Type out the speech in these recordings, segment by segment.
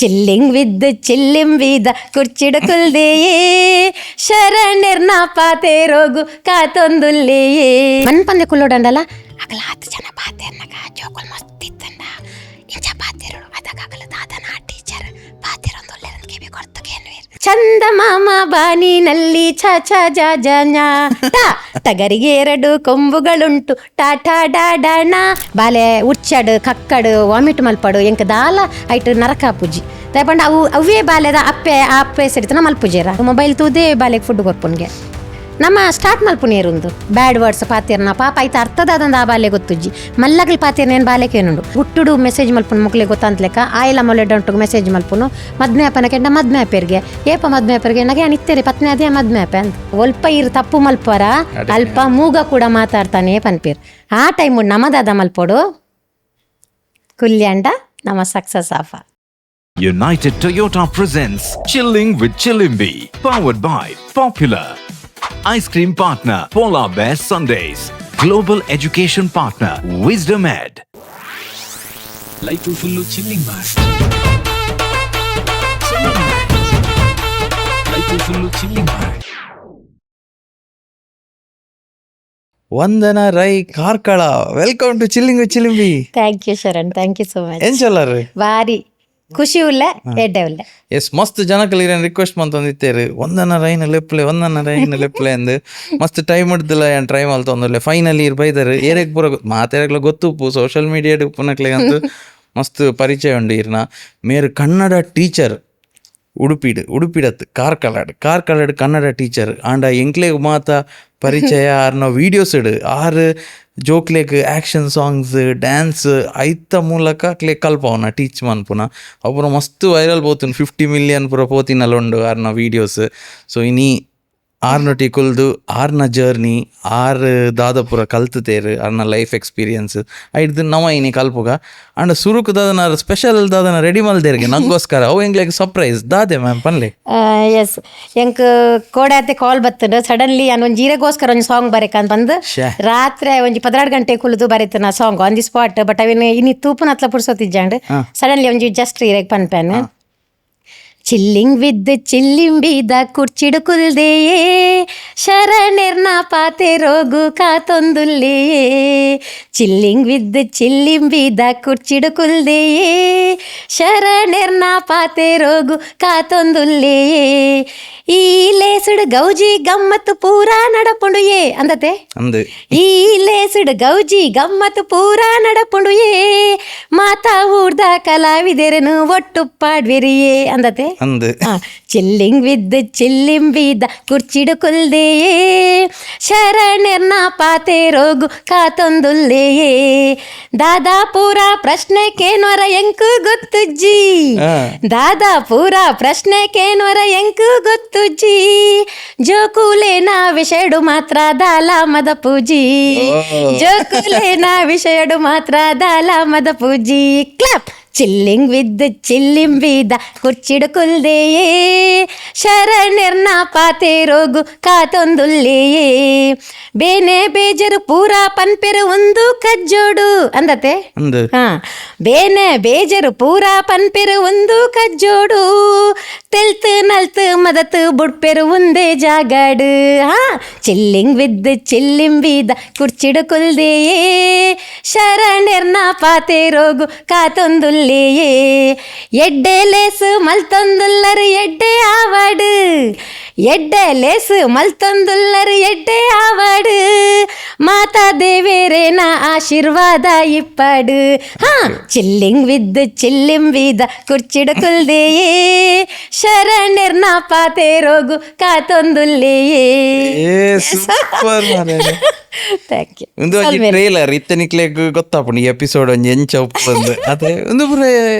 Chilling ವಿದ್ ಚಿಲ್ಲಿಂ ವಿದ ಕುರ್ಚಿಡಕುಲ್ದೇಯೇ ಶರಣೆರ್ನ ಪಾತೆ ರೋಗು ಕಾತೊಂದುಲ್ಲೇಯೇ ಮನ್ಪಂದೆ ಕುಲ್ಲೋಡಂಡಲ್ಲ ಅಗಲ 10 ಜನ ಪಾತೆರ್ನಗ ಜೋಕುಲ್ ಮಸ್ತ್ ಇತ್ತಂಡ ಇಂಚ ಪಾತೆರಡು ಅದಗಲ ದಾದನ ಟೀಚರ್ ಪಾತೆರೊಂದುಲ್ಲೆರಂತ ಕಿವಿ ಕೊರ್ತಗೇನ್ವೇರ್ ಚಂದ ಮಾಮ ಬಾನಿನಲ್ಲಿ ಛ ಛ ಜ ಜ ಞ ಟಗರಿಗೆ 2 ಕೊಂಬುಗಳುಂಟು ಟಾಟಾ ಡಾಡಾಣ ಬಾಲೆ ಉಚ್ಚಡು ಕಕ್ಕಡು ವಾಮಿಟ್ ಮಲ್ಪಡು ಎಂಕ ದಾಲ ಐಟ್ ನರಕ ಪೂಜಿ ತಗೊಂಡು ಅವು ಅವೇ ಬಾಲೆದ ಅಪ್ಪೆ ಸರಿತನ ಮಲ್ಪುಜೇರ ಮೊಬೈಲ್ ತೂದೇ ಬಾಲೆಗೆ ಫುಡ್ ಕೊರ್ಪುನ್ಗೆ ನಮ್ಮ ಸ್ಟಾರ್ಟ್ ಮಲ್ಪುನೇರುಂದು ಬ್ಯಾಡ್ ವರ್ಡ್ಸ್ ಪಾತಿರ್ನ ಪಾಪ ಐತ ಅರ್ಥದಾದಂದು ಆ ಬಾಲೆ ಗೊತ್ತುಜ್ಜಿ ಮಲ್ಲಗಲ್ ಪಾತಿರ್ನ ಏನು ಬಾಲೆಕೇನುಂಡು ಹುಟ್ಟುಡು ಮೆಸೇಜ್ ಮಲ್ಪುನು ಮಕ್ಳಿಗೆ ಗೊತ್ತಂತ್ಲೆಕ್ಕ ಆಯಿಲ ಮೊಲೆಡ್ಡಂಟು ಮೆಸೇಜ್ ಮಲ್ಪುನು ಮದ್ಮೆ ಅಪ್ಪನ ಕೆಂಡ ಮದ್ಮೆ ಅಪ್ಪರಿಗೆ ಏಪ ಮದ್ಮೆ ಅಪ್ಪರಿಗೆ ನಗೆ ನಿತ್ತೇರಿ ಪತ್ನಿ ಅದೇ ಮದ್ಮೆ ಅಪ್ಪ ಅಂತ ಒಲ್ಪ ಇರು ತಪ್ಪು ಮಲ್ಪರ ಅಲ್ಪ ಮೂಗ ಕೂಡ ಮಾತಾಡ್ತಾನೆ ಪನ್ಪೇರ್ ಆ ಟೈಮ್ ನಮ್ಮದಾದ ಮಲ್ಪೋಡು ಕುಲ್ಯಾಂಡ ನಮ್ಮ ಸಕ್ಸಸ್ ಆಫ. United Toyota presents Chilling with Chilimbi, powered by Popular. Ice cream partner Polar Bear Sundays. Global education partner Wisdom Ed. Life full chilling bar. Life full chilling bar. Vandana Rai Karkala, welcome to chilling with Chilimbi. Thank you Sharan, thank you so much. ಏನ್ ಚೊಲ್ಲರು ಬಾರಿ ಖುಷಿ ಉಲ್ಲ ಎಡ್ಡೆ ಉಲ್ಲ S ಮಸ್ತ್ ಜನಕಲ್ಲಿ request ಮಂತಂದಿತ್ತೇರು ವಂದನಾ ರೈನ ಲೆಪ್ಲೆ ಅಂದು ಮಸ್ತ್ ಟೈಮ್ ಹಿಡ್ದಿಲ್ಲ ಏನು ಟ್ರೈ ಮಲ್ತೊಂದಿಲ್ಲ ಫೈನಲಿ ಬೈದರು ಏರೆಗ್ ಪೂರ ಮಾತಾಡಕ್ಲ ಗೊತ್ತುಪ್ಪು ಸೋಷಿಯಲ್ ಮೀಡಿಯಾಡ್ ಉಪ್ಪುನಕ್ಲೆಗಂತೂ ಮಸ್ತ್ ಪರಿಚಯ ಉಂಡು ಇರ್ನ ಮೇರು ಕನ್ನಡ ಟೀಚರ್ ಉಡುಪಿಡತ್ ಕಾರ್ಕಳಡ್ ಕನ್ನಡ ಟೀಚರ್ ಆಂಡ ಎಂಕ್ಲೆಗ್ ಮಾತ ಪರಿಚಯ ಆರ್ನ ವೀಡಿಯೋಸ್ ಇಡು ಆರು ಜೋಕ್ಲೆಗ್ ಆ್ಯಕ್ಷನ್ ಸಾಂಗ್ಸ್ ಡ್ಯಾನ್ಸ್ ಐತ ಮೂಲಕ ಕ್ಲೆ ಕಲ್ಪವನ ಟೀಚ್ ಮನ್ಪುನ ಅಪುರ ಮಸ್ತ್ ವೈರಲ್ ಪೋತುಂಡು 50 ಮಿಲಿಯನ್ ಪೂರ ಪೋತಿನಲ್ಲ ಉಂಡು ಆರ್ನ ವೀಡಿಯೋಸ್. ಸೊ ಇನಿ ಆರ್ನೊಟಿ ಕುಲ್ದು ಆರ್ನ ಜರ್ನಿ ದಾದಪುರ ಕಲ್ತುತೇರು ಆರ್ನ ಲೈಫ್ ಎಕ್ಸ್ಪೀರಿಯನ್ಸ್ ಐಡ್ದು ನವ ಇನಿ ಕಲ್ಪುಗ ಅಂಡ್ ಸುರುಕು ದಾದನ ಸ್ಪೆಷಲ್ ದಾದನ ರೆಡಿ ಮಲ್ದೇರ್ಗೆ ನಂಗೋಸ್ಕರ ಅವು ಎಂಗ್ಲೆಗ್ ಸರ್ಪ್ರೈಸ್ ದಾದೆ ಮ್ಯಾಮ್ ಪನ್ಲೆ. ಎಸ್ ಎಂಕ್ ಕೋಡಾತೆ ಕಾಲ್ ಬತ್ತುಂಡು ಸಡನ್ಲಿ ನಾನು ಒಂಜಿ ಈರೆಗೋಸ್ಕರ ಒಂದು ಸಾಂಗ್ ಬರೇಕಂತ ಬಂದು ರಾತ್ರಿ ಒಂಜಿ 12 ಗಂಟೆ ಕುಲ್ದು ಬರೀತನ song on the spot. But ಅವೇನು ಇನಿ ತೂಪುನ ಹತ್ಲ ಪುಡ್ಸೋತಿಜ್ಜಾಂಡ್ ಸಡನ್ಲಿ ಒಂಜಿ ಜಸ್ಟ್ ಈರೆಗ್ ಪನ್ಪೇನು ಚಿಲ್ಲಿಂಗ್ ವಿದ್ ಚಿಲ್ಲಿಂಬಿದ ಕುರ್ಚಿಡುಕುಲ್ದೇಯೇ ಶರಣೆರ್ನ ಪಾತೆ ರೋಗು ಕಾತೊಂದುಲ್ಲೇಯೇ ಚಿಲ್ಲಿಂಗ್ ವಿದ್ ಚಿಲ್ಲಿಂಬಿದ ಕುರ್ಚಿಡುಕುಲ್ದೇಯೇ ಶರಣೆರ್ನ ಪಾತೆ ರೋಗು ಕಾತೊಂದುಲ್ಲೇಯೇ ಈ ಲೇಸುಡು ಗೌಜಿ ಗಮ್ಮತ್ತು ಪೂರಾ ನಡಪುಂಡು ಏ ಅಂದತೆ ಈ ಲೇಸುಡು ಗೌಜಿ ಗಮ್ಮತ್ತು ಪೂರಾ ನಡಪುಂಡು ಏ ಮಾತಾ ಊರ್ದ ಕಲಾವಿದೆರನು ಒಟ್ಟು ಪಾಡ್ವಿರಿಯೇ ಅಂದತೆ. ಚಿಲ್ಲಿಂಗ್ ವಿದ್ ಚಿಲ್ಲಿಂಬಿದ ಕುರ್ಚಿಡುಕುಲ್ದೇಯೇ ಶರಣೆರ್ನ ಪಾತೆ ರೋಗು ಕಾತೊಂದುಲ್ಲೇಯೇ ದಾದಾ ಪೂರ ಪ್ರಶ್ನೆ ಕೇನ್ವರ ಎಂಕು ಗೊತ್ತುಜ್ಜಿ ದಾದಾ ಪೂರ ಪ್ರಶ್ನೆ ಕೇನ್ವರ ಎಂಕು ಗೊತ್ತುಜ್ಜಿ ಜೋಕುಲೇನ ವಿಷಯಡು ಮಾತ್ರ ದಾಲ ಮದ ಪೂಜಿ ಜೋಕುಲೇನ ವಿಷಯಡು ಮಾತ್ರ ದಾಲ ಮದ ಪೂಜಿ ಕ್ಲಾಪ್. ಚಿಲ್ಲಿಂಗ್ ವಿದ್ ಚಿಲ್ಲಿಂಬಿದ ಕುರ್ಚಿಡುಕುಲ್ದೇಯೇ ಶರಣೆರ್ನ ಪಾತೆ ರೋಗು ಕಾತೊಂದುಲ್ಲೇಯೇ ಬೇನೆ ಬೇಜರು ಪೂರಾ ಪನ್ಪೆರು ಒಂದು ಕಜ್ಜೋಡು ಅಂದತೆ. ಬೇನೆ ಬೇಜರು ಪೂರಾ ಪನ್ಪೆರು ಒಂದು ಕಜ್ಜೋಡು ತೆಲ್ತು ನಲ್ತು ಮದತು ಬುಡ್ಪೆರು ಒಂದೇ ಜಾಗಾಡು. ಚಿಲ್ಲಿಂಗ್ ವಿದ್ ಚಿಲ್ಲಿಂಬಿದ ಕುರ್ಚಿಡುಕುಲ್ದೇಯೇ ಶರಣೆರ್ನ ಪಾತೆ ರೋಗು ಕಾತೊಂದುಲ್ಲೇಯೇ ಎಡ್ಡೆ ಲೇಸು ಮಲ್ತೊಂದುಲ್ಲರು ಎಡ್ಡೆ ಆವಾಡು ಎಡ್ಡೆ ಲೇಸು ಮಲ್ತೊಂದುಲ್ಲರು ಎಡ್ಡೆ ಆವಾಡು ಮಾತಾ ದೇವೇರೇನ ಆಶೀರ್ವಾದ ಇಪ್ಪಾಡು. ಚಿಲ್ಲಿಂಗ್ ವಿದ್ ಚಿಲ್ಲಿಂಬಿದ ಕುರ್ಚಿಡುಕುಲ್ದೇಯೇ ಶರಣೆರ್ನ ಪಾತೆ ರೋಗು ಕಾತೊಂದುಲ್ಲೇಯೇ. Thank you. ಒಂದು ಟ್ರೇಲರ್ ಇತ್ತನಿಕ್ಲೆಗ್ ಗೊತ್ತಾಪುಂಡು ಈ ಎಪಿಸೋಡ್ ಒಂಜಿ ಎಂಚ ಉಪ್ಪಂದು ಅದೇ ಒಂದು ಪೂರ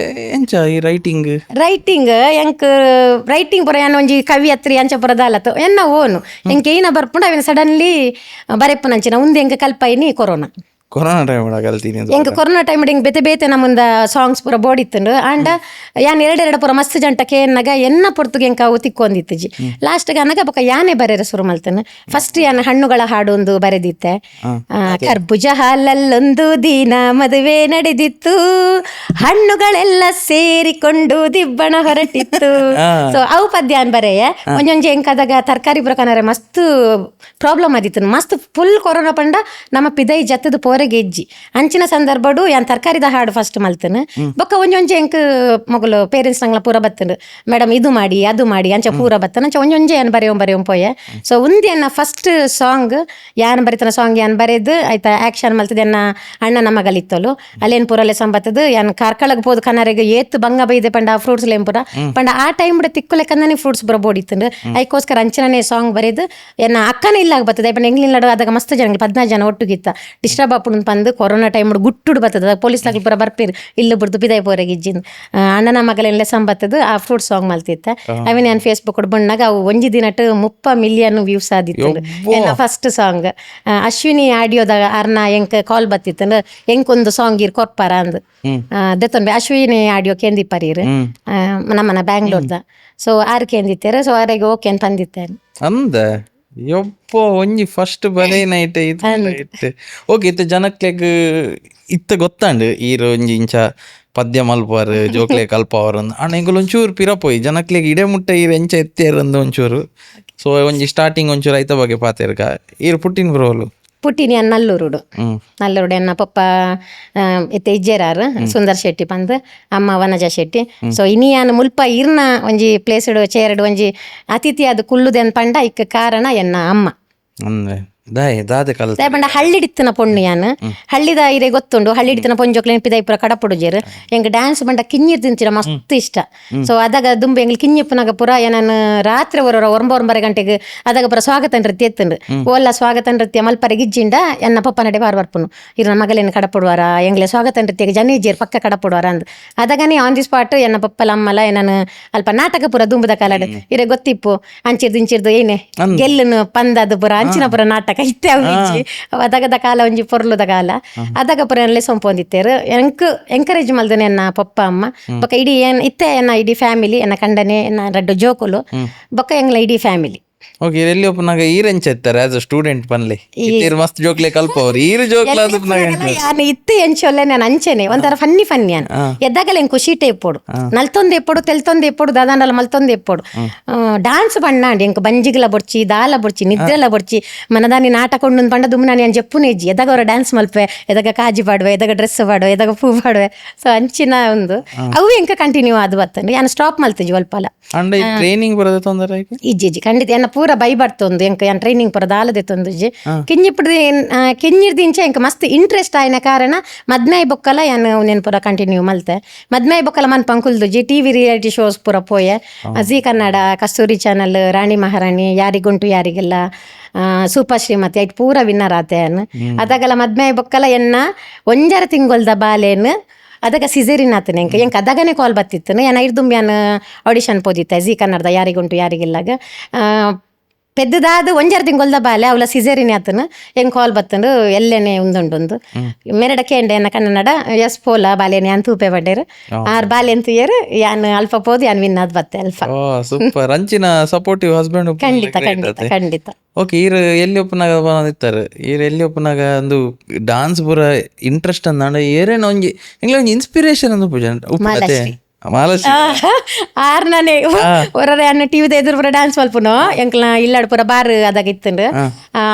ಎಂಚ ಈ ರೈಟಿಂಗ್ ಎಂಕ್ ರೈಟಿಂಗ್ ಪೂರ ಏನು ಒಂಜಿ ಕವಿಯತ್ರಿ ಅಂಚ ಪೂರ ದಾಲತ್ತು ಎನ್ನ ಓನು ಎಂಕ್ ಏನ ಬರ್ಪುಂಡು ಅವೇನು ಸಡನ್ಲಿ ಬರೆಪ್ಪುನಂಚಿನ ಉಂದು ಎಂಕ ಕಲ್ಪೈನಿ ಕೊರೋನಾ ಕೊರೋನಾ ಟೈಮ್ ಕಲ್ತೀನಿ ಎಂಕ್ ಕೊರೋನಾ ಟೈಮ್ ಹಿಂಗ್ ಬೇತೆ ಬೇತೆ ನಮ್ಮಂದ ಸಾಂಗ್ಸ್ ಪೂರ ಬೋಡಿತ್ತಂಡು ಆಂಡ ಯಾನ್ ಎರಡೆರಡು ಪೂರ ಮಸ್ತ್ ಜಂಟ ಕೇನ್ನಾಗ ಎನ್ನ ಪೊರ್ತುಗೆ ಎಂಕ ಅವು ತಿಕ್ಕೊಂದಿತ್ತಜಿ ಲಾಸ್ಟ್ಗೆ ಅನ್ನಗ ಬೊಕ ಯಾನೇ ಬರೆರ ಶುರು ಮಲ್ತನು ಫಸ್ಟ್ ಯಾನ್ ಹಣ್ಣುಗಳ ಹಾಡು ಒಂದು ಬರೆದಿತ್ತೆ. ಕರ್ಬುಜ ಹಾಲಲ್ಲೊಂದು ದಿನ ಮದುವೆ ನಡೆದಿತ್ತು, ಹಣ್ಣುಗಳೆಲ್ಲ ಸೇರಿಕೊಂಡು ದಿಬ್ಬಣ ಹೊರಟಿತ್ತು. ಸೊ ಅವು ಪದ್ಯ ಅನ್ ಬರೆಯ ಒಂಜೊಂಜಿ ಎಂಕದಾಗ ತರಕಾರಿ ಪ್ರಕಾರ ಮಸ್ತ್ ಪ್ರಾಬ್ಲಮ್ ಆದಿತ್ತು. ಮಸ್ತ್ ಫುಲ್ ಕೊರೋನಾ ಪಂಡ ನಮ್ಮ ಪಿದೈ ಜತ್ತದ ಪೋರೆಗೆ ಎಜ್ಜಿ ಅಂಚಿನ ಸಂದರ್ಭಡು ಯಾನ್ ತರಕಾರಿದ ಹಾಡು ಫಸ್ಟ್ ಮಲ್ತನು. ಬೊಕ್ಕ ಒಂಜೊಂಜಿ ಎಂಕ್ ಮೊಗಲು ಪೇರೆಂಟ್ಸ್ ನಂಗ್ಲ ಪೂರ ಬತ್ತನು ಮೇಡಮ್ ಇದು ಮಾಡಿ ಅದು ಮಾಡಿ ಅಂಚ ಪೂರ ಬತ್ತನ ಅಂಚ ಒಂಜೊಂಜಿ ಯಾನ್ ಬರೆಯೋಂ ಪೋಯೆ. ಸೊ ಉಂದಿ ಎನ್ನ ಫಸ್ಟ್ ಸಾಂಗ್ ಯಾನ್ ಬರಿತನ ಸಾಂಗ್ ಯಾನ್ ಬರೆದು ಆಯ್ತಾ ಆಕ್ಷನ್ ಮಲ್ತದ ಎನ್ನ ಅಣ್ಣನ ಮಗಲಿತ್ತಲು ಅಲ್ಲೇನ್ ಪೂರಲೆ ಸಂಬತ್ತದು ಯಾನ್ ಕಾರ್ಕಳಗ್ ಪೋದು ಕನ್ನರಿಗೆ ಏತ್ ಬಂಗ ಬೈದೆ ಪಂಡ ಫ್ರೂಟ್ಸ್ ಲೇಂ ಪೂರ ಪಂಡ ಆ ಟೈಮ್ ಬಿಡ ತಿಕ್ಕುಲೆಕ್ಕಂದನೆ ಫ್ರೂಟ್ಸ್ ಬರ ಬೋಡಿತ್ತಂಡು ಅದಕ್ಕೋಸ್ಕರ ಅಂಚನೇ ಸಾಂಗ್ ಬರೆದು ಎನ್ನ ಅಕ್ಕನ ಇಲ್ಲಾಗ ಬರ್ತದೆ ಪಂಡ ಎಂಗ್ಲಿನ್ ನಡು ಅದಾಗ ಮಸ್ತ್ ಜನ 14 ಜನ ಒಟ್ಟುಗಿತ್ತ ಡಿಸ್ಟರ್ಬ್ ಅಪ್ಪುಡ್ ಬಂದು ಕೊರೋನಾ ಟೈಮ್ ಗುಟ್ಟುಡು ಬರ್ತದೆ ಪೊಲೀಸ್ ಲಾಗ್ಲಿ ಪೂರ ಬರ್ಪೇರು ಇಲ್ಲು ಬಿಡ್ದು ಪಿದಾಯ್ ಪೋರೆಗೆ ಇಜ್ಜಿಂದು ಅಣ್ಣನ ಮಗಲೆಲ್ಲ ಸಂಬತ್ತದು ಆ ಫ್ರೂಟ್ ಸಾಂಗ್ ಮಲ್ತಿತ್ತ ಅವಿನ ನಾನು ಫೇಸ್ಬುಕ್ ಬಂದಾಗ ಅವು ಒಂಜಿ ದಿನಟ್ಟು 30 ಮಿಲಿಯನ್ ವ್ಯೂಸ್ ಆದಿತ್ತು ಎನ್ನ ಫಸ್ಟ್ ಸಾಂಗ್. ಅಶ್ವಿನಿ ಆಡಿಯೋದಾಗ ಅರ್ನ ಎಂಕ್ ಕಾಲ್ ಬತ್ತಿತ್ತು ಎಂಕೊಂದು ಸಾಂಗ್ ಇರ್ ಕೊರ್ಪಾರ ಅಂದು ದೆತ್ತೊಂದು ಅಶ್ವಿನಿ ಆಡಿಯೋ ಕೇಂದಿಪ್ಪರೀರ್ ನಮ್ಮನ ಬ್ಯಾಂಗ್ಳೂರ್ದ. ಸೊ ಆರು ಕೇಂದಿತ್ತೇರು. ಸೊ ಆರೆಗೆ ಓಕೆ ಅಂತ ಅಂದಿತ್ತೇನೆ ಅಂದ ಯಪ್ಪ ಒಂಜಿ ಫಸ್ಟ್ ಬಲೆ ನೈಟ್ ಇತ್ತು ಓಕೆ ಇತ್ತು ಜನಕ್ಲೆಗ್ ಇತ್ತ ಗೊತ್ತಾಂಡು ಈರು ಒಂಜಿ ಇಂಚ ಪದ್ಯ ಮಲ್ಪಾರು ಜೋಕ್ಲೆ ಕಲ್ಪವರು ಅಣ್ಣ ಎಂಕುಲು ಒಂಚೂರು ಪಿರಪೋಯಿ ಜನಕ್ಲೆಗ್ ಇಡೆ ಮುಟ್ಟ ಈರು ಎಂಚ ಎತ್ತೇರಂದು ಒಂಚೂರು. ಸೊ ಒಂಜಿ ಸ್ಟಾರ್ಟಿಂಗ್ ಒಂಚೂರು ಐತ ಬಗ್ಗೆ ಪಾತೇರ್ಕ ಈರು ಪುಟ್ಟಿನ ಬರೋಲು ಪುಟ್ಟಿನಿ ಅನ್ನ ನಲ್ಲೂರುಡು ಎನ್ನ ಪಪ್ಪ ಎತ್ತೆ ಇಜ್ಜೇರಾರು ಸುಂದರ್ ಶೆಟ್ಟಿ ಪಂದ್ ಅಮ್ಮ ವನಜಾ ಶೆಟ್ಟಿ. ಸೊ ಇನಿಯಾನ್ ಮುಲ್ಪ ಇರ್ನ ಒಂಜಿ ಪ್ಲೇಸ್ಡ್ ಚೇರ್ಡ್ ಒಂಜಿ ಅತಿಥಿ ಅದು ಕುಲ್ಲುದೆನ್ ಪಂಡ ಇಕ್ಕ ಕಾರಣ ಎನ್ನ ಅಮ್ಮ ಪಂಡ ಹಳ್ಳಿಡಿತ್ತಿನ ಪೊಣ್ಣು ಯಾನ್ ಹಳ್ಳಿದ ಇರೆ ಗೊತ್ತುಂಡು ಹಳ್ಳಿಡಿತ್ತಿನ ಪೊಂಜೋಕ್ಲೇನ್ ಪಿದೈಪುರ ಕಡಪುಡುಜೇರು ಎಂಗ್ ಡ್ಯಾನ್ಸ್ ಬಂಡ ಕಿഞ്ഞിರ್ ತಿಂಚಿರ ಮಸ್ತ್ ಇಷ್ಟ. ಸೊ ಅದಾಗ ದುಂಬು ಎಂಗ್ಲಿ ಕಿഞ്ഞിಪ್ಪನಾಗ ಪುರ ಏನಾನು ರಾತ್ರಿ ಒರಂಬರೆ ಗಂಟೆಗೆ ಅದಾಗ ಪುರ ಸ್ವಾಗತ ನೃತ್ಯ ಎತ್ತುಂಡು ಓಲ್ಲ ಸ್ವಾಗತ ನೃತ್ಯ ಮಲ್ಪರೆ ಗಿಜ್ಜಿಂಡ ಎನ್ನ ಪಪ್ಪ ನಡೆ ಬರ್ಪುನು ಇರ್ ನನ್ನ ಮಗಲೇನು ಕಡಪುಡುವಾರ ಎಂಗ್ಲೆ ಸ್ವಾಗತ ನೃತ್ಯಗೆ ಜನ ಇಜ್ಜೇರು ಪಕ್ಕ ಕಡಪುಡುವಾರ ಅಂದ್ ಅದಾಗನೇ ಆನ್ ದಿ ಸ್ಪಾಟ್ ಎನ್ನ ಪಪ್ಪಲ ಅಮ್ಮಲ ಏನಾನು ಅಲ್ಪ ನಾಟಕ ಪುರ ದುಂಬುದ ಕಾಲಡ್ ಇರೆ ಗೊತ್ತಿಪ್ಪು ಅಂಚಿರ್ದು ಇಂಚಿರ್ದು ಏನೇ ಗೆಲ್ಲನು ಪಂದದು ಪುರ ಅಂಚಿನ ಪುರ ನಾಟಕ ಇತ್ತೆ ಅವಿಜ್ಜಿ ಅದಗದ ಕಾಲ ಒಂಜಿ ಪೊರ್ಲುದ ಕಾಲ ಅದಾಗ ಪುರ ಎನ್ಲೆ ಸೊಂಪೊಂದಿತ್ತೇರು ಎಂಕರೇಜ್ ಮಲ್ದನೆ ಎನ್ನ ಪಪ್ಪ ಅಮ್ಮ ಬೊಕ್ಕ ಇಡೀ ಇತ್ತೆ ಎನ್ನ ಇಡೀ ಫ್ಯಾಮಿಲಿ ಎನ್ನ ಕಂಡನೆ ಎನ್ನ ರಡ್ಡು ಜೋಕುಲು ಬೊಕ್ಕ ಎಂಗ್ಲ ಇಡೀ ಫ್ಯಾಮಿಲಿ. ಓಕೆ ಎಲ್ಲಿ ಒಪ್ಪನಾಗ ಈರೆಂಚ ಎತ್ತಾರೆ ಆಸ್ ಅ ಸ್ಟೂಡೆಂಟ್ ಪನ್ಲೆ ಮಸ್ತ್ ಜೋಕ್ಲೆ ಕಲ್ಪವ್ರು ಈರು ಜೋಕ್ಲ ಯಾನ್ ಇತ್ತು ಎಂಚೊಲ್ಲೆ ನಾನು ಅಂಚೆನೆ ಒಂಥರ ಫನ್ನಿ ಯಾನ್ ಎದ್ದಾಗಲ ಎಂಕ್ ಖುಷಿ ಟೇಪೋಡು ನಲ್ತೊಂದು ಎಪ್ಪೋಡು ತೆಲ್ತೊಂದು ಎಪ್ಪೋಡು ದಾದಾಂಡಲ ಮಲ್ತೊಂದು ಎಪ್ಪೋಡು ಡಾನ್ಸ್ ಬಣ್ಣಾಂಡಿ ಎಂಕ್ ಬಂಜಿಗಲ ಬೊಡ್ಚಿ ದಾಲ ಬೊಡ್ಚಿ ನಿದ್ರೆಲ ಬೊಡ್ಚಿ ಮನದಾನಿ ನಾಟಕ ಕೊಂಡು ಪಂಡ ದುಮ್ನಾನಿ ಅನ್ ಜಪ್ಪುನೆ ಇಜ್ಜಿ ಎದಾಗ ಅವ್ರ ಡ್ಯಾನ್ಸ್ ಮಲ್ಪೆ ಎದಾಗ ಕಾಜಿ ಪಾಡುವೆ ಎದಾಗ ಡ್ರೆಸ್ ಪಾಡುವೆ ಎದಾಗ ಪೂ ಪಾಡುವೆ. ಸೊ ಅಂಚಿನ ಒಂದು ಅವು ಎಂಕ ಕಂಟಿನ್ಯೂ ಆದ್ ಬತ್ತಂಡು ಯಾನ್ ಸ್ಟಾಪ್ ಮಲ್ತಿಜಿ ಒಲ್ಪಲ ಟ್ರೈನಿಂಗ್ ಬರೋದ ತೊಂದರೆ ಇಜ್ಜಿ ಖಂಡಿತ ಎನ್ನ ಪೂರ ಬೈ ಬರ್ತೊಂದು ಎಂಕ್ ಯಾನ್ ಟ್ರೈನಿಂಗ್ ಪುರ ದಾಲದೆ ತೊಂದುಜಿ ಕಿഞ്ഞಿರ್ದು ಇಂಚ ಎಂಕ್ ಮಸ್ತ್ ಇಂಟ್ರೆಸ್ಟ್ ಆಯ್ನ ಕಾರಣ ಮದ್ನಾಯಿ ಬೊಕ್ಕಲ ಯಾನ್ ನೆನ್ ಪುರ ಕಂಟಿನ್ಯೂ ಮಲ್ತೆ ಮದ್ನಾಯಿ ಬೊಕ್ಕಲ ಮನ್ ಪಂಕುಲ್ದುಜಿ ಟಿವಿ ರಿಯಾಲಿಟಿ ಶೋಸ್ ಪೂರ ಪೋಯೆ ಜಿ ಕನ್ನಡ ಕಸ್ತೂರಿ ಚಾನಲ್ ರಾಣಿ ಮಹಾರಾಣಿ ಯಾರಿಗುಂಟು ಯಾರಿಗೆಲ್ಲ ಸೂಪರ್ ಶ್ರೀಮತಿ ಐಟ್ ಪೂರ ವಿನ್ನರ್ ಆತೇನ್ ಅದಾಗಲ ಮದ್ನಾಯಿ ಬೊಕ್ಕಲ ಎನ್ನ ಒಂಜರ ತಿಂಗೊಲ್ದ ಬಾಲೇನ್ ಅದಾಗ ಸಿಸೇರಿನ್ ಆತನ ಎಂಕ್ ಅದಾಗನೇ ಕಾಲ್ ಬತ್ತಿತ್ತು ಯಾನ್ ಐರ್ದುಂಬ್ಯಾನ್ ಆಡಿಷನ್ ಪೋದಿತ್ತೆ ಜಿ ಕನ್ನಡದ ಯಾರಿಗುಂಟು ಯಾರಿಗಿಲ್ಲಾಗ ಪೆದ್ದದಾದ ಒಂಜರ ತಿಂಗೊಲ್ದ ಬಾಲೆ ಅವಳ ಸಿಸೇರಿನ್ ಆತನ ಹೆಂಗ್ ಕಾಲ್ ಬತ್ತಂಡು ಎಲ್ಲೇನೆ ಉಂದುಂಡು ಮೆರಡ ಕೇಂಡೆ ಎನ್ನ ಕನ್ನಡ ಎಸ್ ಪೋಲ ಬಾಲೇನೆ ಯಾನ್ ತೂಪೆ ಬಡ್ಡೇರು ಆರ್ ಬಾಲೆ ಅಂತ ಏರು ಯಾನ್ ಅಲ್ಪ ಪೋದು ಯಾನ್ ವಿನ್ ಆದ್ ಬತ್ತೆ ಅಲ್ಪ. ಸೂಪರ್ ಅಂಚಿನ ಸಪೋರ್ಟಿವ್ ಹಸ್ಬೆಂಡ್ ಖಂಡಿತ ಖಂಡಿತ ಖಂಡಿತ. ಓಕೆ ಈರು ಎಲ್ಲಿ ಒಪ್ಪನಾಗ ಬಂದಿತ್ತಾರೆ ಈರು ಎಲ್ಲಿ ಒಪ್ಪನಾಗ ಒಂದು ಡಾನ್ಸ್ ಪೂರ ಇಂಟ್ರೆಸ್ಟ್ ಅಂದ ಏರೇನೋ ಒಂಜಿ ಎಂಗ್ಲ ಒಂಜಿ ಇನ್ಸ್ಪಿರೇಷನ್ ಅಂದು ಪೂಜೆ ಆರ್ನೇ ಒರರೆ ಅನ್ನ ಟಿವಿದ ಎದುರು ಪೂರ ಡ್ಯಾನ್ಸ್ ಮಲ್ಪುನು ಎಂಕ್ಲ ಇಲ್ಲಾಡ್ ಪೂರ ಬಾರ್ ಅದಾಗ ಇತ್ತಂಡು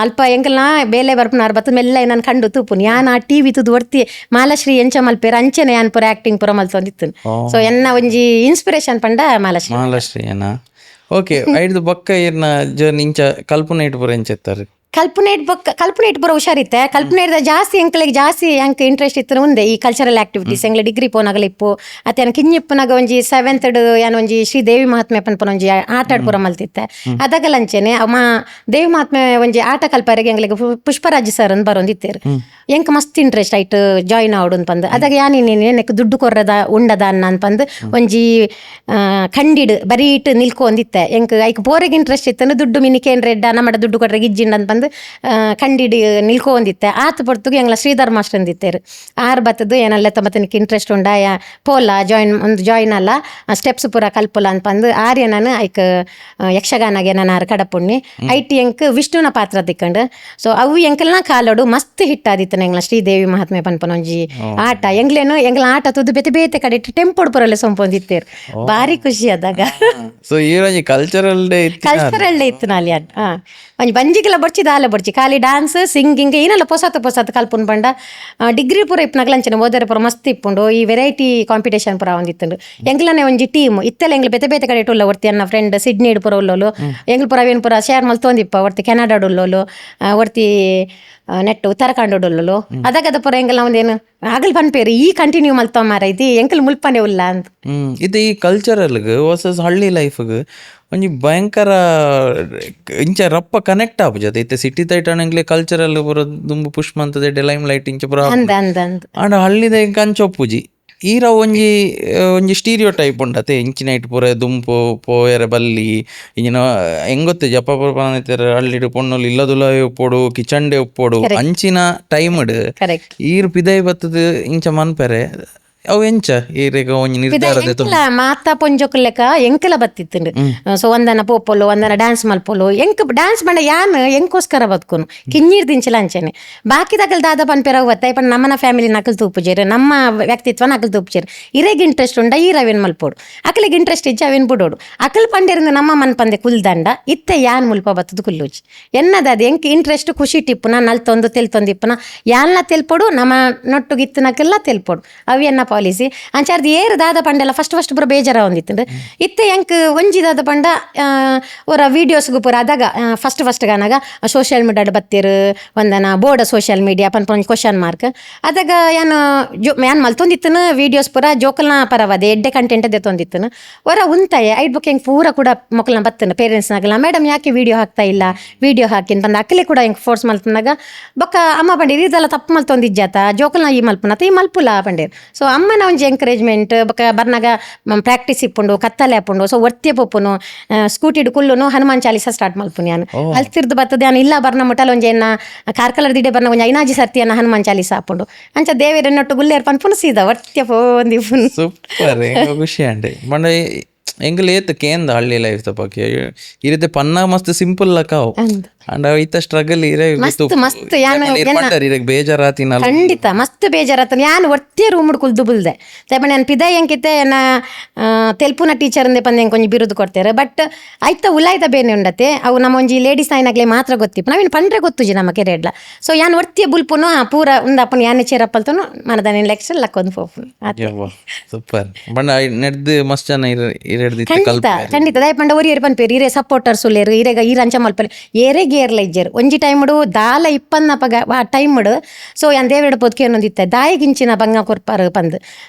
ಅಲ್ಪ ಎಂಕ್ಲ ಬೇಲೆ ಬರ್ಪುನಾರ್ ಬತ್ತು ಮೆಲ್ಲ ನಾನು ಕಂಡು ತೂಪುನು ಯಾನ್ ಆ ಟಿವಿ ತುದು ಒಡ್ತಿ ಮಾಲಾಶ್ರೀ ಎಂಚ ಮಲ್ಪೇರು ಅಂಚೆನೆ ಯಾನ್ ಪೂರ ಆಕ್ಟಿಂಗ್ ಪೂರ ಮಲ್ತೊಂದಿತ್ತು. ಸೊ ಎನ್ನ ಒಂಜಿ ಇನ್ಸ್ಪಿರೇಷನ್ ಪಂಡ ಮಾಲಾಶ್ರೀ ಏನ. ಓಕೆ ಐದು ಬೊಕ್ಕ ಏರ್ನ ಜರ್ನಿ ಇಂಚ ಕಲ್ಪನೆ ಇಟ್ಟು ಪೂರ ಎಂಚ ಎತ್ತಾರೆ ಕಲ್ಪನೆ ಇಟ್ಟು ಬರೋ ಹುಷಾರಿತ್ತೆ ಕಲ್ಪನೆ ಜಾಸ್ತಿ ಎಂಕ್ಲೆಗೆ ಜಾಸ್ತಿ ಎಂಕ್ ಇಂಟ್ರೆಸ್ಟ್ ಇತ್ತು ಮುಂದೆ ಈ ಕಲ್ಚರಲ್ ಆಕ್ಟಿವಿಟೀಸ್ ಎಂಗ್ಲೆ ಡಿಗ್ರಿ ಪೋನಾಗಲ ಇಪ್ಪು ಅತ್ತೆ ಕಿഞ്ഞಿಪ್ಪನಾಗ ಒಂಜಿ 7th ಯಾನ್ ಒಂಜಿ ಶ್ರೀ ದೇವಿ ಮಹಾತ್ಮೆ ಪನ್ಪನ ಒಂಜಿ ಆಟ ಆಡ್ಪುರ ಮಲ್ತಿತ್ತೆ ಅದಾಗಲ ಅಂಚೆನೆ ಅಮ್ಮ ದೇವಿ ಮಹಾತ್ಮೆ ಒಂಜಿ ಆಟ ಕಲ್ಪರೆಗೆ ಎಂಗ್ಲೆಗೆ ಪುಷ್ಪರಾಜ್ ಸರ್ ಅಂತ ಬರೋಂದಿತ್ತೇರು ಎಂಕ್ ಮಸ್ತ್ ಇಂಟ್ರೆಸ್ಟ್ ಆಯ್ತು ಜಾಯಿನ್ ಆವಡು ಅನ್ಪಂದು ಅದಾಗ ಯಾನೇನೇನಕ್ಕೆ ದುಡ್ಡು ಕೊರ್ರದ ಉಂಡದ ಅನ್ನ ಅನ್ಪಂದು ಒಂಜಿ ಕಂಡಿಡ್ ಬರೀ ಇಟ್ಟು ನಿಲ್ಕೊ ಅಂದಿತ್ತೆ ಎಂಕ್ ಐಕ್ ಬೋರೆಗೆ ಇಂಟ್ರೆಸ್ಟ್ ಇತ್ತು ದುಡ್ಡು ಮಿನಿಕೇನ್ ರೆಡ್ಡ ನಮ್ಮಡ ದುಡ್ಡು ಕೊಟ್ರೆ ಗಿಜ್ಜಿಂಡ್ ಅನ್ಪಂದು ಪಂದು ಕಂಡಿಡಿ ನಿಲ್ಕೊಂದಿತ್ತೆ ಆತ ಪೊರ್ತುಗು ಎಂಗ್ಲ ಶ್ರೀಧರ್ ಮಾಸ್ಟರ್ ಅಂದಿತ್ತೇರು ಆರು ಬತ್ತದು ಏನಲ್ಲ ತಮ್ಮತನಿಗೆ ಇಂಟ್ರೆಸ್ಟ್ ಉಂಡ ಪೋಲ ಜಾಯಿನ್ ಅಲ್ಲ ಸ್ಟೆಪ್ಸ್ ಪೂರ ಕಲ್ಪುಲ ಅಂತ ಪಂದು ಆರ್ಯ ನಾನು ಐಕ್ ಯಕ್ಷಗಾನಗೆ ನಾನು ಆರು ಕಡಪುಣ್ಣಿ ಐಟಿ ಎಂಕ್ ವಿಷ್ಣುನ ಪಾತ್ರ ತಿಕ್ಕಂಡು ಸೊ ಅವು ಎಂಕಲ್ನ ಕಾಲೋಡು ಮಸ್ತ್ ಹಿಟ್ ಆದಿತ್ತು ಎಂಗ್ಲ ಶ್ರೀದೇವಿ ಮಹಾತ್ಮೆ ಪನ್ಪನೊಂಜಿ ಆಟ ಎಂಗ್ಲೇನು ಎಂಗ್ಲ ಆಟ ತುದು ಬೇತೆ ಬೇತೆ ಕಡೆ ಟೆಂಪೋಡ್ ಪುರಲ್ಲ ಸೊಂಪೊಂದಿತ್ತೇರು ಭಾರಿ ಖುಷಿ ಆದಾಗ ಸೊ ಈ ಕಲ್ಚರಲ್ ಡೇ ಇತ್ತು ನಾಲಿ ಒಂಜಿ ಬಂಜಿಗೆಲ್ಲ ಬೊಡ್ಚಿ ದಾಲ ಬೊಡ್ಚಿ ಖಾಲಿ ಡಾನ್ಸ್ ಸಿಂಗಿಂಗ್ ಏನಲ್ಲ ಪೊಸತ್ ಕಲ್ಪುನ್ ಪಂಡ ಡಿಗ್ರಿ ಪೂರ ಇಪ್ಪನಾಗ್ಲ ಅಂಚನೆ ಓದರೆ ಪೂರ ಮಸ್ತ್ ಇಪ್ಪುಂಡು ಈ ವೆರೈಟಿ ಕಾಂಪಿಟೇಷನ್ ಪೂರ ಒಂದಿತ್ತುಂಡು ಎಂಗ್ಲನೆ ಒಂಜಿ ಟೀಮ್ ಇತ್ತೆಲ್ಲ ಎಂಗ್ಲು ಬೇತೆ ಬೇತೆ ಕಡೆ ಉಲ್ಲ ಒರ್ತಿ ಅನ್ನ ಫ್ರೆಂಡ್ ಸಿಡ್ನಿ ಪೂರ ಉಲ್ಲೋಲು ಎಂಗ್ಲು ಪೂರ ಅವೇನು ಪೂರ ಶೇರ್ ಮಲ್ತೊಂದಿಪ್ಪ ಒರ್ತಿ ಕೆನಡಾಡ್ ಉಲ್ಲೋಲು ಒರ್ತಿ ನೆಟ್ಟು ಉತ್ತರಾಖಂಡ್ ಉಲ್ಲೋಲು ಅದಾಗದ ಪೂರ ಎಂಗೆಲ್ಲ ಒಂದೇನು ಆಗಲ್ ಪನ್ಪೇರು ಈ ಕಂಟಿನ್ಯೂ ಮಲ್ತೊ ಮಾರ ಐತಿ ಎಂಕಲ್ ಮುಲ್ಪನೆ ಉಲ್ಲ ಅಂತ ಇದು ಈ ಕಲ್ಚರಲ್ಗೆ ವರ್ಸಸ್ ಹಳ್ಳಿ ಲೈಫ್ಗೆ ಒಂಜಿ ಭಯಂಕರ ಇಂಚ ರಪ್ಪ ಕನೆಕ್ಟ್ ಆಪುಜತೆ ಇತ್ತೆ ಸಿಟಿ ತೈಟಣಂಗ್ಲೆ ಕಲ್ಚರಲ್ ಪೂರ ದುಂಬು ಪುಷ್ಪಂತದೆ ಲೈಮ್ ಲೈಟ್ ಇಂಚ ಪೂರ ಆಂಡ ಹಳ್ಳಿದ ಕಂಚೊಪ್ಪುಜಿ ಈರ ಒಂಜಿ ಸ್ಟೀರಿಯೋ ಟೈಪ್ ಉಂಡತೆ ಇಂಚಿನೈಟ್ ಪೂರ ದುಂಪು ಪೋಯರ ಬಲ್ಲಿ ಇಂಜಿನ ಹೆಂಗೊತ್ತೆ ಜಪ್ಪ ಪೂರ ಹಳ್ಳಿಡು ಪೊಣ್ಣಲು ಇಲ್ಲದುಲ ಉಪ್ಪೋಡು ಕಿಚಂಡೆ ಉಪ್ಪೋಡು ಅಂಚಿನ ಟೈಮ್ಡ್ ಈರ್ ಪಿದೈ ಬತ್ತದ ಇಂಚ ಮನ್ಪೆರೆ ಅವು ಎಂಚ ಈರೆಗ ಒಂಜಿ ನಿರ್ಧಾರದ ಮಾತಾ ಪೊಂಜೊಕ್ಲೆಕ್ಕ ಎಂಕಲ ಬತ್ತಿತ್ತುಂಡು ಸೊ ಒಂದನ ಪೋಪೊಲು ಒಂದನ ಡ್ಯಾನ್ಸ್ ಮಲ್ಪೊಲು ಎಂಕ್ ಡ್ಯಾನ್ಸ್ ಬಂಡ ಯಾನ್ ಎಂಕೋಸ್ಕರ ಬದುಕೊನು ಕಿನ್ನೀರ್ ದಿಂಚಲ ಅಂಚನೆ ಬಾಕಿ ದಕಲ್ ದಾದ ಪನ್ಪೆರ ಅವತ್ತ ಇಪ್ಪ ನಮ್ಮನ ಫ್ಯಾಮಿಲಿ ನಕಲ್ ತೂಪುಜೇರು ನಮ್ಮ ವ್ಯಕ್ತಿತ್ವ ನಕಲ್ ತೂಪುಜೇರು ಇರೆಗ್ ಇಂಟ್ರೆಸ್ಟ್ ಉಂಡ ಈರವೇನ್ ಮಲ್ಪೋಡು ಅಕಲಿಗೆ ಇಂಟ್ರೆಸ್ಟ್ ಇಜ್ಜ ಅವೇನ್ ಬಿಡೋಡು ಅಕಲ್ ಪಂಡೇರಿಂದ ನಮ್ಮ ಮನ್ಪಂದೆ ಕುಲ್ದಂಡ ಇತ್ತೆ ಯಾನ್ ಮುಲ್ಪ ಬತ್ತದು ಕುಲ್ಲುಜಿ ಎನ್ನದ ಎಂಕ್ ಇಂಟ್ರೆಸ್ಟ್ ಖುಷಿ ಟಿಪ್ಪುನ ನಲ್ತೊಂದು ತೆಲ್ತೊಂದಿಪ್ಪನ ಯಾಲ್ನ ತೆಲ್ಪೊಡು ನಮ್ಮ ನೊಟ್ಟುಗಿತ್ತನಕ್ಕೆಲ್ಲ ತೆಲ್ಪೊಡು ಅವೆನ್ನ ಪಾಲಿಸಿ ಅಂಚಾರ್ದು ಏರು ದಾದ ಪಂಡೆಲ್ಲ ಫಸ್ಟ್ ಪೂರ ಬೇಜಾರ ಹೊಂದಿತ್ತು ಇತ್ತೆ ಎಂಕ್ ಒಂಜಿ ದಾದ ಪಂಡ ಅವರ ವೀಡಿಯೋಸ್ಗೂ ಪೂರ ಅದಾಗ ಫಸ್ಟ್ ಗಾನಾಗ ಸೋಷಿಯಲ್ ಮೀಡಿಯಾಡ್ ಬತ್ತಿರು ಒಂದನ ಬೋರ್ಡ್ ಸೋಷಿಯಲ್ ಮೀಡಿಯಾ ಪನ್ಪೊಂಜಿ ಕ್ವಶನ್ ಮಾರ್ಕ್ ಅದಾಗ ಯಾನ್ ಮಲ್ತೊಂದಿತ್ತನು ವೀಡಿಯೋಸ್ ಪೂರ ಜೋಕಲ್ನ ಪರವಾದೆ ಎಡ್ಡೆ ಕಂಟೆಂಟ್ ದೆತ್ತೊಂದಿತ್ತನು ಹೊರ ಉಂತಾಯ ಐಟ್ ಬುಕ್ ಹೆಂಗೆ ಪೂರ ಕೂಡ ಮಕ್ಕಳನ್ನ ಬತ್ತನು ಪೇರೆಂಟ್ಸ್ನಾಗಲ್ಲ ಮೇಡಮ್ ಯಾಕೆ ವೀಡಿಯೋ ಹಾಕ್ತಾ ಇಲ್ಲ ವೀಡಿಯೋ ಹಾಕಿನ್ ಬಂದ ಅಕ್ಕಲೆ ಕೂಡ ಹೆಂಗೆ ಫೋರ್ಸ್ ಮಲ್ತನಾಗ ಬೊಕ್ಕ ಅಮ್ಮ ಬಂಡೀರಿ ಇದೆಲ್ಲ ತಪ್ಪು ಮಲ್ತೊಂದಿಜ್ಜಾತ ಜೋಕಲ್ನ ಈ ಮಲ್ಪುನತ ಈ ಮಲ್ಪುಲ ಬಂಡೇರು ಸೊ ಅಮ್ಮನ ಒಂಜಿ ಎಂಕರೇಜ್ಮೆಂಟ್ ಬೊಕ್ಕ ಬರ್ನಾಗ ಪ್ರಾಕ್ಟೀಸ್ ಇಪ್ಪುಂಡು ಕತ್ತಲೆ ಹಾಪುಂಡು ಸೊ ಒರ್ತಿಯ ಪೊಪ್ಪುನು ಸ್ಕೂಟಿಡ್ ಕುಲ್ಲುನು ಹನುಮಾನ್ ಚಾಲಿಸ ಸ್ಟಾರ್ಟ್ ಮಲ್ಪುನಿ ನಾನು ಅಲ್ತಿರ್ದು ಬರ್ತದೆ ನಾನು ಇಲ್ಲ ಬರ್ನ ಮುಟ್ಟಲ್ ಒಂಜಿ ಎನ್ನ ಕಾರ್ಕಲರ್ ದಿಡೆ ಬರ್ನ ಒಂಜಿ ಐನಾಜಿ ಸರ್ತಿಯನ್ನ ಹನುಮಾನ್ ಚಾಲಿಸ ಹಾಪುಂಡು ಅಂಚ ದೇವೇರನ್ನೊಟ್ಟು ಗುಲ್ಲೇರ್ ಪನ್ಪುನು ಸೀದಾ ಒರ್ತಿಯ ಪೋಂದಿ ಸೂಪರ್ ಖುಷಿ ಅಂಡೆ ಮಂಡ ಎಂಗ್ಲ ಏತ್ ಕೇಂದ ಹಳ್ಳಿ ಲೈಫ್ ತಪ್ಪಕ್ಕೆ ಇರದೆ ಪನ್ನ ಮಸ್ತ್ ಸಿಂಪಲ್ ಲಕಾವ್ ಅಂಡ ಇತ್ತ ಸ್ಟ್ರಗಲ್ ಮಸ್ತ್ ಬೇಜಾರಾತಿನ ಖಂಡಿತ ಮಸ್ತ್ ಬೇಜಾರಾತ ಯಾನ್ ಒರ್ತಿಯ ರೂಮ್ ಕುಲ್ದು ಬುಲ್ದೆ ತಪ್ಪ ನಾನು ಪಿದ ಎಂಕಿತ್ತೆ ಎನ್ನ ತೆಲ್ಪುನ ಟೀಚರ್ ಅಂದೆ ಪಂದೆ ಕೊಂಚ ಬಿರುದು ಕೊಡ್ತಾರೆ ಬಟ್ ಆಯ್ತ ಉಲಾಯ್ತ ಬೇನೆ ಉಂಡತೆ ಅವು ನಮ್ಮ ಒಂಜಿ ಲೇಡೀಸ್ ನಾಯಿನಾಗ್ಲೇ ಮಾತ್ರ ಗೊತ್ತಿಪ್ಪ ನಾವೇನು ಪಂಡ್ರೆ ಗೊತ್ತುಜಿ ನಮ್ಮ ಕೆರೆಡ್ಲ ಸೊ ಯಾನ್ ಒರ್ತಿಯ ಬುಲ್ಪುನು ಪೂರ ಉಂದಪ್ಪನ ಯಾನೆ ಚೇರಪ್ಪಲ್ತನು ಮನದಾನ ಲೆಕ್ಷನ್ ಲಕ್ಕೊಂದು ಪೋಪು ಸೂಪರ್ ಬಣ್ಣ ನೆಡ್ದು ಮಸ್ತ್ ಜನ ಖಂಡಿತ ದಯಪಂಡ ಒರಿಯರ್ ಪನ್ಪೇರು ಇರೇ ಸಪೋರ್ಟರ್ಸ್ ಉಲ್ಲೇರು ಇರೆಗ ಈ ರಂಚ ಮಲ್ಪರು ಏರೆಗೆ ಏರ್ಲ ಇಜ್ಜರು ಒಂಜಿ ಟೈಮ್ಡು ದಾಲ ಇಪ್ಪನ್ನ ಪಗ ಆ ಟೈಮ್ಡು ಸೊ ಯಾನ್ ದೇವರಡು ಪೊದ್ಕೆ ಅನ್ನೊಂದಿತ್ತೆ ದಾಯಿಗಿಂಚಿನ ಬಂಗ ಕೊರ್ಪಾರು ಪಂದು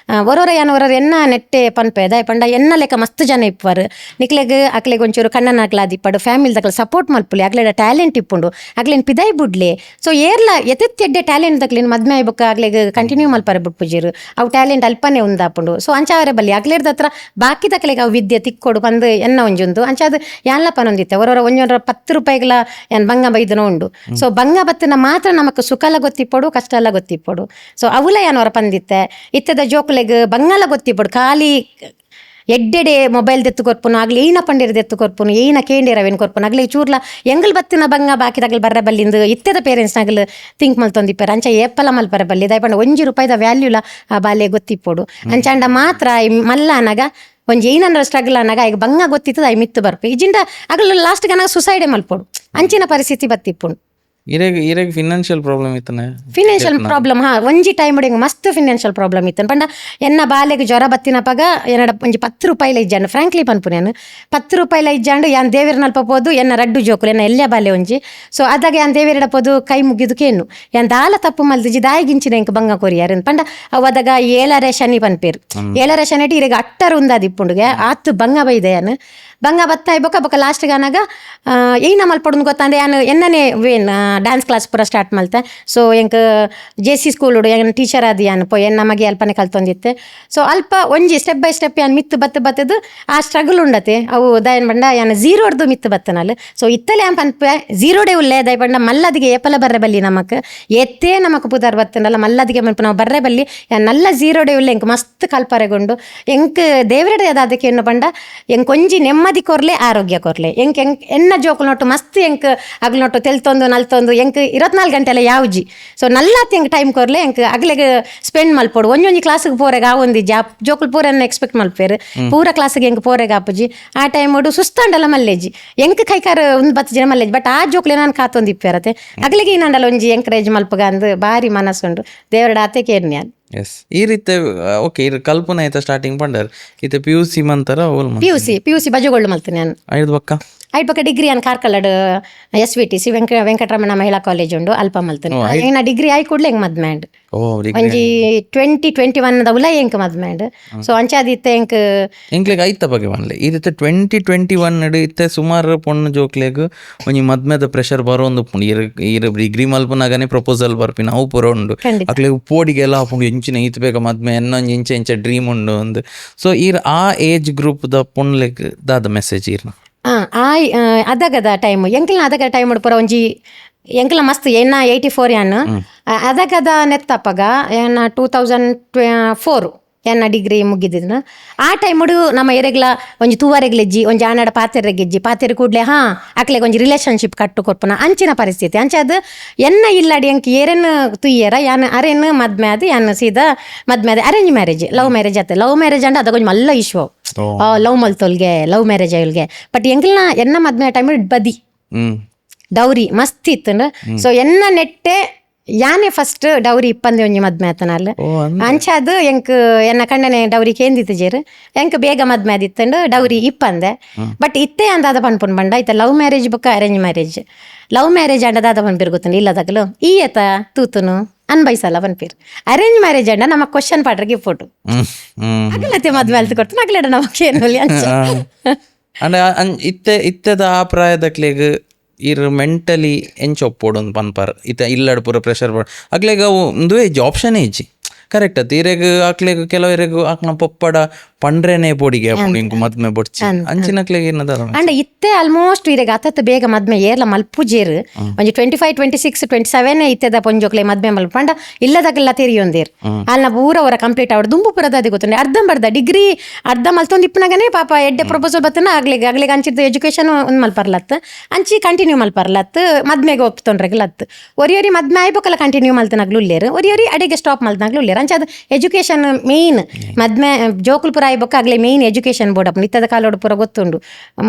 ಒರೋರ ಯಾನ್ ಒರೋರು ಎನ್ನ ನೆಟ್ಟೆ ಪನ್ಪೆ ದಯಪಂಡ ಎನ್ನ ಲೆಕ್ಕ ಮಸ್ತ್ ಜನ ಇಪ್ಪರು ನಿಕ್ಲೆಗ್ ಅಕ್ಲೆಗ್ ಒಂಚೂರು ಕಣ್ಣನ ಹಾಕ್ಲಾದಿಪ್ಪಡು ಫ್ಯಾಮಿಲಿ ದಕ್ಲ ಸಪೋರ್ಟ್ ಮಲ್ಪುಲಿ ಅಕ್ಲೆಡ ಟ್ಯಾಲೆಂಟ್ ಇಪ್ಪುಂಡು ಅಕ್ಲೇನ್ ಪಿದೈ ಬುಡ್ಲಿ ಸೊ ಏರ್ಲ ಎದ್ದೆಡ್ಡೆ ಟ್ಯಾಲೆಂಟ್ ದಕ್ಲೇನು ಮದ್ಮೆ ಆಯ್ಬಕ್ಕ ಆಗ್ಲೆಗ್ ಕಂಟಿನ್ಯೂ ಮಲ್ಪಾರೆ ಬಿಟ್ಪುಜಿರು ಅವು ಟ್ಯಾಲೆಂಟ್ ಅಲ್ಪನೆ ಉಂದಾಪುಂಡು ಸೊ ಅಂಚಾವರೆ ಬಲ್ಲಿ ಅಕ್ಲೇರ್ದ ಹತ್ರ ಬಾಕಿ ದಕ್ಲೆಗ್ ಅವು ವಿದ್ಯೆ ತಿಕ್ಕೊಡು ಬಂದು ಎನ್ನ ಒಂಜೊಂದು ಅಂಚಾದ ಯಾನ್ಲಪ್ಪ ನೊಂದಿತ್ತೆ ಒರೋರ ಒಂಜೊಂದ್ರ 10 ರೂಪಾಯಿಗಳ ಏನ್ ಬಂಗ ಬೈದನ ಉಂಡು ಸೊ ಬಂಗ ಬತ್ತನ ಮಾತ್ರ ನಮಕ್ ಸುಖಲ ಗೊತ್ತಿಪ್ಪಡು ಕಷ್ಟ ಎಲ್ಲ ಗೊತ್ತಿಪ್ಪಡು ಸೊ ಅವುಲ ಯಾನವರ ಪಂದಿತ್ತೆ ಇತ್ತದ ಜೋಕುಲೆಗ್ ಬಂಗಲ ಗೊತ್ತಿಪ್ಪಡು ಖಾಲಿ ಎಡ್ಡೆಡೆ ಮೊಬೈಲ್ ದೆತ್ತು ಕೊರ್ಪುನು ಆಗ್ಲಿ ಏನ ಪಂಡೇರು ದೆತ್ತು ಕೊರ್ಪುನು ಏನ ಕೇಂಡೇರವೇನು ಕೊರ್ಪುನು ಆಗ್ಲಿ ಚೂರ್ಲ ಎಂಗಲ್ ಬತ್ತಿನ ಬಂಗ ಬಾಕಿದಾಗಲ್ ಬರ್ರ ಬಲ್ಲಿಂದು ಇತ್ತದ ಪೇರೆಂಟ್ಸ್ ನಾಗಲ್ ಥಿಂಕ್ ಮಲ್ತೊಂದಿಪ್ಪರು ಅಂಚ ಏಪಲ ಮಲ್ಪರ ಬಲ್ಲಿ ದಯಪಂಡ ಒಂಜಿ ರೂಪಾಯಿದ ವ್ಯಾಲ್ಯೂಲ ಆ ಬಾಲ್ಯ ಗೊತ್ತಿಪ್ಪೋಡು ಅಂಚಾಂಡ ಮಾತ್ರ ಮಲ್ಲ ಅನಾಗ ಒಂಜಿ ಏನಂದ್ರ ಸ್ಟ್ರಗಲ್ ಅನ್ನಾಗ ಈಗ ಬಂಗ ಗೊತ್ತಿತ್ತದ ಐ ಮಿತ್ತು ಬರ್ಪೆ ಇಜಿಂದ ಆಗಲು ಲಾಸ್ಟ್ ಗನಾಗ ಸುಸೈಡೇ ಮಲ್ಪೋಡು ಅಂಚಿನ ಪರಿಸ್ಥಿತಿ ಬತ್ತಿಪ್ಪುಂಡು ಇರೆಗ್ ಫಿನಾನ್ಷಿಯಲ್ ಪ್ರಾಬ್ಲಮ್ ಇತ್ತನೆ ಫಿನಾನ್ಷಿಯಲ್ ಪ್ರಾಬ್ಲಮ್ ಒಂಜಿ ಟೈಮ್ ಮಸ್ತ್ ಫಿನಾನ್ಷಿಯಲ್ ಪ್ರಾಬ್ಲಮ್ ಇತ್ತು ಪಂಡ ಎನ್ನ ಬಾಲೆಗ್ ಜ್ವರ ಬತ್ತಿನ ಪಗ ಎನ್ನಡ ಒಂಜಿ 10 ರೂಪಾಯಿಲ ಇಜ್ಜಾಂಡು ಫ್ರಾಂಕ್ಲಿ ಪನ್ಪುನೆ 10 ರೂಪಾಯಿಲ ಇಜ್ಜಾಂಡು ಯಾನ್ ದೇವೇರ್ ನಲ್ಪೋದು ಎನ್ನ ರಡ್ಡು ಜೋಕುಲು ಎನ್ನ ಎಲ್ಲೆ ಬಾಲೆ ಒಂಜಿ ಸೊ ಅದಾಗ ಯಾನ್ ದೇವೇರಡ ಪೋದು ಕೈ ಮುಗಿದು ಕೇನು ಯಾನ್ ದಾಲ ತಪ್ಪು ಮಲ್ದಿಜಿ ದಾಯಿಗಿಂಚಿನ ಎಂಕ್ ಬಂಗ ಕೊರಿಯಾರ ಪಂಡ ಅವದಾಗ 7ರ ಶನಿ ಪನ್ಪೇರು 7ರ ಶನಿ ಇರೆಗ 8 ಉಂದಾದಿಪ್ಪುಂಡುಗೆ ಆತು ಬಂಗ ಬೈದೆ ಯಾನ್ ಬಂಗ ಬತ್ತಾಯ್ ಬೊಕ್ಕ ಲಾಸ್ಟ್ ಗಾನಾಗ ಏನ ಮಲ್ಪೊಡು ಗೊತ್ತಾಂಡೆ ಯಾನು ಎನ್ನನೆ ವೇನ್ ಡ್ಯಾನ್ಸ್ ಕ್ಲಾಸ್ ಪೂರ ಸ್ಟಾರ್ಟ್ ಮಲ್ತೆ. ಸೊ ಎಂಕ್ JC ಸ್ಕೂಲ್ ಟೀಚರ್ ಆದಿ ಯಾನ್ ಪೋಯ್ ನಮಗೆ ಅಲ್ಪನೆ ಕಲ್ತೊಂದಿತ್ತೆ. ಸೊ ಅಲ್ಪ ಒಂಜಿ ಸ್ಟೆಪ್ ಬೈ ಸ್ಟೆಪ್ ಯಾನ್ ಮಿತ್ತು ಬತ್ತದು ಆ ಸ್ಟ್ರಗಲ್ ಉಂಡತೆ ಅವು ದಯನ್ ಬಂಡ ಯಾನ್ ಝೀರೋ ಹೊಡ್ದು ಮಿತ್ತು ಬತ್ತನಲ್. ಸೊ ಇತ್ತಲೆ ಯಾನ್ ಪನ್ಪೆ ಝೀರೋಡೆ ಉಲ್ಲೆ ದಯ ಬಂಡ ಮಲ್ಲದಿಗೆ ಏಪಲ ಬರ್ರೆ ಬಲ್ಲಿ ನಮಕ್ ಎತ್ತೇ ನಮಕ್ ಪುದರ್ ಬತ್ತನಲ್ಲ ಮಲ್ಲದಿಗೆ ಮನ್ಪು ನಾವು ಬರ್ರೆ ಬಲ್ಲಿ ಯಾನ್ ನಲ್ಲ ಝೀರೋಡೆ ಉಲ್ಲೆ ಎಂಕ್ ಮಸ್ತ್ ಕಲ್ಪರೆಗೊಂಡು ಎಂಕ್ ದೇವರಡೆ ಅದಕ್ಕೆ ಏನು ಬಂಡ ಎಂಕ್ ಒಂಜಿ ನೆಮ್ಮದಿ ಕೊರ್ಲೆ ಆರೋಗ್ಯ ಕೊರ್ಲೆ ಎಂಕ್ ಎನ್ನ ಜೋಕುಲ್ ನೋಟು ಮಸ್ತ್ ಎಂಕ್ ಅಗ್ಲು ನೋಟು ತೆಲ್ತೊಂದು ನಲ್ತೊಂದು ಎಂಕ್ 24 ಗಂಟೆಲ್ಲ ಯಾವ್ಜಿ. ಸೊ ನಲ್ಲಾತ್ ಎಂಕ್ ಟೈಮ್ ಕೊರ್ಲೆ ಎಂಕ್ ಅಗ್ಲೆಗ್ ಸ್ಪೆಂಡ್ ಮಲ್ಪೋಡು ಒಂಜೊಂಜಿ ಕ್ಲಾಸ್ಗೆ ಪೋರೆಗ ಆವೊಂದಿ ಜೋಕುಲ್ ಪೂರನ್ನ ಎಕ್ಸ್ಪೆಕ್ಟ್ ಮಲ್ಪೇರು ಪೂರ ಕ್ಲಾಸ್ಗೆ ಎಂಕ್ ಪೋರೆಗ ಆಪುಜಿ ಆ ಟೈಮ್ ಒಡು ಸುಸ್ತಾಂಡಲ್ಲ ಮಲ್ಲೇಜಿ ಎಂಕ್ ಕೈಕಾರ ಒಂದು 10 ಜನ ಮಲ್ಲೇಜಿ. ಬಟ್ ಆ ಜೋಕ್ಲೆ ನಾನು ಕಾತೊಂದಿಪ್ಪೇರತೆ ಅಗ್ಲಿಗೆ ಇನ್ನಂಡಲ್ಲ ಒಂಜಿ ಎಂಕರೇಜ್ ಮಲ್ಪಗ ಅಂದು ಭಾರಿ ಮನಸ್ಸುಂಡು ದೇವರಡ ಆತೆ ಕೇರ್ನಿ ಅದು. ಎಸ್ ಈ ರೀತಿ ಓಕೆ ಇದು ಕಲ್ಪನೆ ಆಯ್ತಾ ಸ್ಟಾರ್ಟಿಂಗ್ ಪಂಡರ್ ಇದು PUC ಮಂತರ PUC ಬಜಗೊಳ್ಳು ಮಲ್ತೀನಿ ನಾನು ಐದು ಪಕ್ಕ ಡಿಗ್ರಿ ಅನ್ ಕಾರ್ಕಳಡ್ SVTC ವೆಂಕಟರಮಣ ಮಹಿಳಾ ಕಾಲೇಜ್ ಉಂಡು ಅಲ್ಪ ಮಲ್ತೀನಿ. ನಾ ಡಿಗ್ರಿ ಆಯ್ ಕೂಡ್ಲೆ ಹೆಂಗ್ ಮದ್ಮ್ಯಾಂಡ್ ಒಂಜಿ 2021 ಉಲ ಎಂಕ್ ಮದ್ಮ್ಯಾಂಡ್. ಸೊ ಅಂಚಾದಿತ್ತೆ ಎಂಕ್ಲೆಗ್ ಐತ ಬಗ್ಗೆ ಬನ್ಲೆ ಇದತ್ತೆ 2021 ಇತ್ತೆ ಸುಮಾರು ಪೊಣ್ಣು ಜೋಕ್ಲೆಗ್ ಒಂಜಿ ಮದ್ಮೆದ ಪ್ರೆಷರ್ ಬರೋಂದು ಇರ್ ಡಿಗ್ರಿ ಮಲ್ಪನಾಗನೆ ಪ್ರಪೋಸಲ್ ಬರ್ಪಿನ ಅವು ಪುರ ಉಂಡು ಅಕ್ಲೆಗ್ ಪೋಡಿಗೆಲ್ಲ ಹಾಕೊಂಡು ಎಂಚಿನ ಈತ್ ಬೇಗ ಮದ್ಮೆ ಇನ್ನೊಂದು ಇಂಚೆ ಡ್ರೀಮ್ ಉಂಡು ಒಂದು. ಸೊ ಈರ್ ಆ ಏಜ್ ಗ್ರೂಪ್ ದ ಪೊಣ್ಲೆಗ್ ದಾದ ಮೆಸೇಜ್ ಇರ್ನ ಅದಗದ ಟೈಮ್ ಎಂಕ್ಲ ಅದಗದ ಟೈಮ್ ಪೂರ ಒಂಜಿ ಎಂಕ್ಲ ಮಸ್ತ್ ಎನ್ನ 84 ಯಾನ್ ಅದಗದ ನೆತ್ತಪ್ಪಗ ಎನ್ನ 2004 ಎನ್ನ ಡಿಗ್ರಿ ಮುಗಿದಿದ್ನ. ಆ ಟೈಮುಡು ನಮ್ಮ ಎರೆಗ್ಲ ಒಂಜಿ ತೂವರೆಗ್ಲೆಜ್ಜಿ ಒಂಜಿ ಆನಡ ಪಾತೆರೆಗೆಜ್ಜಿ ಪಾತೆರೆ ಕೂಡ್ಲೆ ಅಕ್ಲೆಗ್ ಒಂಜಿ ರಿಲೇಷನ್ಶಿಪ್ ಕಟ್ಟು ಕೊರ್ಪುನ ಅಂಚಿನ ಪರಿಸ್ಥಿತಿ ಅಂಚದು ಎನ್ನ ಇಲ್ಲಡಿ ಎಂಕ್ ಏರೆನ್ ತುಯ್ಯರ ಯಾನ್ ಅರೆನ್ ಮದ್ಮೆ ಅದು ಯಾನ್ ಸೀದಾ ಮದ್ಮೆ ಅದು ಅರೇಂಜ್ ಮ್ಯಾರೇಜ್ ಲವ್ ಮ್ಯಾರೇಜ್ ಆತ ಲವ್ ಮ್ಯಾರೇಜ್ ಅಂಡ ಅದಗೊಂದು ಮಲ್ಲ ಇಶ್ಯೂ ಲವ್ ಮಲ್ತೊಲ್ಗೆ ಲವ್ ಮ್ಯಾರೇಜ್ ಅಯ್ಯಲ್ಗೆ. ಬಟ್ ಎಂಕ್ಲನ ಎನ್ನ ಮದ್ಮೆ ಟೈಮ್ ಬದಿ ಡೌರಿ ಮಸ್ತ್ ಇತ್ತು. ಸೊ ಎನ್ನ ನೆಟ್ಟೆ ಯಾನೇ ಫಸ್ಟ್ ಡೌರಿ ಇಪ್ಪಂದೆ ಒಂಜಿ ಮದ್ಮೆ ಆತನಲ್ಲ ಅಂಚಾದು ಎಂಕ್ ಎನ್ನ ಕಣ್ಣನೆ ಡೌರಿ ಕೇಂದಿತ್ತು ಜೇರು ಎಂಕ್ ಬೇಗ ಮದ್ಮೆ ಆದಿತ್ತಂಡು ಡೌರಿ ಇಪ್ಪಂದೆ. ಬಟ್ ಇತ್ತೇ ಅಂದಾದ ಪನ್ಪುನ್ ಬಂಡ ಇತ್ತ ಲವ್ ಮ್ಯಾರೇಜ್ ಬುಕ್ಕ ಅರೇಂಜ್ ಮ್ಯಾರೇಜ್ ಲವ್ ಮ್ಯಾರೇಜ್ ಅಂಡದಾದ ಪನ್ಪಿರ್ ಗೊತ್ತುಂಡು ಇಲ್ಲದಾಗಲು ಈ ಏತ ತೂತುನು ಅನ್ಬೈಸಲ್ಲ ಪನ್ಪಿರ್ ಅರೇಂಜ್ ಮ್ಯಾರೇಜ್ ಅಂಡ ನಮ್ಮ ಕ್ವಶನ್ ಪಾಟ್ರಿಗೆ ಫೋಟೋ ಅಗಲತೆ ಮದ್ಮೆ ಅಲ್ತು ಕೊಡ್ತು ಅಗಲಡ ನಮಕ್ ಏನು ಇತ್ತದ ಆ ಪ್ರಾಯದಕ್ಲೆಗ್ ಇರ್ ಮೆಂಟಲಿ ಎಂಚ ಒಪ್ಪೋಡು ಪನ್ಪಾರ್ ಇತ್ತ ಇಲ್ಲಡ್ ಪೂರ ಪ್ರೆಷರ್ ಅಕ್ಲೆಗ್ ಅವು ಒಂದು ಏಜ್ ಆಪ್ಷನ್ ಏಜ್ ಕರೆಕ್ಟ್ ತೀರೆಗ್ ಅಕ್ಲೆಗ್ ಕೆಲವರೆಗ್ ಆಕ್ನ ಪೊಪ್ಪಡ ಪಂಡ್ರೆನೆ ಪೋಡಿಗೆ ಇಂಕು ಮದ್ಮೆ ಬೊಡ್ಚಿ ಅಂಚಿನಕ್ಲೆಗ್ ಏನದ ಅಂಡ ಇತ್ತೆ ಆಲ್ಮೋಸ್ಟ್ ಇರೆಗ್ ಅತತ್ ಬೇಗ ಮದ್ಮೆ ಏರ್ಲ ಮಲ್ಪುಜೇರ್ ಒಂಜಿ 25 26 27 ಇತ್ತೆದ ಪೊಂಜೋಕ್ಲೆ ಮದ್ಮೆ ಮಲ್ಪಂಡ ಇಲ್ಲದಕ್ಕೆಲ್ಲ ತೆರಿಯೊಂದೇರ್ ಅಲ್ನ ಪೂರ ಅವರ ಕಂಪ್ಲೀಟ್ ಆವಡ್ ದುಂಬು ಪುರದಾದಿ ಗೊತ್ತುಂಡೆ ಅರ್ಧಂಬರ್ಧ ಡಿಗ್ರಿ ಅರ್ಧ ಮಲ್ತೊಂದು ಇಪ್ಪನಾಗನೆ ಪಾಪ ಎಡ್ಡೆ ಪ್ರಪೋಸಲ್ ಬತ್ತನ ಆಗ್ಲಿಗೆ ಅಂಚಿದ್ದು ಎಜುಕೇಶನ್ ಒಂದು ಮಲ್ಪರ್ಲತ್ ಅಂಚಿ ಕಂಟಿನ್ಯೂ ಮಲ್ಪರ್ಲತ್ ಮದ್ಮೆಗೆ ಒಪ್ತೊಂಡ್ರೆಗ್ಲತ್ ಒರಿಯೊರಿ ಮದ್ಮೆ ಆಯ್ಬೇಕಲ್ಲ ಕಂಟಿನ್ಯೂ ಮಲ್ತನಾಗ್ಲು ಉಲ್ಲೇರು ಒರಿಯೊರಿ ಅಡಿಗೆ ಸ್ಟಾಪ್ ಮಲ್ತನಾಗ್ಲು ಉಲ್ಲೇರು ಅಂಚದು ಎಜುಕೇಶನ್ ಮೇನ್ ಮದ್ಮೆ ಜೋಕುಲ್ ಪುರ ಆಯ್ಬೇಕು ಆಗ್ಲೇ ಮೇನ್ ಎಜುಕೇಶನ್ ಬೋರ್ಡ್ ಅಪ್ಪ ನಿತ್ತದ ಕಾಲೋಡು ಪೂರ ಗೊತ್ತುಂಡು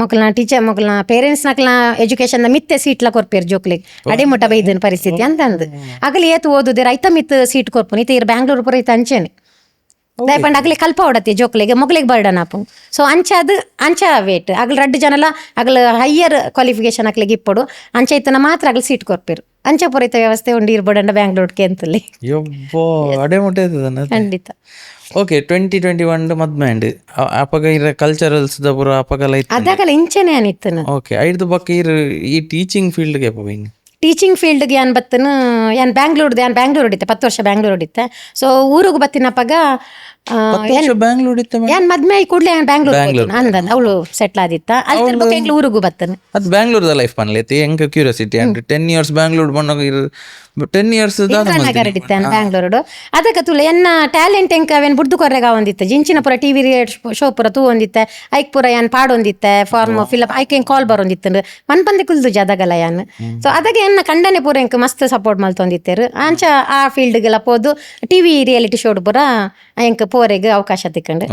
ಮಕ್ಕಳನ್ನ ಟೀಚರ್ ಮಕ್ಕಳನ್ನ ಪೇರೆಂಟ್ಸ್ ನಕ್ಲ ಎಜುಕೇಶನ್ ಮಿತ್ತೆ ಸೀಟ್ಲ ಕೊರ್ಪೇರು ಜೋಕ್ಲಿಗೆ ಅಡೆ ಮುಟ್ಟ ಬೈದನ್ ಪರಿಸ್ಥಿತಿ ಅಂತಂದು ಆಗಲಿ ಏತು ಓದುದೇ ರೈತ ಮಿತ್ ಸೀಟ್ ಕೊರ್ಪು ನಿತ್ತ ಇರ್ ಬ್ಯಾಂಗ್ಳೂರು ಪುರ ಇತ್ತ ಅಂಚೆನೆ ದಯಪಂಡ ಆಗ್ಲಿ ಕಲ್ಪ ಹೊಡತಿ ಜೋಕ್ಲಿಗೆ ಮೊಗ್ಲಿಗೆ ಬರ್ಡನ್ ಆಪು. ಸೊ ಅಂಚ ವೇಟ್ ಆಗ್ಲಿ 2 ಜನಲ ಆಗ್ಲ ಹೈಯರ್ ಕ್ವಾಲಿಫಿಕೇಶನ್ ಆಗ್ಲಿಗೆ ಇಪ್ಪಡು ಅಂಚ ಇತ್ತನ ಮಾತ್ರ ಆಗ್ಲಿ ಸೀಟ್ ಕೊರ್ಪೇರು ಅಂಚ ಪೂರೈತ ವ್ಯವಸ್ಥೆ ಉಂಡು ಇರ್ಬೋಡಂಡ ಬ್ಯಾಂಗ್ಳೂರ್ಗೆ ಅಂತಲ್ಲಿ ಅಡೆ ಮುಟ್ಟೆ ಖಂಡಿತ. ಓಕೆ 2021 ಮದ್ಮೆ ಅಂಡ್ ಅಪಗ ಇರ ಕಲ್ಚರಲ್ಸ್ ದ ಪುರ ಅಪಗಲ ಅದಾಗಲ ಇಂಚೆನೆ ಅನಿತ್ತನ. ಓಕೆ ಐದು ಬಕ್ಕ ಈ ಟೀಚಿಂಗ್ ಫೀಲ್ಡ್ಗೆ ಪೋಯಿನ್ ಟೀಚಿಂಗ್ ಫೀಲ್ಡ್ಗೆ ಯಾನ್ ಬತ್ತನ ಯಾನ್ ಬ್ಯಾಂಗ್ಳೂರ್ದು ಯಾನ್ ಬ್ಯಾಂಗ್ಳೂರ್ ಹೊಡಿತೆ 10 ವರ್ಷ ಬ್ಯಾಂಗ್ಳೂರ್ ಹೊಡಿತೆ. ಸೊ ಊರಿಗೆ ಬತ್ತಿನಪ್ಪಾಗ ಯಾನ್ ಮದ್ಮೆ ಆಯ್ ಕೂಡ್ಲೆ ಬ್ಯಾಂಗ್ಳೂರ್ ಅಂದಂದ ಅವಳು ಸೆಟ್ಲ್ ಆದಿತ್ತ ಅಲ್ಲಿ ಊರಿಗೂ ಬತ್ತನ ಅದು ಬ್ಯಾಂಗ್ಳೂರ್ದ ಲೈಫ್ ಪನ್ಲೈತಿ ಹೆಂಗ ಕ್ಯೂರಿಯಾಸಿಟಿ ಅಂಡ್ 10 years ಬ್ಯಾಂಗ್ಳೂರ್ ಬಂದಾಗ 10 years ಬ್ಯಾಂಗ್ಳೂರು ಅದಕ್ಕೆ ತುಳ ಎನ್ನ ಟ್ಯಾಲೆಂಟ್ ಎಂಕ ಅವೇನ್ ಬುಡ್ದು ಕೊರ್ರೆಗ ಒಂದಿತ್ತೆ ಜಿಂಚಿನ ಪುರ ಟಿವಿ ಶೋ ಪುರ ತೂ ಒಂದಿತ್ತೆ ಐಕ್ ಪುರ ಯಾನ್ ಪಾಡೊಂದಿತ್ತೆ ಫಾರ್ಮ್ ಫಿಲಪ್ ಐಕ್ ಹೆಂಗ್ ಕಾಲ್ ಬರೋಂದಿತ್ತು ಮನ್ಪಂದೆ ಕುಲ್ದು ಜಾದಗಲ್ಲ ಯಾನ್. ಸೊ ಅದಕ್ಕೆ ಎನ್ನ ಕಂಡನೆ ಪೂರ ಎಂಕ್ ಮಸ್ತ್ ಸಪೋರ್ಟ್ ಮಲ್ತೊಂದಿತ್ತೇರು ಅಂಚ ಆ ಫೀಲ್ಡ್ಗೆಲ್ಲ ಪೋದು ಟಿವಿ ರಿಯಾಲಿಟಿ ಶೋಡ್ ಪುರ ಎಂಕ್ ಪೋರೆಗ್ ಅವಕಾಶ ತಿಕ್ಕಂಡು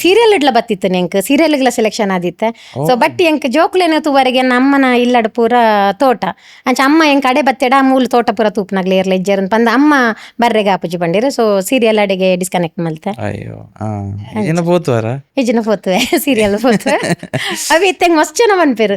ಸೀರಿಯಲ್ ಇಡ್ಲ ಬತ್ತಿತ್ತು ಎಂಕ್ ಸೀರಿಯಲ್ಗಳ ಸೆಲೆಕ್ಷನ್ ಆದಿತ್ತೆ. ಸೊ ಬಟ್ ಎಂಕ್ ಜೋಕ್ಲೇನ ತೂವರೆಗೆ ಎನ್ನ ಅಮ್ಮನ ಇಲ್ಲಡ್ ಪೂರ ತೋಟ ಅಂಚ ಅಮ್ಮ ಎಂಕ್ ಅಡೆ ಬತ್ತೆಡ ಮೂಲ ತೋಟ ಪೂರ ತೂಪ ತೂಪನಾಗ್ಲಿ ಇರ್ಲಿ ಇಜ್ಜರ್ ಅಂತ ಪಂದ ಅಮ್ಮ ಬರ್ರೆಗೆ ಆಪುಜಿ ಬಂದಿರು. ಸೊ ಸೀರಿಯಲ್ ಅಡಿಗೆ ಡಿಸ್ಕನೆಕ್ಟ್ ಮಲ್ತೆ ಅಯ್ಯೋ ಏನ ಪೋತುವಾರ ಈಜಿನ ಪೋತುವೆ ಸೀರಿಯಲ್ ಪೋತುವೆ ಅವು ಇತ್ತಂಗೆ ಮಸ್ತ್ ಜನ ಬಂದ್ಪೇರು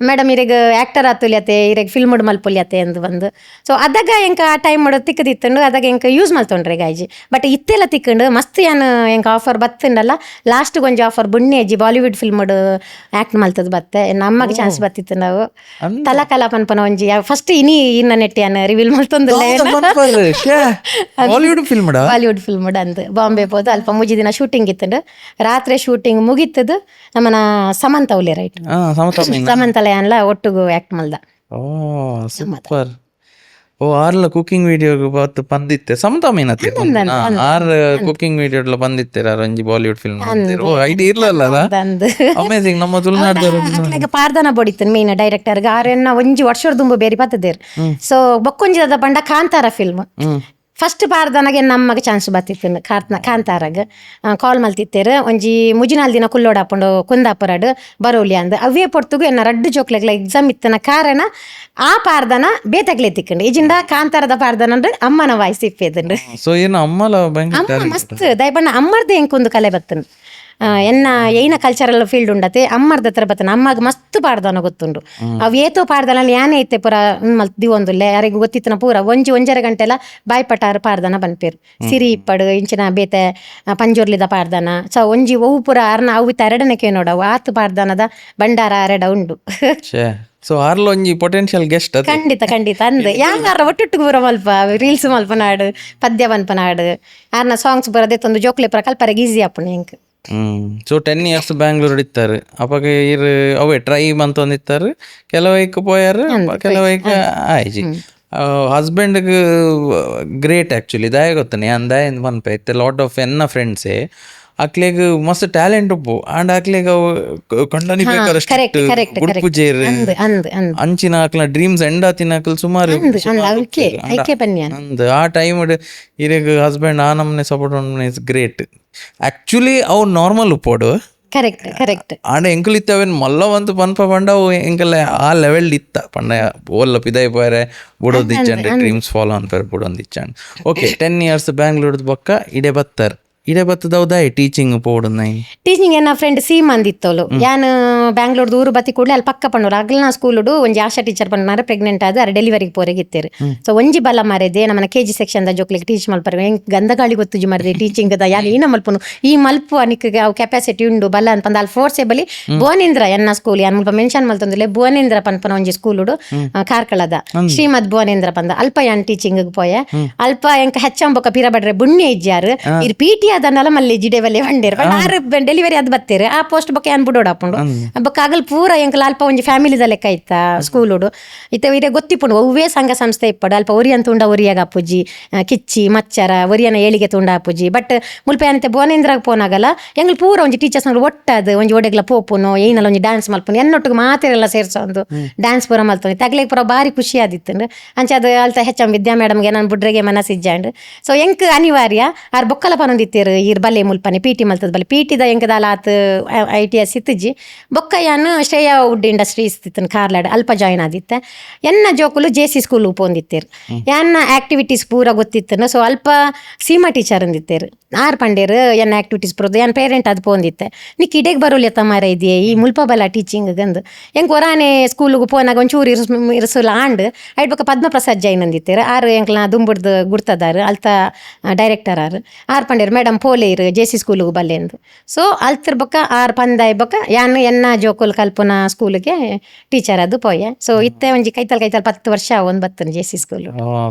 ಮೇಡಮ್ ಇರೆಗ್ ಆಕ್ಟರ್ ಆತುಲ್ಯತೆ ಇರೆಗ್ ಫಿಲ್ಮ್ ಮಲ್ಪುಲ್ಯತೆ ಎಂದು ಬಂದು. ಸೊ ಅದಾಗ ಎಂಕ ಆ ಟೈಮ್ ಮಾಡೋದು ತಿಕ್ಕದಿತ್ತಂಡು ಅದಾಗ ಎಂಕ ಯೂಸ್ ಮಲ್ತೊಂಡ್ರೆ ಗಾಯ್ಜಿ. ಬಟ್ ಇತ್ತೆಲ್ಲ ತಿಕ್ಕಂಡು ಮಸ್ತ್ ಏನು ಎಂಕ ಆಫರ್ ಬತ್ತಂಡಲ್ಲ ಲಾಸ್ಟ್ ಒಂಜಿ ಆಫರ್ ಬುಣ್ಣಿ ಅಜ್ಜಿ ಬಾಲಿವುಡ್ ಫಿಲ್ಮ್ ಆಕ್ಟ್ ಮಲ್ತದ್ ಬತ್ತೆ ನಮಗೆ ಚಾನ್ಸ್ ಬತ್ತಿತ್ತು ನಾವು ತಲಕಲ ಪನ್ಪನ ಒಂಜಿ ಫಸ್ಟ್ ಇನ್ನ ನೆಟ್ಟಿ ಅನ್ನ ರಿವೀಲ್ ಮಲ್ತೊಂದಿಲ್ಲ ಬಾಲಿವುಡ್ ಫಿಲ್ಮ್ ಬಾಲಿವುಡ್ ಫಿಲ್ಮ್ ಅಂದ್ ಬಾಂಬೆ ಹೋದ ಅಲ್ಪ ಮುಜಿ ದಿನ ಶೂಟಿಂಗ್ ಇತ್ತಂಡು ರಾತ್ರಿ ಶೂಟಿಂಗ್ ಮುಗಿತದು ನಮ್ಮನ ಸಮಂತ ಉಲೆ ರೈಟ್ ಸಮಂತಲೆ ಅನ್ಲ ಒಟ್ಟಿಗೂ ಆಕ್ಟ್ ಮಲ್ದ. ಓ ಸೂಪರ್. ಓ ಆರ್ಲ ಕುಕಿಂಗ್ ವಿಡಿಯೋಗ್ ಬತ್ತು ಪಂದಿತ್ತೆ ಸಮತಾ ಮೀನತ್ತೆ ಆರ್ ಕುಕಿಂಗ್ ವಿಡಿಯೋಡ್ಲ ಪಂದಿತ್ತೆರ ಒಂಜಿ ಬಾಲಿವುಡ್ ಫಿಲ್ಮ್ ಓ ಐಡಿಯಾ ಇರ್ಲಲ್ಲ ಅಮೇಜಿಂಗ್ ನಮ್ಮ ತುಳುನಾಡ್ದವ್ರು ಪಾರ್ದನ ಬೋಡಿತ್ತನ್ ಮೇನ್ ಡೈರೆಕ್ಟರ್ಗೆ ಆರೆನ್ನ ಒಂಜಿ ವರ್ಷದ ದುಂಬು ಬೇರೆ ಪತ್ತದೇರು. ಸೊ ಬೊಕ್ಕೊಂಜಿದ ಬಂಡ ಕಾಂತಾರ ಫಿಲ್ಮ್ ಫಸ್ಟ್ ಪಾರ್ದನಗೆ ನಮಗೆ ಚಾನ್ಸ್ ಬತ್ತಿತ್ತು ಕಾಂತಾರಾಗ ಕಾಲ್ ಮಲ್ತಿತ್ತೇರು ಒಂಜಿ ಮುಜಿನಾಲ್ ದಿನ ಕುಲ್ಲೋಡ್ ಹಾಕೊಂಡು ಕುಂದಾಪುರಡ್ ಬರೋಲಿ ಅಂದ್ ಅವೇ ಪೊರ್ತುಗು ಎನ್ನ ರಡ್ಡು ಜೋಕ್ಲೆಗ್ಲ ಎಕ್ಸಾಮ್ ಇತ್ತನ ಕಾರಣ ಆ ಪಾರ್ದನ ಬೇತಗ್ಲೆ ತಿಕ್ಕಂಡು ಈಜಿಂದ ಕಾಂತಾರದ ಪಾರ್ದನ ಅಂದ್ರೆ ಅಮ್ಮನ ವಾಯ್ಸ್ ಇಪ್ಪೇದಂಡು. ಸೊ ಏನು ಅಮ್ಮಲ ಅಮ್ಮ ಮಸ್ತ್ ದಯಬಣ್ಣ ಅಮ್ಮರ್ದೇ ಎಂಕೊಂದು ಕಲೆ ಬತ್ತನು ಎನ್ನ ಏನ ಕಲ್ಚರಲ್ ಫೀಲ್ಡ್ ಉಂಡತೆ ಅಮ್ಮರ್ದ ಹತ್ರ ಬತ್ತನ ಅಮ್ಮಗ್ ಮಸ್ತ್ ಪಾಡ್ದನ ಗೊತ್ತುಂಡು. ಅವ್ ಏತೋ ಪಾಡ್ದನಲ್ಲಿ ಯಾನೇ ಐತೆ ಪೂರ ಮಲ್ತಿ ಒಂದುಲ್ಲೆ ಯಾರಿಗೂ ಗೊತ್ತಿತ್ತನ ಪೂರ ಒಂಜರ ಗಂಟೆಲ್ಲ ಬಾಯ್ಪಟಾರ ಪಾಡ್ದನ ಬನ್ಪೇರು ಸಿರಿ ಇಪ್ಪಡು ಇಂಚಿನ ಬೇತೆ ಪಂಜೋರ್ಲಿದ ಪಾಡ್ದನ. ಸೊ ಒಂಜಿ ಒವು ಪೂರ ಅರ್ನ ಅವು ಎರಡನೇಕೆ ನೋಡವು ಆತು ಪಾಡ್ದನದ ಭಂಡಾರ ಅರೆಡ ಉಂಡು. ಸೊ ಆರ್ಲ ಒಂಜಿ ಪೊಟೆನ್ಶಿಯಲ್ ಗೆಸ್ಟ್ ಖಂಡಿತ ಅಂದ್ ಯಾರ ಒಟ್ಟೊಟ್ಟಿಗೆ ಪೂರ ಮಲ್ಪ ರೀಲ್ಸ್ ಮಲ್ಪನಾಡು ಪದ್ಯ ಮಲ್ಪನಾಡು ಆರ್ನ ಸಾಂಗ್ಸ್ ಬರದೆ ತಂದು ಜೋಕ್ಲೆ ಪೂರ ಕಲ್ಪರೆಗೆ ಈಸಿ ಆಪುಣ ಎಂಕ್. ಸೊ 10 years ಬ್ಯಾಂಗ್ಳೂರ್ ಇತ್ತಾರೆ ಅವಾಗ ಇರ್ ಅವೇ ಟ್ರೈ ಮಂತೊಂದಿತ್ತಾರೆ ಕೆಲವೈಕ್ ಪೋಯಾರು ಕೆಲವೈಕ್ ಆಯ್ಜಿ ಹಸ್ಬೆಂಡ್ಗೆ ಗ್ರೇಟ್ ಆ್ಯಕ್ಚುಲಿ ದಾಯ ಗೊತ್ತಾನೆ ಯಾನ್ ದಾಯ ಮನ್ಪೆ ಇತ್ತೆ ಲಾಟ್ ಆಫ್ ಎನ್ನ ಫ್ರೆಂಡ್ಸೇ ಅಕ್ಲೆಗ್ ಮಸ್ತ್ ಟ್ಯಾಲೆಂಟ್ ಉಪ್ಪು ಅಂಡ್ ಅಕ್ಲೆಗ್ ಅವು ಕಂಡನಿ ಬೇಕಾರಷ್ಟುಜೇರ್ ಅಂಚಿನ ಅಕ್ಲ ಡ್ರೀಮ್ಸ್ ಎಂಡ್ ಆತಿನ ಅಕ್ಲ್ ಸುಮಾರು ಅಂದ್ ಆ ಟೈಮ್ ಇರೆಗ್ ಹಸ್ಬೆಂಡ್ ಆ ನಮ್ನೆ ಸಪೋರ್ಟ್ ಇಸ್ ಗ್ರೇಟ್ ಆಕ್ಚುಲಿ ಅವು ನಾರ್ಮಲ್ ಉಪ್ಪೋಡು ಕರೆಕ್ಟ್ ಆಂಡ ಎಂಕುಲ್ ಇತ್ತವೇನು ಮಲ್ಲವಂತು ಪನ್ಪ ಪಂಡ ಅವು ಎಂಕಲ್ಲ ಆ ಲೆವೆಲ್ ಇತ್ತ ಪಂಡ ಓಲ್ಲ ಪಿದಾಯ್ ಪೋರೆ ಬುಡೋದಿಚ್ಚಂಡ್ ಡ್ರೀಮ್ಸ್ ಫಾಲೋ ಅನ್ಪೇರ್ ಬುಡೊಂದಿಚ್ಚಂಡ್. ಓಕೆ 10 years ಬ್ಯಾಂಗ್ಳೂರ್ದ ಬೊಕ್ಕ ಇಡೆ ಬತ್ತರ್ ಇಡೆ ಬತ್ತದೌದಾಯ್ ಟೀಚಿಂಗ್ ಪೋಡುನೈ ಟೀಚಿಂಗ್ ಎನ್ನ ಫ್ರೆಂಡ್ ಸೀಮಂದ್ ಇತ್ತೋಲು ಯಾನ್ ಬ್ಯಾಂಗ್ಳೂರ್ದು ಊರು ಬತ್ತಿ ಕೂಡಲೇ ಅಲ್ಲಿ ಪಕ್ಕ ಪಣ್ಣೂರು ಅಗ್ಲನ ಸ್ಕೂಲುಡು ಒಂಜಿ ಆಶಾ ಟೀಚರ್ ಪಂಡ್ನಾರ ಪ್ರೆಗ್ನೆಂಟ್ ಆದ ಅರೆ ಡೆಲಿವರಿಗೆ ಪೋರೆಗಿತ್ತೇರು. ಸೊ ಒಂಜಿ ಬಲ ಮಾರೇದೆ ನಮ್ಮನ KG ಸೆಕ್ಷನ್ ದ ಜೋಕ್ಲಿಗೆ ಟೀಚ್ ಮಲ್ಪರೆ ಹೆಂಗ್ ಗಂಧಗಾಳಿ ಗೊತ್ತುಜಿ ಮಾರದೆ ಟೀಚಿಂಗ್ ದ ಯಾರು ಏನ ಮಲ್ಪನು ಈ ಮಲ್ಪು ಅನಿಕ್ಗೆ ಅವು ಕೆಪಾಸಿಟಿ ಉಂಡು ಬಲ್ಲ ಅನ್ಪಂದ ಅಲ್ಲಿ ಫೋರ್ಸೇಬಲಿ ಭುವನೇಂದ್ರ ಎನ್ನ ಸ್ಕೂಲ್ ಯಾನ್ ಮುಲ್ಪ ಮೆನ್ಷನ್ ಮಲ್ತಂದ್ರೆ ಭುವನೇಂದ್ರ ಪನ್ಪನ ಒಂಜಿ ಸ್ಕೂಲುಡು ಕಾರ್ಕಳದ ಶ್ರೀಮದ್ ಭುವನೇಂದ್ರ ಪಂದ ಅಲ್ಪ ಯಾನ್ ಟೀಚಿಂಗ್ ಪೋಯ ಅಲ್ಪ ಎಂಕ ಹೆಚ್ಚಂಬೊಕ ಪಿರಬಡ್ರೆ ಬುಣ್ಣೆ ಇಜ್ಜಾರು ಇರ್ PT ಅದನ್ನೆಲ್ಲ ಮಲ್ಲಿ ಜಿಡೆ ಬಲ್ಲೆ ಬಂಡೇರು ಆರು ಡೆಲಿವರಿ ಅದು ಬತ್ತೇರು ಆ ಪೋಸ್ಟ್ ಬೊಕ್ಕ ಏನ್ ಬಿಡೋಡ್ ಹಾಕೊಂಡು ಬೊಕ್ಕ ಆಗಲ್ ಪೂರ ಎಂಕಲ್ ಅಲ್ಪ ಒಂಜಿ ಫ್ಯಾಮಿಲಿದ ಲೆಕ್ಕ ಇತ್ತ ಸ್ಕೂಲುಡು ಇತ್ತ ಇರೇ ಗೊತ್ತಿಪ್ಪುಂಡು ಒವ್ವೇ ಸಂಘ ಸಂಸ್ಥೆ ಇಪ್ಪಡು ಅಲ್ಪ ಒರಿಯನ್ ತುಂಡ ಒರಿಯಾಗ ಅಪ್ಪುಜಿ ಕಿಚ್ಚಿ ಮಚ್ಚರ ಒರಿಯನ ಏಳಿಗೆ ತುಂಡ ಅಪ್ಪುಜಿ ಬಟ್ ಮುಲ್ಪ ಏನಂತೆ ಭುವನೇಂದ್ರಾಗ ಪೋನಾಗಲ್ಲ ಎಂಗ್ಳು ಪೂರ ಒಂಜಿ ಟೀಚರ್ಸ್ ಒಟ್ಟದು ಒಂಜಿ ಒಡೆಗ್ಲ ಪೋಪುನು ಏನಲ್ಲ ಒಂಜಿ ಡ್ಯಾನ್ಸ್ ಮಲ್ಪುನು ಎನ್ನೊಟ್ಟಿಗೆ ಮಾತೆಲ್ಲ ಸೇರ್ಸೊಂದು ಡ್ಯಾನ್ಸ್ ಪೂರ ಮಲ್ತೊಂದು ತಗ್ಲಿಗೆ ಪೂರ ಬಾರಿ ಖುಷಿ ಆದಿತ್ತು ಅಂಚೆ ಅದು ಅಲ್ತ ಹೆಚ್ಚಂ ವಿದ್ಯಾ ಮೇಡಮ್ಗೆ ನಾನು ಬುಡ್ರೆಗೆ ಮನಸ್ಸಿಜ್ಜಾಂಡ್. ಸೊ ಎಂಕ್ ಅನಿವಾರ್ಯ ಆರ್ ಬೊಕ್ಕಲ ಪನೊಂದಿತ್ತೇರು ಇರ್ ಬಲ್ಲೆ ಮುಲ್ಪನೆ PT ಮಲ್ತದ ಬಲ್ಲೆ PTದ ಎಂಕದಾಲ ಆತ್ ITS ಇತ್ತಿಜ್ಜಿ ಬೊಕ್ಕ ಯಾನು ಶ್ರೇಯಾ ವುಡ್ ಇಂಡಸ್ಟ್ರೀಸ್ ಇತ್ತನ್ ಕಾರ್ಲಾಡ್ ಅಲ್ಪ ಜಾಯಿನ್ ಆದಿತ್ತೆ ಎನ್ನ ಜೋಕುಲು JC ಸ್ಕೂಲ್ ಉಪೊಂದಿತ್ತೇರು ಎನ್ನ ಆಕ್ಟಿವಿಟೀಸ್ ಪೂರ ಗೊತ್ತಿತ್ತನು. ಸೊ ಅಲ್ಪ ಸೀಮಾ ಟೀಚರ್ ಅಂದಿತ್ತೇರು ಆರ್ ಪಂಡೇರು ಎನ್ನ ಆಕ್ಟಿವಿಟೀಸ್ ಪುರದು ಏನ್ ಪೇರೆಂಟ್ ಅದು ಪೋಂದಿತ್ತೆ ನೀ ಕಿಡೆಗ್ ಬರೋಲಿ ಎತ್ತ ಮಾರ ಇದೆಯೇ ಈ ಮುಲ್ಪ ಬಲ ಟೀಚಿಂಗ್ ಗಂದು ಎಂಕ್ ಹೊರಾನೆ ಸ್ಕೂಲ್ಗೆ ಪೋನಾಗ ಒಂಚೂರು ಇರಿಸಲ್ಲ ಆಂಡ್ ಐಟ್ ಬೊಕ್ಕ ಪದ್ಮಪ್ರಸಾದ್ ಜೈನ್ ಅಂದಿತ್ತೇರು ಆರು ಎಂಕ್ಲ ದುಂಬುಡ್ದು ಗುಡ್ತದಾರು ಅಲ್ತ ಡೈರೆಕ್ಟರ್ ಆರ್ ಪಂಡೇರು ಮೇಡಮ್ ಪೋಲೆ ಇರು JC ಸ್ಕೂಲಿಗೆ ಬಲ್ಲೆ ಅಂದು. ಸೊ ಅಲ್ತಿರ್ ಬೊಕ್ಕ ಆರ್ ಪಂದಾಯ್ ಬೊಕ್ಕ ಯಾನ್ ಎನ್ನ ಜೋಕುಲ್ ಕಲ್ಪನಾ ಸ್ಕೂಲಿಗೆ ಟೀಚರ್ ಅದು ಪೋಯೆ. ಸೊ ಇತ್ತೆ ಒಂಜಿ ಕೈತಲ್ 10 ವರ್ಷ ಒಂದ್ ಬತ್ತನ್ JC ಸ್ಕೂಲ್.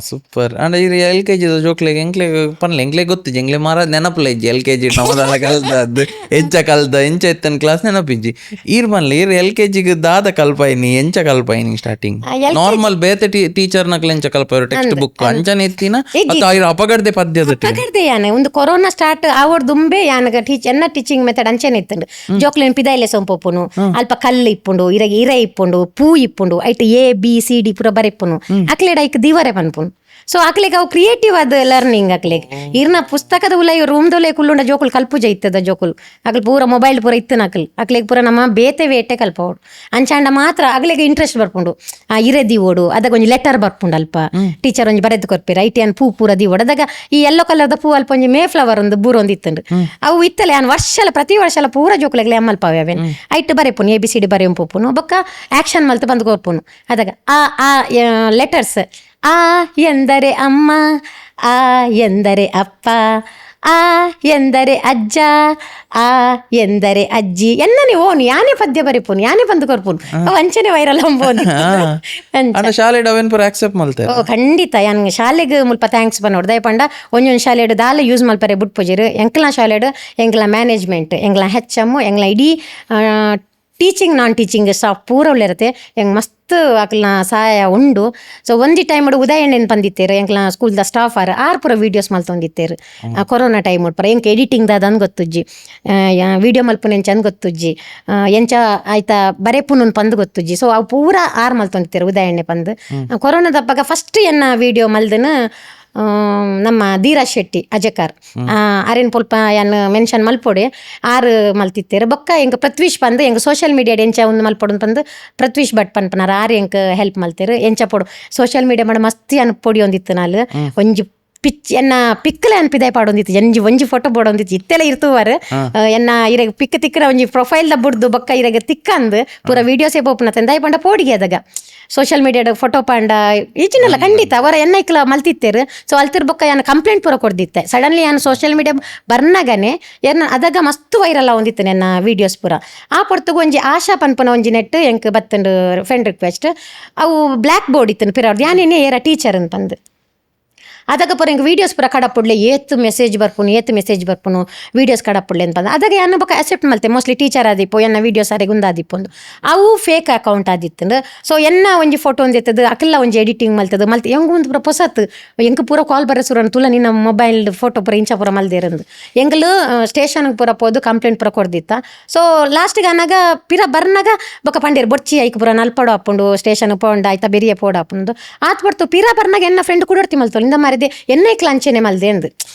ಸೂಪರ್. ಅಂಡ್ ಇದು LKG ಜೋಕ್ಲೆಗೆ ಎಂಕ್ಲೆಗ್ ಪನ್ಲೆ ಎಂಕ್ಲೆಗ್ ಗೊತ್ತಿಜ್ಜಿ ಎಂಕ್ಲೆ ಮಾರ ನೆನಪುಲ ಇಜ್ಜಿ LKG ನಮ್ಮದಲ್ಲ ಕಲ್ದದ್ದು ಎಂಚ ಕಲ್ದ ಎಂಚ ಎತ್ತನ್ ಕ್ಲಾಸ್ ನೆನಪಿಜ್ಜಿ ಈರ್ ಮನ್ಲಿ ಈರ್ LKGಗೆ ದಾದ ಕಲ್ಪೈನಿ ಎಂಚ ಕಲ್ಪೈನಿ ಸ್ಟಾರ್ಟಿಂಗ್ ನಾರ್ಮಲ್ ಬೇತೆ ಟೀಚರ್ ನಕ್ಲೆ ಎಂಚ ಕಲ್ಪೈರು ಟೆಕ್ಸ್ಟ್ ಬುಕ್ ಅಂಚನೆ ಎತ್ತಿನ ಅಪಗಡ್ದೆ ಪದ್ಯದ ಯಾನೆ ಒಂದು ಕೊರೋನಾ ಸ್ಟಾರ್ಟ್ ಆವಡ್ ದುಂಬೆ ಯಾನಗ ಎನ್ನ ಟೀಚಿಂಗ್ ಮೆಥಡ್ ಅಂಚೆನೆ ಇತ್ತಂಡು ಜೋಕ್ಲೆನ್ ಪಿದಾಯಿಲೆ ಸೊಂಪೊಪ್ಪುನು ಅಲ್ಪ ಕಲ್ಲು ಇಪ್ಪುಂಡು ಇರೆ ಇಪ್ಪುಂಡು ಪೂ ಇಪ್ಪುಂಡು ಐಟ್ ABCD ಪೂರ ಬರೆಪ್ಪುನು ಅಕ್ಲೆಡ್ ಐಕ್ ದಿವರೆ ಪನ್ಪುನು. ಸೊ ಅಕ್ಲೆಗ್ ಅವು ಕ್ರಿಯೇಟಿವ್ ಆದ ಲರ್ನಿಂಗ್ ಅಕ್ಲೆಗ್ ಇರ್ನ ಪುಸ್ತಕದ ಉಲ್ಲ ರೂಮ್ದೊಲೆ ಕುಲ್ಲುಂಡ ಜೋಕುಲು ಕಲ್ಪುಜ ಇತ್ತದ ಜೋಕುಲು ಅಕ್ಲು ಪೂರ ಮೊಬೈಲ್ ಪೂರ ಇತ್ತನ ಅಕ್ಲೆಗ್ ಪೂರ ನಮ್ಮ ಬೇತೆ ವೇಟೆ ಕಲ್ಪೋಡು ಅಂಚಾಂಡ ಮಾತ್ರ ಅಗ್ಲೆಗ್ ಇಂಟ್ರೆಸ್ಟ್ ಬರ್ಪುಂಡು ಇರೆದಿ ಓಡು ಅದಾಗ ಒಂಜಿ ಲೆಟರ್ ಬರ್ಪುಂಡು ಅಲ್ಪ ಟೀಚರ್ ಒಂಜಿ ಬರೆದು ಕೊರ್ಪೇರ ಐಟಿ ಅನ್ ಪೂ ಪೂರ ದಿ ಓಡು ಅದಾಗ ಈ ಯೆಲ್ಲೋ ಕಲರ್ದ ಪೂ ಅಲ್ಪ ಒಂಜಿ ಮೇ ಫ್ಲವರ್ ಒಂದು ಬೂರ ಒಂದು ಇತ್ತಂಡು ಅವು ಇತ್ತಲೆ ಅನ್ ಪ್ರತಿ ವರ್ಷಲ ಪೂರ ಜೋಕುಲೆಗ್ಲೆ ಅಮ್ಮಲ್ಪಾವೆ ಅವೇನ್ ಐಟ್ ಬರೆಪುನು ABCD ಬರೆಯಂ ಪೋಪುನು ಬೊಕ್ಕ ಆಕ್ಷನ್ ಮಲ್ತು ಬಂದು ಕೊರ್ಪುನು ಅದಾಗ ಆ ಲೆಟರ್ಸ್ ಆ ಎಂದರೆ ಅಮ್ಮ, ಆ ಎಂದರೆ ಅಪ್ಪ, ಆ ಎಂದರೆ ಅಜ್ಜ, ಆ ಎಂದರೆ ಅಜ್ಜಿ ಎನ್ನನೆ ಓನು ಯಾನೇ ಪದ್ಯ ಬರೆಪುನು ಯಾನೇ ಬಂದು ಕೊರ್ಪುನು ಅವು ಅಂಚನೆ ವೈರಲ್ ಅಂಬೋದು ಶಾಲೆ ಅವೇನ್ ಪೂರ ಆಕ್ಸೆಪ್ಟ್ ಮಲ್ತೆ ಓ ಖಂಡಿತ ಯಾನ್ ಶಾಲೆಗೆ ಮುಲ್ಪ ಥ್ಯಾಂಕ್ಸ್ ಬಂದು ಹೊಡೆದಾಯ ಪಂಡ ಒಂದೊಂದು ಶಾಲೆಡ್ ದಾಲ ಯೂಸ್ ಮಲ್ಪರೆ ಬಿಟ್ಪೋಜಿರು ಎಂಕ್ಲ ಶಾಲೆಡ್ ಎಂಗ್ಲ ಮ್ಯಾನೇಜ್ಮೆಂಟ್ ಎಂಗ್ಲ HM ಎಂಗ್ಲ ಇಡೀ ಟೀಚಿಂಗ್ ನಾನ್ ಟೀಚಿಂಗ್ ಸ್ಟಾಫ್ ಪೂರ ಒಳ್ಳೆರತ್ತೆ ಹೆಂಗೆ ಮಸ್ತ್ ಅಕ್ಲನ ಸಹಾಯ ಉಂಡು ಸೊ ಒಂದಿ ಟೈಮ್ ಉದಯಣ್ಣನ ಬಂದಿತ್ತೇರು ಎಂಕ್ಲ ಸ್ಕೂಲ್ದ ಸ್ಟಾಫ್ ಆರು ಪೂರ ವೀಡಿಯೋಸ್ ಮಲ್ತೊಂದಿತ್ತೇರು ಕೊರೋನಾ ಟೈಮ್ ಪೂರ ಎಂಕ್ ಎಡಿಟಿಂಗ್ ದಾದ ಗೊತ್ತುಜ್ಜಿ ವಿಡಿಯೋ ಮಲ್ಪುನ ಎಂಚ ಅಂದ್ ಗೊತ್ತುಜ್ಜಿ ಎಂಚ ಆಯ್ತಾ ಬರೆಪುನು ಪಂದು ಗೊತ್ತುಜ್ಜಿ ಸೊ ಅವು ಪೂರ ಆರು ಮಲ್ತೊಂದಿತ್ತೇರು ಉದಯಣ್ಣೆ ಪಂದು ಕೊರೋನಾದಪ್ಪಾಗ ಫಸ್ಟ್ ಎನ್ನ ವಿಡಿಯೋ ಮಲ್ದನ ನಮ್ಮ ಧೀರಾಜ್ ಶೆಟ್ಟಿ ಅಜಕಾರ್ ಅರೇನ್ ಪೊಲ್ಪ ಏನ್ ಮೆನ್ಷನ್ ಮಲ್ಪೊಡೆ ಆರು ಮಲ್ತಿತ್ತೇರು ಬೊಕ್ಕ ಎಂಕ್ ಪೃಥ್ವೀಶ್ ಪಂದು ಎಂಕ್ ಸೋಷಿಯಲ್ ಮೀಡಿಯಾ ಎಂಚ ಒಂದು ಮಲ್ಪೊಡು ಪಂದು ಪೃಥ್ವೀಶ್ ಭಟ್ ಪನ್ಪನಾರ ಆರು ಎಂಕ್ ಹೆಲ್ಪ್ ಮಲ್ತೇರು ಎಂಚ ಪೊಡು ಸೋಷಿಯಲ್ ಮೀಡಿಯಾ ಮಾಡ ಮಸ್ತಿ ಅನ್ ಪೊಡಿ ಒಂದಿತ್ತು ನಾಲ್ ಒಂಜಿ ಎನ್ನ ಪಿಕ್ಕಲೆ ಅನ್ಪಿದೆ ಪಾಡೊಂದಿತ್ತು ಒಂಜಿ ಫೋಟೋ ಬೋಡೊಂದಿತ್ತು ಇತ್ತೆಲ್ಲ ಇರ್ತುವಾರು ಎನ್ನ ಇರಗ ಪಿಕ್ ತಿಕ್ಕನ ಒಂಜಿ ಪ್ರೊಫೈಲ್ ದ ಬುಡ್ದು ಬೊಕ್ಕ ಇರಗ ತಿಕ್ಕಂದು ಪೂರ ವೀಡಿಯೋಸೇ ಪೋಪುನ ತಂದಾಯ್ ಪಂಡ ಪೋಡಿಗೆ ಅದಾಗ ಸೋಷಿಯಲ್ ಮೀಡಿಯಾದ ಫೋಟೋ ಪಾಂಡ ಈಚಿನಲ್ಲ ಖಂಡಿತ ಅವರ ಎನ್ನೈಕ್ಲ ಮಲ್ತಿತ್ತೇರು ಸೊ ಅಲ್ತಿರ್ ಬೊಕ್ಕ ಏನು ಕಂಪ್ಲೇಂಟ್ ಪೂರ ಕೊಡ್ದಿತ್ತೆ ಸಡನ್ಲಿ ಏನು ಸೋಷಿಯಲ್ ಮೀಡಿಯಾ ಬರ್ನಾಗನೆ ಏನು ಅದಾಗ ಮಸ್ತ್ ವೈರಲ್ ಒಂದಿತ್ತು ನನ್ನ ವೀಡಿಯೋಸ್ ಪೂರ ಆ ಪೊರ್ತುಗು ಒಂಜಿ ಆಶಾ ಪನ್ಪನ ಒಂಜಿ ನೆಟ್ ಎಂಕ್ ಬತ್ತಂಡು ಫ್ರೆಂಡ್ ರಿಕ್ವೆಸ್ಟ್ ಅವು ಬ್ಲ್ಯಾಕ್ ಬೋರ್ಡ್ ಇತ್ತು ಪಿರವ್ರದ್ದು ಯಾನೇನೇ ಏರ ಟೀಚರ್ ಅಂತಂದು ಅದಾಗ ಪೂರ ಎಂಕ್ ವೀಡಿಯೋಸ್ ಪೂರ ಕಡಪುಡ್ಲೆ ಏತ್ ಮೆಸೇಜ್ ಬರ್ಪುನು ವೀಡಿಯೋಸ್ ಕಡಪುಡ್ಲೆ ಅಂತ ಅದಾಗ ಏನು ಬೊಕ್ಕ ಅಕ್ಸೆಪ್ಟ್ ಮಲ್ತೆ ಮೋಸ್ಟ್ಲಿ ಟೀಚರ್ ಆದಿಪ್ಪು ಎನ್ನ ವೀಡಿಯೋಸ್ ಅರೆ ಗುಂದಾದಿಪ್ಪೊಂದು ಅವು ಫೇಕ್ ಅಕೌಂಟ್ ಆದಿತ್ತು ಸೊ ಎನ್ನ ಒಂಜಿ ಫೋಟೋ ಒಂದಿತ್ತದು ಅಕ್ಕೆಲ್ಲ ಒಂಜಿ ಎಡಿಟಿಂಗ್ ಮಲ್ತದು ಹೆಂಗೆ ಒಂದು ಪೂರ ಹೊಸತ್ ಎಂಕ್ ಪೂರ ಕಾಲ್ ಬರಸುರನ್ ತುಲ ನಿನ್ನ ಮೊಬೈಲ್ ಫೋಟೋ ಪೂರ ಇಂಚ ಪೂರ ಮಲ್ದೇರಂದು ಎಂಗ್ಲು ಸ್ಟೇಷನ್ಗೆ ಪೂರ ಪೋದು ಕಂಪ್ಲೇಂಟ್ ಪೂರ ಕೊಡ್ದಿತ್ತ ಸೊ ಲಾಸ್ಟ್ಗೆ ಅನ್ನಾಗ ಪಿರ ಬರ್ನಾಗ ಬೊಕ್ಕ ಪಂಡೇರು ಬೊಚ್ಚಿ ಐಕ್ ಪೂರ ನಲ್ಪಡು ಹಾಕೊಂಡು ಸ್ಟೇಷನ್ ಪೋಂಡ ಆಯ್ತಾ ಬೆರಿಯ ಪೋಡ ಹಾಕೊಂಡು ಆತ್ ಬರ್ತು ಪಿರ ಬರ್ನಾಗ ಎನ್ನ ಫ್ರೆಂಡ್ ಕುಡೋರ್ತಿ ಮಲ್ತೋಲ್ ಇಂದ ಮಾರಿದೆ ಎನ್ನೈಕ್ಲ ಅಂಚೆನೆ ಮಲ್ದೆ ಅಂದು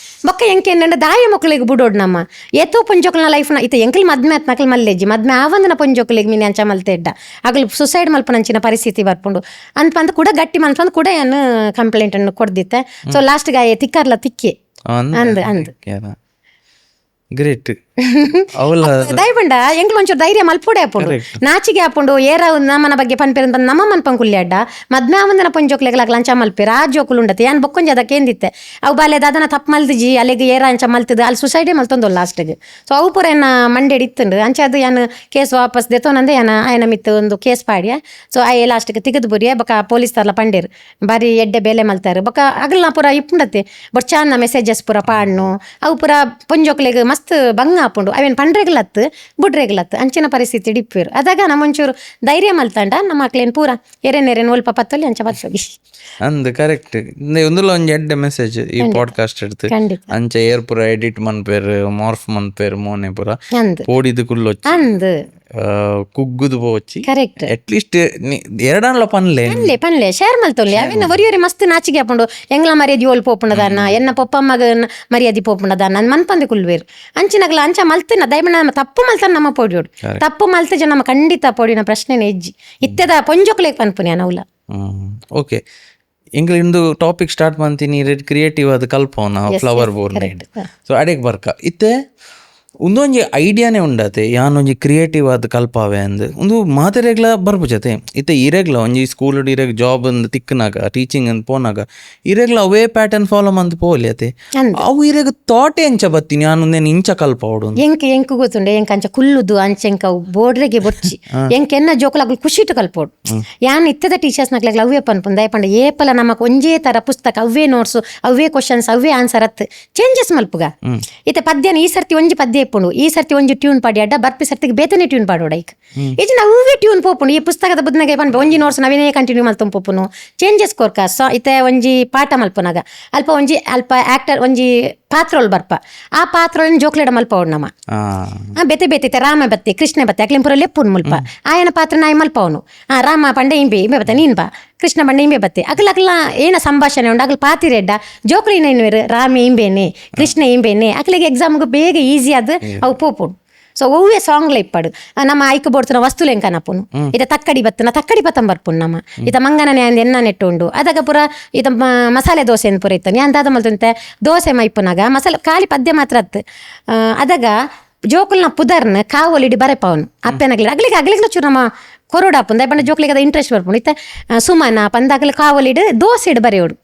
ಬೊಕ್ಕ ಎಂಕೆ ಎನ್ನ ದಾಯ ಮಕ್ಕಳಿಗೆ ಬುಡೋಡ್ ನಮ್ಮ ಏತೋ ಪಂಜೋಕ್ಲನ ಲೈಫ್ನ ಇತ್ತ ಎಂಕಲ್ ಮದ್ಮೆ ಆತ್ ನಕಲ್ ಮಲ್ಲೆಜ್ಜಿ ಮದ್ಮೆ ಆವಂದನ ಪಂಜೋಕ್ಲಿಗೆ ಮೀನು ಅಂಚ ಮಲ್ತೆ ಇಡ್ಡ ಆಗಲ್ ಸುಸೈಡ್ ಮಲ್ಪನಂಚಿನ ಪರಿಸ್ಥಿತಿ ಬರ್ಪುಂಡು ಅಂತ ಕೂಡ ಗಟ್ಟಿ ಮಲ್ಪಂದು ಕೂಡ ಏನು ಕಂಪ್ಲೇಂಟ್ ಅನ್ನು ಕೊಡ್ದಿತ್ತೆ ಸೊ ಲಾಸ್ಟ್ಗೆ ತಿಕ್ಕಾರ್ಲ ತಿಕ್ಕಿ ಅಂದ್ ಗ್ರೇಟ್ ಅವಳ ದಯಪಂಡ ಎಂಕ್ಲು ಒಂಚೂರು ಧೈರ್ಯ ಮಲ್ಪುಡೆ ಹಾಪುಂಡು ನಾಚಿಗೆ ಹಾಪುಂಡು ಏರ ನಮ್ಮನ ಬಗ್ಗೆ ಪನ್ಪೇರು ಅಂತ ನಮ್ಮ ಮನ್ಪಂ ಕುಲ್ಲಿ ಅಡ್ಡ ಮದ್ಮೆ ಆವಂದನ ಪಂಜೋಕ್ಲೆಗ್ಲಾಗ ಲಂಚ ಮಲ್ಪೇರು ಆ ಜೋಕುಲು ಉಂಡತ್ತೆ ಏನ್ ಬೊಕ್ಕೊಂಜಿ ಅದಕ್ಕೆ ಏಂದಿತ್ತೆ ಅವು ಬಾಲ್ಯದ ಅದನ್ನ ತಪ್ಪು ಮಲ್ದಿಜಿ ಅಲ್ಲಿಗೆ ಏರ ಅಂಚ ಮಲ್ತದ ಅಲ್ಲಿ ಸುಸೈಡೇ ಮಲ್ತೊಂದು ಲಾಸ್ಟ್ಗೆ ಸೊ ಅವು ಪೂರ ಏನ ಮಂಡೆ ಇತ್ತಂಡು ಅಂಚೆ ಅದು ಏನು ಕೇಸ್ ವಾಪಸ್ ದೆತೋನಂದೆ ಏನ ಮಿತ್ತು ಒಂದು ಕೇಸ್ ಪಾಡ್ಯ ಸೊ ಆ ಲಾಸ್ಟ್ಗೆ ತೆಗೆದು ಬುರಿಯ ಬೊಕ್ಕ ಪೊಲೀಸ್ ತರ್ಲ ಪಂಡೇರು ಬಾರಿ ಎಡ್ಡೆ ಬೇಲೆ ಮಲ್ತಾರೆ ಬೊಕ್ಕ ಅಗಲ್ನ ಪೂರ ಇಪ್ಪುಂಡತ್ತೆ ಬೊಟ್ ಚಾನ್ನ ಮೆಸೇಜಸ್ ಪೂರ ಪಾಡ್ನು ಅವು ಪೂರ ಪಂಜೋಕ್ಲೆಗ್ ಮಸ್ತ್ ಬಂಗ ಹಾಪುಂಡು ಅವೇನು ಪಂಡ್ರೆಗ್ಲತ್ತು ಬುಡ್ರೆಗ್ಲತ್ತು ಅಂಚಿನ ಪರಿಸ್ಥಿತಿ ಡಿಪ್ಪೇರು ಅದಾಗ ನಮ್ಮೊಂಚೂರು ಧೈರ್ಯ ಮಲ್ತಂಡ ನಮ್ಮ ಮಕ್ಳೇನು ಪೂರ ಎರೆನೆರೆನು ಒಲ್ಪ ಪತ್ತಲ್ಲಿ ಅಂಚ ಬತ್ತೋಗಿ ಅಂದ್ ಕರೆಕ್ಟ್ ಒಂದುಲ್ಲ ಒಂಜಿ ಎಡ್ಡೆ ಮೆಸೇಜ್ ಈ ಪಾಡ್ಕಾಸ್ಟ್ ಎಡ್ತು ಅಂಚೆ ಏರ್ ಪೂರ ಎಡಿಟ್ ಮನ್ಪೇರು ಮಾರ್ಫ್ ಮನ್ಪೇರು ಮೋನೆ ಪೂರ ಪೋಡಿದು ಕುಲ್ಲೊಚ್ಚಿ ಅಂದ್ ಕುಗ್ಗುದು ಪೋಚಿ ಕರೆಕ್ಟ್ ಅಟ್ಲೀಸ್ಟ್ ಎರಡನ್ಲ ಪನ್ಲೆ ಪನ್ಲೆ ಶೇರ್ ಮಲ್ತೊಲ್ಲೆ ಅವೇನು ಒರಿಯೊರಿ ಮಸ್ತ್ ನಾಚಿಗೆ ಹಾಪುಂಡು ಎಂಗ್ಲ ಮರ್ಯಾದಿ ಓಲ್ ಪೋಪುಂಡದನ್ನ ಎನ್ನ ಪೊಪ್ಪಮ್ಮಗ ಮರ್ಯಾದಿ ಪೋಪುಂಡದನ್ನ ಮನ್ಪಂದೆ ಕುಲ್ವೇರು ಅಂಚಿನಗ್ಲ ಅಂಚ ಮಲ್ತಿನ ದಯಮಣ್ಣ ತಪ್ಪು ಮಲ್ತಾನ ನಮ್ಮ ಪೋಡಿಯೋಡು ತಪ್ಪು ಮಲ್ತಜ ನಮ್ಮ ಖಂಡಿತ ಪೋಡಿನ ಪ್ರಶ್ನೆನೇ ಹೆಜ್ಜಿ ಇತ್ತದ ಪೊಂಜೋಕ್ಲೆಗ್ ಪನ್ಪುನಿ ನೌಲ ಓಕೆ ಇಂಗ್ಲಿಂದು ಟಾಪಿಕ್ ಸ್ಟಾರ್ಟ್ ಮಾಡ್ತೀನಿ ಕ್ರಿಯೇಟಿವ್ ಅದು ಕಲ್ಪವನ ಫ್ಲವರ್ ಬೋರ್ನ್ ಸೊ ಅಡೆಗ್ ಬರ್ಕ ಇತ್ತೆ ಒಂದೊಂಜಿ ಐಡಿಯಾನೇ ಉಂಡತೆ ಯಾನೊಂಜಿ ಕ್ರಿಯೇಟಿವ್ ಆದ ಕಲ್ಪಾವೆ ಅಂದ್ ಒಂದು ಮಾತೆರೆಗ್ಲ ಬರ್ಬುಜತೆ ಇತ್ತೆ ಇರೆಗ್ಲ ಒಂಜಿ ಸ್ಕೂಲ್ ಇರೆಗ್ ಜಾಬ್ ಅಂದ್ ತಿಕ್ಕನಾಗ ಟೀಚಿಂಗ್ ಅಂದ್ ಪೋನಾಗ ಇರೆಗ್ಲ ಅವೇ ಪ್ಯಾಟರ್ನ್ ಫಾಲೋ ಮಂತ್ ಪೋಲಿಯತೆ ಅವು ಇರೆಗ್ ತೋಟೆ ಎಂಚ ಬತ್ತೀನಿ ಯಾನೊಂದೇನು ಇಂಚ ಕಲ್ಪವಡು ಎಂಕ್ ಗೊತ್ತುಂಡೆ ಎಂಕ್ ಅಂಚ ಕುಲ್ಲುದು ಅಂಚೆಂಕ ಬೋಡ್ರೆಗೆ ಬೊಚ್ಚಿ ಎಂಕ್ ಎನ್ನ ಜೋಕುಲಾಗ್ಲು ಖುಷಿಟ್ಟು ಕಲ್ಪೋಡು ಯಾನ್ ಇತ್ತದ ಟೀಚರ್ಸ್ ನಕ್ಲಾಗ್ಲ ಅವೇ ಪನ್ಪುಂದ ದಯಪಂಡ ಏಪಲ ನಮಕ್ ಒಂಜೇ ತರ ಪುಸ್ತಕ ಅವೇ ನೋಟ್ಸ್ ಅವೇ ಕ್ವಶನ್ಸ್ ಅವೇ ಆನ್ಸರ್ ಅತ್ ಚೇಂಜಸ್ ಮಲ್ಪುಗ ಇತ್ತೆ ಪದ್ಯನ ಈ ಸರ್ತಿ ಒಂಜಿ ಪದ್ಯ ಇಪ್ಪುಂಡು ಈ ಸರ್ತಿ ಒಂಜಿ ಟ್ಯೂನ್ ಪಾಡಿ ಅಡ್ಡ ಬರ್ಪಿ ಸರ್ತಿಗೆ ಬೇತನೆ ಟ್ಯೂನ್ ಪಾಡೋಡ ಈಗ ಇದು ನಾವೇ ಟ್ಯೂನ್ ಪೋಪುಂಡು ಈ ಪುಸ್ತಕದ ಬದ್ನಾಗೆ ಪನ್ಪೆ ಒಂಜಿ ನೋಟ್ಸ್ ನಾವೇನೇ ಕಂಟಿನ್ಯೂ ಮಲ್ತೊಂದು ಪೋಪುನು ಚೇಂಜಸ್ ಕೋರ್ಕ ಸೊ ಇತ್ತೆ ಒಂಜಿ ಪಾಠ ಮಲ್ಪುನಾಗ ಅಲ್ಪ ಆಕ್ಟರ್ ಒಂಜಿ ಪಾತ್ರೋಲ್ ಬರ್ಪ ಆ ಪಾತ್ರೋಲ್ ಜೋಕ್ಲೆಡ ಮಲ್ಪವಡು ನಮ್ಮ ಬೆತೆ ಬೇತೈತೆ ರಾಮ ಬತ್ತೆ ಕೃಷ್ಣ ಬತ್ತೆ ಅಕ್ಲಿಂಪುರ ಲೆಪ್ಪುನ್ ಮುಲ್ಪ ಆಯನ ಪಾತ್ರ ನಾಯಿ ಮಲ್ಪವನು ರಾಮ ಪಂಡೆ ಇಂಬೆ ಬತ್ತೆ ನೀನ್ ಬಾ ಕೃಷ್ಣ ಬಂಡ ಇಂಬೆ ಬತ್ತೆ ಅಕಲ್ ಅಕಲ್ನ ಏನ ಸಂಭಾಷಣೆ ಉಂಡು ಅಕಲ್ ಪಾತಿರೆಡ್ಡ ಜೋಕುಲಿನ ಏನುವೇರು ರಾಮೆ ಇಂಬೇನೆ ಕೃಷ್ಣ ಇಂಬೇನೆ ಅಕಲಿಗೆ ಎಕ್ಸಾಮ್ಗೆ ಬೇಗ ಈಸಿ ಆದ್ ಅವು ಪೋಪುಡು. ಸೊ ಒವ್ವೇ ಸಾಂಗ್ಲ ಇಪ್ಪಡು ನಮ್ಮ ಐಕ್ ಬೋಡ್ತನ ವಸ್ತುಲು ಎಂಕನಪುನು ಇತ ತಕ್ಕಡಿ ಬತ್ತನ ತಕ್ಕಡಿ ಪತಂ ಬರ್ಪುನು ನಮ್ಮ ಇತ ಮಂಗನನೆ ಅಂದ್ ಎನ್ನ ನೆಟ್ಟುಂಡು ಅದಾಗ ಪುರ ಇತ ಮಸಾಲೆ ದೋಸೆ ಅಂತ ಪುರ ಇತ್ತನಿ ಅಂದಾದ ಮಲ್ತಂತೆ ದೋಸೆ ಮೈಪುನಾಗ ಮಸಾಲೆ ಖಾಲಿ ಪದ್ಯ ಮಾತ್ರ ಅತ್ತು ಅದಾಗ ಜೋಕುಲ್ನ ಪುದರ್ನ ಕಾವಲಿಡಿ ಬರೆಪವನು ಅಪ್ಪೆನಗ್ಲಿ ಅಗ್ಲಿಗೆ ಚೂರು ನಮ್ಮ ಕೊರೋಡಾಪುಂದ ಬಣ್ಣ ಜೋಕ್ಲಿಗೆ ಅದ ಇಂಟ್ರೆಸ್ಟ್ ಬರ್ಪುಂಡು ಇತ್ತ ಸುಮನ ಪಂದಾಗಲಿ ಕಾವಲಿಡು ದೋಸೆ ಇಡು ಬರೆಯೋಡು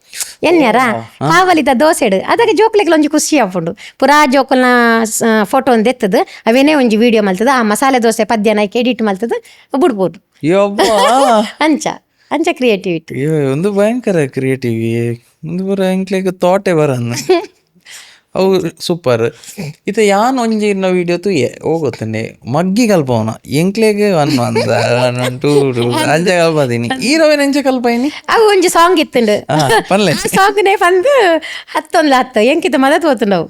ಎನ್ಯಾರ ಕಾವಲಿದ ದೋಸೆ ಇಡು ಅದಾಗ ಜೋಕ್ಲಿಗೆ ಒಂಜಿ ಖುಷಿ ಆಪುಂಡು ಪುರಾ ಜೋಕುಲ್ನ ಫೋಟೋ ಒಂದು ಎತ್ತದು ಅವೇನೇ ಒಂಜಿ ವಿಡಿಯೋ ಮಲ್ತದ ಆ ಮಸಾಲೆ ದೋಸೆ ಪದ್ಯನ ಎಡಿಟ್ ಮಲ್ತದ ಬಿಡ್ಬೋದು ಅಂಚ ಕ್ರಿಯೇಟಿವಿಟಿ ಒಂದು ಭಯಂಕರ ಕ್ರಿಯೇಟಿವಿ ಒಂದು ಬರ ಎಂಕ್ಲೆಗ್ ಥಾಟೇ ಬರನ್ನ ಅವು ಸೂಪರ್ ಇತ ಯಾನ್ ಒಂಜಿ ಇನ್ನ ವಿಡಿಯೋ ತು ಹೋಗುತ್ತನೆ ಮಗ್ಗಿ ಕಲ್ಪವನ ಎಂಕ್ಲೆಗೆ ಅಂಚ ಕಲ್ಪದೀನಿ ಈರವೇನ ಎಂಚ ಕಲ್ಪೈನಿ ಅವು ಒಂಜಿ ಸಾಂಗ್ ಇತ್ತುಂಡು ಪನ್ಲೆ ಸಾಂಗ್ನೇ ಬಂದು 10 ಎಂಕಿತ ಮದತ್ ಹೋತುಂಡವು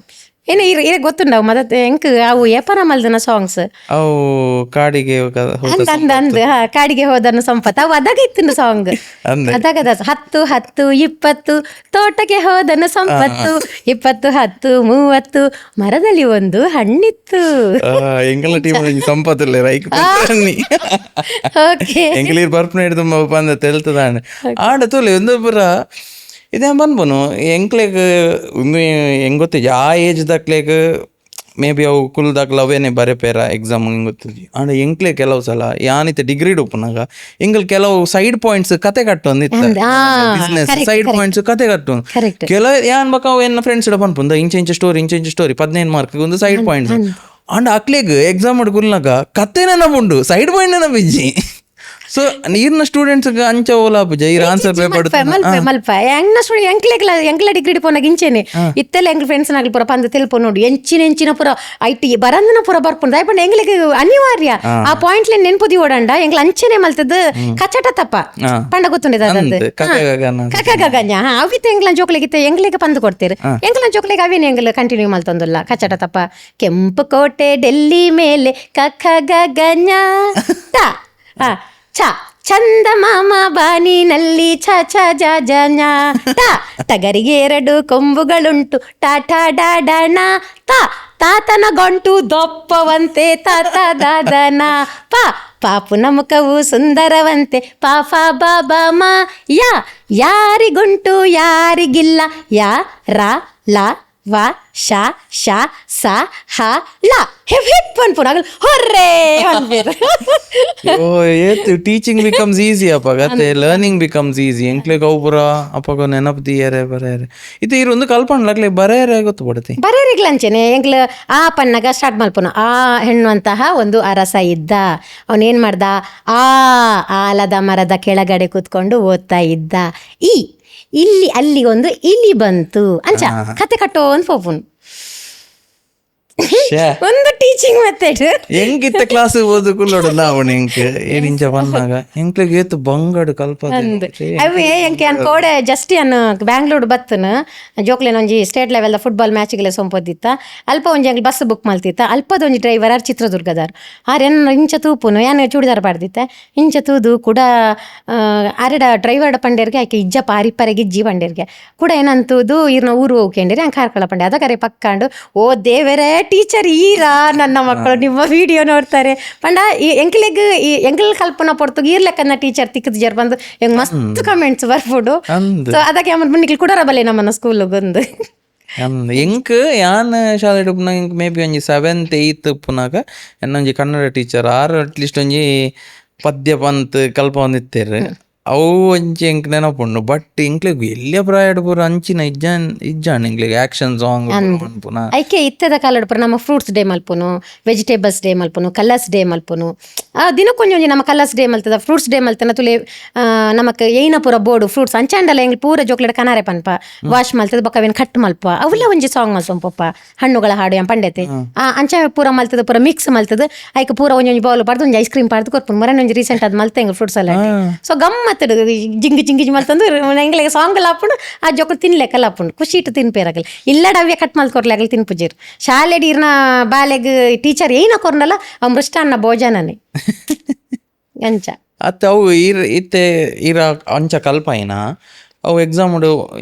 ಏನ ಈಗ ಗೊತ್ತುಂಡವು ಮದತ್ ಎಂಕ್ ಅವು ಏಪನ ಮಲ್ದನ ಸಾಂಗ್ಸ್ ಅವು ಕಾಡಿಗೆ ಅಂದ ಕಾಡಿಗೆ ಹೋದನ್ನು ಸಂಪತ್ ಅವು ಅದಾಗ ಇತ್ತುಂಡು ಸಾಂಗ್ ಅದಾಗ 10 10 20 ತೋಟಕ್ಕೆ ಹೋದನು ಸಂಪತ್ತು 20 10 30 ಮರದಲ್ಲಿ ಒಂದು ಹಣ್ಣಿತ್ತು ಎಂಕಲ ಟೀಮ್ ಸಂಪತ್ತಿಲ್ಲ ರೈಕ್ ಎಂಕಲೀರ್ ಬರ್ಪನ ಹಿಡಿದು ಬಂದ ತೆಲ್ತದಾಂಡ್ ಆಡ ತೋಲೆ ಒಂದು ಪುರ ಇದೇ ಬಂದ್ಬನು ಎಂಕ್ಲೆಗ್ ಒಂದು ಹೆಂಗ್ ಗೊತ್ತಿಜಿ ಆ ಏಜ್ ದಕ್ಲೆಗ್ ಮೇ ಬಿ ಅವು ಕುಲ್ದಾಕ್ಲ ಅವೇನೆ ಬರೆಪೇರ ಎಕ್ಸಾಮ್ ಹಿಂಗೆ ಗೊತ್ತಿಜಿ ಆಂಡ ಎಂಕ್ಲೆ ಕೆಲವು ಸಲ ಯಾನಿತ್ತೆ ಡಿಗ್ರಿ ಉಪ್ಪುನಾಗ ಎಂಗಲ್ ಕೆಲವು ಸೈಡ್ ಪಾಯಿಂಟ್ಸ್ ಕತೆ ಕಟ್ಟೊಂದಿತ್ತ ಬಿಸ್ನೆಸ್ ಸೈಡ್ ಪಾಯಿಂಟ್ಸ್ ಕತೆ ಕಟ್ಟು ಕೆಲವು ಯಾನ್ ಬಕ ಅವು ಎನ್ನ ಫ್ರೆಂಡ್ಸ್ ಇಡ ಪನ್ಪುಂದ ಇಂಚೆ ಸ್ಟೋರಿ 15 ಮಾರ್ಕ್ ಒಂದು ಸೈಡ್ ಪಾಯಿಂಟ್ಸ್ ಆಂಡ ಅಕ್ಲೆಗ್ ಎಕ್ಸಾಮ್ ಕುಲ್ನಾಗ ಕತೆ ನೆನಪುಂಡು ಸೈಡ್ ಪಾಯಿಂಟ್ ನೆನಪಿಜ್ಜಿ ಸೊ ನೀರ್ನ ಸ್ಟೂಡೆಂಟ್ಸ್ ಅಂಚ ಓಲಾಪುಜ ಈ ಆನ್ಸರ್ ಪೇಪರ್ ಮಲ್ಪ ಎಂಕ್ಲ ಡಿಗ್ರಿ ಪೋನಾಗ ಇಂಚೆನೆ ಇತ್ತೆಲ್ಲ ಎಂಗ್ ಫ್ರೆಂಡ್ಸ್ ನಾಗ್ಲಿ ಪುರ ಪಂದ ತೆಲ್ಪು ನೋಡಿ ಎಂಚಿನ ಪುರ ಐಟಿ ಬರಂದನ ಪುರ ಬರ್ಪುಂಡು ದಯಪಂಡ ಎಂಗ್ಲಿಗೆ ಅನಿವಾರ್ಯ ಆ ಪಾಯಿಂಟ್ ಲೆನ್ ನೆನ್ಪುದಿ ಓಡಂಡ ಎಂಗ್ಲ ಅಂಚೆನೆ ಮಲ್ತದ ಕಚಟ ತಪ್ಪ ಪಂಡ ಗೊತ್ತುಂಡಿದ ಕಕಗಗಂಜ ಅವಿತ ಎಂಗ್ಲ ಜೋಕ್ಲಿಗಿತ್ತ ಎಂಗ್ಲಿಗೆ ಪಂದು ಕೊಡ್ತೀರಿ ಎಂಗ್ಲ ಜೋಕ್ಲಿಗೆ ಅವೇನು ಎಂಗ್ಲ ಕಂಟಿನ್ಯೂ ಮಲ್ತಂದಿಲ್ಲ ಕಚಟ ತಪ್ಪ ಕೆಂಪು ಕೋಟೆ ಡೆಲ್ಲಿ ಮೇಲೆ ಕಖಗಗಂಜ ಛ ಚಂದ ಮಾಮ ಬಾನಿನಲ್ಲಿ ಛ ಛ ಜ ಜ ಞ ಟಗರಿಗೆ 2 ಕೊಂಬುಗಳುಂಟು ಟಾಟಾ ಡಾಡಣ ತಾತನ ಗಂಟು ದಪ್ಪವಂತೆ ತಾತ ದಾದನ ಪಾಪುನ ಮುಖವು ಸುಂದರವಂತೆ ಪಾಫ ಬಾಬಾ ಮಾ ಯಾರಿಗುಂಟು ಯಾರಿಗಿಲ್ಲ ಯಾ ರಾ ಲಾ ವಾ ಶಾ ಶಾ ಸಾ ಹಾ ಲಾ ಹೆಪ್ ಹೆಪ್ ಪನ್ಪುನಾಗ ಹೊರ್ರೇ ಟೀಚಿಂಗ್ ಬಿಕಮ್ಸ್ ಈಸಿ ಅಪ್ಪಾಗತ್ತೆ ಲರ್ನಿಂಗ್ ಬಿಕಮ್ಸ್ ಈಸಿ ಎಂಕ್ಲೆಗ್ ಅವು ಪುರ ಅಪ್ಪಾಗ ನೆನಪು ದಿಯರೆ ಬರೆಯರೆ ಇದು ಇರೊಂದು ಕಲ್ಪಣ್ಲಾಗ್ಲಿ ಬರೆಯರೆ ಗೊತ್ತು ಬಿಡುತ್ತೆ ಬರೆಯರಿಗ್ಲ ಅಂಚೆನೆ ಎಂಕ್ಲ ಆ ಪನ್ನಗ ಸ್ಟಾರ್ಟ್ ಮಲ್ಪುನ ಆ ಹೆಣ್ಣುವಂತಹ ಒಂದು ಅರಸ ಇದ್ದ ಅವನೇನ್ ಮಾಡ್ದ ಆಲದ ಮರದ ಕೆಳಗಡೆ ಕೂತ್ಕೊಂಡು ಓದ್ತಾ ಇದ್ದ ಇಲ್ಲಿ ಅಲ್ಲಿಗೊಂದು ಇಲಿ ಬಂತು ಅಂಚ ಕತೆ ಕಟ್ಟೋ ಅಂತ ಪೋಪುನ್ ಒಂದು ಟೀಚಿಂಗ್ ಮೆಥಡ್ ಹೆಂಗಿತ್ತ ಕ್ಲಾಸ್ ಓದು ಕುಲ್ಲೋಡು ನಾವು ಎಂಕ್ ಏನಿಂಚ ಬಂದಾಗ ಎಂಕ್ಲಿಗೆ ಏತು ಬಂಗಡು ಕಲ್ಪದೆ ಅವೇ ಎಂಕೆ ಅನ್ ಕೋಡೆ ಜಸ್ಟಿ ಅನ್ನು ಬ್ಯಾಂಗ್ಳೂರ್ ಬತ್ತನ ಜೋಕ್ಲೇನ್ ಒಂಜಿ ಸ್ಟೇಟ್ ಲೆವೆಲ್ ಫುಟ್ಬಾಲ್ ಮ್ಯಾಚ್ಗೆಲ್ಲ ಸೊಂಪೊದ್ದಿತ್ತ ಅಲ್ಪ ಒಂಜಿ ಅಂಗ್ಲಿ ಬಸ್ ಬುಕ್ ಮಲ್ತಿತ್ತ ಅಲ್ಪದೊಂಜಿ ಡ್ರೈವರ್ ಆರ್ ಚಿತ್ರದುರ್ಗದಾರ್ ಆರ್ ಇಂಚ ತೂಪುನು ಯಾನು ಚೂಡಿದಾರ್ ಪಾಡ್ದಿತ್ತೆ ಇಂಚ ತೂದು ಕೂಡ ಆರಡ ಡ್ರೈವರ್ ಪಂಡೇರ್ಗೆ ಆಯ್ಕೆ ಇಜ್ಜ ಪಾರಿಪ್ಪರೆಗೆ ಇಜ್ಜಿ ಪಂಡೇರ್ಗೆ ಕೂಡ ಏನಂತೂದು ಇರ್ನ ಊರು ಹೋಗ್ಕೊಂಡೇರಿ ಹಂಗೆ ಕಾರ್ಕಳ ಪಂಡೆ ಅದಕ್ಕರೆ ಪಕ್ಕಾಂಡು ಓ ದೇವರೇ ಟೀಚರ್ ಈರಾ ನನ್ನ ಮಕ್ಕಳು ನಿಮ್ಮ ವಿಡಿಯೋ ನೋಡ್ತಾರೆ ಪಂಡ ಈ ಎಂಕ್ಲ್ ಕಲ್ಪನಾ ಪಡ್ತು ಈರ್ಲೆಕ್ಕನ್ನ ಟೀಚರ್ ತಿಕ್ಕದ ಜರ್ ಬಂದು ಹೆಂಗ್ ಮಸ್ತ್ ಕಮೆಂಟ್ಸ್ ಬರ್ಬಿಡು ಸೊ ಅದಕ್ಕೆ ಅಮ್ಮ ಬನ್ನಿಕ್ಲಿ ಕೂಡ ರಬಲೆ ನಮ್ಮನ್ನ ಸ್ಕೂಲ್ ಬಂದು ಎಂಕ್ ಯಾನ್ ಶಾಲೆ ಉಪ್ಪುನಾಗ ಎಂಕ್ ಮೇ ಬಿ ಒಂಜಿ 7th 8th ಉಪ್ಪುನಾಗ ಎನ್ನೊಂಜಿ ಕನ್ನಡ ಟೀಚರ್ ಆರ್ ಅಟ್ಲೀಸ್ಟ್ ಒಂಜಿ ಪದ್ಯ ಪಂತ್ ಕಲ್ಪ ಒಂದಿತ್ತೇರು ಅವು ಒಂಚಿ ಎಂಕ್ ನೆನಪುಂಡು ಬಟ್ ಎಂಕ್ಲೆಗ್ ಎಲ್ಲಿಯ ಪ್ರಾಯಡ್ ಪೂರ ಅಂಚಿನ ಇಜ್ಜಾನ್ ಎಂಕ್ಲೆಗ್ ಆಕ್ಷನ್ ಸಾಂಗ್ ಪುನಃ ಐಕೆ ಇತ್ತದ ಕಾಲಡ್ ಪೂರ ನಮ್ಮ ಫ್ರೂಟ್ಸ್ ಡೇ ಮಲ್ಪುನು ವೆಜಿಟೇಬಲ್ಸ್ ಡೇ ಮಲ್ಪುನು ಕಲರ್ಸ್ ಡೇ ಮಲ್ಪುನು ದಿನಕ್ಕೊಂಜಿ ನಮ್ಮ ಕಲರ್ಸ್ ಡೇ ಮಲ್ತದ ಫ್ರೂಟ್ಸ್ ಡೇ ಮಲ್ತನ ತುಲೆ ನಮಕ್ ಏನ ಪೂರ ಬೋರ್ಡು ಫ್ರೂಟ್ಸ್ ಅಂಚಾಂಡಲ್ಲ ಎಂಗ್ಲಿ ಪೂರ ಜೋಕ್ಲೆಡ್ ಕನಾರೆ ಪನ್ಪ ವಾಶ್ ಮಲ್ತದ ಬೊಕ್ಕವೇನು ಕಟ್ ಮಲ್ಪ ಅವೆಲ್ಲ ಒಂಜಿ ಸಾಂಗ್ ಮಲ್ಸೊಂಪಪ್ಪ ಹಣ್ಣುಗಳ ಹಾಡು ಎಂ ಪಂಡೈತೆ ಅಂಚ ಪೂರ ಮಲ್ತದ ಪೂರ ಮಿಕ್ಸ್ ಮಲ್ತದ ಐಕೆ ಪೂರ ಒಂಜೊಂಜಿ ಬೌಲ್ ಪಾಡ್ದು ಒಂಜಿ ಐಸ್ ಕ್ರೀಮ್ ಪಾಡ್ದು ಕೊರ್ಪುನು ಮರನ್ ಒಂಜಿ ರೀಸೆಂಟ್ ಅದು ಮಲ್ತ ಎಂಗ್ ಫ್ರೂಟ್ಸ್ ಎಲ್ಲ ಸೊ ಗಮ್ಮತ್ ಜಿಂಗಿ ಮಲ್ತಂದು ಎಂಗ್ಲಿಗೆ ಸಾಂಗ್ ಲಾಪುಂಡು ಆ ಜೋಕುಲು ತಿನ್ಲೆಕ್ಕಲ್ಲ ಆಪುಂಡು ಖುಷಿ ಇಟ್ಟು ತಿನ್ಪೇರಾಗಲ್ಲ ಇಲ್ಲಡ ಅವೇ ಕಟ್ ಮಲ್ಕೊರ್ಲಾಗಲಿ ತಿನ್ಪುಜಿರು ಶಾಲೆಡ್ ಇರ್ನ ಬಾಲೆಗ್ ಟೀಚರ್ ಏನ ಕೊರ್ನಲ್ಲ ಅವ್ ಮೃಷ್ಟಾನ್ನ ಭೋಜನನೇ ಅಂಚ ಅತ್ತ ಅವು ಇತ್ತೆ ಇರ ಅಂಚ ಕಲ್ಪೈನ ಅವು ಎಕ್ಸಾಮ್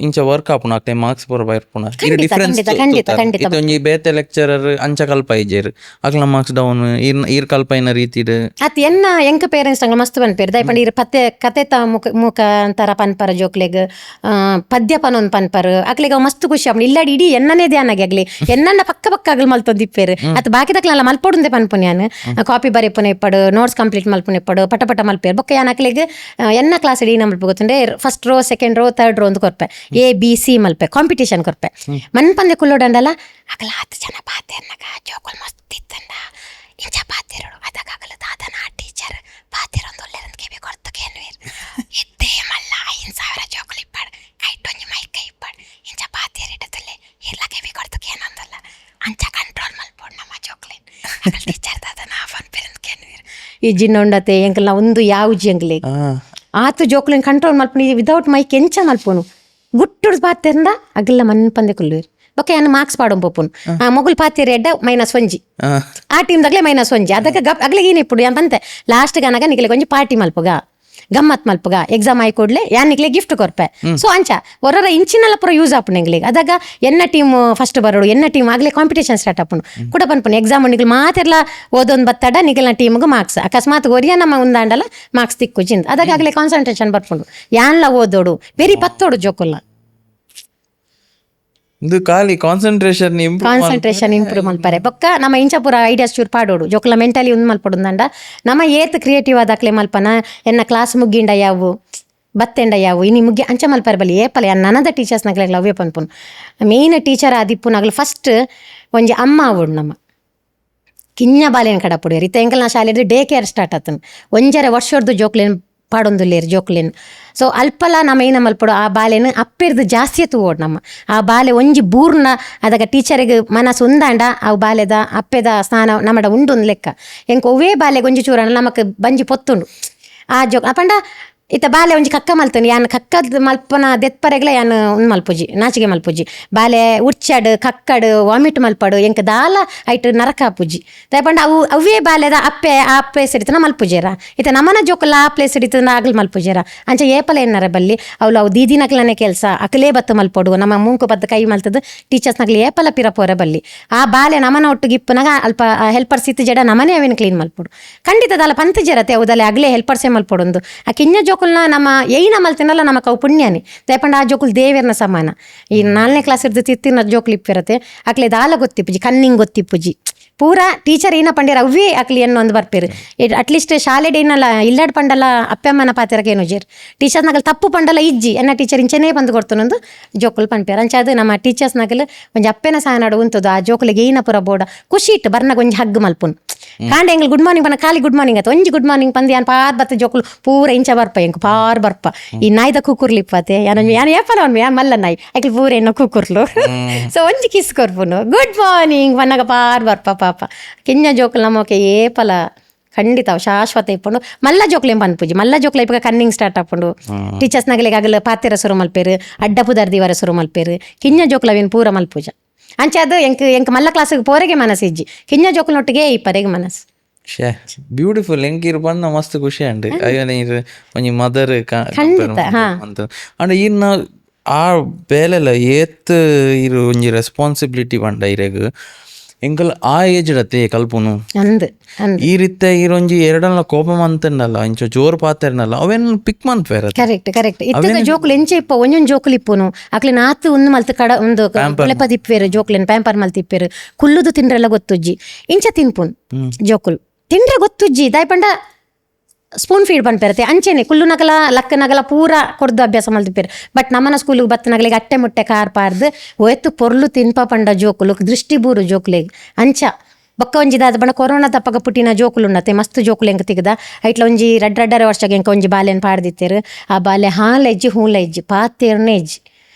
ಇಂಚ ವರ್ಕ್ ಆಪುನ ಅಕ್ಲೆ ಮಾರ್ಕ್ಸ್ ಬರ ಬೈರ್ಪುನ ಇರ ಡಿಫರೆನ್ಸ್ ಇದು ಒಂಜಿ ಬೇತೆ ಲೆಕ್ಚರರ್ ಅಂಚ ಕಲ್ಪ ಇಜ್ಜೇರ್ ಅಕ್ಲ ಮಾರ್ಕ್ಸ್ ಡೌನ್ ಈರ್ ಕಲ್ಪೈನ ರೀತಿಡ್ ಅತ್ ಎನ್ನ ಎಂಕ ಪೇರೆಂಟ್ಸ್ ನಂಗೆ ಮಸ್ತ್ ಪನ್ಪೇರು ದಯಪಂಡ ಇರ್ ಕತೆ ಮುಖ ಅಂತರ ಪನ್ಪರ ಜೋಕ್ಲೆಗ್ ಪದ್ಯ ಪನೊಂದು ಪನ್ಪರ್ ಅಕ್ಲೆಗ್ ಅವ್ ಮಸ್ತ್ ಖುಷಿ ಆಪುಂಡು ಇಲ್ಲಾಡಿ ಇಡೀ ಎನ್ನನೇ ಧ್ಯಾನಾಗಿ ಆಗ್ಲಿ ಎನ್ನ ಪಕ್ಕ ಆಗ್ಲಿ ಮಲ್ತೊಂದಿಪ್ಪೇರು ಅತ್ ಬಾಕಿ ತಕ್ಲೆಲ್ಲ ಮಲ್ಪೊಡುಂದೆ ಪನ್ಪುನ್ ಯಾನ್ ಕಾಪಿ ಬರೆಪುನ ಇಪ್ಪಡು ನೋಟ್ಸ್ ಕಂಪ್ಲೀಟ್ ಮಲ್ಪುನ ಇಪ್ಪಡು ಪಟ ಮಲ್ಪೇರು ಬೊಕ್ಕ ಯಾನ್ ಅಕ್ಲೆಗ್ ಎನ್ನ ಕ್ಲಾಸ್ ಇಡೀ ಮಲ್ಪ ಗೊತ್ತುಂಡೆ first row second row third row ಅಂತ ಕೊರ್ಪೆ ABC ಮಲ್ಪೆ ಕಾಂಪಿಟೇಷನ್ ಕೊರ್ಪೆ ಮನ್ಪಂದೆ ಕುಲ್ಲೋಡಂಡಲ್ಲ ಅಕಲ 10 ಜನ ಪಾತೆರ್ನಗ ಜೋಕುಲ್ ಮಸ್ತ್ ಇತ್ತಂಡ ಇಂಚ ಪಾತೆರಡು ಅದಕ್ಕಾಗಲ ದಾದನ ಟೀಚರ್ ಪಾತೆರೊಂದು ಒಳ್ಳೆರಂತ ಕೇಬೆ ಕೊರ್ತಕೇನ್ವೇರ್ ಎದ್ದೆ ಮಲ್ಲ 5000 ಜೋಕುಲ್ ಇಪ್ಪಡ್ ಕೈಟೊಂಜಿ ಮೈಕ ಇಪ್ಪಡ್ ಇಂಚ ಪಾತೆರಿಡತಲೆ ಇರ್ಲ ಕೇಬೆ ಕೊರ್ತಕೇನಂದಲ್ಲ ಅಂಚ ಕಂಟ್ರೋಲ್ ಮಲ್ಪೋಡ್ ನಮ್ಮ ಜೋಕ್ಲೆನ್ ಟೀಚರ್ ದಾದನ ಫನ್ ಪೇರೆಂಟ್ ಕೇನ್ವೇರ್ ಈ ಜಿನ್ನೊಂಡತೆ ಎಂಕಲ್ನ ಒಂದು ಯಾವ್ಜಿ ಎಂಗ್ಲೆ ಆತು ಜೋಕ್ಲೆನ್ ಕಂಟ್ರೋಲ್ ಮಲ್ಪುನಿ ವಿದೌಟ್ ಮೈಕ್ ಎಂಚ ಮಲ್ಪುನು ಗುಟ್ಟುಡ್ ಪಾತೆರ್ಂಡ ಅಗಲ್ಲ ಮನ್ಪಂದೆ ಕುಲ್ಲುವೆರ್ ಬೊಕ್ಕ ಯಾನ್ ಮಾರ್ಕ್ಸ್ ಪಾಡೊಂ ಪೋಪುನು ಮೊಗುಲ್ ಪಾತೆರ್ ಎಡ್ಡ -1 ಆ ಟೀಮ್ದಾಗ್ಲೆ -1 ಅದಕ್ಕೆ ಅಗ್ಲೆ ಏನ್ ಇಪ್ಪುಡು ಯಾನ್ ಬಂತೆ ಲಾಸ್ಟ್ ಗನಗ ನಿಕ್ಲೆ ಒಂಜಿ ಪಾರ್ಟಿ ಮಲ್ಪುಗ ಗಮ್ಮತ್ ಮಲ್ಪುಗ ಎಕ್ಸಾಮ್ ಆಯ್ ಕೊಡ್ಲೆ ಯಾನ್ ನಿಕ್ಲೆ ಗಿಫ್ಟ್ ಕೊರ್ಪೆ ಸೊ ಅಂಚ ಒರರ ಇಂಚಿನಲ್ಲ ಪುರ ಯೂಸ್ ಆಪುಂಡು ಎಂಗ್ಲಿಗೆ ಅದಾಗ ಎನ್ನ ಟೀಮ್ ಫಸ್ಟ್ ಬರೋಡು ಎನ್ನ ಟೀಮ್ ಆಗ್ಲೇ ಕಾಂಪಿಟೇಷನ್ ಸ್ಟಾರ್ಟ್ ಆಪುಂಡು ಕೂಡ ಪನ್ಪುನು ಎಕ್ಸಾಮ್ ನಿಕ್ಲು ಮಾತೆರ್ಲ ಓದೊಂದು ಬತ್ತಡ ನಿಕ್ಲ ಟೀಮ್ಗೆ ಮಾರ್ಕ್ಸ್ ಅಕಸ್ಮಾತ್ ಒರಿಯ ನಮ್ಮ ಉಂದಾಂಡಲ ಮಾರ್ಕ್ಸ್ ತಿಕ್ಕು ಜಿಂದ ಅದಾಗ ಆಗ್ಲೇ ಕಾನ್ಸಂಟ್ರೇಷನ್ ಬರ್ಪುಂಡು ಯಾನ್ಲ ಓದೋಡು ಬೆರಿ ಪತ್ತೋಡು ಜೋಕುಲ್ಲ ಇದು ಖಾಲಿ ಕಾನ್ಸಂಟ್ರೇಷನ್ ಇಂಪ್ರೂವ್ ಮಲ್ಪರೆ ಬೊಕ್ಕ ನಮ್ಮ ಇಂಚಾಪುರ ಐಡಿಯಾಸ್ ಚೂರು ಪಾಡೋಡು ಜೋಕುಲ ಮೆಂಟಲಿ ಒಂದು ಮಲ್ಪೊಡುಂದಂಡ ನಮ್ಮ ಏತ್ ಕ್ರಿಯೇಟಿವ್ ಆದಾಕ್ಲೆ ಮಲ್ಪನ ಎನ್ನ ಕ್ಲಾಸ್ ಮುಗ್ಗಿಂಡ ಯಾವು ಬತ್ತೆಂಡ ಯಾವು ಇನಿ ಮುಗ್ಗಿ ಅಂಚ ಮಲ್ಪರೆ ಬಲ್ಲಿ ಏಪಲ ನನದ ಟೀಚರ್ಸ್ ನಗ್ಲೆಗ್ಲ ಅವೇ ಪನ್ಪುನು ಮೇಯ್ನ್ ಟೀಚರ್ ಆದಿಪ್ಪು ನಗ್ಲು ಫಸ್ಟ್ ಒಂಜಿ ಅಮ್ಮ ಆವೋಡು ನಮ್ಮ ಕಿಂಜ ಬಾಲೆನ್ ಕಡಪುಡು ರೀತ ಎಂಕಲ್ನ ಶಾಲೆ ಡೇ ಕೇರ್ ಸ್ಟಾರ್ಟ್ ಆತನು ಒಂಜರ ವರ್ಷದ್ದು ಜೋಕ್ಲೇನ್ ಪಾಡೊಂದುಲ್ಲೇರು ಜೋಕ್ಲೇನ್ ಸೊ ಅಲ್ಪಲ ನಮ್ಮ ಏನ ಮಲ್ಪಡು ಆ ಬಾಲೆನ್ ಅಪ್ಪೆರ್ದು ಜಾಸ್ತಿ ತೂವೋಡು ನಮ್ಮ ಆ ಬಾಲೆ ಒಂಜಿ ಬೂರ್ನ ಅದಕ್ಕೆ ಟೀಚರಿಗೆ ಮನಸ್ಸು ಉಂದಾಂಡ ಆ ಬಾಲೆದ ಅಪ್ಪೆದ ಸ್ನಾನ ನಮ್ಮಡ ಉಂಡು ಒಂದು ಲೆಕ್ಕ ಎಂಕ ಒವ್ವೇ ಬಾಲೆಗೆ ಒಂಜಿ ಚೂರ ನಮಕ್ ಬಂಜಿ ಪೊತ್ತುಂಡು ಆ ಜೋಕ್ ಅಪಂಡ ಇತ್ತ ಬಾಲೆ ಒಂಜಿ ಕಕ್ಕ ಮಲ್ತನು ಯಾನ್ ಕಕ್ಕದ ಮಲ್ಪನ ದೆತ್ಪರೆಗ್ಲ ಯಾನ್ ಒಂದು ಮಲ್ಪುಜಿ ನಾಚಿಗೆ ಮಲ್ಪುಜಿ ಬಾಲೆ ಉಚ್ಚಡ್ ಕಕ್ಕಡ್ ವಾಮಿಟ್ ಮಲ್ಪಡು ಎಂಕ ದಾಲ ಐಟ್ ನರಕ ಆಪುಜಿ ದಯಪಂಡ ಅವು ಅವೇ ಬಾಲೆದ ಆ ಪ್ಲೇಸ್ ಹಿಡಿತನ ಮಲ್ಪುಜೇರ ಇತ್ತ ನಮ್ಮನ ಜೋಕಲ್ಲ ಆ ಪ್ಲೇಸ್ ಹಿಡಿತನ ಆಗ್ಲಿ ಮಲ್ಪುಜೇರ ಅಂಚ ಏಪಲ ಎನ್ನರ ಬಲ್ಲಿ ಅವು ದೀದಿನಕ್ಲನೆ ಕೆಲಸ ಅಕಲೇ ಬತ್ತು ಮಲ್ಪೊಡು ನಮ್ಮ ಮುಂಕು ಬತ್ತು ಕೈ ಮಲ್ತದ ಟೀಚರ್ಸ್ ನಕ್ಲಿ ಏಪಲ ಪಿರಪೋರ ಬಲ್ಲಿ ಆ ಬಾಲೆ ನಮನ ಒಟ್ಟಿಗೆ ಇಪ್ಪನಾಗ ಅಲ್ಪ ಹೆಲ್ಪರ್ಸ್ ಇತ್ತು ಜಡ ನಮನೇ ಅವೇನು ಕ್ಲೀನ್ ಮಲ್ಪೊಡು ಖಂಡಿತದಲ್ಲ ಪಂತ ಜರತೆ ಅವುದಲ್ಲ ಆಗ್ಲೇ ಹೆಲ್ಪರ್ಸೇ ಮಲ್ಪೊಡೊಂದು ಆ ಕಿಂಜ ಜೋಕುಲ್ನ ನಮ್ಮ ಏನ ಮಲ್ತಿನಲ್ಲ ನಮಕ್ ಅವು ಪುಣ್ಯನಿ ದಯಪಂಡ ಆ ಜೋಕುಲ್ ದೇವೇರ್ನ ಸಮಾನ ಈ 4ನೇ ಕ್ಲಾಸ್ ಇರ್ದು ತಿತ್ತಿನ ಜೋಕುಲ್ ಇಪ್ಪಿರತ್ತೆ ಅಕ್ಲೆ ದಾಲ ಗೊತ್ತಿಪ್ಪುಜಿ ಕನ್ನಿಂಗ್ ಗೊತ್ತಿಪ್ಪುಜಿ ಪೂರಾ ಟೀಚರ್ ಏನ ಪಂಡಿರ ಅವೇ ಅಕ್ಲಿ ಎನ್ನೊಂದು ಬರ್ಪೇರು ಅಟ್ಲೀಸ್ಟ್ ಶಾಲೆಡ್ ಏನಲ್ಲ ಇಲ್ಲಾಡ್ ಪಂಡಲ ಅಪ್ಪಮ್ಮನ ಪಾತಿರಕ್ಕೆ ಏನು ಜೇರ್ ಟೀಚರ್ಸ್ ನಗಲ್ ತಪ್ಪು ಪಂಡಲ ಇಜ್ಜಿ ಎನ್ನ ಟೀಚರ್ ಇಂಚನೇ ಬಂದು ಕೊಡ್ತನೊಂದು ಜೋಕುಲ್ ಪನ್ಪೇರು ಅಂಚಾದ ನಮ್ಮ ಟೀಚರ್ಸ್ ನಗಲ್ ಒಂಜಿ ಅಪ್ಪೆನ ಸಾನಾಡು ಉಂತದು ಆ ಜೋಕುಲಿಗೆ ಏನ ಪುರ ಬೋಡ ಖುಷಿ ಇಟ್ಟು ಬರ್ನಾಗ ಒಂಜಿ ಹಗ್ ಮಲ್ಪುನ್ ಕಾಂಡ ಎಂಗ್ಲು ಗುಡ್ ಮಾರ್ನಿಂಗ್ ಬನ್ನ ಖಾಲಿ ಗುಡ್ ಮಾರ್ನಿಂಗ್ ಆತ ಒಂಜಿ ಗುಡ್ ಮಾರ್ನಿಂಗ್ ಪಂದು ಯಾನ್ ಪಾರ್ ಬತ್ತ ಜೋಕುಲು ಪೂರ ಇಂಚ ಬರ್ಪ ಎಂಕ್ ಪಾರ್ ಬರ್ಪ ಈ ನಾಯ್ದ ಕೂಕುರ್ಲಿಪ್ಪತೆ ಯಾನ್ ಏಪಲ ಅವ್ನು ಯಾನ್ ಮಲ್ಲ ನಾಯಿ ಅಕ್ಲಿ ಪೂರ ಎನ್ನ ಕೂಕುರ್ಲು ಸೊ ಒಂಜಿ ಕಿಸ್ ಕೊರ್ಪುನು ಗುಡ್ ಮಾರ್ನಿಂಗ್ ಬನ್ನಾಗ ಪಾರ್ ಬರ್ಪ ಪಾಪ ಕಿಂಜ ಜೋಕುಲ್ ನಮ್ಮಕ್ಕೆ ಏಪಲ ಖಂಡಿತ ಶಾಶ್ವತ ಇಪ್ಪುಂಡು ಮಲ್ಲ ಜೋಕ್ಲೇಂ ಪನ್ಪುಜಿ ಮಲ್ಲ ಜೋಕ್ಲ ಇಪ್ಪ ಕನ್ನಿಂಗ್ ಸ್ಟಾರ್ಟ್ ಆಪುಂಡು ಟೀಚರ್ಸ್ ನಗಲಿಗೆ ಆಗಲು ಪಾತೆರ ಸುರು ಮಲ್ಪೇರು ಅಡ್ಡಪು ದರ್ದಿವರ ಸುರು ಮಲ್ಪೇರು ಕಿಂಜ ಜೋಕ್ಲವೇನು ಪೂರ ಮಲ್ಪೂಜ ಅಂಚೆ ಅದು ಎಂಕ್ ಮಲ್ಲ ಕ್ಲಾಸಿಗೆ ಪೋರೆಗೆ ಮನಸ್ಸು ಇಜ್ಜಿ ಕಿಂಜ ಜೋಕುಲ್ನೊಟ್ಟಿಗೆ ಇಪ್ಪರೆಗೆ ಮನಸ್ಸು ಶೇ ಬ್ಯೂಟಿಫುಲ್ ಎಂಕಿರ್ ಬಂದ ಮಸ್ತ್ ಖುಷಿ ಅಂಡ್ ಅಯ್ಯೋ ನೀರು ಒಂಜಿ ಮದರ್ ಅಂತ ಅಂಡ್ ಇನ್ನ ಆ ಬೇಲೆಲ್ಲ ಏತ್ ಇರು ಒಂಜಿ ರೆಸ್ಪಾನ್ಸಿಬಿಲಿಟಿ ಬಂಡ ಇರೆಗ್ ಎಂಕಲ್ ಆ ಏಜ್ ಡತ್ತೆ ಕಲ್ಪುನು ಈ ರೀತಿ ಇರೊಂಜಿ ಎರಡನ್ನ ಕೋಪ ಮಂತನ್ನಲ್ಲ ಇಂಚ ಜೋರ್ ಪಾತೆರ್ನಲ್ಲ ಅವೇನ್ ಪಿಕ್ ಮಂತ್ವೇರ ಕರೆಕ್ಟ್ ಇತ್ತ ಜೋಕುಲು ಎಂಚೆ ಇಪ್ಪ ಒಂಜೊಂದು ಜೋಕುಲು ಇಪ್ಪುನು ಅಕ್ಲೆ ನಾತು ಒಂದು ಮಲ್ತು ಕಡ ಒಂದು ಕೊಳೆಪದ ಇಪ್ಪೇರು ಜೋಕುಲೆನ್ ಪ್ಯಾಂಪರ್ ಮಲ್ತು ಇಪ್ಪೇರು ಕುಲ್ಲುದು ತಿಂಡ್ರೆಲ್ಲ ಗೊತ್ತುಜ್ಜಿ ಇಂಚ ತಿನ್ಪುನ್ ಜೋಕುಲು ತಿಂಡ್ರೆ ಗೊತ್ತುಜ್ಜಿ ದಾಯ್ಪಂಡ ಸ್ಪೂನ್ ಫೀಡ್ ಪನ್ಪೇರತೆ ಅಂಚೆನೆ ಕುಲ್ಲು ನಗಲ ಲಕ್ಕ ನಗಲ ಪೂರ ಕೊಡ್ದು ಅಭ್ಯಾಸ ಮಲ್ತಿಪ್ಪೇರು ಬಟ್ ನಮ್ಮನ ಸ್ಕೂಲಿಗೆ ಬತ್ತ ನಗಲಿಗೆ ಅಟ್ಟೆ ಮುಟ್ಟೆ ಕಾರ್ ಪಾರ್ದು ಒಯ್ತು ಪೊರ್ಲು ತಿನ್ಪ ಪಂಡ ಜೋಕುಲು ದೃಷ್ಟಿ ಬೂರು ಜೋಕುಲೆಗ್ ಅಂಚ ಬೊಕ್ಕ ಒಂಜಿದಾದ ಬಣ್ಣ ಕೊರೋನಾ ತಪ್ಪಗ ಪುಟ್ಟಿನ ಜೋಕುಲು ಉನ್ನತೆ ಮಸ್ತ್ ಜೋಕುಲು ಎಂಕ ತೆಗ್ದ ಐಟ್ಲ ಒಂಜಿ ರಡ್ಡರೆ ವರ್ಷಕ್ಕೆ ಎಂಕ ಒಂಜಿ ಬಾಲೆನ್ ಪಾಡ್ದಿತ್ತೇರು ಆ ಬಾಲೆ ಹಾಲ ಎಜ್ಜಿ ಹೂಲ ಎಜ್ಜಿ ಪಾತೇರ್ನೆ ಎಜ್ಜಿ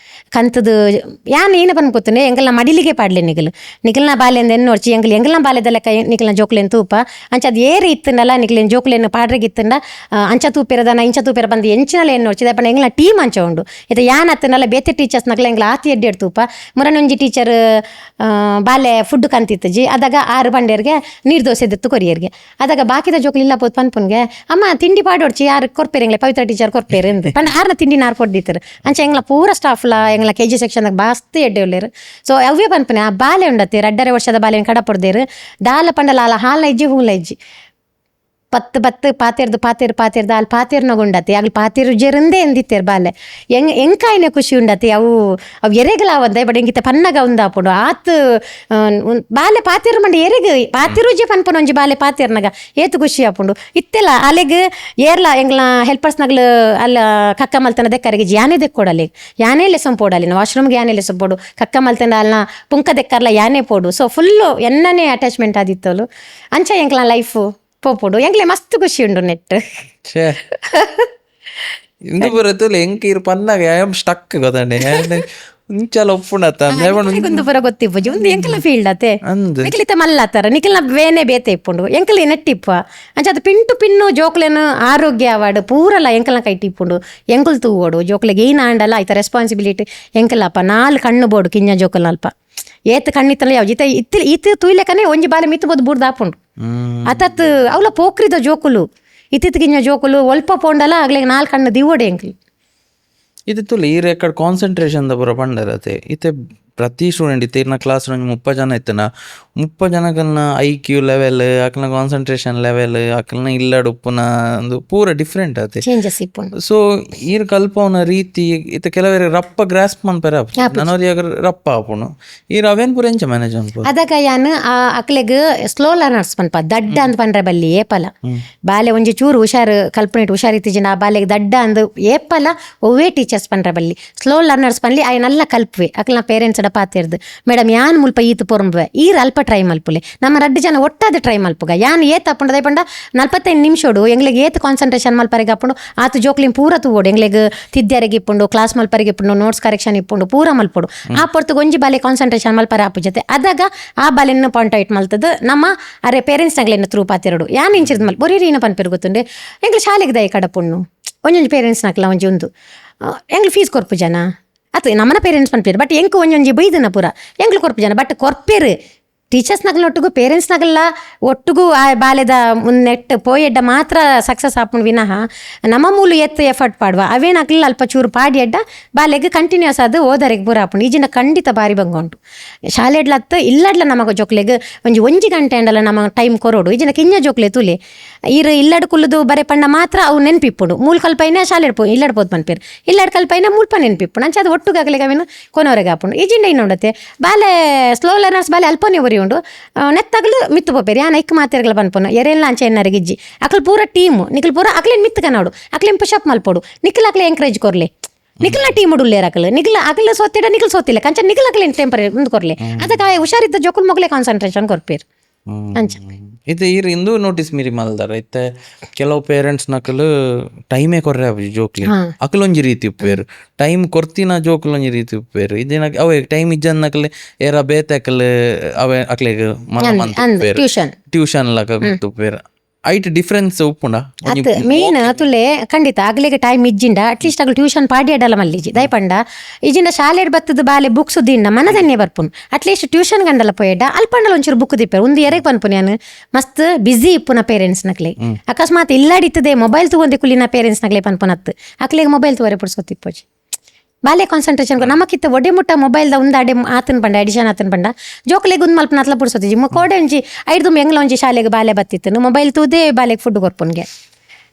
ಕಂತದು ಯಾನ್ ಏನ ಪನ್ಪುತ್ತನೆ ಎಂಗಲ್ನ ಮಡಿಲಿಗೆ ಪಾಡ್ಲೆ ನಿಗಲ್ನ ಬಾಲ್ಯಂದ ಎನ್ನೋರ್ಚಿ ಎಂಗಲ್ನ ಬಾಲ್ಯದಲ್ಲ ಕೈ ನಿಗಲ್ನ ಜೋಕ್ಲೆನ್ ತೂಪ ಅಂಚ ಅದು ಏರಿ ಇತ್ತನಲ್ಲ ನಿಗಲೇನು ಜೋಕ್ಲೆನ್ ಪಾಡ್ರೆಗೆ ಇತ್ತಂಡ ಅಂಚ ತೂಪಿರದನ ಇಂಚ ತೂಪಿರ ಬಂದು ಎಂಚಿನಲ್ಲ ಎನ್ನೋರ್ಚಿ ದಪ್ಪನ ಎಂಗ್ಲ ಟೀಮ್ ಅಂಚ ಉಂಡು ಇದು ಯಾನ್ ಅತ್ತನಲ್ಲ ಬೇತೆ ಟೀಚರ್ಸ್ ನಗಲ ಎಂಗ್ಲ ಆತಿ ಎಡ್ಡೆಡ್ ತೂಪ ಮುರನೊಂಜಿ ಟೀಚರ್ ಬಾಲ್ಯ ಫುಡ್ ಕಂತಿತ್ತಜಿ ಅದಾಗ 6 ಬಂಡೆಯರ್ಗೆ ನೀರು ದೋಸೆ ದಿತ್ತು ಕೊರಿಯರ್ಗೆ ಅದಾಗ ಬಾಕಿದ ಜೋಕ್ಲು ಇಲ್ಲ ಪೋತ್ ಪನ್ಪುನ್ಗೆ ಅಮ್ಮ ತಿಂಡಿ ಪಾಡೋಡ್ಚಿ ಯಾರು ಕೊರ್ಪೇರು ಎಂಗ್ಲೆ ಪವಿತ್ರ ಟೀಚರ್ ಕೊರ್ಪೇರು ಎಂದು ಪಂಡ 6ನ ತಿಂಡಿ ನಾರು ಕೊಡ್ದಿತ್ತರು ಅಂಚ ಎಂಗ್ಲ ಪೂರ ಸ್ಟಾಫ್ಲ ಎಂಗ್ಲ KG ಸೆಕ್ಷನ್ದಾಗ ಬಾಸ್ತಿ ಎಡ್ಡೆ ಉಳ್ಳೇರು ಸೊ ಅವೇ ಪನ್ಪನೆ ಆ ಬಾಲೆ ಉಂಡತ್ತೆ 2.5 ವರ್ಷದ ಬಾಲೆನ ಕಡಪಡ್ದೇರು ದಾಲ ಪಂಡಲ ಅಲ್ಲ ಹಾಲ ಇಜ್ಜಿ ಹೂಲ ಇಜ್ಜಿ ಪತ್ತು ಪಾತೇರ್ದು ಅಲ್ಲಿ ಪಾತೇರ್ನಾಗ ಉಂಡತ್ತೆ ಆಗ್ಲಿ ಪಾತೇರು ಜೆರಂದೇ ಎಂದಿತ್ತೇರು ಬಾಲೆ ಎಂಕಾಯಿನ ಖುಷಿ ಉಂಡತ್ತೆ ಅವು ಎರೆಗಲ ಅವಂದ ಬಟ್ ಎಂಗಿತ ಪನ್ನಗ ಉಂದಾಪುಡು ಆತು ಬಾಲೆ ಪಾತೇರು ಮಂಡಿ ಎರೆಗೆ ಪಾತಿರುಜೆ ಪನ್ಪನ ಒಂಜಿ ಬಾಲೆ ಪಾತೇರ್ನಾಗ ಏತು ಖುಷಿ ಆಪುಂಡು ಇತ್ತೆಲ್ಲ ಅಲೆಗ್ ಏರ್ಲ ಎಂಗ್ಲ ಹೆಲ್ಪರ್ಸ್ನಾಗ್ಲು ಅಲ್ಲ ಕಕ್ಕ ಮಲ್ತನ ದೆಕ್ಕರಿಗೆ ಯಾನೇ ದೆಕ್ಕೊಡಲಿ ಯಾನೇ ಲೆಸನ್ ಪೋಡಲಿ ವಾಶ್ರೂಮ್ಗೆ ಯಾನೇ ಲೆಸನ್ ಪೋಡು ಕಕ್ಕ ಮಲ್ತನ ಅಲ್ಲ ಪುಂಕ ದೆಕ್ಕರ್ಲ ಯಾನೇ ಪೋಡು ಸೊ ಫುಲ್ಲು ಎನ್ನನೇ ಅಟ್ಯಾಚ್ಮೆಂಟ್ ಆದಿತ್ತಲು ಅಂಚ ಎಂಗ್ಲ ಲೈಫು ಪೋಪುಡು ಎಂಗ್ಲೆ ಮಸ್ತ್ ಖುಷಿ ಉಂಡು ನೆಟ್ ಇಂದು ಬರತ್ತಲ್ಲ ಎಂಕ್ ಇರು ಪನ್ನಾಗ ಐ ಸ್ಟಕ್ ಗೊತ್ತಂಡೆ ಇಂಚಲ ಒಪ್ಪುಂಡತ್ತ ಒಂದು ಬರ ಗೊತ್ತಿಪ್ಪುಜಿ ಒಂದು ಎಂಕಲ ಫೀಲ್ಡ್ ಅತ್ತೆ ನಿಖಲಿತ ಮಲ್ಲತ್ತಾರ ನಿಖಲ್ನ ಬೇನೆ ಬೇತೆ ಇಪ್ಪುಂಡು ಎಂಕಲಿ ನೆಟ್ಟಿಪ್ಪ ಅಂಚ ಅದು ಪಿನ್ನು ಜೋಕ್ಲೆನು ಆರೋಗ್ಯ ಅವಾರ್ಡ್ ಪೂರಲ್ಲ ಎಂಕಲ್ನ ಕೈ ಟಿಪ್ಪುಂಡು ಎಂಕಲ್ ತೂವೋಡು ಜೋಕ್ಲೆಗೆ ಏನ್ ಆಂಡಲ್ಲ ಆಯ್ತ ರೆಸ್ಪಾನ್ಸಿಬಿಲಿಟಿ ಎಂಕಲಪ್ಪ 4 ಕಣ್ಣು ಬೋಡು ಕಿಂಜ ಜೋಕಲ್ ಅಲ್ಪ ಏತ್ ಕಣ್ಣಿತ್ತಲ್ಲ ಯಾವ ಜಿತ ಇತ್ತು ತುಯ್ಲೆಕನೆ ಒಂಜಿ ಬಾಲೆ ಮಿತ್ತುಬೋದು ಬೂರ್ದಾಪುಂಡು ಅತತ್ ಅವಳ ಪೋಕ್ರಿದ ಜೋಕುಲು ಇತ್ತಿತ್ಗಿಂಜ ಜೋಕುಲು ಒಲ್ಪ ಪೋಂಡಲ್ಲ ಆಗ್ಲಿಗೆ 4 ಕಣ್ಣು ದಿವೋಡೆ ಎಂಕ್ಲಿ ಇದು ತುಲಿ ಈ ರೆಕಾರ್ಡ್ ಕಾನ್ಸಂಟ್ರೇಷನ್ ಬರೋ ಪಂಡರತೆ ಇತ್ತೆ ಪ್ರತಿ ಸ್ಟೂಡೆಂಟ್ ಇತ್ತೆ ಇರ್ನ ಕ್ಲಾಸ್ 30 ಜನ ಇತ್ತನ 30 ಜನಕಲ್ನ IQ ಲೆವೆಲ್ ಅಕ್ಲ್ನ ಕಾನ್ಸಂಟ್ರೇಷನ್ ಲೆವೆಲ್ ಅಕ್ಲ್ನ ಇಲ್ಲಡ್ ಉಪ್ಪುನ ಒಂದು ಪೂರ ಡಿಫ್ರೆಂಟ್ ಆತೆ ಚೇಂಜಸ್ ಇಪ್ಪುಂಡು ಸೊ ಈರ್ ಕಲ್ಪವನ ರೀತಿ ಇತ್ತೆ ಕೆಲವರಿಗೆ ರಪ್ಪ ಗ್ರಾಸ್ಪ್ ಮನ್ಪೆರ ನನೋರಿಯಾಗ ರಪ್ಪ ಆಪುನು ಈರ್ ಅವೇನ್ ಪೂರ ಎಂಚ ಮ್ಯಾನೇಜ್ ಅನ್ಪು ಅದಕ್ಕ ಯಾನ್ ಅಕ್ಲೆಗ್ ಸ್ಲೋ ಲರ್ನರ್ಸ್ ಪನ್ಪ ದಡ್ಡ ಅಂತ ಪಂಡ್ರೆ ಬಲ್ಲಿ ಏಪಲ ಬಾಲೆ ಒಂಜಿ ಚೂರು ಹುಷಾರು ಕಲ್ಪನೆ ಹುಷಾರಿತ್ತಿಜಿನ ಆ ಬಾಲೆಗ್ ದಡ್ಡ ಅಂದು ಏಪಲ ಒವ್ವೇ ಟೀಚರ್ಸ್ ಪಂಡ್ರೆ ಬಲ್ಲಿ ಸ್ಲೋ ಲರ್ನರ್ಸ್ ಪನ್ಲಿ ಅಯ್ಯನಲ್ಲ ಕಲ್ಪವೆ ಅಕ್ಲ್ನ ಪೇರೆಂಟ್ಸ್ ಪಾತಿರ್ದು ಮೇಡಮ್ ಯಾನ್ ಮುಲ್ಪ ಈತು ಪೊರ್ಂಬೆ ಈರ್ ಅಲ್ಪ ಟ್ರೈ ಮಲ್ಪುಲೆ ನಮ್ಮ 2 ಜನ ಒಟ್ಟಾದ ಟ್ರೈ ಮಲ್ಪುಗ ಯಾನ್ ಏತ್ ಅಪ್ಪುಂಡ ದೈಪಂಡ 45 ನಿಮಿಷೋಡು ಎಂಗ್ಲೆಗ್ ಏತ್ ಕಾನ್ಸಂಟ್ರೇಷನ್ ಮಲ್ಪರಿಗೆ ಅಪ್ಪುಂಡು ಆತು ಜೋಕ್ಲಿನ್ ಪೂರ ತೂವೋಡು ಎಂಗ್ಲೆಗ್ ತಿದ್ಯರಿಗೆ ಇಪ್ಪುಂಡು ಕ್ಲಾಸ್ ಮಲ್ಪರಿಗೆ ಇಪ್ಪುಂಡು ನೋಟ್ಸ್ ಕರೆಕ್ಷನ್ ಇಪ್ಪುಂಡು ಪೂರ ಮಲ್ಪುಡು ಆ ಪೊರ್ತು ಒಂಜಿ ಬಾಲೆ ಕಾನ್ಸಂಟ್ರೇಷನ್ ಮಲ್ಪರೆ ಆಪು ಜೊತೆ ಅದಾಗ ಆ ಬಾಲೆನ ಪಾಯಿಂಟ್ ಔಟ್ ಮಲ್ತದ ನಮ್ಮ ಅರೆ ಪೇರೆಂಟ್ಸ್ ನಗ್ಲೇನ ತ್ರೂ ಪಾತಿರಡು ಯಾನ್ ಇಂಚಿರ್ದ ಮಲ್ಪ ಬರೀ ಏನ ಪನ್ಪೇರು ಗೊತ್ತುಂಡೆ ಎಂಗ್ಲು ಶಾಲೆಗೆ ದಯ ಕಡಪುಣ್ಣು ಒಂಜೊಂಜಿ ಪೇರೆಂಟ್ಸ್ ನಕ್ಲ ಒಂಜಿ ಒಂದು ಎಂಗ್ಲು ಫೀಸ್ ಕೊರ್ಪು ಜನ ಅತ್ತು ನಮ್ಮನ ಪೇರೆಂಟ್ಸ್ ಪನ್ಪೇರು ಬಟ್ ಎಂಕು ಒಂಜೊಂಜಿ ಬೈದನ ಪೂರ ಎಂಗ್ಲು ಕೊರ್ಪು ಜನ ಬಟ್ ಕೊರ್ಪೇರು ಟೀಚರ್ಸ್ ನಗಲ ಒಟ್ಟಿಗೂ ಪೇರೆಂಟ್ಸ್ ನಗಲ್ಲ ಒಟ್ಟಿಗೂ ಆ ಬಾಲ್ಯದ ನೆಟ್ ಪೋಯೆಡ್ಡ ಮಾತ್ರ ಸಕ್ಸಸ್ ಆಪುಂಡು ವಿನಃ ನಮ್ಮ ಮೂಲು ಎತ್ತು ಎಫರ್ಟ್ ಪಾಡುವ ಅವೇನಾಗಲಿಲ್ಲ ಅಲ್ಪ ಚೂರು ಪಾಡಿ ಎಡ್ಡ ಬಾಲ್ಯಗೆ ಕಂಟಿನ್ಯೂಸ್ ಅದು ಓದರಿಗೆ ಪೂರ ಆಪುಂಡು ಈಜಿನ ಖಂಡಿತ ಬಾರಿ ಬಂಗ ಉಂಟು ಶಾಲೆಡ್ಲತ್ತು ಇಲ್ಲಡ್ಲ ನಮಗೆ ಜೋಕ್ಲೆಗೆ ಒಂಜಿ ಗಂಟೆ ಅಂಡಲ್ಲ ನಮಗೆ ಟೈಮ್ ಕೊರೋಡು ಈಜಿನ ಕಿಂಜ ಜೋಕ್ಲೆ ತುಲೆ ಈರು ಇಲ್ಲಡ್ ಕುಲ್ಲದು ಬರೆ ಪಂಡ ಮಾತ್ರ ಅವು ನೆನ್ಪಿಪ್ಪುಡು ಮೂಲ್ ಕಲ್ಪೈನ ಶಾಲೆ ಇಲ್ಲಡ್ಬೋದು ಪನ್ಪೇರು ಇಲ್ಲಡ್ ಕಲ್ಪೈನ ಮುಲ್ಪ ನೆನ್ಪಿಪ್ಪುಡು ಅಂಚೆ ಅದು ಒಟ್ಟುಗಾಗಲಿಗೆ ಅವೇನು ಕೊನವರೆಗೆ ಆಪುಂಡು ಈಜಿಂಡ ಇನ್ನೊಂಡತ್ತೆ ಬಾಲೆ ಸ್ಲೋ ಲರ್ನರ್ಸ್ ಬಾಲೆ ಅಲ್ಪನೇ ಒರಿ ಉಂಡು ನೆತ್ತಾಗಲು ಮಿತ್ತು ಪೋಪೇರಿ ಆ ನೈಕ್ ಮಾತೆರ್ಗಳ ಪನ್ಪುನ ಎರೆಲ್ಲ ಅಂಚೆ ಎನ್ನರಿಗೆ ಇಜ್ಜಿ ಅಕ್ಲು ಪೂರ ಟೀಮು ನಿಖಲ್ ಪೂರ ಅಕ್ಲೇನು ಮಿತ್ತಕ ನೋಡು ಅಕ್ಲೇನು ಪುಷಪ್ ಮಲ್ಪೋಡು ನಿಖಲ್ ಅಕ್ಲೆ ಎಂಕರೇಜ್ ಕೊರ್ಲೆ ನಿಖಲ್ನ ಟೀಮ್ ಉಡುಲ್ಲೇರ ಅಕಲು ನಿಖಲ್ ಅಕಲ್ ಸೋತಿಡ ನಿಖಲ್ ಸೋತಿಲ್ಲ ಕಂಚ ನಿಖಲ್ ಅಕ್ಲೇನು ಟೆಂಪರರಿ ಮುಂದೆ ಕೊರ್ಲೆ ಅದಕ್ಕೆ ಹುಷಾರಿದ್ದ ಜೋಕುಲ್ ಮಗ್ಲೆ ಕಾನ್ಸಂಟ್ರೇಷನ್ ಕೊರ್ಪೇರು ಅಂಚ ಇದು ಈರ್ ಇಂದು ನೋಟಿಸ್ ಮೀರಿ ಮಲ್ದಾರ ಇತ್ತೆ ಕೆಲವು ಪೇರೆಂಟ್ಸ್ ನಕಲು ಟೈಮೇ ಕೊರ್ರೆ ಜೋಕ್ಲಿ ಅಕಲೊಂಜಿ ರೀತಿ ಉಪ್ಪೇರು ಟೈಮ್ ಕೊರ್ತಿನ ಜೋಕುಲೊಂಜಿ ರೀತಿ ಉಪ್ಪೇರು ಇದೇನ ಅವೆ ಟೈಮ್ ಇಜ್ಜನ್ ನಕಲೆ ಏರ ಬೇತೆಕಲ್ ಅವೆ ಅಕ್ಲೆಗ್ ಟ್ಯೂಷನ್ ಲಕ ಉಪ್ಪೇರು ಐಟ್ ಡಿಫ್ರೆನ್ಸ್ ಉಪ್ಪುಂಡ ಅತ್ ಮೇನ್ ತುಲೆ ಖಂಡಿತ ಆಗ್ಲಿಗೆ ಟೈಮ್ ಇಜ್ಜಿಂಡ ಅಟ್ಲೀಸ್ಟ್ ಆಗಲು ಟ್ಯೂಷನ್ ಪಾಡಿ ಅಡಲ ಮಲ್ಲಿಜಿ ದಯಪಂಡ ಇಜಿಂದ ಶಾಲೆಡ್ ಬತ್ತದ ಬಾಲೆ ಬುಕ್ಸ್ ದಿಂಡ ಮನದನ್ನೇ ಬರ್ಪುನ್ ಅಟ್ಲೀಸ್ಟ್ ಟ್ಯೂಷನ್ ಗಂಡಲ ಪೋಯೆಡ್ಡ ಅಲ್ಪಂಡಲ ಒಂಚೂರು ಬುಕ್ ದಿಪ್ಪೇರು ಒಂದು ಎರೆಗೆ ಪನ್ಪುನ್ ಯಾನು ಮಸ್ತ್ ಬಿಸಿ ಇಪ್ಪುನ ಪೇರೆಂಟ್ಸ್ ನಕ್ಲೆ ಅಕಸ್ಮಾತ್ ಇಲ್ಲಾಡಿತ್ತದೆ ಮೊಬೈಲ್ ತಗೊಂಡೆ ಕುಲಿನ ಪೇರೆಂಟ್ಸ್ ನಕ್ಲೆ ಪನ್ಪುನತ್ತು ಅಕ್ಲೆಗೆ ಮೊಬೈಲ್ ತೋರೆ ಪುಡ್ಸೋತಿಪ್ಪೋಜಿ ಬಾಲೆ ಕಾನ್ಸಂಟ್ರೇಷನ್ ನಮಕಿತ್ತ ಒಡೆ ಮುಟ್ಟ ಮೊಬೈಲ್ದ ಒಂದು ಅಡೆ ಆತನ ಪಂಡ ಎಡಿಷನ್ ಆತನ ಪಂಡ ಜೋಕ್ಲೆಗೆ ಒಂದು ಮಲ್ಪ ನತ್ಲ ಪುಡ್ಸೋತಿಜಿ ಕೋಡೆ ಒಂಜಿ 5 ಎಂಗ್ಲ ಒಂಜಿ ಶಾಲೆಗೆ ಬಾಲೆ ಬತ್ತಿತ್ತು ಮೊಬೈಲ್ ತೂದೇ ಬಾಲೆಗೆ ಫುಡ್ ಕೊರ್ಪುನ್ಗೆ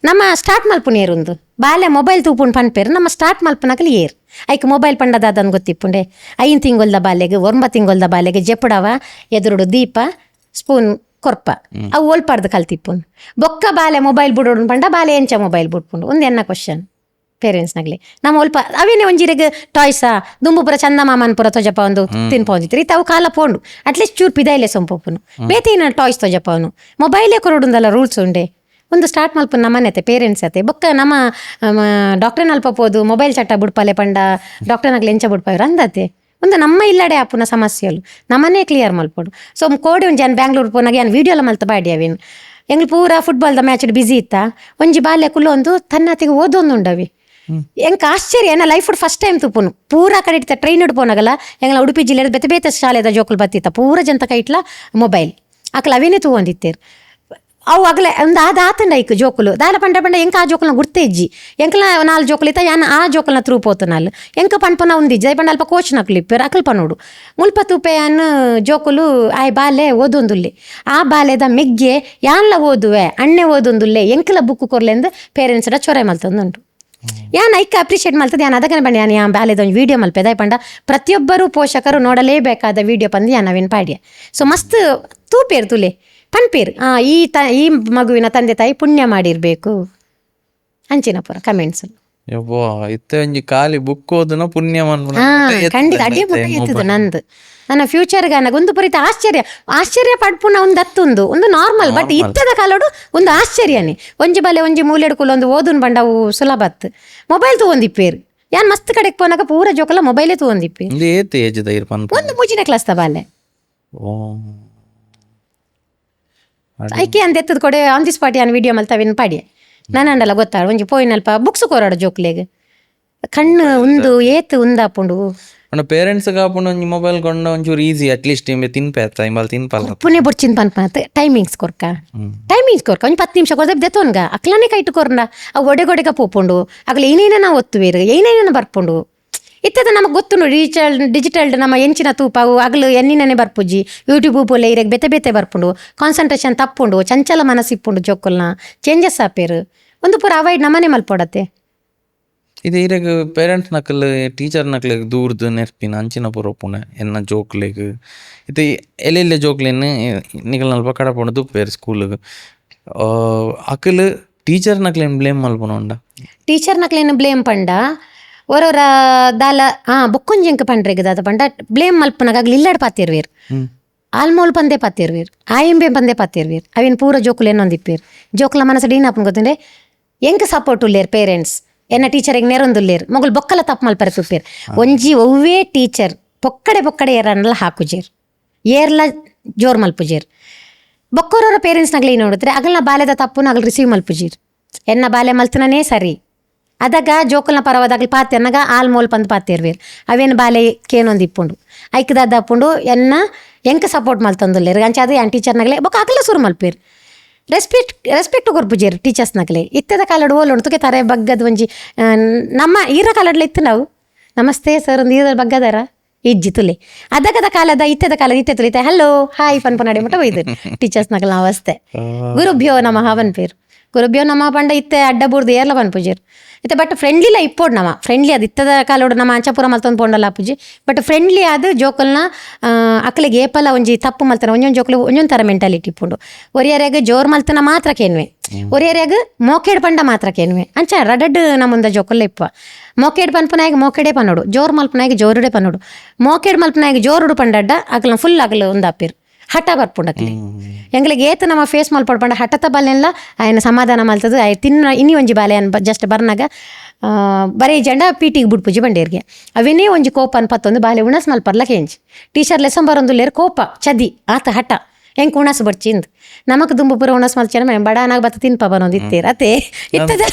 ನಮ್ಮ ಸ್ಟಾರ್ಟ್ ಮಲ್ಪುನ್ ಏರುಂದು ಬಾಲೆ ಮೊಬೈಲ್ ತೂಪುನ್ ಪನ್ಪೇರು ನಮ್ಮ ಸ್ಟಾರ್ಟ್ ಮಲ್ಪನಕಲಿ ಏರು ಐಕ್ ಮೊಬೈಲ್ ಪಂಡದಾದನ್ ಗೊತ್ತಿಪ್ಪುಂಡೆ 5 ತಿಂಗೊಲ್ದ ಬಾಲೆಗೆ 9 ತಿಂಗೊಲ್ದ ಬಾಲೆಗೆ ಜೆಪ್ಪುಡವ ಎದುರುಡು ದೀಪ ಸ್ಪೂನ್ ಕೊರ್ಪ ಅವು ಓಲ್ಪಾರ್ದು ಕಲ್ತಿಪ್ಪುನ್ ಬೊಕ್ಕ ಬಾಲೆ ಮೊಬೈಲ್ ಬಿಡೋಡು ಪಂಡ ಬಾಲೆ ಎಂಚ ಮೊಬೈಲ್ ಬಿಡ್ಪುಂಡು ಒಂದು ಎನ್ನ ಕ್ವಶನ್ ಪೇರೆಂಟ್ಸ್ನಾಗ್ಲಿ ನಮ್ಮ ಒಲ್ಪ ಅವೇನೇ ಒಂಜಿರೆಗೆ ಟಾಯ್ಸಾ ದುಂಬುಪುರ ಚಂದ ಮಾಮನ್ ಪುರ ತೊಜಪ ಒಂದು ತಿನ್ಪೊಂದಿತ್ರಿ ತಾವು ಕಾಲ ಪೋಂಡು ಅಟ್ಲೀಸ್ಟ್ ಚೂರು ಪಿದಾಯಿಲೆ ಸೊಂಪೊಪ್ಪುನು ಬೇತೇನ ಟಾಯ್ಸ್ ತೊಜಪ ಅವನು ಮೊಬೈಲೇ ಕೊರಡುಂದಲ್ಲ ರೂಲ್ಸ್ ಉಂಡೆ ಒಂದು ಸ್ಟಾರ್ಟ್ ಮಲ್ಪ ನಮ್ಮನೆತೆ ಪೇರೆಂಟ್ಸ್ ಅತೆ ಬೊಕ್ಕ ನಮ್ಮ ಡಾಕ್ಟರ್ ಅಲ್ಪೋದು ಮೊಬೈಲ್ ಚಟ್ಟ ಬುಡ್ಪಾಲೆ ಪಂಡ ಡಾಕ್ಟರ್ನಾಗ್ಲಿ ಎಂಚ ಬುಡ್ಪಾಯ್ರು ಅಂದತೆ ಒಂದು ನಮ್ಮ ಇಲ್ಲಡೆ ಆಪುನ ಸಮಸ್ಯೆಲು ನಮ್ಮನ್ನೇ ಕ್ಲಿಯರ್ ಮಲ್ಪೋಡು ಸೊ ಕೋಡಿ ಒಂದು ಜನ ಬ್ಯಾಂಗ್ಳೂರ್ ಪೋನಾಗ ಏನು ವೀಡಿಯೋಲ ಮಲ್ತ ಬಾಡಿ ಅವೇನು ಎಂಗ್ಳು ಪೂರ ಫುಟ್ಬಾಲ್ದ ಮ್ಯಾಚ್ ಬಿಸಿ ಇತ್ತ ಒಂಜಿ ಬಾಲ್ಯ ಕುಲ್ಲೊಂದು ತನ್ನತಿಗೆ ಓದೊಂದುಂಡವಿ ಎಂಕ್ ಆಶ್ಚರ್ಯ ಏನ ಲೈಫ್ ಫಸ್ಟ್ ಟೈಮ್ ತುಪ್ಪುನು ಪೂರ ಕಡೆ ಇಡ್ತ ಟ್ರೈನ್ ಹಿಡ್ಪೋನಾಗಲ್ಲ ಎಂಗ್ಲ ಉಡುಪಿ ಜಿಲ್ಲೆ ಬೇತೆ ಬೇತೆ ಶಾಲೆದ ಜೋಕುಲು ಬತ್ತಿತ್ತ ಪೂರ ಜನತ ಕೈಟ್ಲ ಮೊಬೈಲ್ ಅಕ್ಲ ಅವೇನೇ ತಗೊಂಡಿತ್ತೇರು ಅವು ಅಗಲೆ ಒಂದು ಆತಂಡ ಇಕ್ಕು ಜೋಕುಲು ದಾಲ ಪಂಡ ಪಂಡ ಎಂಕ ಆ ಜೋಕುಲ್ನ ಗುರ್ತೆ ಇಜ್ಜಿ ಎಂಕ್ಲ ನಾಲ್ ಜೋಕುಲು ಇತ್ತ ಯಾನ್ ಆ ಜೋಕುಲ್ನ ತ್ರೂ ಪೋತು ನಾಲ್ ಎಂಕ ಪನ್ಪನ ಒಂದಿಜ್ಜಿ ಅಯ್ಯ ಪಂಡ ಅಲ್ಪ ಕೋಚ್ ನಕ್ಲು ಇಪ್ಪೇರು ಅಕಲ್ ಪನೋಡು ಮುಲ್ಪ ತೂಪೆ ಅನ್ನು ಜೋಕುಲು ಆಯ್ ಬಾಲೆ ಓದೊಂದುಲ್ಲೆ ಆ ಬಾಲೆದ ಮೆಗ್ಗೆ ಯಾನ್ಲ ಓದುವೆ ಅಣ್ಣೆ ಓದೊಂದುಲ್ಲೆ ಎಂಕಲ ಬುಕ್ಕು ಕೊರ್ಲೆಂದು ಪೇರೆಂಟ್ಸ್ಡ ಚೊರೆ ಮಲ್ತೊಂದುಂಟು ಯಾನ್ ಐಕ್ಕ ಅಪ್ರಿಷಿಯೇಟ್ ಮಲ್ತದೆ ಯಾನ್ ಅದಕ್ಕೆ ಬಂಡ ಯಾನ್ ಯಾ ಬಾಲೆದ ಒಂದು ವೀಡಿಯೋ ಮಲ್ಪೆದ ಪಂಡ ಪ್ರತಿಯೊಬ್ಬರು ಪೋಷಕರು ನೋಡಲೇಬೇಕಾದ ವೀಡಿಯೋ ಪಂದು ಯಾನ್ ಅವೇನು ಪಾಡ್ಯ ಸೊ ಮಸ್ತ್ ತೂಪೇರು ತುಲೆ ಪನ್ಪೇರು ಈ ಮಗುವಿನ ತಂದೆ ತಾಯಿ ಪುಣ್ಯ ಮಾಡಿರ್ಬೇಕು ಅಂಚಿನ ಪುರ ಕಮೆಂಟ್ಸ್ ಯವ್ವಾ ಇತ್ತೆ ಒಂಜಿ ಖಾಲಿ ಬುಕ್ ಓದನ ಪುಣ್ಯ ಖಂಡಿತ ಅಡ್ಡಿ ಮುಟ್ಟ ಎತ್ತದು ನಂದು ನನ್ನ ಫ್ಯೂಚರ್ಗೆ ನನಗೆ ಒಂದು ಪರಿತ ಆಶ್ಚರ್ಯ ಪಡ್ಪುನ ಒಂದು ಹತ್ತೊಂದು ಒಂದು ನಾರ್ಮಲ್ ಬಟ್ ಇತ್ತದ ಕಾಲೋಡು ಒಂದು ಆಶ್ಚರ್ಯನೇ ಒಂಜಿ ಬಲೆ ಒಂಜಿ ಮೂಲೆಡ್ಕುಲು ಒಂದು ಓದುನ್ ಬಂಡವು ಸುಲಭತ್ ಮೊಬೈಲ್ ತಗೊಂದಿಪ್ಪೇರು ಯಾನ್ ಮಸ್ತ್ ಕಡೆಗೆ ಪೋನಾಗ ಪೂರ ಜೋಕಲ್ಲ ಮೊಬೈಲೇ ತಗೊಂದಿಪ್ಪಿ ಏತ್ ಏಜ್ ದೈರ್ ಪನ್ಪ ಒಂದು ಮೂಜಿನ ಕ್ಲಾಸ್ ಬಾಲೆ ಓ ಐಕೆ ಅಂದ ಎತ್ತದ ಕೊಡೆ ಆನ್ ದಿ ಸ್ಪಾಟ್ ಯಾನ್ ವಿಡಿಯೋ ಮಲ್ತವೇನು ಪಾಡ್ಯ ನಾನಂಡಲ್ಲ ಗೊತ್ತಾಳ ಒಂಜಿ ಪೋಯಿನಲ್ಪ ಬುಕ್ಸ್ ಕೊರಾಡು ಜೋಕ್ಲೆಗೆ ಕಣ್ಣು ಒಂದು ಏತ್ ಉಂದಾಪುಂಡು ಪೇರೆಂಟ್ಸ್ ಕಾಪುಂಡು ಒಂಜಿ ಮೊಬೈಲ್ ಕೊಂಡ ಒಂಚೂರು ಈಸಿ ಅಟ್ಲೀಸ್ಟ್ ಇಂಬೆ ತಿನ್ಪೇತ ಇಂಬಲ್ ತಿನ್ಪಲ್ಲ ಪುಣೆ ಬುಡ್ಚಿನ ಪನ್ಪನತ್ ಟೈಮಿಂಗ್ಸ್ ಕೊರ್ಕ ಒಂದು 10 ನಿಮಿಷ ಕೊರ್ದ ದೆತೋನ್ಗ ಅಕ್ಲನೇ ಕೈಟು ಕೊರ್ನ ಅವು ಒಡೆಗೊಡೆಗ ಪೋಪುಂಡು ಅಗ್ಲ ಏನೇನ ಒತ್ತುವೇರು ಏನೇನ ಬರ್ಪುಂಡು ಇತ್ತದ ನಮಗೆ ಗೊತ್ತುಂಡು ಡಿಜಿಟಲ್ ನಮ್ಮ ಎಂಚಿನ ತೂಪ ಅವು ಅಗ್ಲು ಎನ್ನಿನೇ ಬರ್ಪುಜಿ ಯೂಟ್ಯೂಬ್ ಪೋಲೆ ಇರಗೆ ಬೆತೆ ಬೆತೆ ಬರ್ಪುಂಡು ಕಾನ್ಸಂಟ್ರೇಷನ್ ತಪ್ಪುಂಡು ಚಂಚಲ ಮನಸ್ಸಿಪ್ಪುಂಡು ಜೋಕುಲ್ನ ಚೇಂಜಸ್ ಆಪೇರು ಒಂದು ಪೂರ ಅವಾಯ್ಡ್ ನಮ್ಮನೆ ಮಲ್ಪೋಡತ್ತೆ ಇದು ಇರಗ ಪೇರೆಂಟ್ಸ್ ನಕಲ್ ಟೀಚರ್ ನಕ್ಲೆಗ್ ದೂರ್ದು ನೆರ್ಪಿನ ಅಂಚಿನ ಪೂರ ಪುಣೆ ಎನ್ನ ಜೋಕ್ಲೆಗ್ ಇದು ಎಲ್ಲೆಲ್ಲೆ ಜೋಕ್ಲೆನ್ನು ನಿಕಲ್ ನಲ್ಪ ಕಡಪುಂಡು ದುಪ್ಪೇರು ಸ್ಕೂಲಿಗೆ ಅಕಲ್ ಟೀಚರ್ ನಕ್ಲೇನು ಬ್ಲೇಮ್ ಮಲ್ಪುನ ಟೀಚರ್ ನಕ್ಲೇನು ಬ್ಲೇಮ್ ಪಂಡ ಓರೋರ ದಾಲ ಬೊಕ್ಕೊಂಜಿ ಎಂಕ ಪಂಡ್ರೆಗ್ ದಾದ ಪಂಡ ಬ್ಲೇಮ್ ಮಲ್ಪನಾಗಲಿ ಇಲ್ಲಾಡ್ ಪಾತಿರ್ವೇರು ಆಲ್ಮೋಲ್ ಪಂದೆ ಪಾತಿರ್ವೇರು ಆಯಂಬೆ ಪಂದೆ ಪಾತಿರ್ವೇರು ಅವೇನು ಪೂರ ಜೋಕುಲು ಏನೊಂದಿಪ್ಪೇರು ಜೋಕುಲ ಮನಸ್ಸು ಡೀನಾಪನ್ ಗೊತ್ತಂದ್ರೆ ಎಂಕ ಸಪೋರ್ಟ್ ಉಲ್ಲೇರು ಪೇರೆಂಟ್ಸ್ ಎನ್ನ ಟೀಚರಿಗೆ ನೆರೊಂದುಲ್ಲೇರು ಮಗಳು ಬೊಕ್ಕಲ ತಪ್ಪು ಮಲ್ಪರೆ ತುಪ್ಪೇರು ಒಂಜಿ ಒವ್ವೇ ಟೀಚರ್ ಪೊಕ್ಕಡೆ ಏರನ್ನೆಲ್ಲ ಹಾಕುಜೇರು ಏರ್ಲ ಜೋರ್ ಮಲ್ಪುಜೇರು ಬೊಕ್ಕೋರವರ ಪೇರೆಂಟ್ಸ್ನಾಗ್ಲಿ ಏನು ನೋಡಿದ್ರೆ ಅಗಲ್ನ ಬಾಲ್ಯದ ತಪ್ಪುನ ಅಗಲ್ ರಿಸೀವ್ ಮಲ್ಪುಜೀರು ಎನ್ನ ಬಾಲ್ಯ ಮಲ್ತನೇ ಸರಿ ಅದಾಗ ಜೋಕಲ್ನ ಪರವಾದಾಗಲಿ ಪಾತೆ ಅನ್ನಗ ಆಲ್ಮೋಲ್ ಪಂದು ಪಾತಿರ್ವೇರು ಅವೇನು ಬಾಲೆ ಕೇನೊಂದು ಇಪ್ಪುಂಡು ಐಕ್ದಾದ ಅಪ್ಪುಂಡು ಎನ್ನ ಎಂಕ ಸಪೋರ್ಟ್ ಮಲ್ತೊಂದುಲ್ಲೇರು ಅಂಚ ಅದು ಯಾನ್ ಟೀಚರ್ನಾಗಲೇ ಬೊಕ್ಕ ಅಗಲ ಸುರು ಮಲ್ಪೇರು ರೆಸ್ಪೆಕ್ಟ್ ಕೊರ್ಪುಜೇರು ಟೀಚರ್ಸ್ನಾಗಲೇ ಇತ್ತದ ಕಾಲಡು ಓಲೋಣ ತುಕೆ ತಾರೆ ಬಗ್ಗದ ಒಂಜಿ ನಮ್ಮ ಈರ ಕಾಲಡ್ಲ ಇತ್ತು ನಾವು ನಮಸ್ತೆ ಸರ್ ಒಂದು ಈರ ಬಗ್ಗದಾರ ಇಜ್ಜಿ ತುಲೆ ಅದಕ್ಕದ ಕಾಲದ ಇತ್ತದ ಇತ್ತೆ ಹಲೋ ಹಾಯ್ ಪನ್ಪನಾಡಿ ಮಟ್ಟ ಒಯ್ದು ಟೀಚರ್ಸ್ನಾಗಲ ಅವಸ್ಥೆ ಗುರುಭ್ಯೋ ನಮಃ ಪನ್ಪೇರು ಗುರುಭ್ಯೋ ನಮಃ ಪಂಡ ಇತ್ತೆ ಅಡ್ಡ ಬೂರ್ದು ಏರ್ಲ ಪನ್ಪುಜೇರು ಇತ್ತೆ ಬಟ್ ಫ್ರೆಂಡ್ಲಿಲ ಇಪ್ಪೋಡು ನಮ್ಮ ಫ್ರೆಂಡ್ಲಿ ಅದು ಇತ್ತದ ಕಾಲೋಡು ನಮ್ಮ ಅಂಚಪುರ ಮಲ್ತೊಂದು ಪೋಂಡಲ್ಲ ಅಪ್ಪುಜಿ ಬಟ್ ಫ್ರೆಂಡ್ಲಿ ಅದು ಜೋಕಲ್ನ ಅಕ್ಕಲಿಗೆ ಏಪಲ ಒಂಜಿ ತಪ್ಪು ಮಲ್ತಾನೆ ಒಂದೊಂದು ಜೋಕಲು ಒಂದೊಂದು ಥರ ಮೆಂಟಾಲಿಟಿ ಇಪ್ಪುಂಡು ಒರಿಯರ್ಯಾಗ ಜೋರು ಮಲ್ತನ ಮಾತ್ರ ಕೇನ್ವೆ ಒರಿಯರ್ಯಾಗ ಮೋಕೇಡ್ ಪಂಡ ಮಾತ್ರ ಕೇನ್ವೆ ಅಂಚ ರಡಡ್ ನಮ್ಮುಂದ ಜೋಕಲ್ಲ ಇಪ್ಪ ಮೋಕೇಡ್ ಪನ್ಪನಾಗ ಮೋಕೆಡೆ ಪನ್ನೋಡು ಜೋರು ಮಲ್ಪನಾಗ ಜೋರುಡೆ ಪನ್ನೋಡು ಮೋಕೇಡ್ ಮಲ್ಪನಾಗ ಜೋರುಡು ಪಂಡಡ್ಡ ಅಗಲ ಫುಲ್ ಅಗಲು ಒಂದು ಅಪ್ಪಿರು ಹಠ ಬರ್ಪುಂಡಕ್ಲಿ ಎಂಗ್ಲಿಗೆ ಏತ ನಮ್ಮ ಫೇಸ್ ಮಲ್ಪಡ್ಪಂಡ ಹಠತ ಬಾಲೆಲ್ಲ ಆಯ್ನ ಸಮಾಧಾನ ಮಲ್ತದು ಆಯ್ ತಿನ್ನ ಇನ್ನಿ ಒಂಜಿ ಬಾಲೆ ಜಸ್ಟ್ ಬರ್ನಾಗ ಬರೀ ಜಂಡ ಪೀಟಿಗೆ ಬಿಡ್ಪುಜಿ ಬಂಡೇರ್ಗೆ ಅವೇನೇ ಒಂಜಿ ಕೋಪ ಅನ್ಪತ್ತೊಂದು ಬಾಲೆ ಉಣಸ್ ಮಲ್ಪರ್ಲ ಕೇಂಜ್ ಟೀಚರ್ ಲೆಸನ್ ಬರೊಂದುಲ್ಲೇರು ಕೋಪ ಚದಿ ಆತ ಹಠ ಹೆಂಗೆ ಉಣಸ್ ಬರ್ಚಿಂದು ನಮಕ್ ದುಂಬು ಪುರ ಉಣಸ್ ಮಲ್ಚನ ಬಡಾನಾಗ ಬತ್ತ ತಿನ್ಪ ಬರೋದಿತ್ತೇರು ಅತ್ತೆ ಇತ್ತದ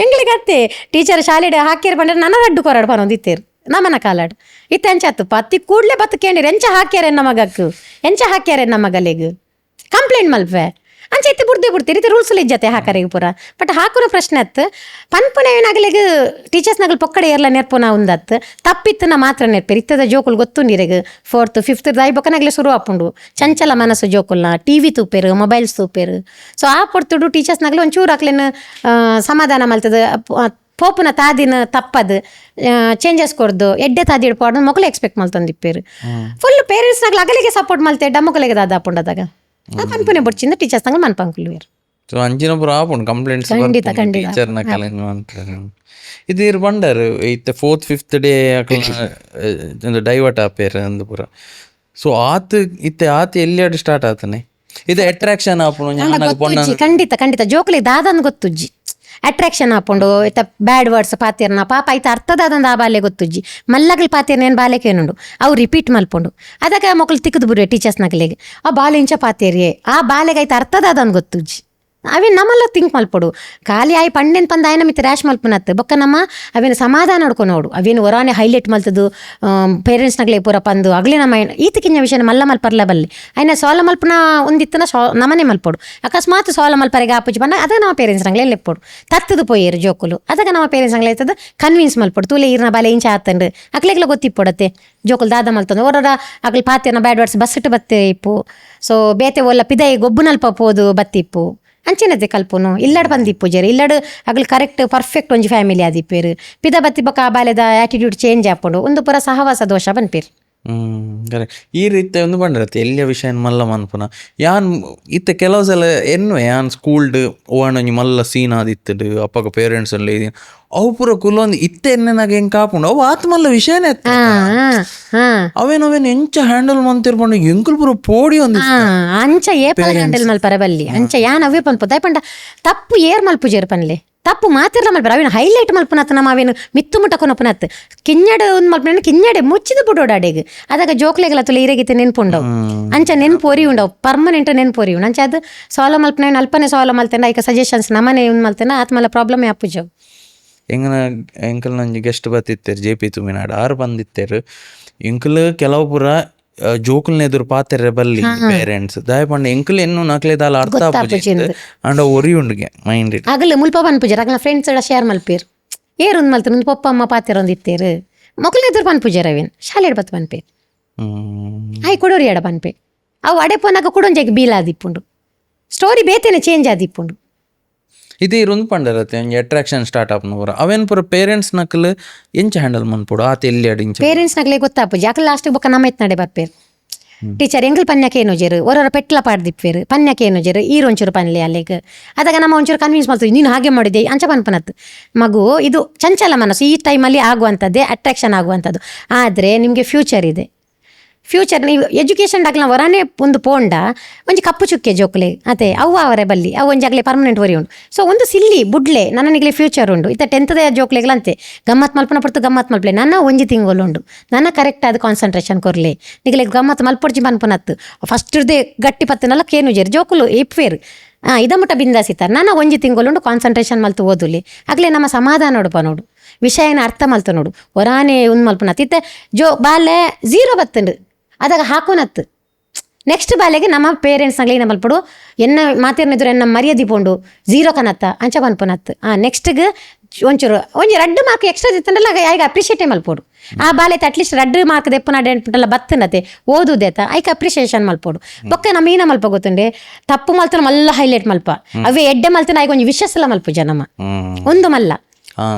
ಎಂಗ್ಲಿಗೆ ಅತ್ತೆ ಟೀಚರ್ ಶಾಲೆಡೆ ಹಾಕಿರ್ ಬಂದ್ರೆ ನನ್ನ ಅಡ್ಡು ಕೊರಾಡು ಬರೋದಿತ್ತೇರು ನಮ್ಮನ ಕಾಲಾಡು ಇತ್ತ ಎಂಚಾತು ಪತ್ತಿ ಕೂಡ್ಲೆ ಬತ್ತು ಕೇಂಡಿರಿ ಎಂಚ ಹಾಕ್ಯಾರೆ ನಮಗಕ್ಕು ಎಂಚ ಹಾಕ್ಯಾರೆ ನಮಗಲೆಗ್ ಕಂಪ್ಲೇಂಟ್ ಮಲ್ಪೆ ಅಂಚೆ ಎತ್ತಿ ಬಿಡ್ತೀರಿ ಇದು ರೂಲ್ಸ್ ಇಜ್ಜತೆ ಹಾಕರಿಗೆ ಪೂರ ಬಟ್ ಹಾಕುನ ಪ್ರಶ್ನೆ ಅತ್ತು ಪನ್ಪುನ ಏನಾಗಲಿಗ ಟೀಚರ್ಸ್ನಾಗಲ್ ಪೊಕ್ಕಡೆ ಏರ್ಲ ನೆರ್ಪುನ ಒಂದತ್ತು ತಪ್ಪಿತ್ತನ ಮಾತ್ರ ನೆರ್ಪೇರು ಇತ್ತದ ಜೋಕುಲ್ ಗೊತ್ತು ನೀರಿಗೆ 4th 5th ದಾಯ್ಬೊಕ್ಕನಾಗಲೇ ಶುರು ಆಪುಂಡು ಚಂಚಲ ಮನಸ್ಸು ಜೋಕುಲ್ನ ಟಿವಿ ತೂಪೇರು ಮೊಬೈಲ್ಸ್ ತೂಪೇರು ಸೊ ಆ ಪೊರ್ತುಡು ಟೀಚರ್ಸ್ನಾಗಲು ಒಂಚೂರು ಹಾಕ್ಲೇನು ಸಮಾಧಾನ ಮಲ್ತದ ಪೋಪುನ ತಾದಿನ ತಪ್ಪದು ಚೇಂಜಸ್ ಕೊಡ್ದು ಎಡ್ಡೆ ತಾದಿ ಇಡ್ಪಾಡು ಮಕ್ಕಳು ಎಕ್ಸ್ಪೆಕ್ಟ್ ಮಲ್ತಂದಿಪ್ಪೇರು ಫುಲ್ ಪೇರೆಂಟ್ಸ್ನಾಗ್ಲ ಅಗಲಿಗೆ ಸಪೋರ್ಟ್ ಮಲ್ತೆ ಡಮ್ಮಕ್ಕಲಿಗೆ ದಾದ ಹಾಪುಂಡದಾಗ ಪನ್ಪುನೆ ಬುಡ್ಚಿಂದ ಟೀಚರ್ಸ್ನಾಗ ಮನ್ಪಂಕುಲ್ವೇರು ಸೊ ಅಂಚಿನ ಪೂರ ಆಪುಂಡು ಕಂಪ್ಲೇಂಟ್ಸ್ ಟೀಚರ್ನ ಕಲೆಂಗ್ ಅಂತಾರೆ ಇದು ಇರ್ ಬಂಡರು ಇತ್ತೆ 4th 5th ಡೇ ಡೈವರ್ಟ್ ಆಪೇರು ಅಂದು ಪೂರ ಸೊ ಆತ ಇತ್ತೆ ಆತ ಎಲ್ಲಿ ಸ್ಟಾರ್ಟ್ ಆತನೆ ಇದು ಅಟ್ರಾಕ್ಷನ್ ಆಪುನು ಗೊತ್ತುಜ್ಜಿ ಖಂಡಿತ ಖಂಡಿತ ಜೋಕ್ಲಿ ದಾದನ್ ಗೊತ್ತುಜ್ಜಿ ಅಟ್ರಾಕ್ಷನ್ ಆಪುಂಡು ಇತ್ತ ಬ್ಯಾಡ್ ವರ್ಡ್ಸ್ ಪಾತಿರ್ನ ಪಾಪ ಐತ ಅರ್ಥದಾದಂದು ಆ ಬಾಲ್ಯ ಗೊತ್ತುಜ್ಜಿ ಮಲ್ಲಗಲ್ ಪಾತಿರ್ನ ಏನು ಬಾಲ್ಯಕ್ಕೆ ಏನುಂಡು ಅವು ರಿಪೀಟ್ ಮಲ್ಪುಂಡು ಅದಕ್ಕೆ ಮಕ್ಕಳು ತಿಕ್ಕದು ಬಿಡ್ರೆ ಟೀಚರ್ಸ್ ನಗಲಿಗೆ ಆ ಬಾಲ್ಯ ಇಂಚ ಪಾತಿರ್ಯೆ ಆ ಬಾಲ್ಯಗೆ ಐತ ಅರ್ಥದಾದಂದು ಗೊತ್ತುಜ್ಜಿ ಅವೇನು ನಮ್ಮಲ್ಲ ಥಿಂಕ್ ಮಲ್ಪಡು ಖಾಲಿ ಆಯ್ ಪಂಡೆನ್ ಪಂದ ಆಯ್ನ ಮಿತ್ತ ರ್ಯಾಶ್ ಮಲ್ಪನತ್ತು ಬೊಕ್ಕ ನಮ್ಮ ಅವೇನು ಸಮಾಧಾನ ನೋಡ್ಕೊಂಡು ನೋಡು ಅವೇನು ಹೊರಾನೆ ಹೈಲೈಟ್ ಮಲ್ತದು ಪೇರೆಂಟ್ಸ್ನಾಗ್ಲೇ ಪೂರ ಪಂದು ಅಗ್ಲಿ ನಮ್ಮ ಈತಕ್ಕಿಂಜ ವಿಷಯ ಮಲ್ಲ ಮಲ್ಪರ್ಲ ಬಲ್ಲಿ ಆಯ್ನ ಸೋಲ ಮಲ್ಪನ ಒಂದಿತ್ತನ ನಮನೆ ಮಲ್ಪಡು ಅಕಸ್ಮಾತ್ ಸೋಲ ಮಲ್ಪರಿಗೆ ಆಪುಜಿ ಬಂದ ಅದೇ ನಮ್ಮ ಪೇರೆಂಟ್ಸ್ನಾಗ್ಲೇ ಲೆಪ್ಪಡು ತತ್ತದು ಪೋಯರು ಜೋಕುಲು ಅದಕ್ಕೆ ನಮ್ಮ ಪೇರೆಂಟ್ಸ್ನಾಗ್ಲೇ ಇರ್ತದೆ ಕನ್ವಿನ್ಸ್ ಮಲ್ಪಡು ತೂಲೆ ಈರ್ನ ಬಾಲೆ ಇಂಚ ಆತಂಡು ಅಕ್ಲೆಗ್ಲ ಗೊತ್ತಿಪ್ಪಡತ್ತೆ ಜೋಕುಲು ದಾದ ಮಲ್ತಂದು ಹೊರ ಅಗ್ಲಿ ಪಾತಿರ್ನ ಬ್ಯಾಡ್ ವರ್ಡ್ಸ್ ಬಸ್ಸಿಟ್ಟು ಬತ್ತೆ ಇಪ್ಪು ಸೊ ಬೇತೆ ಒಲ್ಲ ಪಿದೈ ಗೊಬ್ಬುನಲ್ಪ ಪೋದು ಬತ್ತಿಪ್ಪು ಅಂಚಿನತೆ ಕಲ್ಪುನು ಇಲ್ಲಡ್ ಬಂದಿಪ್ಪು ಜೇರಿ ಇಲ್ಲಡ್ ಅಗ್ಲು ಕರೆಕ್ಟ್ ಪರ್ಫೆಕ್ಟ್ ಒಂಜಿ ಫ್ಯಾಮಿಲಿ ಆದಿಪ್ಪೇರು ಪಿದ ಬತ್ತಿ ಬೊಕ್ಕ ಆ ಬಾಲ್ಯದ ಆಟಿಟ್ಯೂಡ್ ಚೇಂಜ್ ಆಪುಂಡು ಒಂದು ಪೂರ ಸಹವಾಸ ದೋಷ ಬನ್ಪೇರು ಕರೆಕ್ಟ್ ಈ ರೀತಿ ಒಂದು ಬಂದಿರತ್ತೆ ಎಲ್ಲಿಯ ವಿಷಯ ಮಲ್ಲ ಮನ್ಪುನ ಯಾನ್ ಇತ್ತ ಕೆಲವು ಸಲ ಎನ್ನುವೆ ಯಾನ್ ಸ್ಕೂಲ್ಡ್ ಓಣಿ ಮಲ್ಲ ಸೀನ್ ಆದಿತ್ತಡು ಅಪ್ಪಗ ಪೇರೆಂಟ್ಸ್ ಅಲ್ಲಿ ಅವು ಪೂರ ಕುಲೊಂದು ಇತ್ತ ಎನ್ನೆನಾಗ ಹೆಂಗ್ ಕಾಪುಂಡು ಅವು ಆತ್ಮಲ್ಲ ವಿಷಯನೇ ಅವೇನವೇನು ಎಂಚ ಹ್ಯಾಂಡಲ್ ಮಂತಿರ್ಕೊಂಡು ಎಂಕುಲ್ ಪೂರ ಪೋಡಿ ಒಂದು ಅಂಚ ಏಪಲ ಹ್ಯಾಂಡಲ್ ಮಲ್ಪರ ಬಲ್ಲಿ ಅಂಚ ಯಾನ್ ಅವೇ ಪನ್ಪು ದಯಪಂಡ ತಪ್ಪು ಏರ್ ಮಲ್ಪು ಜೇರ್ ಪನ್ಲೆ ತಪ್ಪು ಮಾತಿರ್ಲ ಮಲ್ಪರ ಅವೇನು ಹೈಲೈಟ್ ಮಲ್ಪನತ್ತ ನಮ್ಮ ಅವೇನು ಮಿತ್ತು ಮುಟ್ಟ ಕೊನಪನತ್ ಕಿನ್ನಡೆ ಒಂದು ಮಲ್ಪನ ಕಿನ್ನಡೆ ಮುಚ್ಚಿದ ಬಿಡೋಡಾಡೆಗೆ ಅದಾಗ ಜೋಕ್ಲೆಗಲ ತುಲೆ ಇರಗಿತ್ತೆ ನೆನ್ಪುಂಡವು ಅಂಚ ನೆನ್ಪು ಒರಿ ಉಂಡವು ಪರ್ಮನೆಂಟ್ ನೆನ್ಪು ಒರಿ ಉಂಡು ಅಂಚ ಅದು ಸಾಲ ಮಲ್ಪನ ಅಲ್ಪನೆ ಸಾಲ ಮಲ್ತೇನೆ ಈಗ ಸಜೆಷನ್ಸ್ ನಮ್ಮನೆ ಒಂದು ಮಲ್ತೇನೆ ಆತ್ಮಲ್ಲ ಪ್ರಾಬ್ಲಮ್ ಆಪುಜವು ಎಂಗನ ಎಂಕಲ್ ನಂಜಿ ಗೆಸ್ಟ್ ಬತ್ತಿತ್ತೇರು ಜೆ ಪಿ ತುಮಿನಾಡು ಆರು ಬಂದಿತ್ತೇರು ಎಂಕಲ್ ಕೆಲವು ಪೂರ ಜೋಕುಲ್ನ ಎದುರು ಪಾತೆರೆ ಬಲ್ಲಿ ಪೇರೆಂಟ್ಸ್ ದಯಪಂಡ ಎಂಕಲ್ ಎನ್ನು ನಕ್ಲೆದಾಲ ಅರ್ಥ ಆಪುಜಿತ್ತು ಅಂಡ ಒರಿ ಉಂಡುಗೆ ಮೈಂಡ್ ಆಗಲೇ ಮುಲ್ಪ ಪನ್ಪುಜರ್ ಆಗಲ ಫ್ರೆಂಡ್ಸ್ ಎಲ್ಲ ಶೇರ್ ಮಲ್ಪೇರು ಏರು ಒಂದು ಮಲ್ತಾರೆ ಒಂದು ಪಪ್ಪ ಅಮ್ಮ ಪಾತೆರ ಒಂದು ಇತ್ತೇರು ಮಕ್ಳು ಎದುರು ಪನ್ಪುಜರ್ ಅವೇನು ಶಾಲೆ ಬತ್ತು ಪನ್ಪೇರು ಆಯ್ ಕೊಡೋರಿ ಎಡ ಪನ್ಪೆ ಅವು ಅಡೆ ಪೋನಾಗ ಕೊಡೊಂಜಾಗ ಬೀಲ ಆದಿಪ್ಪುಂಡು ಸ್ಟೋರಿ ಬೇತೇನೆ ಚೇಂಜ್ ಆದಿಪ್ಪುಂಡು ಇದು ಇರೊಂದು ಪಂಡರತ್ತೆ ಒಂಜಿ ಅಟ್ರಾಕ್ಷನ್ ಸ್ಟಾರ್ಟ್ ಆಪ್ನವರ ಅವೇನು ಪೂರ ಪೇರೆಂಟ್ಸ್ ನಕಲ್ ಎಂಚ ಹ್ಯಾಂಡಲ್ ಮನ್ಪುಡು ಆತ ಎಲ್ಲಿ ಅಡಿಂಚ ಪೇರೆಂಟ್ಸ್ ನಕ್ಲೆ ಗೊತ್ತಾಪುಜಿ ಯಾಕೆ ಲಾಸ್ಟ್ ಬೊಕ್ಕ ನಮ್ಮ ಎತ್ನಡೆ ಬರ್ಪೇರು ಟೀಚರ್ ಎಂಕಲ್ ಪನ್ಯಕ್ಕೆ ಏನು ಜೇರು ಹೊರ ಪೆಟ್ಲ ಪಾಡ್ದಿಪ್ಪೇರು ಪನ್ಯಕ್ಕೆ ಏನು ಜೇರು ಈರೊಂಚೂರು ಪನ್ಲೆ ಅಲ್ಲಿಗೆ ಅದಾಗ ನಮ್ಮ ಒಂಚೂರು ಕನ್ವಿನ್ಸ್ ಮಾಡ್ತೀವಿ ನೀನು ಹಾಗೆ ಮಾಡಿದೆ ಅಂಚ ಪನ್ಪನತ್ ಮಗು ಇದು ಚಂಚಲ ಮನಸ್ಸು ಈ ಟೈಮಲ್ಲಿ ಆಗುವಂಥದ್ದೇ ಅಟ್ರಾಕ್ಷನ್ ಆಗುವಂಥದ್ದು ಆದರೆ ನಿಮಗೆ ಫ್ಯೂಚರ್ ಇದೆ ಫ್ಯೂಚರ್ ನೀವು ಎಜುಕೇಷನ್ ಡಾಕ್ಲ ಹೊರನೇ ಒಂದು ಪೋಂಡ ಒಂಜಿ ಕಪ್ಪು ಚುಕ್ಕೆ ಜೋಕ್ಲೆ ಅದೇ ಅವ್ವ ಅವರೇ ಬಲ್ಲಿ ಅವು ಒಂಜಾಗಲೇ ಪರ್ಮನೆಂಟ್ ವರಿ ಉಂಡು ಸೊ ಒಂದು ಸಿಲ್ಲಿ ಬುಡ್ಲೆ ನನನಿಗಲೇ ಫ್ಯೂಚರ್ ಉಂಡು ಇತ್ತ 10th ಜೋಕ್ಲೆಗಳಂತೆ ಗಮ್ಮತ್ ಮಲ್ಪನ ಪಡ್ತು ಗಮ್ಮತ್ ಮಲ್ಪಲೆ ನನ್ನ ಒಂಜಿ ತಿಂಗಳು ನನ್ನ ಕರೆಕ್ಟ್ ಆದ ಕಾನ್ಸಂಟ್ರೇಷನ್ ಕೊರ್ಲೆ ನಿಗಲೆ ಗಮ್ಮತ್ ಮಲ್ಪೊಡ್ಜಿ ಮನ್ಪನತ್ತು ಫಸ್ಟ್ ಇರ್ದೆ ಗಟ್ಟಿ ಪತ್ತನಲ್ಲ ಕೇನು ಜೇರು ಜೋಕುಲು ಇಪ್ವೇರು ಇದಮುಟ ಬಿಂದಾಸಿತಾರೆ ನನ್ನ ಒಂಜಿ ತಿಂಗಳು ಕಾನ್ಸಂಟ್ರೇಷನ್ ಮಲ್ತು ಓದುಲಿ ಆಗಲೇ ನಮ್ಮ ಸಮಾಧಾನ ನೋಡುಪ ನೋಡು ವಿಷಯನ ಅರ್ಥ ಮಲ್ತು ನೋಡು ಹೊರಾನೆ ಒಂದು ಮಲ್ಪನತ್ತು ಇತ್ತೆ ಬಾಲೆ 0 ಬತ್ತಂಡು ಅದಾಗ ಹಾಕೋನತ್ತು ನೆಕ್ಸ್ಟ್ ಬಾಲೆಗೆ ನಮ್ಮ ಪೇರೆಂಟ್ಸ್ನಾಗ್ಲಿ ಏನು ಮಲ್ಪಡು ಎನ್ನ ಮಾತಿರ್ನಿದ್ರು ಎನ್ನ ಮರ್ಯಾದಿ ಪೋಂಡು 0 ಕನತ್ತ ಅಂಚ ಮನ್ಪನತ್ತು ನೆಕ್ಸ್ಟ್ಗೆ ಒಂಚೂರು ಒಂಜಿ 2 ಮಾರ್ಕ್ ಎಕ್ಸ್ಟ್ರಾ ಇತ್ತಂಡಲ್ಲ ಈಗ ಅಪ್ರಿಷಿಯೇಟೇ ಮಲ್ಪೋಡು ಆ ಬಾಲೈತೆ ಅಟ್ಲೀಸ್ಟ್ 2 ಮಾರ್ಕ್ ದೆಪ್ಪನಾಡೆ ಅನ್ಬಿಟ್ಟಲ್ಲ ಬತ್ತನತೆ ಓದುದೇತ ಐಕ ಅಪ್ರಿಷಿಯೇಷನ್ ಮಲ್ಪೋಡು ಬೊಕ್ಕ ನಮ್ಮ ಏನ ಮಲ್ಪ ಗೊತ್ತುಂಡೆ ತಪ್ಪು ಮಲ್ತನ ಮಲ್ಲ ಹೈಲೈಟ್ ಮಲ್ಪ ಅವೇ ಎಡ್ಡೆ ಮಲ್ತನ ಈಗ ಒಂಜಿ ವಿಶ್ವಾಸಲ್ಲ ಮಲ್ಪು ಜನಮ ಒಂದು ಮಲ್ಲ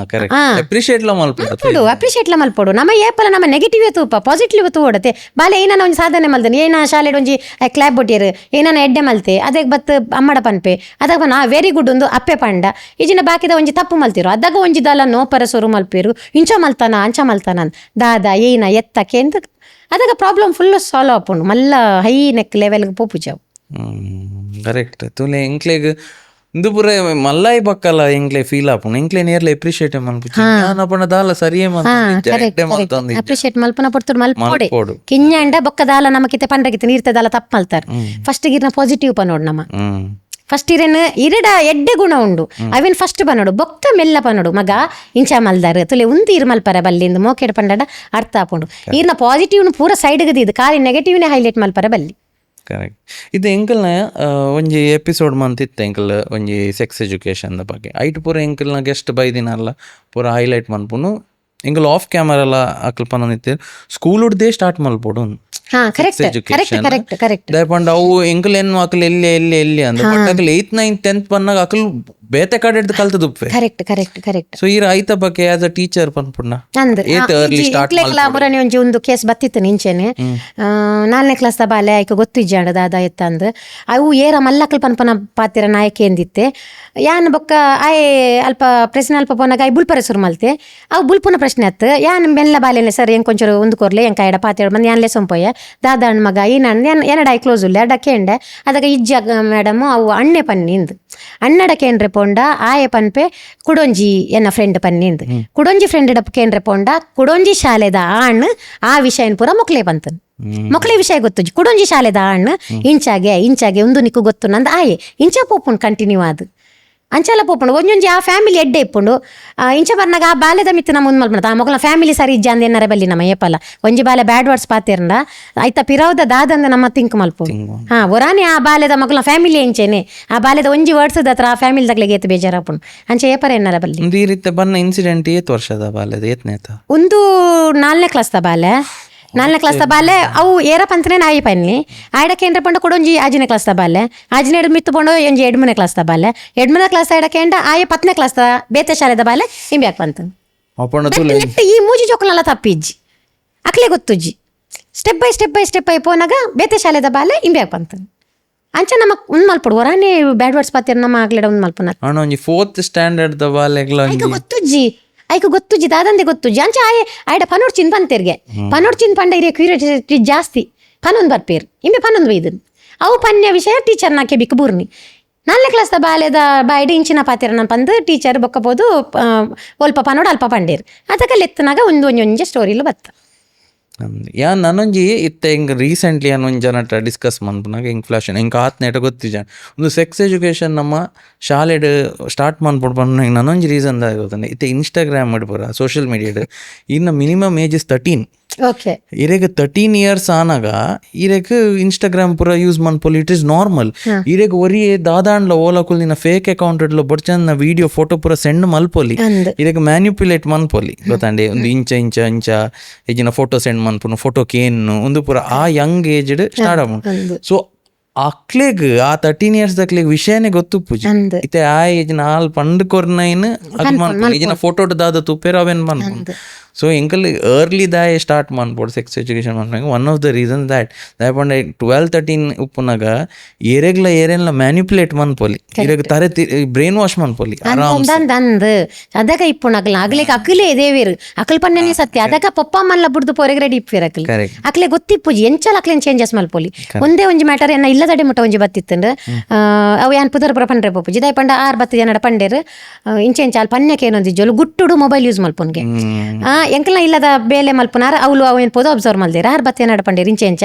ಅಪ್ರಿಷಿಯೇಟ್ ಮಲ್ಪೋಡು ನಮ್ಮ ಏಪಲ ನಮ್ಮ ನೆಗೆಟಿವ್ ತೂಪ ಪಾಸಿಟಿವ್ ತೂಡತೆ ಬಾಲೆ ಏನಾನ ಒಂಜಿ ಸಾಧನೆ ಮಲ್ತೇನೆ ಏನ ಶಾಲೆಡ್ ಒಂಜಿ ಕ್ಲಾಬ್ ಬೊಟ್ಟಿಯರು ಏನಾನ ಎಡ್ಡೆ ಮಲ್ತೆ ಅದಕ್ಕೆ ಬತ್ ಅಮ್ಮಡ ಪನ್ಪೆ ಅದಾಗ ನಾ ವೆರಿ ಗುಡ್ ಒಂದು ಅಪ್ಪೆ ಪಂಡ ಈಜಿನ ಬಾಕಿದ ಒಂಜಿ ತಪ್ಪು ಮಲ್ತಿರು ಅದಾಗ ಒಂಜಿ ದಾಲ ನೋಪರ ಸೊರು ಮಲ್ಪೇರು ಇಂಚ ಮಲ್ತಾನ ಅಂಚ ಮಲ್ತಾನ ದಾದ ಏನ ಎತ್ತಕ್ಕೆ ಎಂತ ಅದಾಗ ಪ್ರಾಬ್ಲಮ್ ಫುಲ್ ಸಾಲ್ವ್ ಆಪುಂಡು ಮಲ್ಲ ಹೈ ನೆಕ್ ಲೆವೆಲ್ಗೆ ಪೋಪುಜಾವು ಕರೆಕ್ಟ್ ತುಲೆ ಎಂಕ್ಲೆಗ್ ಇಂದು ಪೂರ ಮಲ್ಲಾಯಿ ಬಕ್ಕಲ್ಲ ಎಂಕ್ಲೆ ಫೀಲ್ ಆಪುಂಡು ಎಂಕ್ಲೆ ನೇರ್ಲೆ ಅಪ್ರಿಷಿಯೇಟ್ ಮಲ್ಪುಜಿ ನಾನಪಣ ದಾಲ ಸರಿಯೇ ಅಪ್ರಿಷಿಯೇಟ್ ಮಲ್ಪನ ಪಡ್ತುಡು ಮಲ್ಪೋಡೆ ಕಿಂಜಂಡ ಬೊಕ್ಕ ದಾಲ ನಮಕಿತೆ ಪಂಡ್ರಗಿತೆ ನೀರ್ತೆ ದಾಲ ತಪ್ಪು ಮಲ್ತಾರೆ ಫಸ್ಟ್ ಗಿರ್ನ ಪಾಸಿಟಿವ್ ಪನೋಡು ನಮ್ಮ ಫಸ್ಟ್ ಇರೇನು ಇರಡ ಎಡ್ಡೆ ಗುಣ ಉಂಡು ಅವೇನು ಫಸ್ಟ್ ಪನೋಡು ಬೊಕ್ಕ ಮೆಲ್ಲ ಪನೋಡು ಮಗ ಇಂಚ ಮಲ್ದಾರು ತುಲೆ ಒಂದು ಇರ್ ಮಲ್ಪರ ಬಲ್ಲಿಂದು ಮೋಕೆಡ್ ಪಂಡಡ ಅರ್ಥ ಆಪುಂಡು ಈರ್ನ ಪಾಸಿಟಿವ್ನು ಪೂರ ಸೈಡ್ಗದ ಇದು ಖಾಲಿ ನೆಗೆಟಿವ್ನೇ ಹೈಲೈಟ್ ಮಲ್ಪರ ಬಲ್ಲಿ ಕರೆಕ್ಟ್ ಇದು ಎಂಕಲ್ನ ಒಂಜಿ ಎಪಿಸೋಡ್ ಮಂತಿತ್ತು ಎಂಕಲ್ ಒಂಜಿ ಸೆಕ್ಸ್ ಎಜುಕೇಷನ್ ಬಗ್ಗೆ ಐಟ್ ಪೂರ ಎಂಕಲ್ನ ಗೆಸ್ಟ್ ಬೈದಿನಲ್ಲ ಪೂರ ಹೈಲೈಟ್ ಮನ್ಪುನು ಎಂಕಲ್ ಆಫ್ ಕ್ಯಾಮರಾ ಎಲ್ಲ ಅಕಲ್ ಪನಿತ್ತೇರು ಸ್ಕೂಲ್ ಉಡ್ದೇ ಸ್ಟಾರ್ಟ್ ಮಲ್ಪೋಡು ದಯಪಂಡ ಅವು ಎಂಕಲ್ ಏನು ಅಕಲ್ ಎಲ್ಲಿ ಅಂದ but Akal 8th 9th 10th ಬಂದಾಗ ಅಕಲ್ ಬೇತೆ ಕಡೆ ಕಲ್ತದ ಉಪ್ಪೆ. Correct correct correct. ಸೊ ಈರ ಐತ ಬಗ್ಗೆ ಆಸ್ ಅ ಟೀಚರ್ ಪನ್ಪುಣ್ಣ ಅಂದ್ ಏತ್ early start ಮುರನಿ ಒಂಜಿ ಒಂದು ಕೇಸ್ ಬತ್ತಿತ್ತು ನಿಂಚೆನೆ 4ನೇ ಕ್ಲಾಸ್ ಬಾಲೆ ಆಯ್ಕೆ ಗೊತ್ತಿಜ್ಜಾಂಡ ದಾದ ಎತ್ತ ಅಂದ್ ಅವು ಏರ ಮಲ್ಲಕ್ಕಲ್ ಪನ್ಪನ ಪಾತಿರ ನಾಯಕಿ ಎಂದಿತ್ತೆ ಯಾನ್ ಬೊಕ್ಕ ಆಯ್ ಅಲ್ಪ ಪ್ರಶ್ನೆ ಅಲ್ಪ ಪೋನಾಗ ಆಯ್ ಬುಲ್ಪರೆ ಸುರು ಮಲ್ತೆ ಅವು ಬುಲ್ಪುನ ಪ್ರಶ್ನೆ ಅತ್ತು ಯಾನ್ ಮೆಲ್ಲ ಬಾಲೆನೆ ಸರ್ ಹೆಂಗ್ ಕೊಂಚರು ಒಂದು ಕೊರ್ಲೆ ಹೆಂಗ್ ಕಾಯಡ ಪಾತಿರ ಬಂದು ಯಾನ್ಲೆ ಸೊಂಪೊಯ್ಯ ದಾದ ಅಣ್ಣ ಮಗ ಈ ನಾನು ಏನಡಾಯ್ ಕ್ಲೋಸ್ ಇಲ್ಲ ಡಕ್ಕೆಂಡೆ ಅದಾಗ ಇಜ್ಜ ಮೇಡಮ್ ಅವು ಅಣ್ಣೆ ಪನ್ನಿಂದು ಅಣ್ಣಡಕೇಂಡ್ರೆ ಪೋಂಡ ಆಯ ಪನ್ಪೆ ಕುಡೊಂಜಿ ಎನ್ನ ಫ್ರೆಂಡ್ ಪನ್ನಿಂದು ಕುಡೊಂಜಿ ಫ್ರೆಂಡ್ ಡಪ್ಕೇಂಡ್ರೆ ಪೋಂಡ ಕುಡೊಂಜಿ ಶಾಲೆದ ಆಣ್ ಆ ವಿಷಯನ್ ಪೂರ ಮೊಕ್ಲೆ ಬಂತನ್ ಮೊಕ್ಲೆ ವಿಷಯ ಗೊತ್ತು ಕುಡೊಂಜಿ ಶಾಲೆದ ಆಣ್ ಇಂಚಾಗೆ ಒಂದು ನಿಕ್ಕು ಗೊತ್ತು ನಂದು ಆಯೆ ಇಂಚ ಪೋಪುಂಡು ಕಂಟಿನ್ಯೂ ಆದ್ ಅಂಚೆಲ್ಲ ಪೋಪುಂಡು ಒಂಜೊಂಜಿ ಆ ಫ್ಯಾಮಿಲಿ ಎಡ್ಡೆ ಇಪ್ಪುಂಡು ಇಂಚ ಬರ್ನಾಗ ಆ ಬಾಲ್ಯದ ಮಿತ್ತು ನಮ್ಮ ಮುಂದೆ ಮಲ್ಪಣ ಆ ಮೊಗಲ ಫ್ಯಾಮಿಲಿ ಸರಿ ಇಜ್ಜ ಅಂದ ಏನಾರ ಬಲ್ಲಿ ನಮ್ಮ ಏಪಲ್ಲ ಒಂಜಿ ಬಾಲೆ ಬ್ಯಾಡ್ ವರ್ಡ್ಸ್ ಪಾತಿರಂಡ ಆಯ್ತಾ ಪಿರಾವ್ದ ದಾದಂದ ನಮ್ಮ ತಿಂಕ್ ಮಲ್ಪು ಒರಾನೆ ಆ ಬಾಲ್ಯದ ಮಗಲ ಫ್ಯಾಮಿಲಿ ಎಂಚೇನೆ ಆ ಬಾಲ್ಯದ ಒಂಜಿ ವರ್ಡ್ಸ್ ಹತ್ರ ಆ ಫ್ಯಾಮಿಲಿ ದಗ್ಲಿಗೆ ಏತ್ ಬೇಜಾರಾಪುಂಡು ಅಂಚೆ ಏಪರ ಏನಾರ ಬಲ್ಲಿ ಈ ರೀತಿ ಬನ್ನ ಇನ್ಸಿಡೆಂಟ್ ಏತ್ ವರ್ಷದ ಬಾಲ್ಯದ ಏತ್ನೇತ ಒಂದು 4ನೇ ಕ್ಲಾಸ್ದ ಬಾಲೆ 4ನೇ ಕ್ಲಾಸ್ದ ಬಾಲೆ ಅವು ಏರ ಪಂತನೇ ನಾಯಿ ಪನ್ನಿ ಆಯ್ಡಕ್ಕೆ ಏನ್ರ ಪಂಡ ಕೊಡೊಂಜಿ 5ನೇ ಕ್ಲಾಸ್ದ ಬಾಲೆ 5ನೇ ಮಿತ್ತು ಪಂಡು ಒಂಜಿ 2ನೇ ಕ್ಲಾಸ್ದ ಬಾಲೆ 2ನೇ ಕ್ಲಾಸ್ ಆಯ್ಡಕ್ಕೆ ಎಂಡ ಆಯ 10ನೇ ಕ್ಲಾಸ್ದ ಬೇತೆ ಶಾಲೆದ ಬಾಲೆ ಇಂಬ್ಯಾಕ್ ಬಂತು ಈ ಮೂಜಿ ಜೋಕಲ್ನೆಲ್ಲ ತಪ್ಪಿಜ್ಜಿ ಅಕ್ಲೆ ಗೊತ್ತುಜ್ಜಿ ಸ್ಟೆಪ್ ಬೈ ಪೋನಾಗ ಬೇತೆ ಶಾಲೆದ ಬಾಲೆ ಇಂಬ್ಯಾಕ್ ಬಂತು ಅಂಚ ನಮ್ಮ ಒಂದ್ ಮಲ್ಪಡು ಹೊರಾನೆ ಬ್ಯಾಡ್ ವರ್ಡ್ಸ್ ಪಾತಿರ್ ನಮ್ಮ ಆಗ್ಲಿಡ ಒಂದ್ ಮಲ್ಪುನ ಅಣ್ಣ ಒಂಜಿ 4th ಸ್ಟ್ಯಾಂಡರ್ಡ್ ದ ಬಾಲೆಗ್ಲ ಐಕ ಗೊತ್ತುಜ್ಜಿ ದಾದಂದೆ ಗೊತ್ತುಜ್ಜಿ ಅಂಚ ಆಯ್ಡ ಪನೋಡ್ ಚಿನ್ ಪಂತೇರ್ಗೆ ಪನೋಡ್ ಚಿನ್ ಪಂಡ ಇರಿಯ ಕ್ಯೂರಿಯಾಸಿಟಿ ಜಾಸ್ತಿ ಪನೊಂದು ಬರ್ಪೇರು ಇಂಬೆ ಪನೊಂದು ಒಯ್ದನ್ ಅವು ಪನ್ಯ ವಿಷಯ ಟೀಚರ್ ನಾಕೆ ಬಿಕ್ ಬೂರ್ನಿ 4ನೇ ಕ್ಲಾಸ್ದ ಬಾಲ್ಯದ ಬಾಯ್ಡು ಇಂಚಿನ ಪಾತಿರ ನಾನು ಪಂದು ಟೀಚರ್ ಬೊಕ್ಕಬೋದು ಒಲ್ಪ ಪನೋಡ್ ಅಲ್ಪ ಪಂಡೇರು ಅದಕ್ಕೆ ಲೆತ್ತನಾಗ ಒಂದೊಂಜೆ ಸ್ಟೋರಿಲು ಬತ್ತ ಯಾ ನನೊಂಜಿ ಇತ್ತೆ ಹಿಂಗೆ ರೀಸೆಂಟ್ಲಿ ಅನ್ನೊಂದು ಜನ ಡಿಸ್ಕಸ್ ಮಾಡ್ಬಿನಾಗ ಹಿಂಗೆ ಫ್ಲಾಶನ್ ಹಿಂಗೆ ಆತ್ನೇಟ ಗೊತ್ತಿಜ ಒಂದು ಸೆಕ್ಸ್ ಎಜುಕೇಷನ್ ನಮ್ಮ ಶಾಲೆಡ್ ಸ್ಟಾರ್ಟ್ ಮಾಡ್ಬಿಟ್ಟು ಬಂದು ಹಿಂಗೆ ನನೊಂಜಿ ರೀಸನ್ದಾಗ ಗೊತ್ತಂಡೆ ಇತ್ತೆ ಇನ್ಸ್ಟಾಗ್ರಾಮ್ ಮಾಡ್ಬೋರ ಸೋಷಿಯಲ್ ಮೀಡಿಯಾಡ್ ಇನ್ನು ಮಿನಿಮಮ್ ಏಜ್ ಇಸ್ 13 ಓಕೆ ಇರೆಗ್ 13 ಇಯರ್ಸ್ ಆನಾಗ ಇರೆಗ್ ಇನ್ಸ್ಟಾಗ್ರಾಮ್ ಪೂರ ಯೂಸ್ ಮನ್ಪೊಲಿ ಇಟ್ ಇಸ್ ನಾರ್ಮಲ್ ಇರೆಗ್ ಒರಿ ದಾದಾಂಡ್ಲ ಓಲಾಕುಲ್ ನಿನ್ನ ಫೇಕ್ ಅಕೌಂಟ್ ಇಡ್ಲ ಬಡ್ಚಂದ ವಿಡಿಯೋ ಫೋಟೋ ಪೂರ ಸೆಂಡ್ ಮಲ್ಪೊಲಿ ಇರೆಗ್ ಮ್ಯಾನ್ಯುಪ್ಯುಲೇಟ್ ಮನ್ಪೊಲಿ ಗೊತ್ತಂಡೆ ಒಂದು ಇಂಚ ಈಜಿನ ಫೋಟೋ ಸೆಂಡ್ ಮನ್ಪುನು ಫೋಟೋ ಕೇನು ಒಂದು ಪೂರ ಆ ಯಂಗ್ ಏಜ್ಡ್ ಸ್ಟಾರ್ಟ್ ಆಗ್ಬೋದು ಸೊ ಅಕ್ಲೆಗ್ ಆ 13 ಇಯರ್ಸ್ ಅಕ್ಲೆಗ್ ವಿಷಯನೇ ಗೊತ್ತು ಪೂಜೆ ಇತ್ತೆ ಆ ಏಜಿನ ಆಲ್ ಪಂಡ್ ಕೊರ್ನೈನ್ ಈಜಿನ ಫೋಟೋ ದಾದ ತುಪ್ಪೇರ ಅವೇನ್ ಮನ್ಪುನು ಸೊ ಎಂಕಲ್ early ದಾಯ್ ಸ್ಟಾರ್ಟ್ ಮಾಡ್ಬೋದು ಸೆಕ್ಸ್ ಎಜುಕೇಷನ್ ಮಾಡ್ನಾಗ one of the reason that ದಾಯಪಂಡ 12-13 ಉಪ್ಪುನಾಗ ಏರೆಲ್ಲ ಮ್ಯಾನ್ಯುಪ್ಯುಲೇಟ್ ಮನ್ಪೊಲಿ ಇರೆಗ್ ತಾರೆ ಬ್ರೈನ್ ವಾಶ್ ಮನ್ಪೊಲಿ ಅಂದ್ ಅದಕ್ಕ ಇಪ್ಪುನಗ್ಲ ಅಗ್ಲಿಗೆ ಅಕ್ಲೆ ದೇವೇರು ಅಕ್ಲ್ ಪಣ್ಣನೆ ಸತ್ಯ ಅದಕ್ಕ ಪಪ್ಪ ಮಲ್ಲ ಬುಡ್ದು ಪೊರೆಗ್ ರೆಡಿ ಇಪ್ಪಿರ ಅಕ್ಲೆ ಗೊತ್ತಿಪ್ಪುಜಿ ಎಂಚಲ ಅಕ್ಲೆನ್ ಚೇಂಜಸ್ ಮಲ್ಪೊಲಿ ಒಂದೇ ಒಂಜಿ ಮ್ಯಾಟರ್ ಏನ ಇಲ್ಲದಡೆ ಮುಟ್ಟ ಒಂಜಿ ಬತ್ತಿತ್ತಂಡ್ ಅವು ಯಾನ್ ಪುದರ್ ಪುರ ಪಂಡ್ರೆ ಪಪ್ಪುಜಿ ದಾಯಪಂಡ 6-10 ಜನಡ ಪಂಡೇರು ಇಂಚೆಂಚಾಲ್ ಪನ್ಯಕ್ಕೆ ಏನೊಂದಿಜ್ಜೋಲು ಗುಟ್ಟುಡು ಮೊಬೈಲ್ ಯೂಸ್ ಮಲ್ಪೊನ್ಗೆ ಎಂಕಲ್ನ ಇಲ್ಲದ ಬೇಲೆ ಮಲ್ಪುನಾರ ಅವಳು ಅವು ಏನು ಪೋದು ಅಬ್ಸರ್ವ್ ಮಲ್ದೇರ 6-10 ನಡ ಪಂಡೇರು ಇಂಚೆಂಚ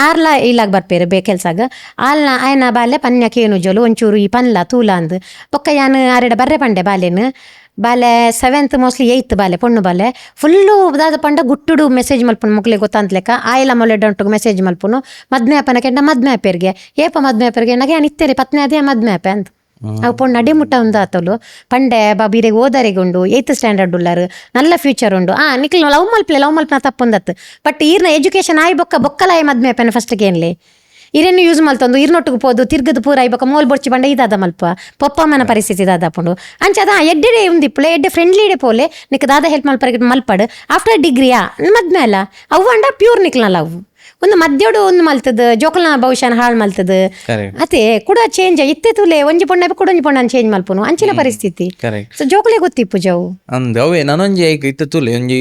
ಆರ್ಲ ಇಲ್ಲಾಗ ಬರ್ಪೇರು ಬೇ ಕೆಲ್ಸಾಗ ಆಲ್ನ ಆಯ್ನ ಬಾಲ್ಯ ಪನ್ಯಕ್ಕೆ ಏನು ಜೋಲು ಒಂಚೂರು ಈ ಪನ್ಲ ತೂಲ ಅಂದ್ ಪೊಕ್ಕ ಯಾನು ಆರೆಡ ಬರ್ರೆ ಪಂಡೆ ಬಾಲೆನು ಬಾಲೆ 7th ಮೋಸ್ಟ್ಲಿ 8th ಬಾಲೆ ಪೊಣ್ಣು ಬಾಲೆ ಫುಲ್ಲು ದಾದ ಪಂಡ ಗುಟ್ಟುಡು ಮೆಸೇಜ್ ಮಲ್ಪುನು ಮಕ್ಳಿಗೆ ಗೊತ್ತಂತ್ಲೆಕ್ಕ ಆಯ್ಲ ಮೊಲೆಡಂಟು ಮೆಸೇಜ್ ಮಲ್ಪುನು ಮದ್ಮೆ ಅಪ್ಪನ ಕೆಂಡ ಮದ್ಮೆ ಅಪ್ಪೇರ್ಗೆ ಏಪ ಮದ್ಮೆ ಅಪ್ಪೇರ್ಗೆ ನನಗೆ ನಾನು ಇತ್ತೇರಿ ಪತ್ನಿ ಅದೇ ಮದ್ಮೆ ಅಪ್ಪೆ ಅಂತ ಅವು ಪೊಣ್ಣು ಅಡಿ ಮುಟ್ಟ ಒಂದು ಆತಲು ಪಂಡೆ ಬಾಬಿರೆಗೆ ಓದರೆಗುಂಡು 8th ಸ್ಟ್ಯಾಂಡರ್ಡ್ ಉಳ್ಳಾರು ನಲ್ಲ ಫ್ಯೂಚರ್ ಉಂಡು ನಿಕ್ಲ್ ಲವ್ ಮಲ್ಪನ ತಪ್ಪೊಂದತ್ತು ಬಟ್ ಈರ್ನ ಎಜುಕೇಶನ್ ಆಯ್ ಬೊಕ್ಕಲಾಯ ಮದ್ಮೆ ಅಪ್ಪನ ಫಸ್ಟ್ಗೆ ಏನ್ಲಿ ಇರೇನು ಯೂಸ್ ಮಲ್ತಂದು ಇರ್ನೊಟ್ಟಿಗೆ ಪೋದು ತಿರ್ಗದು ಪೂರ ಐಬಕ್ಕ ಮೋಲ್ ಬೊಡ್ಚಿ ಬಂಡ ಇದಾದ ಮಲ್ಪ ಪಪ್ಪಮ್ಮನ ಪರಿಸ್ಥಿತಿ ದಾದಪುಂಡು ಅಂಚದ ಎಡ್ಡೆ ಉಂದಿಪ್ಪುಲೆ ಎಡ್ಡೆ ಫ್ರೆಂಡ್ಲಿಡೆ ಪೋಲೆ ನಿಕ್ ದಾದ ಹೆಲ್ಪ್ ಮಲ್ಪಡ್ ಆಫ್ಟರ್ ಡಿಗ್ರಿಯಾ ಮದ್ಮೆ ಅಲ್ಲ ಅವು ಅಂಡ ಪ್ಯೂರ್ ನಿಕ್ಲಲ್ಲ ಅವು ಒಂದು ಮದ್ಯೋಡು ಒಂದು ಮಲ್ತದ ಜೋಕಲ್ನ ಭವಿಷ್ಯನ ಹಾಳು ಮಲ್ತದ ಅದೇ ಕೂಡ ಚೇಂಜ್ ಇತ್ತೆ ತುಲೆ ಒಂಜಿ ಪೊಣ್ಣ ಕೊಡೊಂಜಿ ಪೊಣ್ಣ ಚೇಂಜ್ ಮಲ್ಪುನು ಅಂಚಿನ ಪರಿಸ್ಥಿತಿ ಸೊ ಜೋಕಲೆ ಗೊತ್ತಿಪ್ಪು ಜವು ಅಂದ್ ಅವೇ ನನೊಂಜಿ ಐಕ್ ಇತ್ತೆ ತುಲೆ ಒಂಜಿ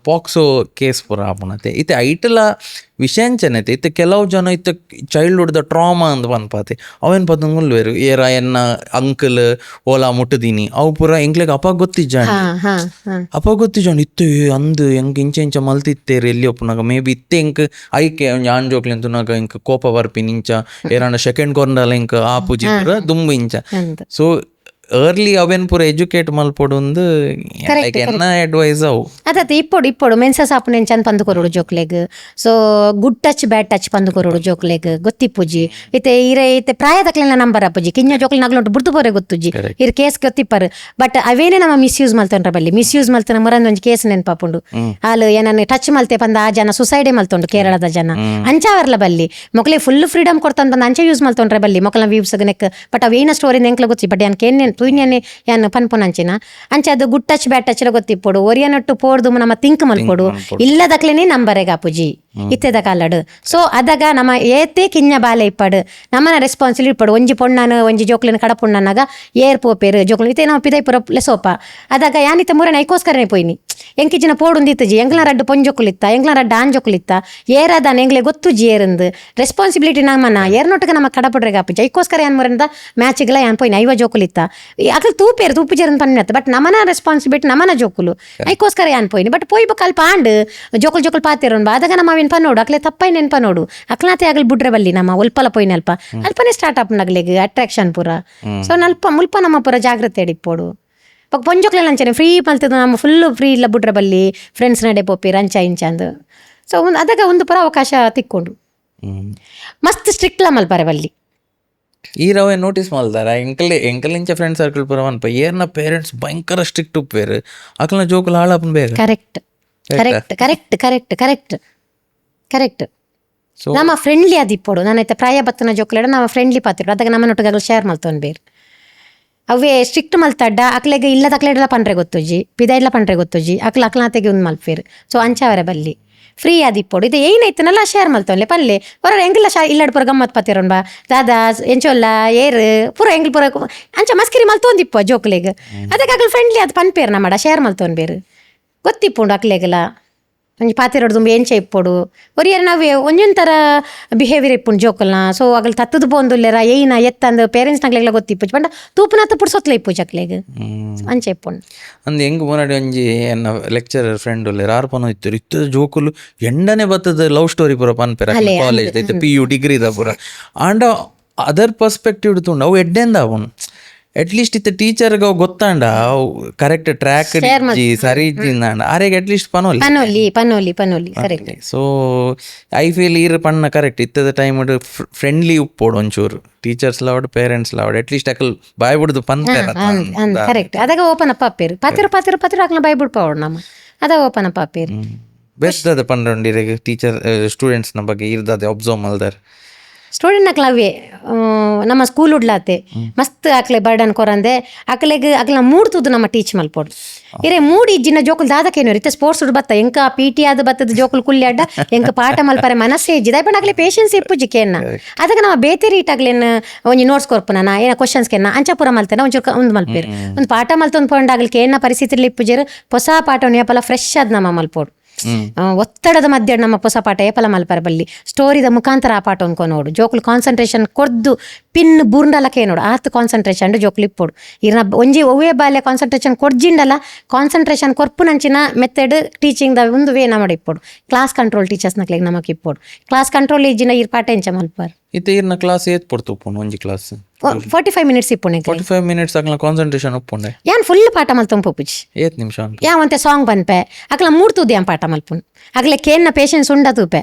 ಪಾಕ್ಸೋ ಕೇಸ್ ಪೂರ ಆಪುಣತೆ ಇತ್ತೆ ಐಟಲ ವಿಷಯಂಚನೈತೆ ಇತ್ತೆ ಕೆಲವು ಜನ ಇತ್ತೆ ಚೈಲ್ಡ್ಹುಡ್ದ ಟ್ರಾಮಾ ಅಂದ್ ಪನ್ಪಾತೆ ಅವೇನ್ ಪತ್ತಂಗುಲ್ವೇರು ಏರ ಎನ್ನ ಅಂಕಲ್ ಓಲಾ ಮುಟ್ಟದೀನಿ ಅವು ಪೂರ ಎಂಕ್ಲೆಗ್ ಅಪ್ಪ ಗೊತ್ತಿಜಾಂಡ್ ಇತ್ತೆ ಅಂದ್ ಎಂಕ್ ಇಂಚ ಮಲ್ತಿತ್ತೇರು ಎಲ್ಲಿ ಒಪ್ಪುನಾಗ ಮೇ ಬಿ ಇತ್ತೆ ಎಂಕ್ ಐಕೆ ಒಂಜಿ ಆಣ್ ಜೋಕ್ಲಿ ಅಂತುನಾಗ ಇಂಕ ಕೋಪ ಬರ್ಪಿನ ಇಂಚ ಏರಾಂಡ ಸೆಕೆಂಡ್ ಕೊರ್ನಲ ಇಂಕ ಆ ಪೂಜಿ ಪೂರ ದುಂಬು ಇಂಚ ಸೊ early ಅವೇನ್ ಪೂರ ಎಜುಕೇಟ್ ಮಲ್ಪೊಡು ಒಂದು ಲೈಕ್ ಎನ್ನ ಅಡ್ವೈಸ್ ಅವು ಅದೇ ಇಪ್ಪೊಡು ಮೆನ್ಸಸ್ ಆಪುನ ಚಂದ ಪಂದು ಕೊರೋಡು ಜೋಕ್ಲೆಗ್. So good touch bad touch ಪಂದು ಕೊರೋಡು ಜೋಕ್ಲೆಗ್ ಗೊತ್ತಿಪ್ಪುಜಿ. ಇತ್ತೆ ಪ್ರಾಯದಕ್ಲೆಲ್ಲ ನಂಬರ್ ಅಪ್ಪುಜಿ ಕಿಂಜ ಜೋಕ್ಲೆ ನಗ್ಲೊಂಟು ಬುಡ್ದು ಪೋರೆ ಗೊತ್ತುಜಿ ಇರ್ ಕೇಸ್ ಗೊತ್ತಿಪ್ಪರು. ಬಟ್ ಅವೇನೇ ನಮ್ಮ ಮಿಸ್ಯೂಸ್ ಮಲ್ತೊಂಡ್ರ ಬಲ್ಲಿ ಮಿಸ್ಯೂಸ್ ಮಲ್ತನ ಮರಂದ್ ಒಂಜಿ ಕೇಸ್ ನೆನಪಾಪುಂಡು. ಆಲು ಏನನ್ನ ಟಚ್ ಮಲ್ತೆ ಪಂದ ಆ ಜನ ಸುಸೈಡೇ ಮಲ್ತೊಂಡು ಕೇರಳದ ಜನ ಅಂಚಾವರ್ಲ ಬಲ್ಲಿ ಮೊಕ್ಲೆ ಫುಲ್ ಫ್ರೀಡಮ್ ಕೊಡ್ತಾನ ಬಂದ ಅಂಚೆ ಯೂಸ್ ಮಲ್ತೊಂಡ್ರೆ ಬಲ್ಲಿ ಮೊಕ್ಲ ವ್ಯೂಸ್ ನೆಕ್. ಬಟ್ ಅವೇನ ಸ್ಟೋರಿ ನೆಂಕ್ಲ ಗೊತ್ತಿ ಬಟ್ ಯಾನ್ ಕೇನ್ ತುಯ್ನ್ಯಾನೆ ಯಾನ್ ಪನ್ಪುನಂಚಿನ ಅಂಚೆ ಅದು ಗುಡ್ ಟಚ್ ಬ್ಯಾಡ್ ಟಚ್ ಗೊತ್ತಿಪ್ಪೋಡು ಒರಿಯನೊಟ್ಟು ಪೋಡ್ದು ನಮ್ಮ ತಿಂಕ್ ಮಲ್ಪೊಡು ಇಲ್ಲದಕ್ಲೇನೆ ನಂಬರೆಗ ಅಪ್ಪುಜಿ ಇತ್ತೆದ ಕಾಲಡು. ಸೊ ಅದಾಗ ನಮ್ಮ ಏತೆ ಕಿಂಜ ಬಾಲೆ ಇಪ್ಪಡು ನಮ್ಮನ ರೆಸ್ಪಾನ್ಸಿಬಿಲಿಟಿ ಇಪ್ಪಡು. ಒಂಜಿ ಪೊಣ್ಣನ ಒಂಜಿ ಜೋಕ್ಲಿನ ಕಡಪುಣ್ಣನಾಗ ಏರ್ ಪೋಪೇರು ಜೋಕ್ಲು ಇತ್ತೆ ನಾವು ಪಿದೈಪುರ ಲೆಸೋಪ ಅದಾಗ ಯಾನಿತ್ತ ಮೂರನ ಐಕೋಸ್ಕರನೇ ಪೋಯ್ನಿ ಎಂಕಿಜಿನ ಪೋಡುಂದಿತ್ತಜಿ ಎಂಗ್ಲ ರಡ್ಡು ಪೊಂಜೊಕ್ಕುಲಿತ್ತ ಎಂಗ್ಲ ರಡ್ಡು ಆಂಜೊಕ್ಕುಲಿತ್ತ ಏರಾದಾನ ಎಂಗ್ಲೆ ಗೊತ್ತುಜಿ ಏರಂದು ರೆಸ್ಪಾನ್ಸಿಬಿಲಿಟಿ ನಮ್ಮನ ಏರ್ನೊಟ್ಟಿಗೆ ನಮ್ಮ ಕಡಪಡ್ರೆಗ ಅಪ್ಪುಜಿ ಐಕೋಸ್ಕರ ಏನ್ ಮೂರಿಂದ ಮ್ಯಾಚಿಗೆಲ್ಲ ಯಾನ್ ಪೋಯ್ನಿ ಐವ ಜೋಕುಲಿತ್ತ ಅಕಲ್ ತೂಪೇರು ತೂಪುಜೇರನ್ ಪನ್ನತ್ತ. ಬಟ್ ನಮನ ರೆಸ್ಪಾನ್ಸಿಬಿಲಿಟಿ ನಮನ ಜೋಕುಲು ಐಕೋಸ್ಕರ ಯಾನ್ ಪೋಯ್ನಿ. ಬಟ್ ಪೋಯ್ ಅಲ್ಪ ಆಂಡ್ ಜೋಕುಲ್ ಪಾತಿರೋನ್ ಬಾ ಅದಾಗ ನಮ್ಮ ಪನೋಡು ಅಕ್ಲೆ ತಪ್ಪೈ ನೆನ್ಪನೋಡು ಅಕ್ಲಾತೆ ಆಗಲ್ ಬಿಡ್ರೆ ಬಲ್ಲಿ ನಮ್ಮ ಒಲ್ಪಲ ಪೋಯ್ನ ಅಲ್ಪನೇ ಸ್ಟಾರ್ಟ್ ಅಪ್ ನಗ್ಲೆಗ್ ಅಟ್ರಾಕ್ಷನ್ ಪೂರ. ಸೊ ಮುಲ್ಪ ನಮ್ಮ ಪೂರ ಜಾಗ್ರತೆ ಎಡಿಪ್ಪೋಡು ಪೊಂಜೋಕ್ಲೆಲ್ಲ ಅಂಚನೆ ಫ್ರೀ ಮಲ್ತದ ನಮ್ಮ ಫುಲ್ಲು ಫ್ರೀ ಇಲ್ಲ ಬಿಡ್ರೆ ಬಲ್ಲಿ ಫ್ರೆಂಡ್ಸ್ ನಡೆ ಪೋಪಿರ್ ಅಂಚ ಇಂಚಂದು. ಸೊ ಅದಾಗ ಒಂದು ಪೂರ ಅವಕಾಶ ತಿಕ್ಕೊಂಡು ಮಸ್ತ್ ಸ್ಟ್ರಿಕ್ಟ್ ಮಲ್ಪರೆ ಬಲ್ಲಿ ಈ ರವೆ ನೋಟಿಸ್ ಮಾಡ್ದಾರ ಎಂಕಲಿಂಚ ಫ್ರೆಂಡ್ ಸರ್ಕಲ್ ಪೂರ ಮನ್ಪ ಏರ್ನ ಪೇರೆಂಟ್ಸ್ ಭಯಂಕರ ಸ್ಟ್ರಿಕ್ಟ್ ಉಪ್ಪೇರು ಅಕ್ಲ ಜೋಕುಲು ಹಾಳಪ್ಪನ ಬೇಗ. Correct correct correct correct correct correct ನಮ್ಮ ಫ್ರೆಂಡ್ಲಿ ಅದಿಪ್ಪೋಡು ನಾನೈತೆ ಪ್ರಾಯ ಬತ್ತನ ಜೋಕ್ಲೆಡ ನಮ್ಮ ಫ್ರೆಂಡ್ಲಿ ಪಾತಿರು ಅದಾಗ ನಮ್ಮನೊಟ್ಟಿಗೆ ಶೇರ್ ಮಲ್ತೊಂದು ಬೇರೆ ಅವೇ ಸ್ಟ್ರಿಕ್ಟ್ ಮಲ್ತಡ್ಡ ಅಕ್ಲೆಗೆ ಇಲ್ಲದ ಅಕ್ಲೆಡ್ಲ ಪಂಡ್ರೆ ಗೊತ್ತುಜಿ ಪಿದೈಡ್ಲ ಪಂಡ್ರೆ ಗೊತ್ತುಜಿ ಅಕ್ಲಾತೆಗೆ ಒಂದು ಮಲ್ಪೇರು. ಸೊ ಅಂಚವರ ಬಲ್ಲಿ ಫ್ರೀ ಆದಿಪ್ಪೋಡು ಇದು ಏನೈತನಲ್ಲ ಶೇರ್ ಮಲ್ತೊನ್ಲೆ ಪಲ್ಲೆ ಹೊರ ಎಂಗಿಲ್ಲ ಇಲ್ಲಡ್ ಪೂರ ಗಮ್ಮತ್ ಪತ್ತಿರೋನ್ ಬಾ ದಾದಾ ಎಂಚೊಲ್ಲ ಏರ್ ಪೂರ ಎಂಗಿಲ್ ಪೂರ ಅಂಚ ಮಸ್ಕಿರಿ ಮಲ್ತೊಂದಿಪ್ಪ ಜೋಕ್ಲೆಗ್ ಅದಕ್ಕೆ ಅಕ್ಲು ಫ್ರೆಂಡ್ಲಿ ಅದು ಪನ್ಪೇರು ನಮ್ಮಡ ಶೇರ್ ಮಲ್ತೊನ್ ಬೇರು ಗೊತ್ತಿಪ್ಪುಂಡು ಅಕ್ಲೆಗೆಲ್ಲ ಒಂಜಿ ಪಾತಿರೋಡು ತುಂಬ ಎಂಚ ಇಪ್ಪೋಡು ಒರಿಯರ್ ನಾವೇ ಒಂಜೊಂಥರ ಬಿಹೇವಿಯರ್ ಇಪ್ಪುಂಡು ಜೋಕಲ್ನ. ಸೊ ಅಗಲ್ ತತ್ತದು ಪೋಂದುಲ್ಲೆರ ಏನ ಎತ್ತಂದು ಪೇರೆಂಟ್ಸ್ ನಗ್ಲೆಗ್ಲ ಗೊತ್ತಿಪ್ಪುಜಿ ಪಂಡ ತೂಪುನತ್ತ ಪುಡ್ಸೊತ್ಲೆ ಇಪ್ಪುಜಿ ಅಕ್ಲೆಗ್ ಅಂಚೆ ಇಪ್ಪುಂಡು. ಅಂದ್ ಹೆಂಗ್ ಮುನ್ನಡಿ ಒಂಜಿ ಎನ್ನ ಲೆಕ್ಚರರ್ ಫ್ರೆಂಡ್ ಉಲ್ಲೆ ರಾರ್ಪನ ಇತ್ತು ಇತ್ತದ ಜೋಕುಲು ಎಂಡನೆ ಬತ್ತದ ಲವ್ ಸ್ಟೋರಿ ಪೂರ ಪನ್ಪೆರ ಕಾಲೇಜ್ ಐತೆ PU ಡಿಗ್ರಿದ ಪೂರ ಆಂಡ ಅದರ್ ಪರ್ಸ್ಪೆಕ್ಟಿವ್ ತುಂಡು ಅವು ಎಡ್ಡೆಂದ ಅವನು ಅಟ್ಲೀಸ್ಟ್ ಇತ್ತ ಟೀಚರ್ಗೆ ಅವು ಗೊತ್ತಾಂಡ ಅವು ಕರೆಕ್ಟ್ ಟ್ರ್ಯಾಕ್ ಸರಿ ಇದ್ದಿಂದಾಂಡ ಆರೆಗೆ ಅಟ್ಲೀಸ್ಟ್ ಪನೋಲಿ ಕರೆಕ್ಟ್. ಸೊ ಐ ಫೀಲ್ ಈರ್ ಪಣ್ಣ ಕರೆಕ್ಟ್ ಇತ್ತದ ಟೈಮ್ ಫ್ರೆಂಡ್ಲಿ ಉಪ್ಪೋಡು ಒಂಚೂರು ಟೀಚರ್ಸ್ ಲಾವಡ್ ಪೇರೆಂಟ್ಸ್ ಲಾವಡ್ ಅಟ್ಲೀಸ್ಟ್ ಅಕಲ್ ಬಾಯ್ ಬಿಡ್ದು ಕರೆಕ್ಟ್ ಅದಾಗ ಓಪನ್ ಅಪ್ ಅಪ್ಪೇರು ಪಾತಿರು ಅಕ್ಲ ಬಾಯ್ ಬಿಡ್ಪೋಡು ನಮ್ಮ ಅದಾಗ ಓಪನ್ ಅಪ್ ಅಪ್ಪೇರು ಬೆಸ್ಟ್ ಅದ ಪಂಡ್ರೆ ಟೀಚರ್ ಸ್ಟೂಡೆಂಟ್ಸ್ನ ಬಗ್ಗೆ ಇರ್ದದೆ ಅಬ್ಸರ್ವ್ ಮಲ್ದಾರೆ ಸ್ಟೂಡೆಂಟ್ ಅಕ್ಲವೇ ನಮ್ಮ ಸ್ಕೂಲ್ ಉಡ್ಲಾತೆ ಮಸ್ತ್ ಅಕ್ಲೆ ಬರ್ಡನ್ ಕೊರಂದೆ ಅಕ್ಲೆಗ್ ಅಕ್ಲ ಮೂಡ್ತುದು ನಮ್ಮ ಟೀಚ್ ಮಲ್ಪೋಡು ಇರೇ ಮೂಡಿ ಇಜ್ಜಿನ ಜೋಕುಲ್ ದಾದಕೇನು ಇತ್ತೆ ಸ್ಪೋರ್ಟ್ಸ್ ಉಡ್ ಬತ್ತ ಎಂಕ PT ಆದ ಬತ್ತದ ಜೋಕುಲ್ ಕುಲ್ಲಿ ಅಡ್ಡ ಎಂಕ ಪಾಠ ಮಲ್ಪರೆ ಮನಸ್ಸೇ ಇಜ್ಜಿದ ಪಂಡ ಅಕ್ಲೆ ಪೇಷನ್ಸ್ ಇಪ್ಪುಜಿ ಕೇನ್ನ ಅದಕ್ಕೆ ನಮ್ಮ ಬೇತೆ ಇಟ್ಟಾಗ್ಲೇನು ಒಂಜಿ ನೋಟ್ಸ್ ಕೊರ್ಪುನ ಏನ ಕ್ವಶನ್ಸ್ ಕೇನ ಅಂಚಪುರ ಮಲ್ತೇನೆ ಒಂಚೂರು ಒಂದು ಮಲ್ಪೇರು ಒಂದು ಪಾಠ ಮಲ್ತೊಂದು ಪಂಡಾಗ್ಲಿಕ್ಕೆ ಏನ ಪರಿಸ್ಥಿತಿಲಿ ಇಪ್ಪುಜೇರು ಹೊಸ ಪಾಠ ಏಪಲ ಫ್ರೆಶ್ ಆದ್ ನಮ್ಮ ಮಲ್ಪೋಡು ಒತ್ತಡದ ಮಧ್ಯ ನಮ್ಮ ಹೊಸ ಪಾಠ ಏಪಲ ಮಲ್ಪರ ಬಲ್ಲಿ ಸ್ಟೋರಿದ ಮುಖಾಂತರ ಆ ಪಾಠ ನೋಡು ಜೋಕುಲು ಕಾನ್ಸಂಟ್ರೇಷನ್ ಕೊರ್ದು ಪಿನ್ ಬುರ್ಂಡಲಕ್ಕೆ ನೋಡು ಆತ್ ಕಾನ್ಸಂಟ್ರೇಷನ್ ಜೋಕುಲು ಇಪ್ಪೋಡು ಇರ್ನ ಒಂಜಿ ಒವ್ವೇ ಬಾಲ್ಯ ಕಾನ್ಸಂಟ್ರೇಷನ್ ಕೊಡ್ಜಿಂಡಲ್ಲ ಕಾನ್ಸಂಟ್ರೇಷನ್ ಕೊರ್ಪುನಂಚಿನ ಮೆಥಡ್ ಟೀಚಿಂಗ್ ದ ಒಂದು ವೇ ನಮ್ಮಡ ಇಪ್ಪೋಡು ಕ್ಲಾಸ್ ಕಂಟ್ರೋಲ್ ಟೀಚರ್ಸ್ ನಕ್ಲೆಗ್ ನಮಕ್ ಇಪ್ಪೋಡು ಕ್ಲಾಸ್ ಕಂಟ್ರೋಲ್ ಇಜ್ಜಿನ ಇರ್ ಪಾಠ ಎಂಚ ಮಲ್ಪರ್ ಇತ್ತೆ ಇರ್ನ ಕ್ಲಾಸ್ ಏತ್ ಪಡ್ತು ಉಪ್ಪುಂಡು ಒಂಜಿ ಕ್ಲಾಸ್ 45 minutes ಇಪ್ಪುಂಡು 45 minutes ಅಕ್ಲ ಕಾನ್ಸಂಟ್ರೇಷನ್ ಉಪ್ಪುಂಡೆ ಯಾನ್ ಫುಲ್ ಪಾಠ ಮಲ್ತೊಂದು ಪೋಪುಜಿ ಏತ್ ನಿಮಿಷ ಯಾವಂತೆ ಸಾಂಗ್ ಬನ್ಪೆ ಅಕ್ಲ ಮೂಡ್ತುದು ಯಾನ್ ಪಾಠ ಮಲ್ಪುಂಡು ಅಕ್ಲೆ ಕೇನ್ನ ಪೇಷನ್ಸ್ ಉಂಡ ತೂಪೆ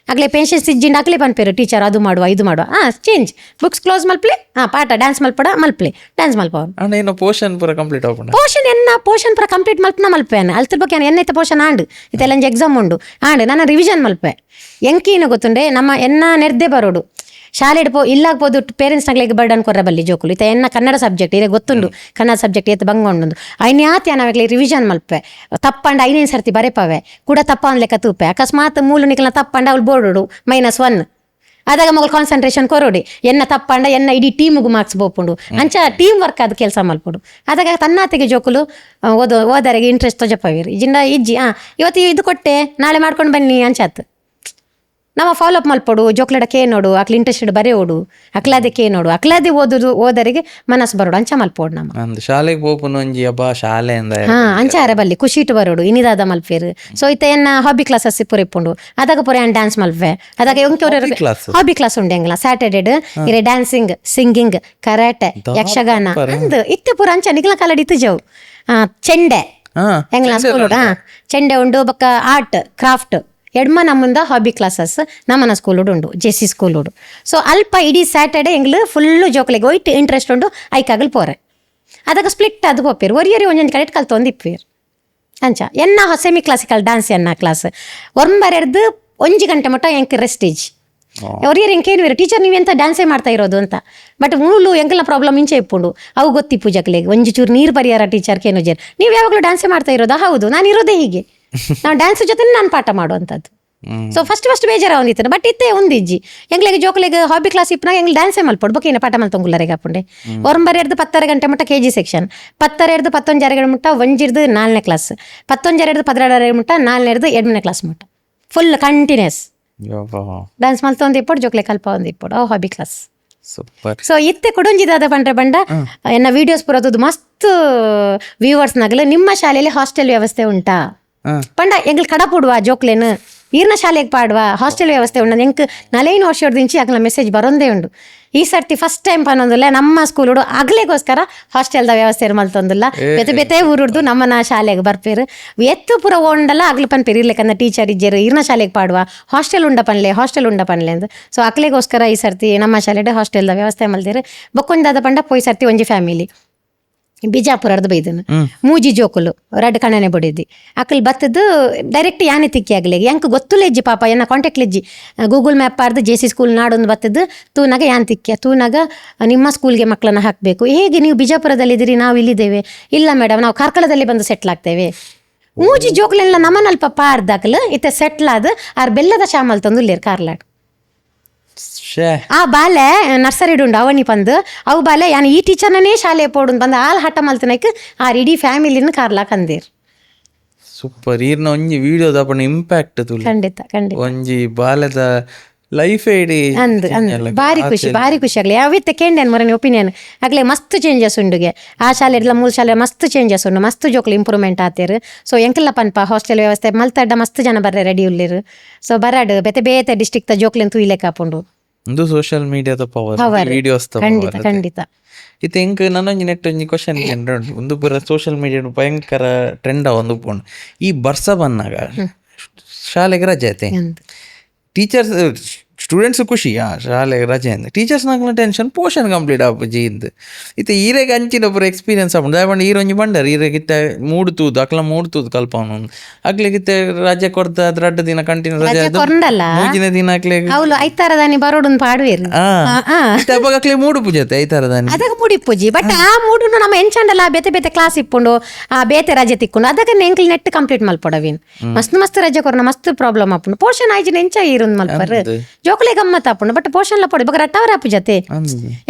ಅಕ್ಲೆ ಪೇಷನ್ಸ್ ಇಜ್ಜಿಂಡ ಅಕ್ಲೆ ಪನ್ಪೇರು ಟೀಚರ್ ಅದು ಮಾಡುವ ಇದು ಮಾಡುವ ಚೇಂಜ್ ಬುಕ್ಸ್ ಕ್ಲೋಸ್ ಮಲ್ಪ್ಲೆ ಪಾಠ ಡ್ಯಾನ್ಸ್ ಮಲ್ಪಡ ಮಲ್ಪ್ಲೆ ಡ್ಯಾನ್ಸ್ ಮಲ್ಪವ ಏನು ಪೋರ್ಷನ್ ಪೂರ ಕಂಪ್ಲೀಟ್ ಆಪುಂಡ ಪೋರ್ಷನ್ ಪೂರ ಕಂಪ್ಲೀಟ್ ಮಲ್ಪನ ಮಲ್ಪೇನೆ ಅಲ್ತರ ಬಗ್ಗೆ ಎನ್ನೈತೆ ಪೋರ್ಷನ್ ಆಂಡ್ ಇದೆಲ್ಲ ಎಕ್ಸಾಮ್ ಉಂಡು ಆಂಡ್ ನಾನು ರಿವಿಷನ್ ಮಲ್ಪೆ ಎಂಕೀನು ಗೊತ್ತುಂಡೆ ನಮ್ಮ ಎನ್ನ ನೆರ್ದೆ ಬರೋಡು ಶಾಲೆ ಇಲ್ಲಾಗ್ಬೋದು ಪೇರೆಂಟ್ಸ್ ನಗ್ಲಿಗೆ ಬರ್ಡನ್ ಕೊರ್ರ ಬಲ್ಲಿ ಜೋಕುಲು ಇತ್ತ ಎನ್ನ ಕನ್ನಡ ಸಬ್ಜೆಕ್ಟ್ ಇದೆ ಗೊತ್ತುಂಡು ಕನ್ನಡ ಸಬ್ಜೆಕ್ಟ್ ಏತ್ ಬಂಗೊಂಡು ಐನ್ಯಾತ್ ನಾವಾಗ್ಲಿ ರಿವಿಷನ್ ಮಲ್ಪೆ ತಪ್ಪಂಡ ಐನೇನು ಸರ್ತಿ ಬರೆಪವೆ ಕೂಡ ತಪ್ಪ ಅನ್ಲೆಕ್ಕ ತೂಪೆ ಅಕಸ್ಮಾತ್ ಮೂಲು ನಿಕ್ಲ ತಪ್ಪಂಡ ಅವ್ಳು ಬೋರ್ಡು -1 ಅದಾಗ ಮಗಳು ಕಾನ್ಸಂಟ್ರೇಷನ್ ಕೊರೋಡಿ ಎನ್ನ ತಪ್ಪಂಡ ಎನ್ನ ಇಡೀ ಟೀಮ್ಗೂ ಮಾರ್ಕ್ಸ್ ಬೋಪುಂಡು ಅಂಚ ಟೀಮ್ ವರ್ಕ್ ಅದು ಕೆಲಸ ಮಲ್ಪುಡು ಅದಾಗ ತನ್ನಾತಿಗೆ ಜೋಕುಲು ಓದರಿಗೆ ಇಂಟ್ರೆಸ್ಟ್ ತೊಜಪವಿರು ಇಜಿಂದ ಇಜ್ಜಿ ಇವತ್ತು ಇದು ಕೊಟ್ಟೆ ನಾಳೆ ಮಾಡ್ಕೊಂಡು ಬನ್ನಿ ಅಂಚಾತ್ ನಮ್ಮ ಫಾಲೋಅಪ್ ಮಲ್ಪಡು ಜೋಕ್ಲೆಡ ಕೇನೋಡು ಅಕ್ಲ ಇಂಟ್ರೆಸ್ಟೆಡ್ ಬರೆಯೋಡು ಅಕ್ಲಾದೆ ಕೇನೋಡು ಅಕ್ಲಾದೆ ಓದರಿಗೆ ಮನಸ್ಸು ಬರೋಡು ಅಂಚ ಮಲ್ಪೋಡು ನಮ್ಮ ಅಂದ್ ಶಾಲೆಗೆ ಹೋಪುನ ಒಂಜಿ ಅಬ್ಬಾ ಶಾಲೆ ಅಂದ ಅಂಚಾರ ಬಲ್ಲಿ ಖುಷಿ ಇಟ್ಟು ಬರೋಡು ಇನ್ನಿದಾದ ಮಲ್ಪೇರು ಸೊ ಇತ್ತ ಏನ ಹಾಬಿ ಕ್ಲಾಸಸ್ ಪೂರ ಇಪ್ಪುಂಡು ಅದಾಗ ಪೂರ ಏನ್ ಡ್ಯಾನ್ಸ್ ಮಲ್ಪೆ ಅದಾಗ ಹಾಬಿ ಕ್ಲಾಸ್ ಉಂಡೆ ಎಂಗ್ಲ ಸ್ಯಾಟರ್ಡೆ ಇರೆ ಡ್ಯಾನ್ಸಿಂಗ್ ಸಿಂಗಿಂಗ್ ಕರಾಟೆ ಯಕ್ಷಗಾನ ಅಂದ್ ಇತ್ತೆ ಪೂರ ಅಂಚ ನಿಗ್ಲ ಕಾಲಡಿ ಇತ್ತು ಜವು ಚೆಂಡೆ ಎಂಗ್ಲ ಸ್ಕೂಲ್ ಚೆಂಡೆ ಉಂಡು ಬೊಕ್ಕ ಆರ್ಟ್ ಕ್ರಾಫ್ಟ್ ಎಡ್ಮ ನಮ್ಮಂದ ಹಾಬಿ ಕ್ಲಾಸಸ್ ನಮ್ಮನ ಸ್ಕೂಲ್ ಉಂಡು ಜೆಸಿ ಸ್ಕೂಲ್ ಉಂಡು ಸೊ ಅಲ್ಪ ಇಡೀ ಸ್ಯಾಟರ್ಡೆ ಎಂಗ್ಲು ಫುಲ್ಲು ಜೋಕ್ಲೆಗೆ ಒಯ್ಟ್ ಇಂಟ್ರೆಸ್ಟ್ ಉಂಡು ಐಕಾಗಲ್ ಪೋರೆ ಅದಾಗ ಸ್ಪ್ಲಿಟ್ ಅದು ಪೋಪೇರು ಒರಿಯರಿ ಒಂಜೊಂದು ಕರೆಕ್ಟ್ ಕಲ್ತೊಂದು ಇಪ್ಪೇರು ಅಂಚ ಎನ್ನ ಸೆಮಿ ಕ್ಲಾಸಿಕಲ್ ಡ್ಯಾನ್ಸ್ ಎನ್ನ ಕ್ಲಾಸ್ ಒರ್ಂಬರೆರ್ದು 1 ಗಂಟೆ ಮಟ್ಟ ಎಂಕ್ ರೆಸ್ಟೇಜ್ ಒರಿಯರ್ ಎಂಕೇನು ಇರೋ ಟೀಚರ್ ನೀವೆಂತ ಡ್ಯಾನ್ಸೇ ಮಾಡ್ತಾ ಇರೋದು ಅಂತ ಬಟ್ ಮೂಲು ಎಂಕೆಲ್ಲ ಪ್ರಾಬ್ಲಮ್ ಇಂಚೆ ಇಪ್ಪುಂಡು ಅವು ಗೊತ್ತಿಪ್ಪು ಜಕ್ಲೆಗೆ ಒಂಜಿ ಚೂರು ನೀರು ಪರಿಯಾರ ಟೀಚರ್ ಕೇನು ಜರ್ ನೀವು ಯಾವಾಗಲೂ ಡ್ಯಾನ್ಸೇ ಮಾಡ್ತಾ ಇರೋದಾ ಹೌದು ನಾನು ಇರೋದೇ ಹೀಗೆ ನಾವು ಡ್ಯಾನ್ಸ್ ಜೊತೆ ನಾನು ಪಾಠ ಮಾಡುವಂಥದ್ದು ಸೊ ಫಸ್ಟ್ ಬೇಜಾರ ಒಂದಿತ್ತು ಬಟ್ ಇತ್ತೆ ಒಂದಿಜ್ಜಿ ಎಂಗ್ಲಿಗೆ ಜೋಕ್ಲೆಗೆ ಹಾಬಿ ಕ್ಲಾಸ್ ಇಪ್ಪನಾಗ ಎಂಗ್ಲಿ ಡ್ಯಾನ್ಸೇ ಮಲ್ಪಡು ಬೊಕೇನ ಪಾಠ ಮಲ್ತೊಂಗುಲ್ಲರೆಗೆ ಹಾಪುಂಡೆ ಒರಂಬರೆರ್ದು 10 ಗಂಟೆ ಮಟ್ಟ KG ಸೆಕ್ಷನ್ 10 11 ಮುಟ್ಟ ಒಂಜಿರ್ದು 4ನೇ ಕ್ಲಾಸ್ 11 12 ಮುಟ್ಟ 4ನೇದು 2ನೇ ಕ್ಲಾಸ್ ಮುಟ್ಟ ಫುಲ್ ಕಂಟಿನ್ಯೂಸ್ ಡ್ಯಾನ್ಸ್ ಮಲ್ತೊಂದು ಇಪ್ಪಡು ಜೋಕ್ಲೆ ಕಲ್ಪ ಒಂದು ಇಪ್ಪಡು ಅವು ಹಾಬಿ ಕ್ಲಾಸ್ ಸೂಪರ್ ಸೊ ಇತ್ತೆ ಕೊಡೊಂಜಿದಾದ ಪಂಡ್ರೆ ಬಂಡ ಎನ್ನ ವಿಡಿಯೋಸ್ ಪುರದು ಮಸ್ತ್ ವ್ಯೂವರ್ಸ್ ನಗಲು ನಿಮ್ಮ ಶಾಲೆಯಲ್ಲಿ ಹಾಸ್ಟೆಲ್ ವ್ಯವಸ್ಥೆ ಉಂಟಾ ಪಂಡ ಎಂಗ್ಲು ಕಡಪುಡುವ ಜೋಕ್ಲೇನು ಈರ್ನ ಶಾಲೆಗೆ ಪಾಡುವ ಹಾಸ್ಟೆಲ್ ವ್ಯವಸ್ಥೆ ಉಂಡು ಎಂಕ್ 4 ವರ್ಷದಿಂಚಿ ಅಕ್ಲ ಮೆಸೇಜ್ ಬರೋಂದೇ ಉಂಡು ಈ ಸರ್ತಿ ಫಸ್ಟ್ ಟೈಮ್ ಪನ್ನೊಂದಿಲ್ಲ ನಮ್ಮ ಸ್ಕೂಲ್ ಉಡು ಅಗ್ಲೆಗೋಸ್ಕರ ಹಾಸ್ಟೆಲ್ದ ವ್ಯವಸ್ಥೆ ಮಲ್ತೊಂದಿಲ್ಲ ಬೆತೆ ಊರುಡ್ದು ನಮ್ಮನ ಶಾಲೆಗೆ ಬರ್ಪೇರು ಎತ್ತು ಪುರ ಓಂಡಲ್ಲ ಅಗ್ಲು ಪನ್ಪೇರು ಇರ್ಲಿಕ್ಕಂದ ಟೀಚರ್ ಇಜ್ಜರು ಈರ್ನ ಶಾಲೆಗೆ ಪಾಡುವ ಹಾಸ್ಟೆಲ್ ಉಂಡ ಪನ್ಲೆ ಅಂತ ಸೊ ಅಕ್ಲೆಗೋಸ್ಕರ ಈ ಸರ್ತಿ ನಮ್ಮ ಶಾಲೆಡೆ ಹಾಸ್ಟೆಲ್ದ ವ್ಯವಸ್ಥೆ ಮಲ್ದೇರು ಬೊಕ್ಕೊಂದಾದ ಪಂಡ ಪೋಯ್ ಸರ್ತಿ ಒಂಜಿ ಫ್ಯಾಮಿಲಿ ಬಿಜಾಪುರದ್ದು ಬೈದನು ಮೂಜಿ ಜೋಕುಲು ರಡ್ ಕಣ್ಣನೆ ಬಡಿದ್ದಿ ಅಕ್ಕಲ್ ಬತ್ತದು ಡೈರೆಕ್ಟ್ ಯಾನೆ ತಿಕ್ಕಿ ಆಗ್ಲಿಗೆ ಎಂಕ್ ಗೊತ್ತುಲೆಜ್ಜಿ ಪಾಪ ಎನ್ನ ಕಾಂಟ್ಯಾಕ್ಟ್ ಲೆಜ್ಜಿ ಗೂಗಲ್ ಮ್ಯಾಪ್ ಆರ್ದು JC ಸ್ಕೂಲ್ ನಾಡೊಂದು ಬತ್ತದು ತೂನಾಗ ಯಾನ್ ತಿಕ್ಕಿಯ ತೂನಾಗ ನಿಮ್ಮ ಸ್ಕೂಲ್ಗೆ ಮಕ್ಕಳನ್ನ ಹಾಕಬೇಕು ಹೇಗೆ ನೀವು ಬಿಜಾಪುರದಲ್ಲಿದ್ದೀರಿ ನಾವು ಇಲ್ಲಿದ್ದೇವೆ ಇಲ್ಲ ಮೇಡಮ್ ನಾವು ಕಾರ್ಕಳದಲ್ಲಿ ಬಂದು ಸೆಟ್ಲ್ ಆಗ್ತೇವೆ ಮೂಜಿ ಜೋಕುಲೆಲ್ಲ ನಮ್ಮನಲ್ಪ ಪಾರ್ದಾಕಲು ಇತ್ತೆ ಸೆಟ್ಲ್ ಆದ ಆರ್ ಬೆಲ್ಲದ ಶಾಮಲ್ ತಂದು ಇಲ್ಲೇರು ಕಾರ್ಲಾಡ್ ಆ ಬಾಲೆ ನರ್ಸರಿ ಉಂಡು ಅವನಿ ಪಂದು ಅವು ಬಾಲೆ ಯಾನ್ ಈ ಟೀಚರ್ನೇ ಶಾಲೆ ಪೋಡು ಬಂದು ಆಲ್ ಹಠ ಮಲ್ತನಕ್ ಆ ಇಡೀ ಫ್ಯಾಮಿಲಿನ ಕಾರ್ಲಾಕ್ ಅಂದೇರು ಸೂಪರ್ ಈರ್ನ ಒಂಜಿ ವಿಡಿಯೋದ ಅಪ್ಪನ ಇಂಪ್ಯಾಕ್ಟ್ ಖಂಡಿತ ಒಂಜಿ ಬಾಲ್ಯದ ಲೈಫ್ ಇಡೀ ಭಾರಿ ಖುಷಿ ಆಗ್ಲಿ ಯಾವಿತ್ತೆ ಕೇಂಡೇನು ಮೊರನಿ ಒಪಿನಿಯನ್ ಆಗ್ಲೇ ಮಸ್ತ್ ಚೇಂಜಸ್ ಉಂಡುಗೆ ಆ ಶಾಲೆ ಇಡ್ಲ ಮೂಲ ಶಾಲೆ ಮಸ್ತ್ ಚೇಂಜಸ್ ಉಂಡು ಮಸ್ತ್ ಜೋಕ್ಲು ಇಂಪ್ರೂವ್ಮೆಂಟ್ ಆತೇರು ಸೊ ಎಂಕೆಲ್ಲ ಪನ್ಪ ಹಾಸ್ಟೆಲ್ ವ್ಯವಸ್ಥೆ ಮಲ್ತಡ್ಡ ಮಸ್ತ್ ಜನ ಬರ್ರೆ ರೆಡಿ ಉಳ್ಳಿರು ಸೊ ಬರಾಡು ಬೇತೆ ಡಿಸ್ಟಿಕ್ ತ ಜೋಕ್ಲೆನ್ ತೂಯಿಲೆಕ್ ಹಾಪುಂಡು ಒಂದು ಸೋಷಿಯಲ್ ಮೀಡಿಯಾದ ಪವರ್ ವಿಡಿಯೋಸ್ ಖಂಡಿತ ಇತ್ತೆ ಎಂಕ್ ನನ್ನೊಂಜಿ ನೆಟ್ ಒಂಜಿ ಕ್ವಶನ್ ಒಂದು ಪೂರ ಸೋಷಿಯಲ್ ಮೀಡಿಯಾ ಭಯಂಕರ ಟ್ರೆಂಡ್ ಒಂದು ಪೋಂಡು ಈ ಬರ್ಸ ಬಂದಾಗ ಶಾಲೆಗೆ ರಜೆ ಐತೆ ಟೀಚರ್ಸ್ ಸ್ಟೂಡೆಂಟ್ಸ್ ಖುಷಿ ಶಾಲೆಗೆ ರಜೆ ಅಂದ ಟೀಚರ್ಸ್ ನಾಗ್ಲ ಟೆನ್ಷನ್ ಪೋರ್ಷನ್ ಕಂಪ್ಲೀಟ್ ಆಪುಜಿ ಇಂದು ಇತ್ತೆ ಈರೆಗೆ ಅಂಚಿನ ಪೂರ ಎಕ್ಸ್ಪೀರಿಯನ್ಸ್ ಆಪುಂಡು ದಾಯಪಂಡ ಈರೊಂಜಿ ಬಂಡರ್ ಈರೆಗಿತ್ತ ಮೂಡು ತೂದು ಅಕ್ಲ ಮೂಡು ತೂದು ಕಲ್ಪವನು ಅಕ್ಲೆಗಿತ್ತೆ ರಜೆ ಕೊಡ್ದ ಅದ್ರ ಅಡ್ಡ ದಿನ ಕಂಟಿನ್ಯೂ ರಜೆ ಮೂಜಿನ ದಿನ ಅಕ್ಲೆಗೆ ಅವಳು ಐತಾರದಾನಿ ಬರೋಡು ಪಾಡುವೇರು ಅಕ್ಲೆ ಮೂಡು ಪೂಜತೆ ಐತಾರದಾನಿ ಅದಕ್ಕೆ ಮೂಡಿ ಪೂಜಿ ಬಟ್ ಆ ಮೂಡು ನಮ್ಮ ಎಂಚಂಡಲ್ಲ ಬೇತೆ ಕ್ಲಾಸ್ ಇಪ್ಪುಂಡು ಆ ಬೇತೆ ರಜೆ ತಿಕ್ಕೊಂಡು ಅದಕ್ಕೆ ಎಂಕ್ಲಿ ನೆಟ್ ಕಂಪ್ಲೀಟ್ ಮಲ್ಪೊಡವಿನ್ ಮಸ್ತ್ ರಜೆ ಕೊರ್ನ ಮಸ್ತ್ ಪ್ರಾಬ್ಲಮ್ ಆಪುಂಡು ಪೋರ್ಷನ್ ಆಯ್ಜಿನ ಎಂಚ ಇರುಂದ್ ಮಲ್ಪರ್ ಜೋಕ್ಲೆ ಗಮ್ಮತ್ ಆಪುಂಡು ಬಟ್ ಪೋರ್ಷನ್ ಲ ಪೊಡಿ ಬೊಕ ರಟ್ಟವರ ಆಪುಜತೆ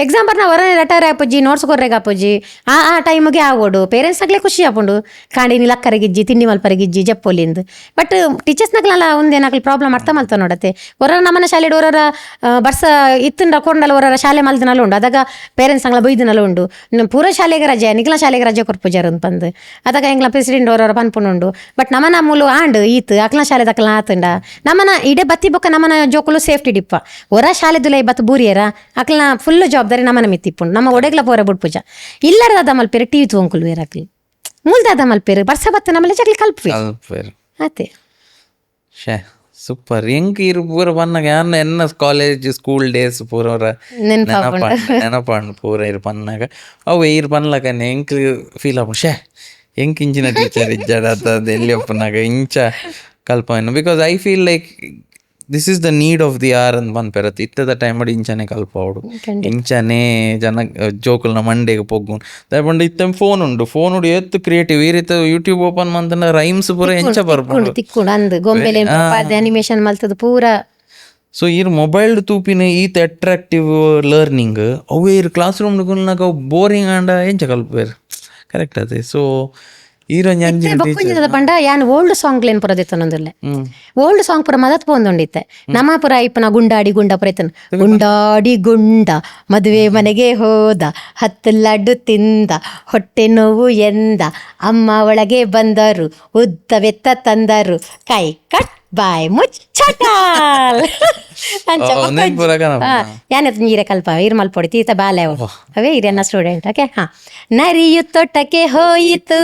ಎಕ್ಸಾಮ್ ಬರ್ನ ಹೊರ ರಟ್ಟವರ ಆಪುಜಿ ನೋಟ್ಸ್ ಕೊರ್ರೆಗೆ ಆಪುಜಿ ಆ ಟೈಮ್ಗೆ ಆಗೋಡು ಪೇರೆಂಟ್ಸ್ ಆಗ್ಲೇ ಖುಷಿ ಆಪುಂಡು ಕಾಂಡಿನಿ ಲಕ್ಕರಿಗಿಜ್ಜಿ ತಿಂಡಿ ಮಲ್ಪರಿಗಿಜ್ಜಿ ಜಪ್ಪೊಲಿಂದು ಬಟ್ ಟೀಚರ್ಸ್ ನಗ್ಲಲ್ಲ ಒಂದೇನಾಗ್ಲಿ ಪ್ರಾಬ್ಲಮ್ ಅರ್ಥ ಮಲ್ತ ನೋಡತ್ತೆ ಹೊರ ನಮ್ಮನ ಶಾಲೆ ಹೊರರ ಬರ್ಸ ಇತ್ತಿನ ಕೊಂಡಲ್ಲ ಹೊರ ಶಾಲೆ ಮಲ್ದಿನಲ್ಲ ಉಂಡು ಅದಾಗ ಪೇರೆಂಟ್ಸ್ ಅಂಗ್ಲ ಬೈದಿನಲ್ಲ ಉಂಡು ಪೂರ ಶಾಲೆಗೆ ರಜೆ ನಿಗ್ಲ ಶಾಲೆಗೆ ರಜೆ ಕೊರ್ಪುಜಾರ ಅಂತ ಬಂದು ಅದಾಗ ಎಂಗ್ಲ ಪ್ರೆಸಿಡೆಂಟ್ ಅವರ ಪನ್ಪುಂಡು ಬಟ್ ನಮ್ಮನ ಮೂಲು ಆಂಡ್ ಈತ್ ಅಕ್ಲ ಶಾಲೆ ದಕ್ಲ ಆತಂಡ ನಮ್ಮನ ಇಡೆ ಬತ್ತಿ ಬೊಕ್ಕ ನಮ್ಮನ ಜೋಕುಲು ಸೇಫ್ಟಿ ಡಿಪ್ಪ ಹೊರ ಶಾಲೆದುಲ ಬತ್ ಬೂರಿಯರ ಅಕ್ಲ ಫುಲ್ ಜವಾಬ್ದಾರಿ ನಮ್ಮನ ಮಿತ್ತಿಪ್ಪುಂಡು ನಮ್ಮ ಒಡೆಗ್ಲ ಪೋರ ಬುಡ್ಪುಜ ಇಲ್ಲರದ ಮಲ್ಪೇರು ಟಿವಿ ತೂಂಕುಲು ಬೇರಾಕ್ಲಿ ಮೂಲ್ದಾದ ಮಲ್ಪೇರು ಬರ್ಸ ಬತ್ತ ನಮ್ಮಲ್ಲಿ ಜಗ್ಲಿ ಕಲ್ಪಿ ಅದೇ ಸೂಪರ್ ಹೆಂಗ್ ಇರು ಪೂರ ಪನ್ನಾಗ ಯಾರನ್ನ ಎನ್ನ ಕಾಲೇಜ್ ಸ್ಕೂಲ್ ಡೇಸ್ ಪೂರ ನೆನಪಂಡು ಪೂರ ಇರು ಪನ್ನಾಗ ಅವು ಇರು ಪನ್ಲಕನೆ ಹೆಂಗ್ ಫೀಲ್ ಆಪು ಹೆಂಗ್ ಇಂಚಿನ ಟೀಚರ್ ಇಜ್ಜಾಡ ಅದು ಎಲ್ಲಿ ಒಪ್ಪನಾಗ ಇಂಚ ಕಲ್ಪನು because I feel like this is the need of the hour ಅಂತ ಬಂದ್ಪೆರತ್ತೆ ಇತ್ತದ ಟೈಮ್ ಮಾಡಿ ಇಂಚನೆ ಕಲ್ಪವಡು ಇಂಚನೆ ಜನ ಜೋಕುಲ್ನ ಮಂಡೆಗೆ ಪೊಗ್ಗು ದಯಪಂಡು ಇತ್ತ ಫೋನ್ ಉಂಡು ಫೋನ್ ಉಂಡು ಎತ್ತು ಕ್ರಿಯೇಟಿವ್ ಈ ರೀತಿ ಯೂಟ್ಯೂಬ್ ಓಪನ್ ಮಂತನ ರೈಮ್ಸ್ ಪೂರ ಎಂಚ ಬರ್ಬೋದು ಅನಿಮೇಷನ್ ಮಲ್ತದ ಪೂರ ಸೊ ಇರ್ ಮೊಬೈಲ್ ತೂಪಿನ ಈತ ಅಟ್ರಾಕ್ಟಿವ್ ಲರ್ನಿಂಗ್ ಅವೇ ಇರ್ ಕ್ಲಾಸ್ ರೂಮ್ ಅವು ಬೋರಿಂಗ್ ಆಂಡ ಎಂಚ ಕಲ್ಪೇರು ಕರೆಕ್ಟ್ ಅದೇ ಸೊ ಈರೊಂಜಿ ಅಂಜಿ ಬೊಕ್ಕೊಂಜಿದ ಪಂಡ ಯಾನ್ ಓಲ್ಡ್ ಸಾಂಗ್ ಲೇನ್ ಪುರ ದಿತ್ತನೊಂದುಲ್ಲೆ ಓಲ್ಡ್ ಸಾಂಗ್ ಪುರ ಮದತ್ ಪೋಂದೊಂಡಿತ್ತೆ ನಮ್ಮ ಪುರ ಇಪ್ಪನ ಗುಂಡಾಡಿ ಗುಂಡ ಪುರ ಇತ್ತನ ಗುಂಡಾಡಿ ಗುಂಡ ಮದುವೆ ಮನೆಗೆ ಹೋದ 10 ಲಡ್ಡು ತಿಂದ ಹೊಟ್ಟೆ ನೋವು ಎಂದ ಅಮ್ಮ ಒಳಗೆ ಬಂದರು ಉದ್ದವೆತ್ತ ತಂದರು ಕೈ ಕಟ್ ಬಾಯ್ ಮುಚ್ಚಾಟಾಲ್ ಯಾನತ್ ನೀರೆ ಕಲ್ಪ ಇರ್ ಮಲ್ಪೊಡಿ ತೀತ ಬಾಲೆ ಅವೇ ಇರೆನ್ನ ಸ್ಟೂಡೆಂಟ್ ಓಕೆ ಹಾ ನರಿಯು ತೋಟಕ್ಕೆ ಹೋಯಿತು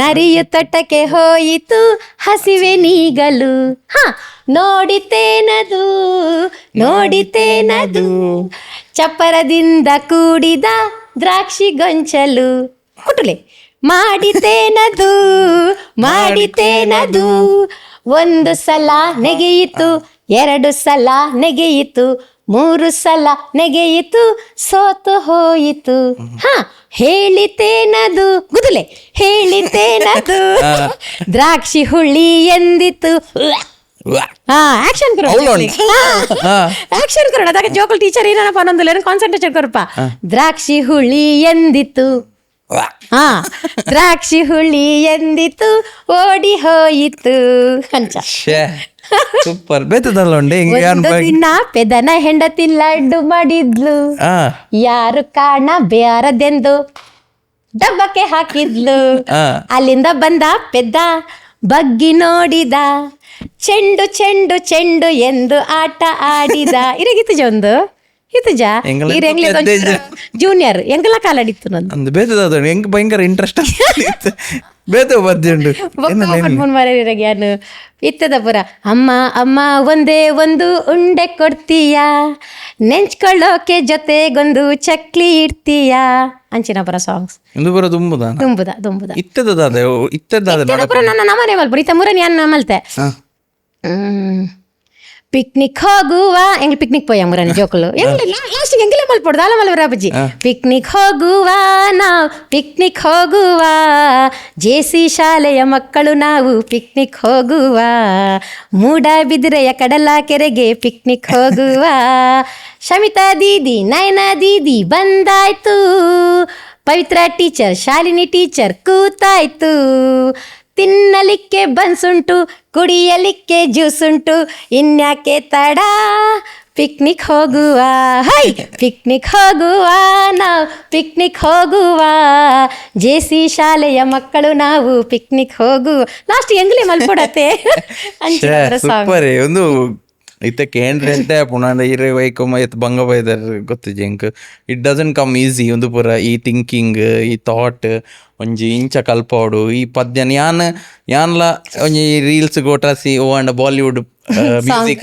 ನರಿಯು ತೋಟಕ್ಕೆ ಹೋಯಿತು ಹಸಿವೆ ನೀಗಲು ಹ ನೋಡಿತೇನದು ಚಪ್ಪರದಿಂದ ಕೂಡಿದ ದ್ರಾಕ್ಷಿ ಗೊಂಚಲು ಕುಟುಲೆ ಮಾಡಿತೇನದು 1 ಸಲ ನೆಗೆಯಿತು 2 ಸಲ ನೆಗೆಯಿತು 3 ಸಲ ನೆಗೆಯಿತು ಸೋತು ಹೋಯಿತು ಹ ಹೇಳಿತೇನದು ಗುದುಲೆ ಹೇಳಿತೇನದು ದ್ರಾಕ್ಷಿ ಹುಳಿ ಎಂದಿತು ಆಕ್ಷನ್ ಆಕ್ಷನ್ ಕರೋಣ ಅದಕ್ಕೆ ಜೋಕಲ್ ಟೀಚರ್ ಏನಪ್ಪ ಅನ್ನೊಂದಿಲ್ಲ ಕಾನ್ಸಂಟ್ರೇಷನ್ ಕೊರಪ್ಪ ದ್ರಾಕ್ಷಿ ಹುಳಿ ಎಂದಿತು ದ್ರಾಕ್ಷಿ ಹುಳಿ ಎಂದಿತು ಓಡಿ ಹೋಯಿತು ಅಂಚ ಸೂಪರ್ ಬೇತದಲ್ಲ ದಿನ ಪೆದನ ಹೆಂಡತಿ ಲಡ್ಡು ಮಾಡಿದ್ಲು ಯಾರು ಕಾಣ ಬ್ಯಾರದೆಂದು ಡಬ್ಬಕ್ಕೆ ಹಾಕಿದ್ಲು ಅಲ್ಲಿಂದ ಬಂದ ಪೆದ್ದ ಬಗ್ಗಿ ನೋಡಿದ ಚೆಂಡು ಚೆಂಡು ಚೆಂಡು ಎಂದು ಆಟ ಆಡಿದ ಇರಗಿತ್ತು ಒಂದು ಇತುಜಾ ಜೂನಿಯರ್ ಎಂಗಲ ಕಾಲಾಡಿತ್ತು ನಂದು ಬೇತದ ಹೆಂಗ್ ಭಯಂಕರ ಇಂಟ್ರೆಸ್ಟ್ ಬೇತ ಬದ್ದುಂಡು ಮರೆಯಾನು ಇತ್ತದ ಪುರ ಅಮ್ಮ ಅಮ್ಮ ಒಂದೇ ಒಂದು ಉಂಡೆ ಕೊಡ್ತೀಯಾ ನೆಂಚ್ಕೊಳ್ಳೋಕೆ ಜೊತೆಗೊಂದು ಚಕ್ಲಿ ಇಡ್ತೀಯಾ ಅಂಚಿನ ಪುರ ಸಾಂಗ್ಸ್ ತುಂಬುದ ಪುರ ನನ್ನ ನಮ್ಮನೆ ಮಲ್ಪುರ ಇತ್ತ ಮುರನಿ ಅನ್ನ ಮಲ್ತೆ ಪಿಕ್ನಿಕ್ ಹೋಗುವ ಎಂಗ್ಲ ಪಿಕ್ನಿಕ್ ಪೋಯ ಮುರನಿ ಜೋಕುಲು ಲಾಸ್ಟ್ ಎಂಗ್ಲ ಮಲ್ಪೊಡ್ದು ಅಲ್ಲ ಮಲ್ವರ ಅಪ್ಪಾಜಿ ಪಿಕ್ನಿಕ್ ಹೋಗುವ ಜೇಸಿ ಶಾಲೆಯ ಮಕ್ಕಳು ನಾವು ಪಿಕ್ನಿಕ್ ಹೋಗುವ ಮೂಡಬಿದಿರೆಯ ಕಡಲ ಕೆರೆಗೆ ಪಿಕ್ನಿಕ್ ಹೋಗುವ ಶಮಿತಾ ದೀದಿ ನಯನಾ ದೀದಿ ಬಂದಾಯ್ತು ಪವಿತ್ರ ಟೀಚರ್ ಶಾಲಿನಿ ಟೀಚರ್ ಕೂತಾಯ್ತು ತಿನ್ನಲಿಕ್ಕೆ ಬನ್ಸುಂಟು ಕುಡಿಯಲಿಕ್ಕೆ ಜ್ಯೂಸ್ ಉಂಟು ಇನ್ಯಾಕೆ ತಡ ಪಿಕ್ನಿಕ್ ಹೋಗುವ ನಾವು ಪಿಕ್ನಿಕ್ ಹೋಗುವ ಜೇಸಿ ಶಾಲೆಯ ಮಕ್ಕಳು ನಾವು ಪಿಕ್ನಿಕ್ ಹೋಗುವ ಲಾಸ್ಟ್ ಎಂಗ್ಲೇ ಮಲ್ಪೊಡತ್ತೆ ಸೂಪರ್ ಒಂದು ಇತ್ತ ಕೇಂದ್ರ ಪುನಃ ಇರೆ ವೈಕಮ್ಮ ಎತ್ ಬಂಗ ಬೈದರ್ ಗೊತ್ತು junk it doesn't come easy ಒಂದು ಪೂರ ಈ ಥಿಂಕಿಂಗ್ ಈ ಥಾಟ್ ಒಂಜಿ ಇಂಚ ಕಲ್ಪೋಡು ಈ ಪದ್ಯ ಯಾನ್ಲ ಒಂಜಿ ರೀಲ್ಸ್ ಗೋಟಾಸಿ ಓ ಅಂಡ ಬಾಲಿವುಡ್ ಮ್ಯೂಸಿಕ್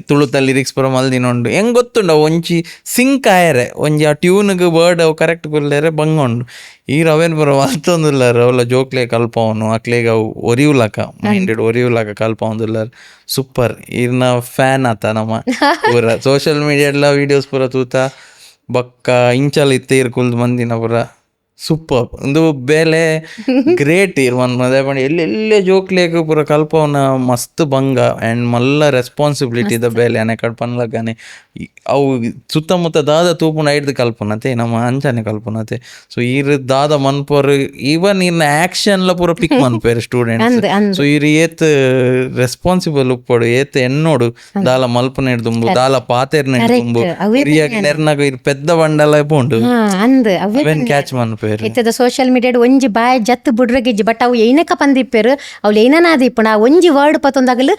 ತುಳುತ ಲಿರಿಕ್ಸ್ ಪೂರ ಮಲ್ದಿನೊಂಡು ಹೆಂಗ್ ಗೊತ್ತುಂಡ ಒಂಜಿ ಸಿಂಕ್ ಆಯರೆ ಒಂಜಿ ಆ ಟ್ಯೂನ್ಗ್ ವರ್ಡ್ ಅವು ಕರೆಕ್ಟ್ ಕೊಲ್ಲೇರೆ ಬಂಗೊಂಡು ಈ ರವೇನ್ ಪೂರ ಮಲ್ತೊಂದುಲ್ಲಾರ ಅವಲ ಜೋಕ್ಲೆ ಕಲ್ಪವನು ಅಕ್ಲೇಗ ಅವು ಮೈಂಡೆಡ್ ಒರಿಯುಲಕ ಕಲ್ಪವೊಂದುಲ್ಲಾರ ಸೂಪರ್ ಇರ್ನ ಫ್ಯಾನ್ ಆತ ನಮ್ಮ ಪೂರ ಸೋಷಿಯಲ್ ಮೀಡಿಯಾಡ್ಲ ವೀಡಿಯೋಸ್ ಪೂರ ತೂತ ಬಕ್ಕ ಇಂಚಲ್ ಇತ್ತೆ ಇರ್ಕುಲ್ದು ಮಂದಿನ ಪೂರ ಸೂಪರ್ ಒಂದು ಬೇಲೆ ಗ್ರೇಟ್ ಇರ್ವನ್ ಮದುವೆ ಮಾಡಿ ಎಲ್ಲೆಲ್ಲೇ ಜೋಕ್ಲೇಗ ಪೂರ ಕಲ್ಪವನ ಮಸ್ತ್ ಭಂಗ ಆ್ಯಂಡ್ ಮಲ್ಲ ರೆಸ್ಪಾನ್ಸಿಬಿಲಿಟಿ ದ ಬೇಲೆ ಅನೆ ಕಡ್ಪನ್ಲಗಾನೆ ಅವು ಸುತ್ತಮುತ್ತ ದಾದ ತೂಪುನ ಐಡ್ದು ಕಲ್ಪನತೆ ನಮ್ಮ ಅಂಚನೆ ಕಲ್ಪನತೆ ಸೊ ಈರ್ ದಾದ ಮನ್ಪೋರ್ ಈವನ್ ಇನ್ ಆಕ್ಷನ್ಲ ಪೂರ ಪಿಕ್ ಮನ್ಪೇರು ಸ್ಟೂಡೆಂಟ್ಸ್ ಸೊ ಈರ್ ಏತ್ ರೆಸ್ಪಾನ್ಸಿಬಲ್ ಉಪ್ಪಡು ಏತ್ ಎನ್ನೋಡು ದಾಲ ಮಲ್ಪನ ಹಿಡ್ದುಂಬು ದಾಲ ಪಾತೆರ್ನ ಹಿಡ್ದುಂಬು ನೆರ್ನಾಗ ಇರ್ ಪೆದ್ದ ಬಂಡಲ ಪೋಂಡು ಕ್ಯಾಚ್ ಮನ್ಪೇರು ಇತ್ತದ ಸೋಷಿಯಲ್ ಮೀಡಿಯಾಡ್ ಒಂಜಿ ಬಾಯ್ ಜತ್ ಬುಡ್ರಗಿಜ್ಜಿ ಬಟ್ ಅವು ಏನಕ್ಕ ಪಂದಿಪ್ಪೇರು ಅವ್ಲು ಏನನಾದ ಇಪ್ಪಣ ಒಂಜಿ ವರ್ಡ್ ಪತ್ತೊಂದಾಗಲು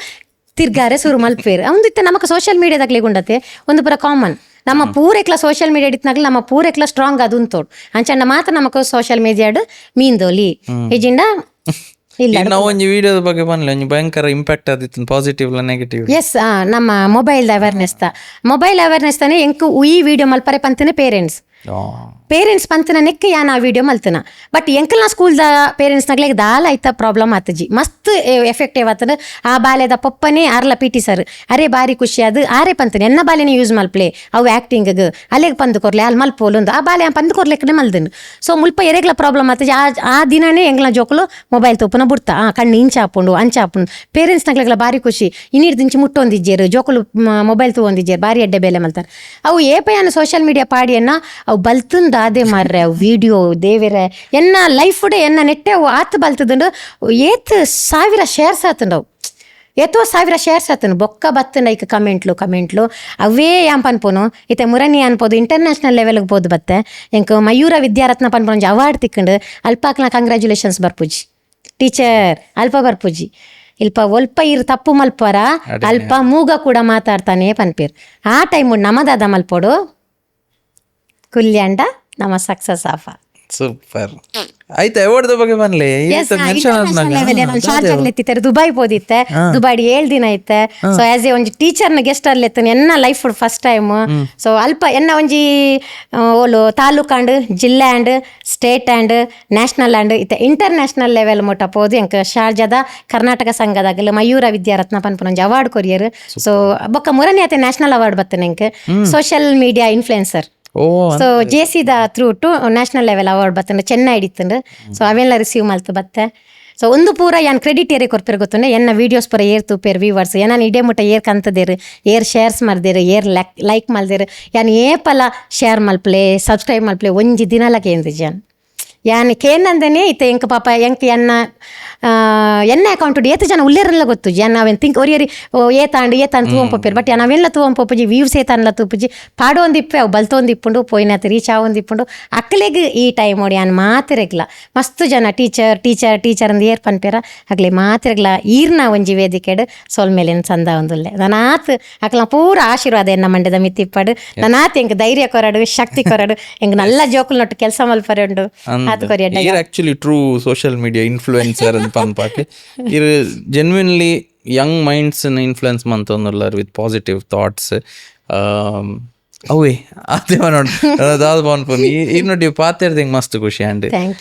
ತಿರ್ಗಾರೆ ಸುರು ಮಲ್ಪೇರು ಅವಂದು ಇತ್ತ ನಮಕ್ ಸೋಷಿಯಲ್ ಮೀಡಿಯಾದಾಗ್ಲಿ ಗುಂಡತೆ ಒಂದು ಪೂರ ಕಾಮನ್ ನಮ್ಮ ಪೂರೆಕ್ಲ ಸೋಷಿಯಲ್ ಮೀಡಿಯಾ ಇತ್ತಿನಾಗ್ಲಿ ನಮ್ಮ ಪೂರೆಕ್ಲ ಸ್ಟ್ರಾಂಗ್ ಅದು ಉಂತೋಡು ಅಂಚಂಡ ಮಾತ್ರ ನಮಕ್ ಸೋಷಿಯಲ್ ಮೀಡಿಯಾಡ್ ಮೀಂದೋಲಿ ಇಜಿಂಡ ಇಲ್ಲ ನಾವು ಒಂಜಿ ವಿಡಿಯೋದ ಬಗ್ಗೆ ಬನ್ಲಿ ಒಂಜಿ ಭಯಂಕರ ಇಂಪ್ಯಾಕ್ಟ್ ಆದಿತ್ತು ಪಾಸಿಟಿವ್ ನೆಗೆಟಿವ್ ಎಸ್ ನಮ್ಮ ಮೊಬೈಲ್ ಅವೇರ್ನೆಸ್ ತಾನೆ ಎಂಕು ಈ ವಿಡಿಯೋ ಮಲ್ಪರೆ ಪಂತನೆ ಪೇರೆಂಟ್ಸ್ ಪಂತನ ನೆಕ್ ಯಾನ್ ಆ ವಿಡಿಯೋ ಮಲ್ತನ ಬಟ್ ಎಂಕಲ್ನ ಸ್ಕೂಲ್ದ ಪೇರೆಂಟ್ಸ್ನಾಗ್ಲೆ ದಾಲ ಐತ ಪ್ರಾಬ್ಲಮ್ ಆತಜಿ ಮಸ್ತ್ ಎಫೆಕ್ಟಿವ್ ಆತನ ಆ ಬಾಲ್ಯದ ಪಪ್ಪನೇ ಆರ್ಲ PT ಸರ್ ಅರೆ ಬಾರಿ ಖುಷಿ ಅದು ಆರೆ ಪಂತನೆ ಎನ್ನ ಬಾಲ್ಯನೇ ಯೂಸ್ ಮಲ್ಪ್ಲೆ ಅವು ಆ್ಯಕ್ಟಿಂಗ್ ಅಲ್ಲಿಗೆ ಪಂದು ಕೊರ್ಲೆ ಅಲ್ಲಿ ಮಲ್ಪೋಲೊಂದು ಆ ಬಾಲ್ಯ ಪಂದು ಕೊರ್ಲೆಕ್ಕನೆ ಮಲ್ದನು ಸೊ ಮುಲ್ಪ ಎರೆಗ್ಲ ಪ್ರಾಬ್ಲಮ್ ಆತಜಿ ಆ ದಿನನೇ ಎಂಗ್ಲ ಜೋಕುಲು ಮೊಬೈಲ್ ತೂಪುನ ಬಿಡ್ತಾ ಕಣ್ಣು ಇಂಚ ಹಾಕೊಂಡು ಅಂಚ ಹಾಕೊಂಡು ಪೇರೆಂಟ್ಸ್ನಾಗ್ಲೆಗ್ಲ ಬಾರಿ ಖುಷಿ ಇನ್ನಿರ್ದಿಂಚಿ ಮುಟ್ಟೊಂದಿಜ್ಜೇರು ಜೋಕುಲು ಮೊಬೈಲ್ ತಗೊಂದಿಜ್ಜೇರು ಬಾರಿ ಎಡ್ಡೆ ಬೇಲೆ ಮಲ್ತಾರೆ ಅವು ಏಪಯಾನ ಸೋಷಿಯಲ್ ಮೀಡಿಯಾ ಪಾಡಿಯನ್ನ ಅವು ಅವು ಬಲ್ತುಂಡು ಅದೇ ಮಾರ್ರೆ ಅವು ವಿಡಿಯೋ ದೇವಿರೆ ಎನ್ನ ಲೈಫ್ ಎನ್ನ ನೆಟ್ಟೆ ಅವು ಆತು ಬಲ್ತುದುಂಡು ಏತ್ 1000 ಶೇರ್ಸ್ ಆತುಂಡು ಅವು ಎತ್ತೋ 1000 ಶೇರ್ಸ್ ಆತನು ಬೊಕ್ಕ ಬತ್ತಂಡ ಈಗ ಕಮೆಂಟ್ಲು ಅವೇ ಯಾಂಪ್ ಅನ್ಪೋನು ಇತ್ತೆ ಮುರನಿ ಅನ್ಬೋದು ಇಂಟರ್ನ್ಯಾಷನಲ್ ಲೆವೆಲ್ಗೆ ಬೋದು ಬತ್ತೆ ಎಂಕ್ ಮಯೂರ ವಿದ್ಯಾರತ್ನ ಪನ್ಪೊಂಜಿ ಅವಾರ್ಡ್ ತಿಕ್ಕಂಡು ಅಲ್ಪಾಕ್ಲ ಕಂಗ್ರ್ಯಾಚುಲೇಷನ್ಸ್ ಬರ್ಪುಜಿ ಟೀಚರ್ ಅಲ್ಪ ಬರ್ಪುಜಿ ಇಲ್ಪ ಒಲ್ಪ ಇರು ತಪ್ಪು ಮಲ್ಪರ ಅಲ್ಪ ಮೂಗ ಕೂಡ ಮಾತಾಡ್ತಾನೆ ಪನ್ಪೇರು ಆ ಟೈಮ್ ನಮದಾದ ಮಲ್ಪೋಡು ಕುಲ್ಯಾಂಡ ನಮ್ಮ ಸಕ್ಸಸ್ ಆಫ ಸೂಪರ್ ಆಯ್ತು ಅವಾರ್ಡ್ ಬಗ್ಗೆ ಬನ್ಲಿ ಶಾರ್ಜಾಗ್ಲೆತ್ತಿತ್ತೆ ದುಬೈ ಪೋದಿತ್ತೆ ದುಬೈ 7 ದಿನ ಐತೆ ಸೊ ಆಸ್ ಎ ಒಂಜಿ ಟೀಚರ್ನ ಗೆಸ್ಟ್ ಅರ್ಲೆತ್ತನೆ ಎನ್ನ ಲೈಫ್ ಫಸ್ಟ್ ಟೈಮ್ ಸೊ ಅಲ್ಪ ಎನ್ನ ಒಂಜಿ ಓಲು ತಾಲೂಕ್ ಆಂಡ್ ಜಿಲ್ಲೆ and state and national and ಇತ್ತೆ ಇಂಟರ್ನ್ಯಾಷನಲ್ ಲೆವೆಲ್ ಮುಟ್ಟ ಪೋದು ಎಂಕ್ ಶಾರ್ಜಾದ ಕರ್ನಾಟಕ ಸಂಘದಾಗಲು ಮಯೂರ ವಿದ್ಯಾರತ್ನ ಪನ್ಪುನ ಒಂಜಿ ಅವಾರ್ಡ್ ಕೊರಿಯರ್ ಸೊ ಬೊಕ್ಕ ಮುರನೇ ಆತೆ ನ್ಯಾಷನಲ್ ಅವಾರ್ಡ್ ಬತ್ತನೆ ಎಂಕ್ ಸೋಷಿಯಲ್ ಮೀಡಿಯಾ ಇನ್ಫ್ಲುಯೆನ್ಸರ್ ಸೊ ಜೆಸಿದ through to national level award ಬತ್ತಂಡು ಚೆನ್ನೈ ಹಿಡಿತಂಡು ಸೊ ಅವೆಲ್ಲ ರಿಸೀವ್ ಮಲ್ತು ಬತ್ತೆ ಸೊ ಒಂದು ಪೂರ ಯಾನ್ ಕ್ರೆಡಿಟ್ ಏರೇ ಕೊರ್ಪೇರು ಗೊತ್ತುಂಡೆ ಎನ್ನ ವೀಡಿಯೋಸ್ ಪೂರ ಏರ್ ತೂಪೇರು ವ್ಯೂವರ್ಸ್ ಏನಾನು ಇಡೇ ಮುಟ್ಟ ಏರ್ ಕಂತದೇರು ಏರ್ ಶೇರ್ಸ್ ಮಾಡ್ದೇರು ಏರ್ ಲೈಕ್ ಮಲ್ದೇರು ಯಾನ್ ಏಪಲ ಶೇರ್ ಮಲ್ಪ್ಲೆ ಸಬ್ಸ್ಕ್ರೈಬ್ ಮಲ್ಪ್ಲೆ ಒಂಜಿ ದಿನಲ ಕೇಂದ್ರ ಜಾನ್ ಯಾನ್ ಕೇನಂದನೆ ಇತ್ತೆ ಎಂಕ್ ಪಾಪ ಎಂಕ್ ಎನ್ನ ಅಕೌಂಟ್ ಏತು ಜನ ಉಲ್ಲೇರಲ್ಲ ಗೊತ್ತು ಯಾನ್ ನಾವೇನು ತಿಂಕ್ ಒರಿಯರಿ ಏತಾಂಡು ತೂವಂಪೇರು ಬಟ್ ನಾವೆಲ್ಲ ತೂವಂಪೋಪುಜಿ ವ್ಯೂಸ್ ಏತಾನ್ಲ ತೂಪುಜಿ ಪಾಡೊಂದಿಪ್ಪೆ ಅವು ಬಲ್ತೊಂದಿಪ್ಪುಂಡು ಪೋಯಿನತ್ ರೀಚ್ ಆವೊಂದಿಪ್ಪುಂಡು ಅಕ್ಲೆಗ್ ಈ ಟೈಮ್ ಓಡಿ ಯಾನ್ ಮಾತಿರೆಗ್ಲ ಮಸ್ತ್ ಜನ ಟೀಚರ್ ಅಂದ್ ಏರ್ ಪನ್ಪೇರ ಅಕ್ಲೆ ಮಾತಿರೆಗ್ಲ ಈರ್ನ ಒಂಜಿ ವೇದಿಕೆಡ್ ಸೋಲ್ ಮೇಲಿನ ಚಂದ ಒಂದುಲ್ಲೆ ನಾನಾತ್ ಅಕ್ಲ ಪೂರ ಆಶೀರ್ವಾದ ಎನ್ನ ಮಂಡ್ಯದ ಮಿತ್ತಿಪ್ಪಡು ನಾನಾತ್ ಎಂಕ್ ಧೈರ್ಯ ಕೊರಡು ಶಕ್ತಿ ಕೊರಡು ಎಂಕ್ ನಲ್ಲ ಜೋಕುಲ್ ನೊಟ್ಟು ಕೆಲಸ ಮಲ್ಪರೆಂಡು ಆತ್ ಕೊರಿಯಡ್ಡ actually true social media influencer ಅಂತ ಪನ್ಪಾಕೆ ಇರು ಜೆನ್ವಿನ್ಲಿ ಯಂಗ್ ಮೈಂಡ್ಸ್ ಇನ್ಫ್ಲುಯೆನ್ಸ್ ಮಂತೊಂದುಲ್ಲಾರ್ ವಿತ್ ಪಾಸಿಟಿವ್ ಥಾಟ್ಸ್ ಅವೇ ಅದೇ ನೋಡು ಅದಾದ ಪನ್ಪುಂಡು ಈ ನೋಡಿ ಪಾತೆರ್ದಿಂಗ್ ಮಸ್ತ್ ಖುಷಿ ಅಂಡ್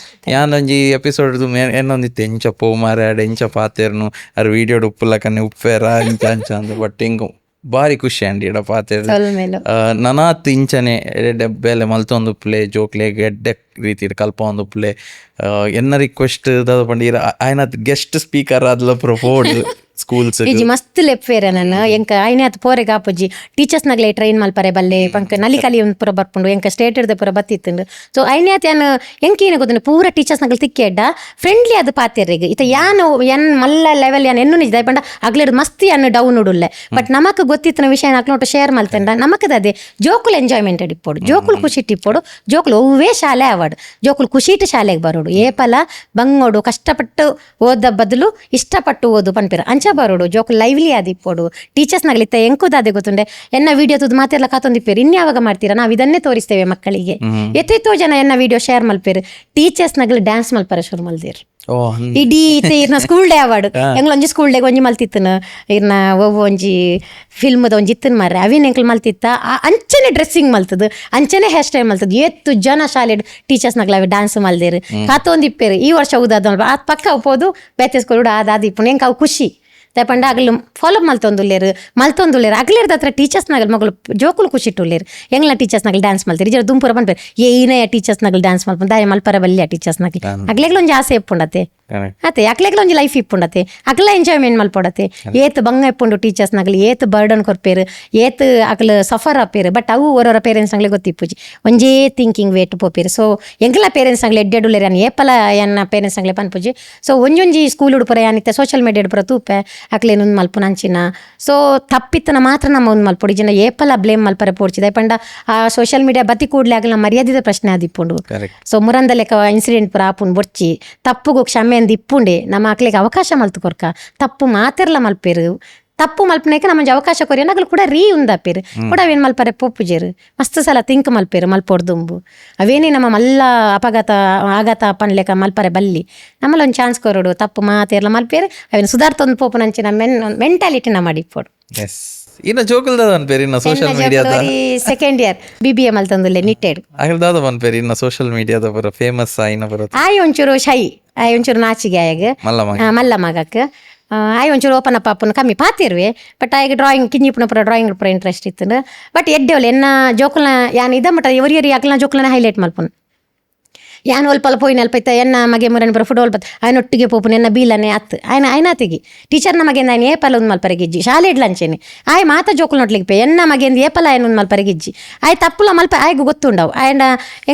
ಯಾನೊಂಜಿ ಎಪಿಸೋಡ್ ಏನೊಂದಿತ್ತು ಎಂಚ ಪೋ ಮಾರ್ಯಾಡ್ ಎಂಚ ಪಾತೆರ್ನು ಅರ್ ವಿಡಿಯೋಡ್ ಉಪ್ಪುಲಕನ್ನೆ ಉಪ್ಪೇರ ಇಂಚ ಅಂಚ ಅಂದ್ ಬಟ್ ಹಿಂಗ ಭಾರಿ ಖುಷಿ ಅಂಡಿ ಇಡ ಪಾತೆರ್ ನನಾತ್ ಇಂಚನೆ ಬೇಲೆ ಮಲ್ತೊಂದು ಪ್ಲೇ ಜೋಕ್ಲೆ ಗೆಡ್ಡೆ ರೀತಿ ಕಲ್ಪ ಒಂದು ಪ್ಲೇ ಎನ್ನ ರಿಕ್ವೆಸ್ಟ್ ಪಂಡ ಆಯ್ನ ಗೆಸ್ಟ್ ಸ್ಪೀಕರ್ ಆದ್ಲ ಪ್ರೊಫೋಡ್ ಸ್ಕೂಲ್ಸ್ ಇಜಿ ಮಸ್ತ್ ಲೆಪ್ಪೇರೆ ನಾನು ಎಂಕ ಐನೆ ಅತ್ ಪೋರೆಗ್ ಆಪುಜಿ ಟೀಚರ್ಸ್ ನಗ್ಲೆ ಟ್ರೈನ್ ಮಲ್ಪರೆ ಬಲ್ಲೆ ಪಂಕ ನಲಿ ಕಲಿ ಪುರ ಬರ್ಪುಂಡು ಎಂಕ ಸ್ಟೇಟ್ ಇರ್ದೆ ಪುರ ಬತ್ತಿತ್ತುಂಡು ಸೊ ಐನೆ ಅತ್ ಯಾನ್ ಎಂಕೇನ ಗೊತ್ತುಂಡು ಪೂರ ಟೀಚರ್ಸ್ ನಗ್ಲು ತಿಕ್ಕೆಡ್ಡ ಫ್ರೆಂಡ್ಲಿ ಅದು ಪಾತೆರ್ರೆಗ್ ಇತ ಯಾನು ಎನ್ ಮಲ್ಲ ಲೆವೆಲ್ ಯಾನ್ ಎನ್ನು ನಿಜ ದಯಪಂಡ ಅಗ್ಲೆಡ್ ಮಸ್ತ್ ಯಾನ್ ಡೌನ್ ಉಡುಲ್ಲೆ ಬಟ್ ನಮಕ್ ಗೊತ್ತಿತ್ತಿನ ವಿಷಯ ಅಕ್ಲೋಟ ಶೇರ್ ಮಲ್ತಂಡ ನಮಕದ ಅದೇ ಜೋಕುಲ್ ಎಂಜಾಯ್ಮೆಂಟ್ ಇಪ್ಪೋಡು ಜೋಕುಲ್ ಖುಷಿ ಇಟ್ಟಿಪ್ಪೋಡು ಜೋಕುಲ್ ಒವ್ವೇ ಶಾಲೆ ಅವಾರ್ಡ್ ಜೋಕುಲ್ ಖುಷಿಟ್ ಶಾಲೆಗೆ ಬರೋಡು ಏಪಲ ಬಂಗೋಡು ಕಷ್ಟಪಟ್ಟು ಓದ ಬದಲು ಇಷ್ಟಪಟ್ಟು ಓದು ಪನ್ಪಿರ ಅಂಚ ಬರೋಡು ಜೋಕ್ ಲೈವ್ಲಿ ಆದಿಪ್ಪೋಡು ಟೀಚರ್ಸ್ ನಗ್ಲಿತ್ತ ಎಂಕುದಾದೆ ಗೊತ್ತುಂಡೆ ಎನ್ನ ವಿಡಿಯೋ ತುದು ಮಾತೆಲ್ಲ ಕಾತೊಂದಿಪ್ಪೇರು ಇನ್ಯಾವಾಗ ಮಾಡ್ತೀರಾ ನಾವು ಇದನ್ನೇ ತೋರಿಸ್ತೇವೆ ಮಕ್ಕಳಿಗೆ ಎತ್ತೋ ಜನ ಎನ್ನ ವಿಡಿಯೋ ಶೇರ್ ಮಲ್ಪೇರು ಟೀಚರ್ಸ್ ನಗ್ಲು ಡ್ಯಾನ್ಸ್ ಮಲ್ಪರ ಶುರು ಮಲ್ದೇರು ಇಡೀ ಇರ್ನ ಸ್ಕೂಲ್ ಡೇ ಅವಾರ್ಡ್ ಎಂಗ್ಲ ಒಂಜಿ ಸ್ಕೂಲ್ ಡೇಗೆ ಒಂಜಿ ಮಲ್ತಿತ್ತನ ಇರ್ನ ಒವ್ವ ಒಂಜಿ ಫಿಲ್ಮ್ದ ಒಂಜಿ ಇತ್ತನ್ ಮಾರ್ರೆ ಅವಿನ ಎಂಕ್ಲು ಮಲ್ತಿತ್ತ ಅಂಚನೆ ಡ್ರೆಸ್ಸಿಂಗ್ ಮಲ್ತದ ಅಂಚನೆ ಹೇರ್ ಸ್ಟೈಲ್ ಮಲ್ತದ ಎತ್ತು ಜನ ಶಾಲೆ ಟೀಚರ್ಸ್ ನಗ್ಲ ಅವೆ ಡ್ಯಾನ್ಸ್ ಮಲ್ದೇರು ಕಾತೊಂದಿಪ್ಪೇರು ಈ ವರ್ಷ ಉದಾದ ಆ ಪಕ್ಕ ಉಪ್ಪೋದು ಬೇತೆಸ್ಕೊಡು ಆದಾದಿಪ್ಪು ಎಂಕ ಅವು ಖುಷಿ ತಪಂಡ ಆಗ್ಲು ಫಾಲೋ ಮಲ್ತೊಂದುಲ್ಲೇರು ಅಗ್ಲೇರ್ದ ಹತ್ರ ಟೀಚರ್ಸ್ ನಗಲ್ ಮಗಳು ಜೋಕುಲು ಖುಷಿ ಇಟ್ಟುಲ್ಲೇರು ಎಂಗ್ಲ ಟೀಚರ್ಸ್ ನಗಲ್ ಡ್ಯಾನ್ಸ್ ಮಲ್ತೀರಿ ಜರ ದುಂಪುರ ಬಂದ್ಬೇರು ಏನೇ ಟೀಚರ್ಸ್ ನಗಲ್ ಡ್ಯಾನ್ಸ್ ಮಲ್ಪಂದು ದಾಯ ಮಲ್ಪರ ಬಲ್ಲಿ ಆ ಟೀಚರ್ಸ್ ನಗಲ್ ಅಗ್ಲೆಗ್ಲ ಒಂಜಿ ಆಸೆ ಇಪ್ಪುಂಡತೆ ಅತ್ತೆ ಅಕ್ಲೆಗ್ಲ ಒಂಜಿ ಲೈಫ್ ಇಪ್ಪುಂಡತೆ ಅಗ್ಲ ಎಂಜಾಯ್ಮೆಂಟ್ ಮಲ್ಪೊಡತೆ ಏತ್ ಬಂಗ ಇಪ್ಪುಂಡು ಟೀಚರ್ಸ್ ನಗಲ್ ಏತ್ ಬರ್ಡನ್ ಕೊರ್ಪೇರು ಏತ್ ಅಕ್ಲು ಸಫರ್ ಆಪೇರು ಬಟ್ ಅವು ಓರೋರ ಪೇರೆಂಟ್ಸ್ ನಗ್ಲೆ ಗೊತ್ತಿಪ್ಪುಜಿ ಒಂಜೇ ಥಿಂಕಿಂಗ್ ವೇಟ್ ಪೋಪೇರು ಸೊ ಎಂಗ್ಲ ಪೇರೆಂಟ್ಸ್ ನಗ್ಲೆ ಎಡ್ಡೆಡುಲ್ಲೇರು ಯಾನ್ ಏಪಲ ಎನ್ನ ಪೇರೆಂಟ್ಸ್ ನಗ್ಲೆ ಪನ್ಪುಜಿ ಸೊ ಒಂಜೊಂಜಿ ಸ್ಕೂಲ್ ಉಡುಪುರ ಯಾನಿತ್ತೆ ಸೋಷಿಯಲ್ ಮೀಡಿಯಾ ಪುರ ತೂಪೆ ಅಕ್ಲೇನು ಮಲ್ಪು ನಂಚಿನ ಸೊ ತಪ್ಪಿತ್ತನ ಮಾತ್ರ ನಮ್ಮ ಒಂದು ಮಲ್ಪೊಡಿ ಜನ ಏಪಲ ಬ್ಲೇಮ್ ಮಲ್ಪರೆ ಪೋಡ್ಚಿದೆ ಪಂಡ ಆ ಸೋಷಿಯಲ್ ಮೀಡಿಯಾ ಬತ್ತಿ ಕೂಡ್ಲೆ ಆಗಲ ಮರ್ಯಾದಿದ ಪ್ರಶ್ನೆ ಆದಿಪ್ಪುಂಡು ಸೊ ಮುರಂದ ಲೆಕ್ಕ ಇನ್ಸಿಡೆಂಟ್ ಪುರ ಆಪುನ್ ಬೊರ್ಚಿ ತಪ್ಪುಗು ಕ್ಷಮೆ ಅಂದ್ ಇಪ್ಪುಂಡೆ ನಮ್ಮ ಅಕ್ಲೆಗೆ ಅವಕಾಶ ಮಲ್ತು ಕೊರ್ಕ ತಪ್ಪು ಮಾತೆರ್ಲ ಮಲ್ಪೇರು ತಪ್ಪು ಮಲ್ಪನೇಕ ನಮ್ಮಂಜಿ ಅವಕಾಶ ಕೊರಿಯ ನಗಲು ಕೂಡ ರೀ ಉಂದಪೇರು ಕೂಡ ಅವೇನು ಮಲ್ಪರೆ ಪೋಪುಜೇರು ಮಸ್ತ್ ಸಲ ತಿಂಕ್ ಮಲ್ಪೇರು ಮಲ್ಪೊಡ್ದುಂಬು ಅವೇನೇ ನಮ್ಮ ಮಲ್ಲ ಆಘಾತ ಪನ್ಲೆಕ ಮಲ್ಪರೆ ಬಲ್ಲಿ ನಮ್ಮಲ್ಲಿ ಒಂದು ಚಾನ್ಸ್ ಕೊರೋಡು ತಪ್ಪು ಮಾತೆರ್ಲ ಮಲ್ಪೇರು ಅವೇನು ಸುಧಾರ್ತೊಂದು ಪೋಪು ನಂಚಿನ ಮೆಂಟಾಲಿಟಿನ ಮಾಡಿಪ್ಪೋಡು ಇನ್ನ ಜೋಕಲ್ದಾದ ಅನ್ಪೇರಿ ಇನ್ನ ಸೋಷಿಯಲ್ ಮೀಡಿಯಾದ ಸೆಕೆಂಡ್ ಇಯರ್ BBA ಮಲ್ತಂದುಲ್ಲೆ ನಿಟ್ಟೆಡ್ ಆಗಲ್ದಾದ ಅನ್ಪೇರಿ ಇನ್ನ ಸೋಷಿಯಲ್ ಮೀಡಿಯಾದ ಬರ ಫೇಮಸ್ ಆಯ್ನ ಬರುತ್ತೆ ಆಯ್ ಒಂಚೂರು ಶೈ ಆಯ್ ಒಂಚೂರು ನಾಚಿಗೆ ಆಯಗ ಮಲ್ಲ ಮಗಕ್ಕೆ ಆಯ್ ಒಂಚೂರು ಓಪನ್ ಅಪ್ ಅಪ್ಪನ ಕಮ್ಮಿ ಪಾತಿರ್ವೆ ಬಟ್ ಆಯ್ಗ ಡ್ರಾಯಿಂಗ್ ಕಿಂಜಿಪುನ ಪುರ ಡ್ರಾಯಿಂಗ್ ಪುರ ಇಂಟ್ರೆಸ್ಟ್ ಇತ್ತು ಬಟ್ ಎಡ್ಡೆವಲ್ಲ ಎನ್ನ ಜೋಕುಲ್ನ ಯಾನ್ ಇದ ಮಟ್ಟ ಇವರಿಯರಿ ಅಕ್ಲನ ಜೋಕುಲನ ಹೈಲೈಟ್ ಮಲ್ಪುನ್ ಯಾನ್ ಒಲ್ಪಲ ಪೋಯಿನ ಅಲ್ಪೈತ ಎನ್ನ ಮಗೆ ಮುರನ್ ಬರ ಫುಡ್ ಒಲ್ಪತ್ ఆయన ಒಟ್ಟಿಗೆ ಪೋಪುನ ಎನ್ನ ಬೀಲನೆ ಅತ್ತು ఆయన ತೆಗಿ ಟೀಚರ್ನ ಮಗೆಂದ ఆయన ಏಪಲ ಒಂದು ಮಲ್ಪರೆಗಿಜ್ಜಿ ಶಾಲೆ ಇಡ್ಲಂಚೇನೆ ಆಯ್ ಮಾತ ಜೋಕುಲು ನೋಡ್ಲಿಕ್ಕೆ ಪೇ ಎನ್ನ ಮಗೆಂದ ಏಪಲ ఆయన ಒಂದು ಮಲ್ಪರೆಗಿಜ್ಜಿ ಆಯ್ ತಪ್ಪುಲ ಮಲ್ಪ ಆಯ್ಗು ಗೊತ್ತುಂಡವು ఆయన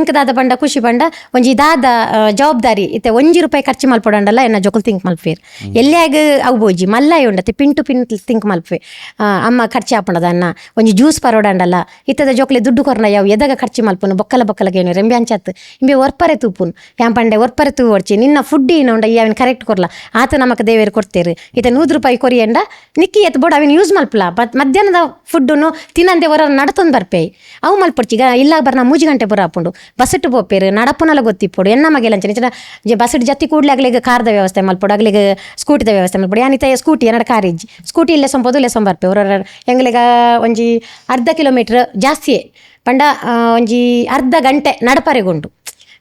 ಎಂಕದಾದ ಪಂಡ ಖುಷಿ ಪಂಡ ಒಂಜಿ ದಾದ ಜವಾಬ್ದಾರಿ ಇತ್ತೆ ₹1 ಖರ್ಚು ಮಲ್ಪೊಡಂಡಲ್ಲ ಎನ್ನ ಜೋಕುಲು ತಿಂಕ್ ಮಲ್ಪೇರು ಎಲ್ಲಿಯಾಗ ಅವು ಬೋಜಿ ಮಲ್ಲಾಯಿ ಉಂಡತ್ತೆ ಪಿಂಟು ತಿಂಕ್ ಮಲ್ಪೆ ಅಮ್ಮ ಖರ್ಚು ಹಾಪುಂಡದ ಅನ್ನ ಒಂಜಿ ಜ್ಯೂಸ್ ಪರೋಡಂಡಲ್ಲ ಇತ್ತದ ಜೋಕ್ಲೆ ದುಡ್ಡು ಕೊರ್ನ ಯಾವ ಎದಾಗ ಖರ್ಚು ಮಲ್ಪುನು ಬೊಕ್ಕಲಗೆ ಏನು ರೆಂಬೆ ಅಂಚತ್ತು ಇಂಬೆ ಒರ್ಪರೆ ತೂಪುನು ಯಾನ್ ಪಂಡೆ ಒರ್ಪರೆ ತೂ ಹೊಡ್ಚಿ ನಿನ್ನ ಫುಡ್ ಏನೊಂಡ ಈ ಅವನ್ ಕರೆಕ್ಟ್ ಕೊರ್ಲ ಆತ ನಮಕ್ ದೇವೇರು ಕೊಡ್ತೇರು ಇತ್ತ ₹100 ಕೊರಿಯಂಡ ನಿಕ್ಕಿ ಎತ್ ಬೋಡ ಅವನ್ ಯೂಸ್ ಮಲ್ಪಲ ಮಧ್ಯಾಹ್ನದ ಫುಡ್ಡುನು ತಿನ್ನಂದೆ ಹೊರ ನಡತೊಂದು ಬರ್ಪೇಯಿ ಅವು ಮಲ್ಪಡ್ಚಿ ಈಗ ಇಲ್ಲ ಬರ್ನ 3 ಗಂಟೆ ಬರ ಹಾಪುಂಡು ಬಸ್ಸಟ್ಟು ಪೋಪೇರು ನಡಪುನಲ ಗೊತ್ತಿಪ್ಪೋಡು ಎನ್ನ ಮಗೆಲ್ಲ ಅಂಚನೆ ಬಸ್ಸಟ್ಟು ಜತ್ತಿ ಕೂಡ್ಲೆ ಆಗ್ಲಿಗೆ ಕಾರ್ದ ವ್ಯವಸ್ಥೆ ಮಲ್ಪೋಡು ಆಗ್ಲಿಗೆ ಸ್ಕೂಟಿದ ವ್ಯವಸ್ಥೆ ಮಲ್ಪೋಡು ಯಾನಿತ ಸ್ಕೂಟಿ ಏನಡ ಕಾರ್ ಇಜ್ಜಿ ಸ್ಕೂಟಿ ಇಲ್ಲೇ ಸಂಪೋದು ಲೆಸಂ ಬರ್ಪೆ ಹೊರ ಎಂಗ್ಲಿಗ ಒಂಜಿ ಅರ್ಧ ಕಿಲೋಮೀಟರ್ ಜಾಸ್ತಿಯೇ ಪಂಡ ಒಂಜಿ ಅರ್ಧ ಗಂಟೆ ನಡಪರೆಗುಂಡು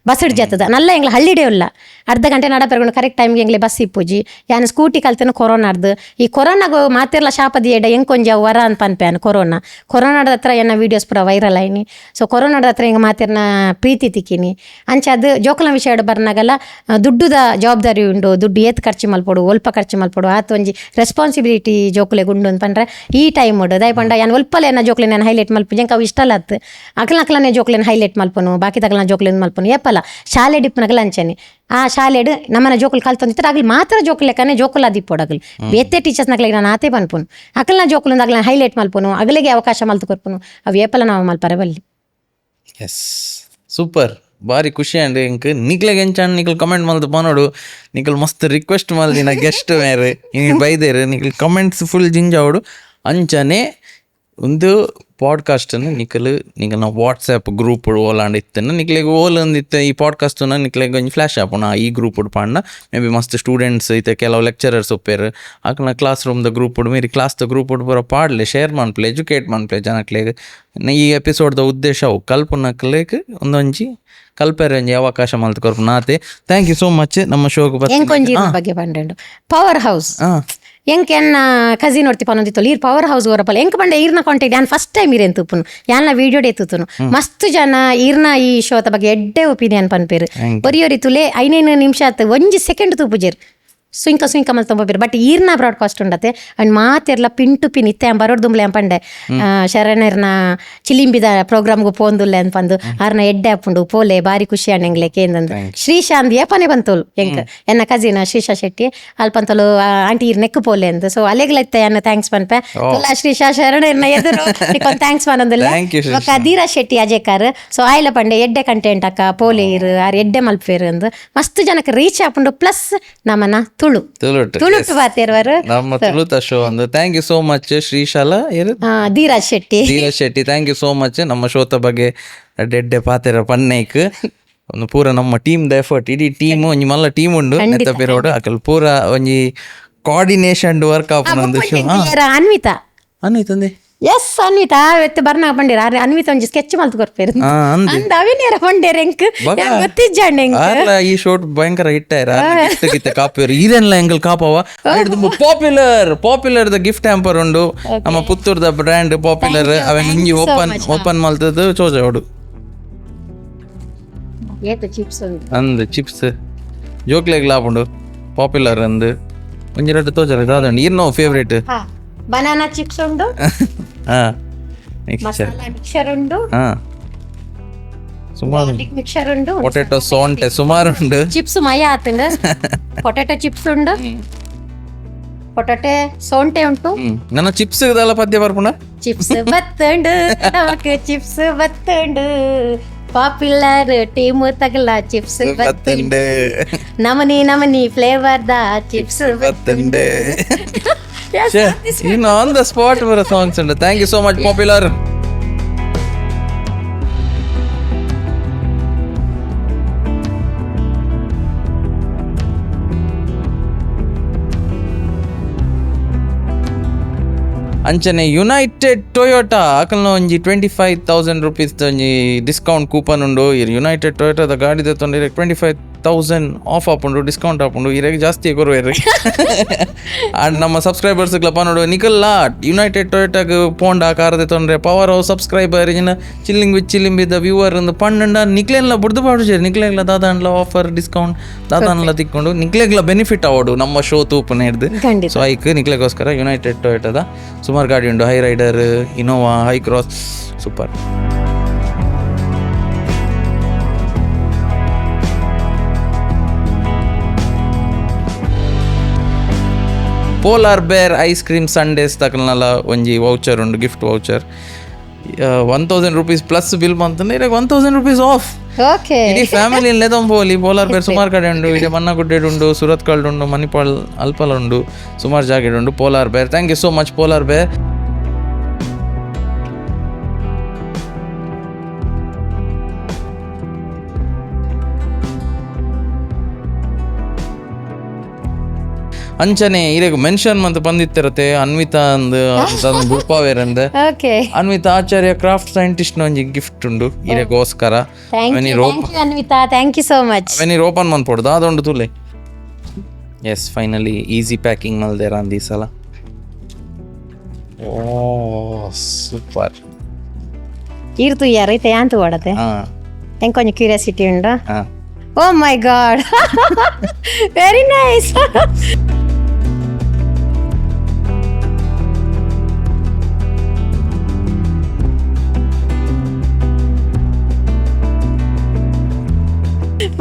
ಬಸ್ ಹಿಡ್ಜತ್ತದ ನಲ್ಲ ಎಂಗ್ಲ ಹಳ್ಳಿಡೇ ಇಲ್ಲ ಅರ್ಧ ಗಂಟೆ ನಡಪರೆಗುಂಡು ಕರೆಕ್ಟ್ ಟೈಮ್ಗೆ ಎಂಗ್ಲೆ ಬಸ್ ಇಪ್ಪುಜಿ ಯಾನು ಸ್ಕೂಟಿ ಕಲ್ತೇನು ಕೊರೋನಾರ್ದು ಈ ಕೊರೋನಾಗ ಮಾತಿರ್ಲ ಶಾಪದಿ ಎಡ ಎಂಕೊಂಜ ವರ ಅಂತ ಪನ್ಪೇನು ಕೊರೋನಾದ ಹತ್ರ ಏನ ವೀಡಿಯೋಸ್ ಪೂರ ವೈರಲ್ ಆಯ್ನಿ ಸೊ ಕೊರೋನಾದ ಹತ್ರ ಹಿಂಗೆ ಮಾತಿರ್ನ ಪ್ರೀತಿ ತಿಕ್ಕಿನಿ ಅಂಚ ಅದು ಜೋಕುಲ ವಿಷಯ ಬರ್ನಾಗಲ್ಲ ದುಡ್ಡುದ ಜವಾಬ್ದಾರಿ ಉಂಡು ದುಡ್ಡು ಏತ್ ಖರ್ಚು ಮಲ್ಪೋಡು ಒಲ್ಪ ಖರ್ಚು ಮಲ್ಪೋಡು ಆತ ಒಂಜಿ ರೆಸ್ಪಾನ್ಸಿಬಿಲಿಟಿ ಜೋಕುಲೆ ಗುಂಡು ಅಂತ ಪಂಡ್ರೆ ಈ ಟೈಮ್ ಉಂಡು ದಯ ಪಂಡ ಯಾನು ಒಲ್ಪಲೆ ಏನ ಜೋಕ್ಲೆ ನಾನು ಹೈಲೈಟ್ ಮಲ್ಪು ಎಂಕ ಅವು ಇಷ್ಟಲ್ಲ ಅತ್ತು ಅಕ್ಲನೆ ಜೋಕ್ಲೆನ ಹೈಲೈಟ್ ಮಲ್ಪನು ಬಾಕಿ ತಗಲ ಜೋಕ್ಲೆನ ಮಲ್ಪನು ಏಪಲ್ಲ ಶಾಲೆ ಡಿಪ್ನಗಲ ಅಂಚನೆ ಆ ಶಾಲೆಡ್ ನಮ್ಮನ ಜೋಕುಲು ಕಲ್ತೊಂದಿತ್ತರ ಆಗ್ಲಿ ಮಾತ್ರ ಜೋಕುಲು ಲೆಕ್ಕನೆ ಜೋಕುಲ ದಿಪ್ಪೋಡಾಗಲಿ ಬೇತೆ ಟೀಚರ್ಸ್ ನಕ್ಲಿಗೆ ನಾನು ಆತೆ ಪನ್ಪುನು ಅಕಲ್ನ ಜೋಕುಲು ಆಗ್ಲ ಹೈಲೈಟ್ ಮಲ್ಪನು ಅಗಲಿಗೆ ಅವಕಾಶ ಮಲ್ತು ಕೊರ್ಪುನು ಅವು ಏಪಲ ನಾವು ಮಲ್ಪರೆ ಬಲ್ಲಿ. ಎಸ್ ಸೂಪರ್ ಭಾರಿ ಖುಷಿ ಅಂಡ್ ಇಂಕ್ ನಿಕ್ಲೆಗೆ ಎಂಚಾಣ್ ನಿಕ್ಲು ಕಮೆಂಟ್ ಮಲ್ತು ಪನೋಡು ನಿಕ್ಲು ಮಸ್ತ್ ರಿಕ್ವೆಸ್ಟ್ ಮಲ್ದಿನ ಗೆಸ್ಟ್ ಮೇರೆ ಇನ್ನು ಬೈದೇರು ನಿಕ್ಲು ಕಮೆಂಟ್ಸ್ ಫುಲ್ ಜಿಂಜಾವಡು ಅಂಚನೆ ಒಂದು ಪಾಡ್ಕಾಸ್ಟನ್ನು ನಿಕಲ್ ನಾವು ವಾಟ್ಸಾಪ್ ಗ್ರೂಪ್ ಓಲಾಂಡ್ ಇತ್ತನ್ನು ನಿಕ್ಲೆಗೆ ಓಲಂದಿತ್ತು ಈ ಪಾಡ್ಕಾಸ್ಟನ್ನು ನಿಕ್ಲೆಗೆ ಒಂಜಿ ಫ್ಲಾಶ್ ಆಪುಣ ಈ ಗ್ರೂಪ್ ಪಾಂಡ ಮೇ ಬಿ ಮಸ್ತ್ ಸ್ಟೂಡೆಂಟ್ಸ್ ಇತ್ತೆ ಕೆಲವು ಲೆಕ್ಚರರ್ಸ್ ಒಪ್ಪೇರು ಆಕನ ಕ್ಲಾಸ್ ರೂಮ್ದ ಗ್ರೂಪ್ ಮೇರಿ ಕ್ಲಾಸ್ದ ಗ್ರೂಪ್ ಪೂರ ಪಾಡ್ಲೆ ಶೇರ್ ಮನ್ಪ್ಲೆ ಎಜುಕೇಟ್ ಮನ್ಪ್ಲೆ ಜನಕ್ಲೆಗೆ ಈ ಎಪಿಸೋಡ್ದ ಉದ್ದೇಶ ಅವು ಕಲ್ಪನಕ್ಲೆಗ್ ಒಂದೊಂಜಿ ಕಲ್ಪೆರೆ ಒಂಜಿ ಅವಕಾಶ ಮಲ್ತು ಕೊರ್ಪು ನಾತೆ ಥ್ಯಾಂಕ್ ಯು ಸೋ ಮಚ್ ನಮ್ಮ ಶೋಕ್ ಎಂಕೊಂಜಿ ಬಗ್ಗೆ ಪಂಡು ಪವರ್ ಹೌಸ್ ಎಂಕ್ ಎನ್ನ ಕಸಿನ್ ಒಡ್ತಿ ಪನೊಂದಿತ್ತೊಲು ಈರ್ ಪವರ್ ಹೌಸ್ ಓರಪಲ್ಲ ಎಂಕ್ ಪಂಡೆ ಈರ್ನ ಕಾಂಟ್ಯಾಕ್ಟ್ ಯಾನ್ ಫಸ್ಟ್ ಟೈಮ್ ಈರೇನ್ ತುಪ್ಪುನು ಯಾನ್ಲ ವಿಡಿಯೋ ಡೇ ತುತ್ತುನು ಮಸ್ತ್ ಜನ ಈರ್ನ ಈ ಶೋತ ಬಗ್ಗೆ ಎಡ್ಡೆ ಒಪಿನಿಯನ್ ಪನ್ಪೇರು ಒರಿಯೋರಿ ತುಲೆ 5 ನಿಮಿಷ ಆತು 1 ಸೆಕೆಂಡ್ ತುಪ್ಪುಜೇರು ಸುಂಕ ಮಲ್ತೊಂಬೋಪೇರು ಬಟ್ ಈರ್ನ ಬ್ರಾಡ್ಕಾಸ್ಟ್ ಉಂಡತೆ ಅಂಡ್ ಮಾತೆರ್ಲ ಪಿನ್ ಟು ಪಿನ್ ಇತ್ತೆ ಬರೋಡ್ ದುಂಬ್ಲೆ ಪಂಡೆ ಶರಣರ್ನ ಚಿಲಿಂಬಿದ ಪ್ರೋಗ್ರಾಮ್ಗು ಪೋಂದುಲ್ಲೆ ಅಂತ ಪಂದು ಆರ್ನ ಎಡ್ಡೆ ಆಪುಂಡು ಪೋಲೆ ಬಾರಿ ಖುಷಿ ಅಂಡೆಂಗ್ಲೆ ಕೇಂದಂದು ಶ್ರೀಶಾಂತ್ ಏಪನೆ ಬಂತೋಲು ಎಂಕ್ ಎನ್ನ ಕಸಿನ್ ಶ್ರೀಶಾ ಶೆಟ್ಟಿ ಅಲ್ಪಂತೋಲು ಆಂಟಿ ಈರ್ ನೆಕ್ಕು ಪೋಲೆ ಅಂದು ಸೊ ಅಲೆಗ್ಲೈತೆ ಎನ್ನ ಥ್ಯಾಂಕ್ಸ್ ಪನ್ಪೆ ತುಲಾ ಶ್ರೀಶಾ ಶರಣರ್ನ ಎದುರು ನಿಕ್ಕೊಂದು ಥ್ಯಾಂಕ್ಸ್ ಪನೊಂದುಲ್ಲ ಒಕ್ಕ ಧೀರಾ ಶೆಟ್ಟಿ ಅಜೇಕಾರ್ ಸೊ ಆಯ್ಲ ಪಂಡೆ ಎಡ್ಡೆ ಕಂಟೆಂಟ್ ಅಕ್ಕ ಪೋಲೆ ಇರ್ ಆರ್ ಎಡ್ಡೆ ಮಲ್ಪೇರು ಅಂದು ಮಸ್ತ್ ಜನಕ್ಕೆ ರೀಚ್ ಆಪುಂಡು ಪ್ಲಸ್ ನಮ್ಮನ ತುಳುಟು ಬಾತೇರ್ವರು ನಮ್ಮ ತುಳುತ ಶೋ ಅಂದು thank you so much Shrishala Dheeraj Shetty thank you so much ನಮ್ಮ ಶೋತ ಬಗ್ಗೆ ಡೆಡ್ಡೆ ಪಾತೆರ ಪನ್ನೈಕ್ ಒಂದು ಪೂರ ನಮ್ಮ ಟೀಮ್ದ ಎಫರ್ಟ್ ಇಡೀ ಟೀಮ್ ಒಂಜಿ ಮಲ್ಲ ಟೀಮ್ ಉಂಡು ನೆತ್ತ ಪೇರೋಡು ಅಕಲ್ ಪೂರ ಒಂಜಿ ಕೋಆರ್ಡಿನೇಷನ್ ವರ್ಕ್ ಆಪುನೊಂದು ಶೋ ಅನ್ವಿತಾ ಅನ್ನೈತಂದೆ ಎಸ್ ಅನ್ವಿತಾ ಎತ್ತು ಬರ್ನ ಪಂಡೇರ ಅನ್ವಿತಾ ಒಂಜಿ ಸ್ಕೆಚ್ ಮಲ್ತು ಕೊರ್ಪೇರು ಅಂದ ಅವಿನೇರ ಪಂಡೇರ ಎಂಕ್ ಗೊತ್ತಿಜ್ಜಂಡೆ ಈ ಶೋಟ್ ಭಯಂಕರ ಹಿಟ್ ಆಯ್ರ ಕಾಪಿಯರು ಈರೆಲ್ಲ ಎಂಗಲ್ ಕಾಪವ ಪಾಪ್ಯುಲರ್ ದ ಗಿಫ್ಟ್ ಹ್ಯಾಂಪರ್ ಉಂಡು ನಮ್ಮ ಪುತ್ತೂರ್ದ ಬ್ರ್ಯಾಂಡ್ ಪಾಪ್ಯುಲರ್ ಅವ ಹಿಂಗಿ ಓಪನ್ ಮಲ್ತದ್ದು ಚೋಜೋಡು ಅಂದ್ ಚಿಪ್ಸ್ ಜೋಕ್ಲೆಗ್ ಲಾಪುಂಡು ಪಾಪ್ಯುಲರ್ ಅಂದ್ ಒಂಜಿ ರಡ್ಡು ತೋಜರ ದಾದಂಡು ಈರ್ನೋ ಫೇವ್ರೇಟ್ ಬನಾನಾ ಚಿಪ್ಸ್ ಉಂಡು ಮಸಾಲಾ ಮಿಕ್ಸರ್ ಉಂಡು ಸುಮಾರು ಮಿಕ್ಸರ್ ಉಂಡು ಪೊಟೆಟೊ ಸೋಂಟೆ ಸುಮಾರು ಉಂಡು ಚಿಪ್ಸ್ ಮಯ ಆತುಂಡು ಪೊಟೆಟೊ ಚಿಪ್ಸ್ ಉಂಡು ಪೊಟೆಟೊ ಸೋಂಟೆ ಉಂಟು ನನ್ನ ಚಿಪ್ಸ್ ಇದೆಲ್ಲ ಪದ್ಯ ಬರ್ಪುಂಡ ಚಿಪ್ಸ್ ಬತ್ತುಂಡು ನಮಕ್ ಚಿಪ್ಸ್ ಬತ್ತುಂಡು ಪಾಪ್ಯುಲರ್ ಟೀಮ್ ತಗಲ ಚಿಪ್ಸ್ ಬತ್ತುಂಡು ನಮನಿ ಫ್ಲೇವರ್ ದ ಚಿಪ್ಸ್ ಬತ್ತುಂಡು ಇನ್ನು ಆನ್ ದ ಸ್ಪಾಟ್ ಬರೋ ಸಾಂಗ್ಸ್ ಉಂಟು thank you so much popular ಅಂಚನೆ ಯುನೈಟೆಡ್ ಟೊಯೋಟಾ ಅಕಲ್ನ ಒಂಜಿ 25,000 ರೂಪೀಸ್ ಒಂಜಿ ಡಿಸ್ಕೌಂಟ್ ಕೂಪನ್ ಉಂಡು ಯುನೈಟೆಡ್ ಟೊಯೋಟಾದ ಗಾಡಿದ ತೊಂದರೆ 25 1000 ಆಫ್ ಆಪುಂಡು ಡಿಸ್ಕೌಂಟ್ ಆಪುಂಡು ಇರೆಗ್ ಜಾಸ್ತಿ ಕೊರುವೆರು ಆಂಡ್ ನಮ್ಮ ಸಬ್ಸ್ಕ್ರೈಬರ್ಸ್ಗಳ ಪನ್ನೋಡು ನಿಕಲ್ಲ ಯುನೈಟೆಡ್ ಟೊಯೋಟಾಗ್ ಪೋಂಡ ಕಾರದೆ ತೊಂದ್ರೆ ಪವರ್ ಆಫ್ ಸಬ್ಸ್ಕ್ರೈಬರ್ ಇನ್ನ ಚಿಲ್ಲಿಂಗ್ ವಿತ್ ಚಿಲ್ಲಿಂಬಿದ ವ್ಯೂವರ್ ಒಂದು ಪನ್ನಂಡ ನಿಕ್ಲೆಲ್ಲ ಬುಡ್ದು ಪಾಡುಜೇರಿ ನಿಕ್ಲೆಗ್ಲ ದಾದಾನ್ಲ ಆಫರ್ ಡಿಸ್ಕೌಂಟ್ ದಾದಾನ್ಲ ತಿಕ್ಕೊಂಡು ನಿಕ್ಲೆಗ್ಲ ಬೆನಿಫಿಟ್ ಆವಡು ನಮ್ಮ ಶೋ ತೂಪನೆ ಹಿಡ್ದು ಖಂಡಿತ. ಸೊ ಐಕ್ ನಿಕ್ಲೆಗೋಸ್ಕರ ಯುನೈಟೆಡ್ ಟೊಯೋಟದ ಸುಮಾರು ಗಾಡಿ ಉಂಡು, Hyryder, Innova, Hycross, super. Polar Bear ice cream sundaes ತಕಲ್ನಲ್ಲ ಒಂಜಿ ವೌಚರ್ ಉಂಡು, gift voucher 1000 rupees plus bill ಬಂತಂದ್ರೆ ಇರಾಗ 1000 ರೂಪೀಸ್ ಆಫ್. ಓಕೆ ಇಡೀ ಫ್ಯಾಮಿಲಿ ಲೆದೊಂಬೋಲಿ ಪೋಲಾರ್ ಬೇರ್ ಸುಮಾರು ಕಡೆ ಉಂಡು, ಇದೆ ಮನ್ನಗುಡ್ಡೆಡ್ ಉಂಡು, ಸುರತ್ಕಲ್ ಉಂಡು, ಮಣಿಪಾಲ್ ಅಲ್ಪಲ್ ಉಂಡು, ಸುಮಾರು ಜಾಗ ಉಂಡು polar bear. Thank you so much polar bear. ಅಂಚನೆ ಇರೆಗ್ ಮೆನ್ಷನ್ ಮಂತ್ ಬಂದಿತ್ತಿರತ್ತೆ ಅನ್ವಿತಾ ಅಂದ್ ಬುಡ್ಪಾವೇರಂದ okay Anvita Acharya craft scientist ಒಂಜಿ ಗಿಫ್ಟ್ ಉಂಡು ಇರೆಗೋಸ್ಕರ. Anvita thank you so much. ವೆನಿರ್ ಓಪನ್ ಮಾಡ್ಕೊಡ್ದು ಅದೊಂದು ತುಲೆ. ಎಸ್ ಫೈನಲಿ ಈಸಿ ಪ್ಯಾಕಿಂಗ್ ಮಲ್ದೇರ ಅಂದ್ ಈ ಸಲ. ಓ ಸೂಪರ್. ಇರ್ತು ಯಾರೈತೆ ಯಾಂತು ಓಡತ್ತೆ ಹಾ ಹೆಂಗೆ ಕೊಂಚ ಕ್ಯೂರಿಯಾಸಿಟಿ ಉಂಡು. ಹಾ oh my god very nice.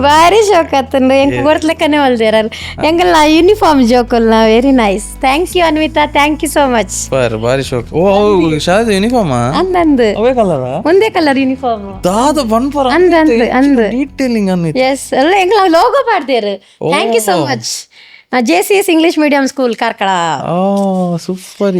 ಭಾರಿ ಶೋಕ್ ಆತಂಡು ಹೆಂಗೆ ಗೊತ್ತಲೆಕ್ಕನೆ ಹೊಲ್ದೇರ ಹೆಂಗಲ್ಲ ಯೂನಿಫಾರ್ಮ್ ಜೋಕಲ್ನ very nice. Thank you Anvita, thank you so much. Super ಭಾರಿ ಶೋಕ್. ಓ ಶಾಲೆ ಯೂನಿಫಾರ್ಮ್ ಅಂದಂದು ಅವೇ ಕಲರ ಒಂದೇ ಕಲರ್ ಯೂನಿಫಾರ್ಮ್ ದಾದ ಬನ್ಪರ ಅಂದ್ ಡೀಟೇಲಿಂಗ್ ಅನ್ವಿತಾ. ಎಸ್ ಎಲ್ಲ ಹೆಂಗ ಲೋಗೋ ಮಾಡ್ದೇರು. Thank you so much. JCS English medium school Karkala. Oh super.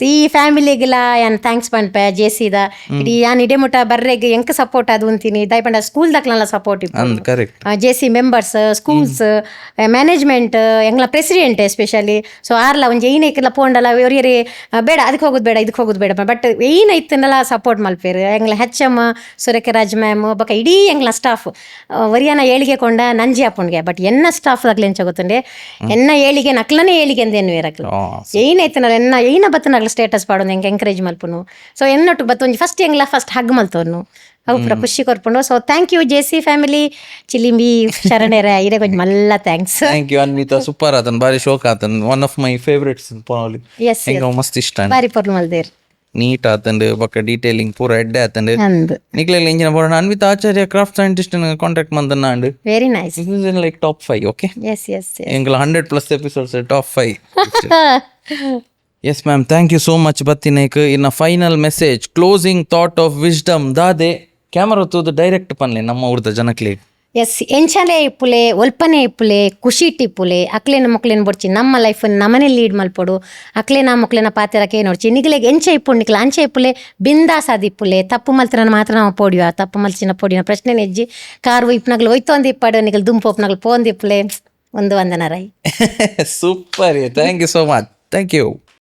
ಈ ಫ್ಯಾಮಿಲಿಗೆಲ್ಲ ಏನ್ ಥ್ಯಾಂಕ್ಸ್ ಪನ್ಪ ಜೇಸಿದ ಇಡೀ ಯಾನ್ ಇಡೇ ಮುಟ್ಟ ಬರ್ರೆಗ್ ಎಂಕ ಸಪೋರ್ಟ್ ಅದು ಅಂತೀನಿ ದಯಪಂಡ ಸ್ಕೂಲ್ ದಕ್ಲೆಲ್ಲ ಸಪೋರ್ಟ್ ಇತ್ತು. Correct. JC members, schools, management, ಎಂಗ್ಲ ಪ್ರೆಸಿಡೆಂಟ್ ಎಸ್ಪೆಷಲಿ. ಸೊ ಆರ್ಲ ಒಂಜಿ ಏನೇಕೆಲ್ಲ ಪೋಂಡಲ್ಲ ಒರಿಯರಿ ಬೇಡ ಅದಕ್ಕೆ ಹೋಗೋದು ಬೇಡ ಇದಕ್ಕೆ ಹೋಗೋದು ಬೇಡ ಬಟ್ ಏನೈತನ್ನೆಲ್ಲ ಸಪೋರ್ಟ್ ಮಲ್ಪೇರು ಎಂಗ್ಲ HM ಸುರೇಖರಾಜ್ ಮ್ಯಾಮ್ ಬೊಕ ಇಡೀ ಎಂಗ್ಲ ಸ್ಟಾಫ್ ಒರಿಯನ ಏಳಿಗೆ ಕೊಂಡ ನಂಜಿ ಅಪ್ಪನ್ಗೆ ಬಟ್ ಎನ್ನ ಸ್ಟಾಫ್ ದಾಗ್ಲಿ ಎಂಚ ಗೊತ್ತುಂಡೆ ಎನ್ನ ಏಳಿಗೆ ನಕ್ಲನೇ ಏಳಿಗೆ ಅಂದೇನು ಇರಕ್ಲ ಏನೈತನಲ್ಲ ಎನ್ನ ಏನ ಬತ್ತನಾಗ್ಲ ಸ್ಟೇಟಸ್ ಪಾಡೋದು ಹೆಂಗೆ ಎಂಕರೇಜ್ ಮಲ್ಪುನು. ಸೊ ಎನ್ನೊಟ್ಟು ಬತ್ತೊಂಜಿ ಫಸ್ಟ್ ಎಂಗ್ಲ ಫಸ್ಟ್ ಹಗ್ ಮಲ್ತವ್ನು ಅವು ಪೂರ ಖುಷಿ ಕೊರ್ಪುಂಡು. So thank you JC family Chilimbi ಶರಣೆರ ಇಡೆ ಕೊಂಚ ಮಲ್ಲ thanks. Thank you Anvita super ಆತನ್ ಭಾರಿ ಶೋಕ್ ಆತನ್ ಒನ್ ಆಫ್ ಮೈ ಫೇವ್ರೇಟ್ಸ್ ಪೋಲಿ. ಎಸ್ ಹೆಂಗ ಮಸ್ತ್ ಇಷ್ಟ ಬಾರಿ ಪೊರ್ಲು ಮಲ್ದೇರ್ ನೀಟ್ ಆತಂಡ್ ಬೊಕ್ಕ ಡೀಟೇಲಿಂಗ್ ಪೂರ ಎಡ್ಡೆ ಆತಂಡ್ ಅಂದ್ ನಿಕ್ಲೆಲ್ಲ ಇಂಜಿನ board Anvita Acharya craft scientist contact ಮಂದನ್ನ and very nice. Like top 5 okay yes yes ಎಂಗ್ಲ 100+ episodes top 5. Yes ma'am thank you so much. ಬತ್ತಿನೈಕ್ ಇನ್ನ final message closing thought of wisdom ದಾದೆ ಕ್ಯಾಮರಾ ತೂದು ಡೈರೆಕ್ಟ್ ಪನ್ಲೆ ನಮ್ಮ ಊರ್ದ ಜನಕ್ಲಿ. ಎಸ್ ಎಂಚಲೆ ಇಪ್ಪುಲೆ ಒಲ್ಪನೆ ಇಪ್ಪುಲೆ ಖುಷಿ ಟಿಪ್ಪುಲೆ ಅಕ್ಲೇನ ಮಕ್ಳೇನು ಬೊಡ್ಚಿ ನಮ್ಮ ಲೈಫನ್ನು ನಮ್ಮನೆ ಲೀಡ್ ಮಲ್ಪೊಡು ಅಕ್ಲೇನ ಮಕ್ಳೇನ ಪಾತ್ರಕ್ಕೆ ನೋಡ್ಚಿ ನಿಗ್ಲೆಗೆ ಎಂಚೆ ಇಪ್ಪು ನಿಕ್ಲ ಅಂಚೆ ಇಪ್ಪುಲೆ ಬಿಂದಾಸ್ ಅದಿಪ್ಪುಲೆ ತಪ್ಪು ಮಲ್ತಿನ ಮಾತ್ರ ನಾವು ಪೋಡಿಯ ತಪ್ಪು ಮಲ್ಚಿನ ಪೋಡಿನ ಪ್ರಶ್ನೆ ನೆಜ್ಜಿ ಕಾರು ಇಪ್ಪನಗ್ಲು ಹೋಯ್ತೊಂದು ಇಪ್ಪಡು ನಿಗಲ್ ದುಂಪೋಪ್ನಗ್ಲು ಪೋಂದಿಪ್ಪುಲೆ ಒಂದು Vandana Rai. Super thank you so much. Thank you.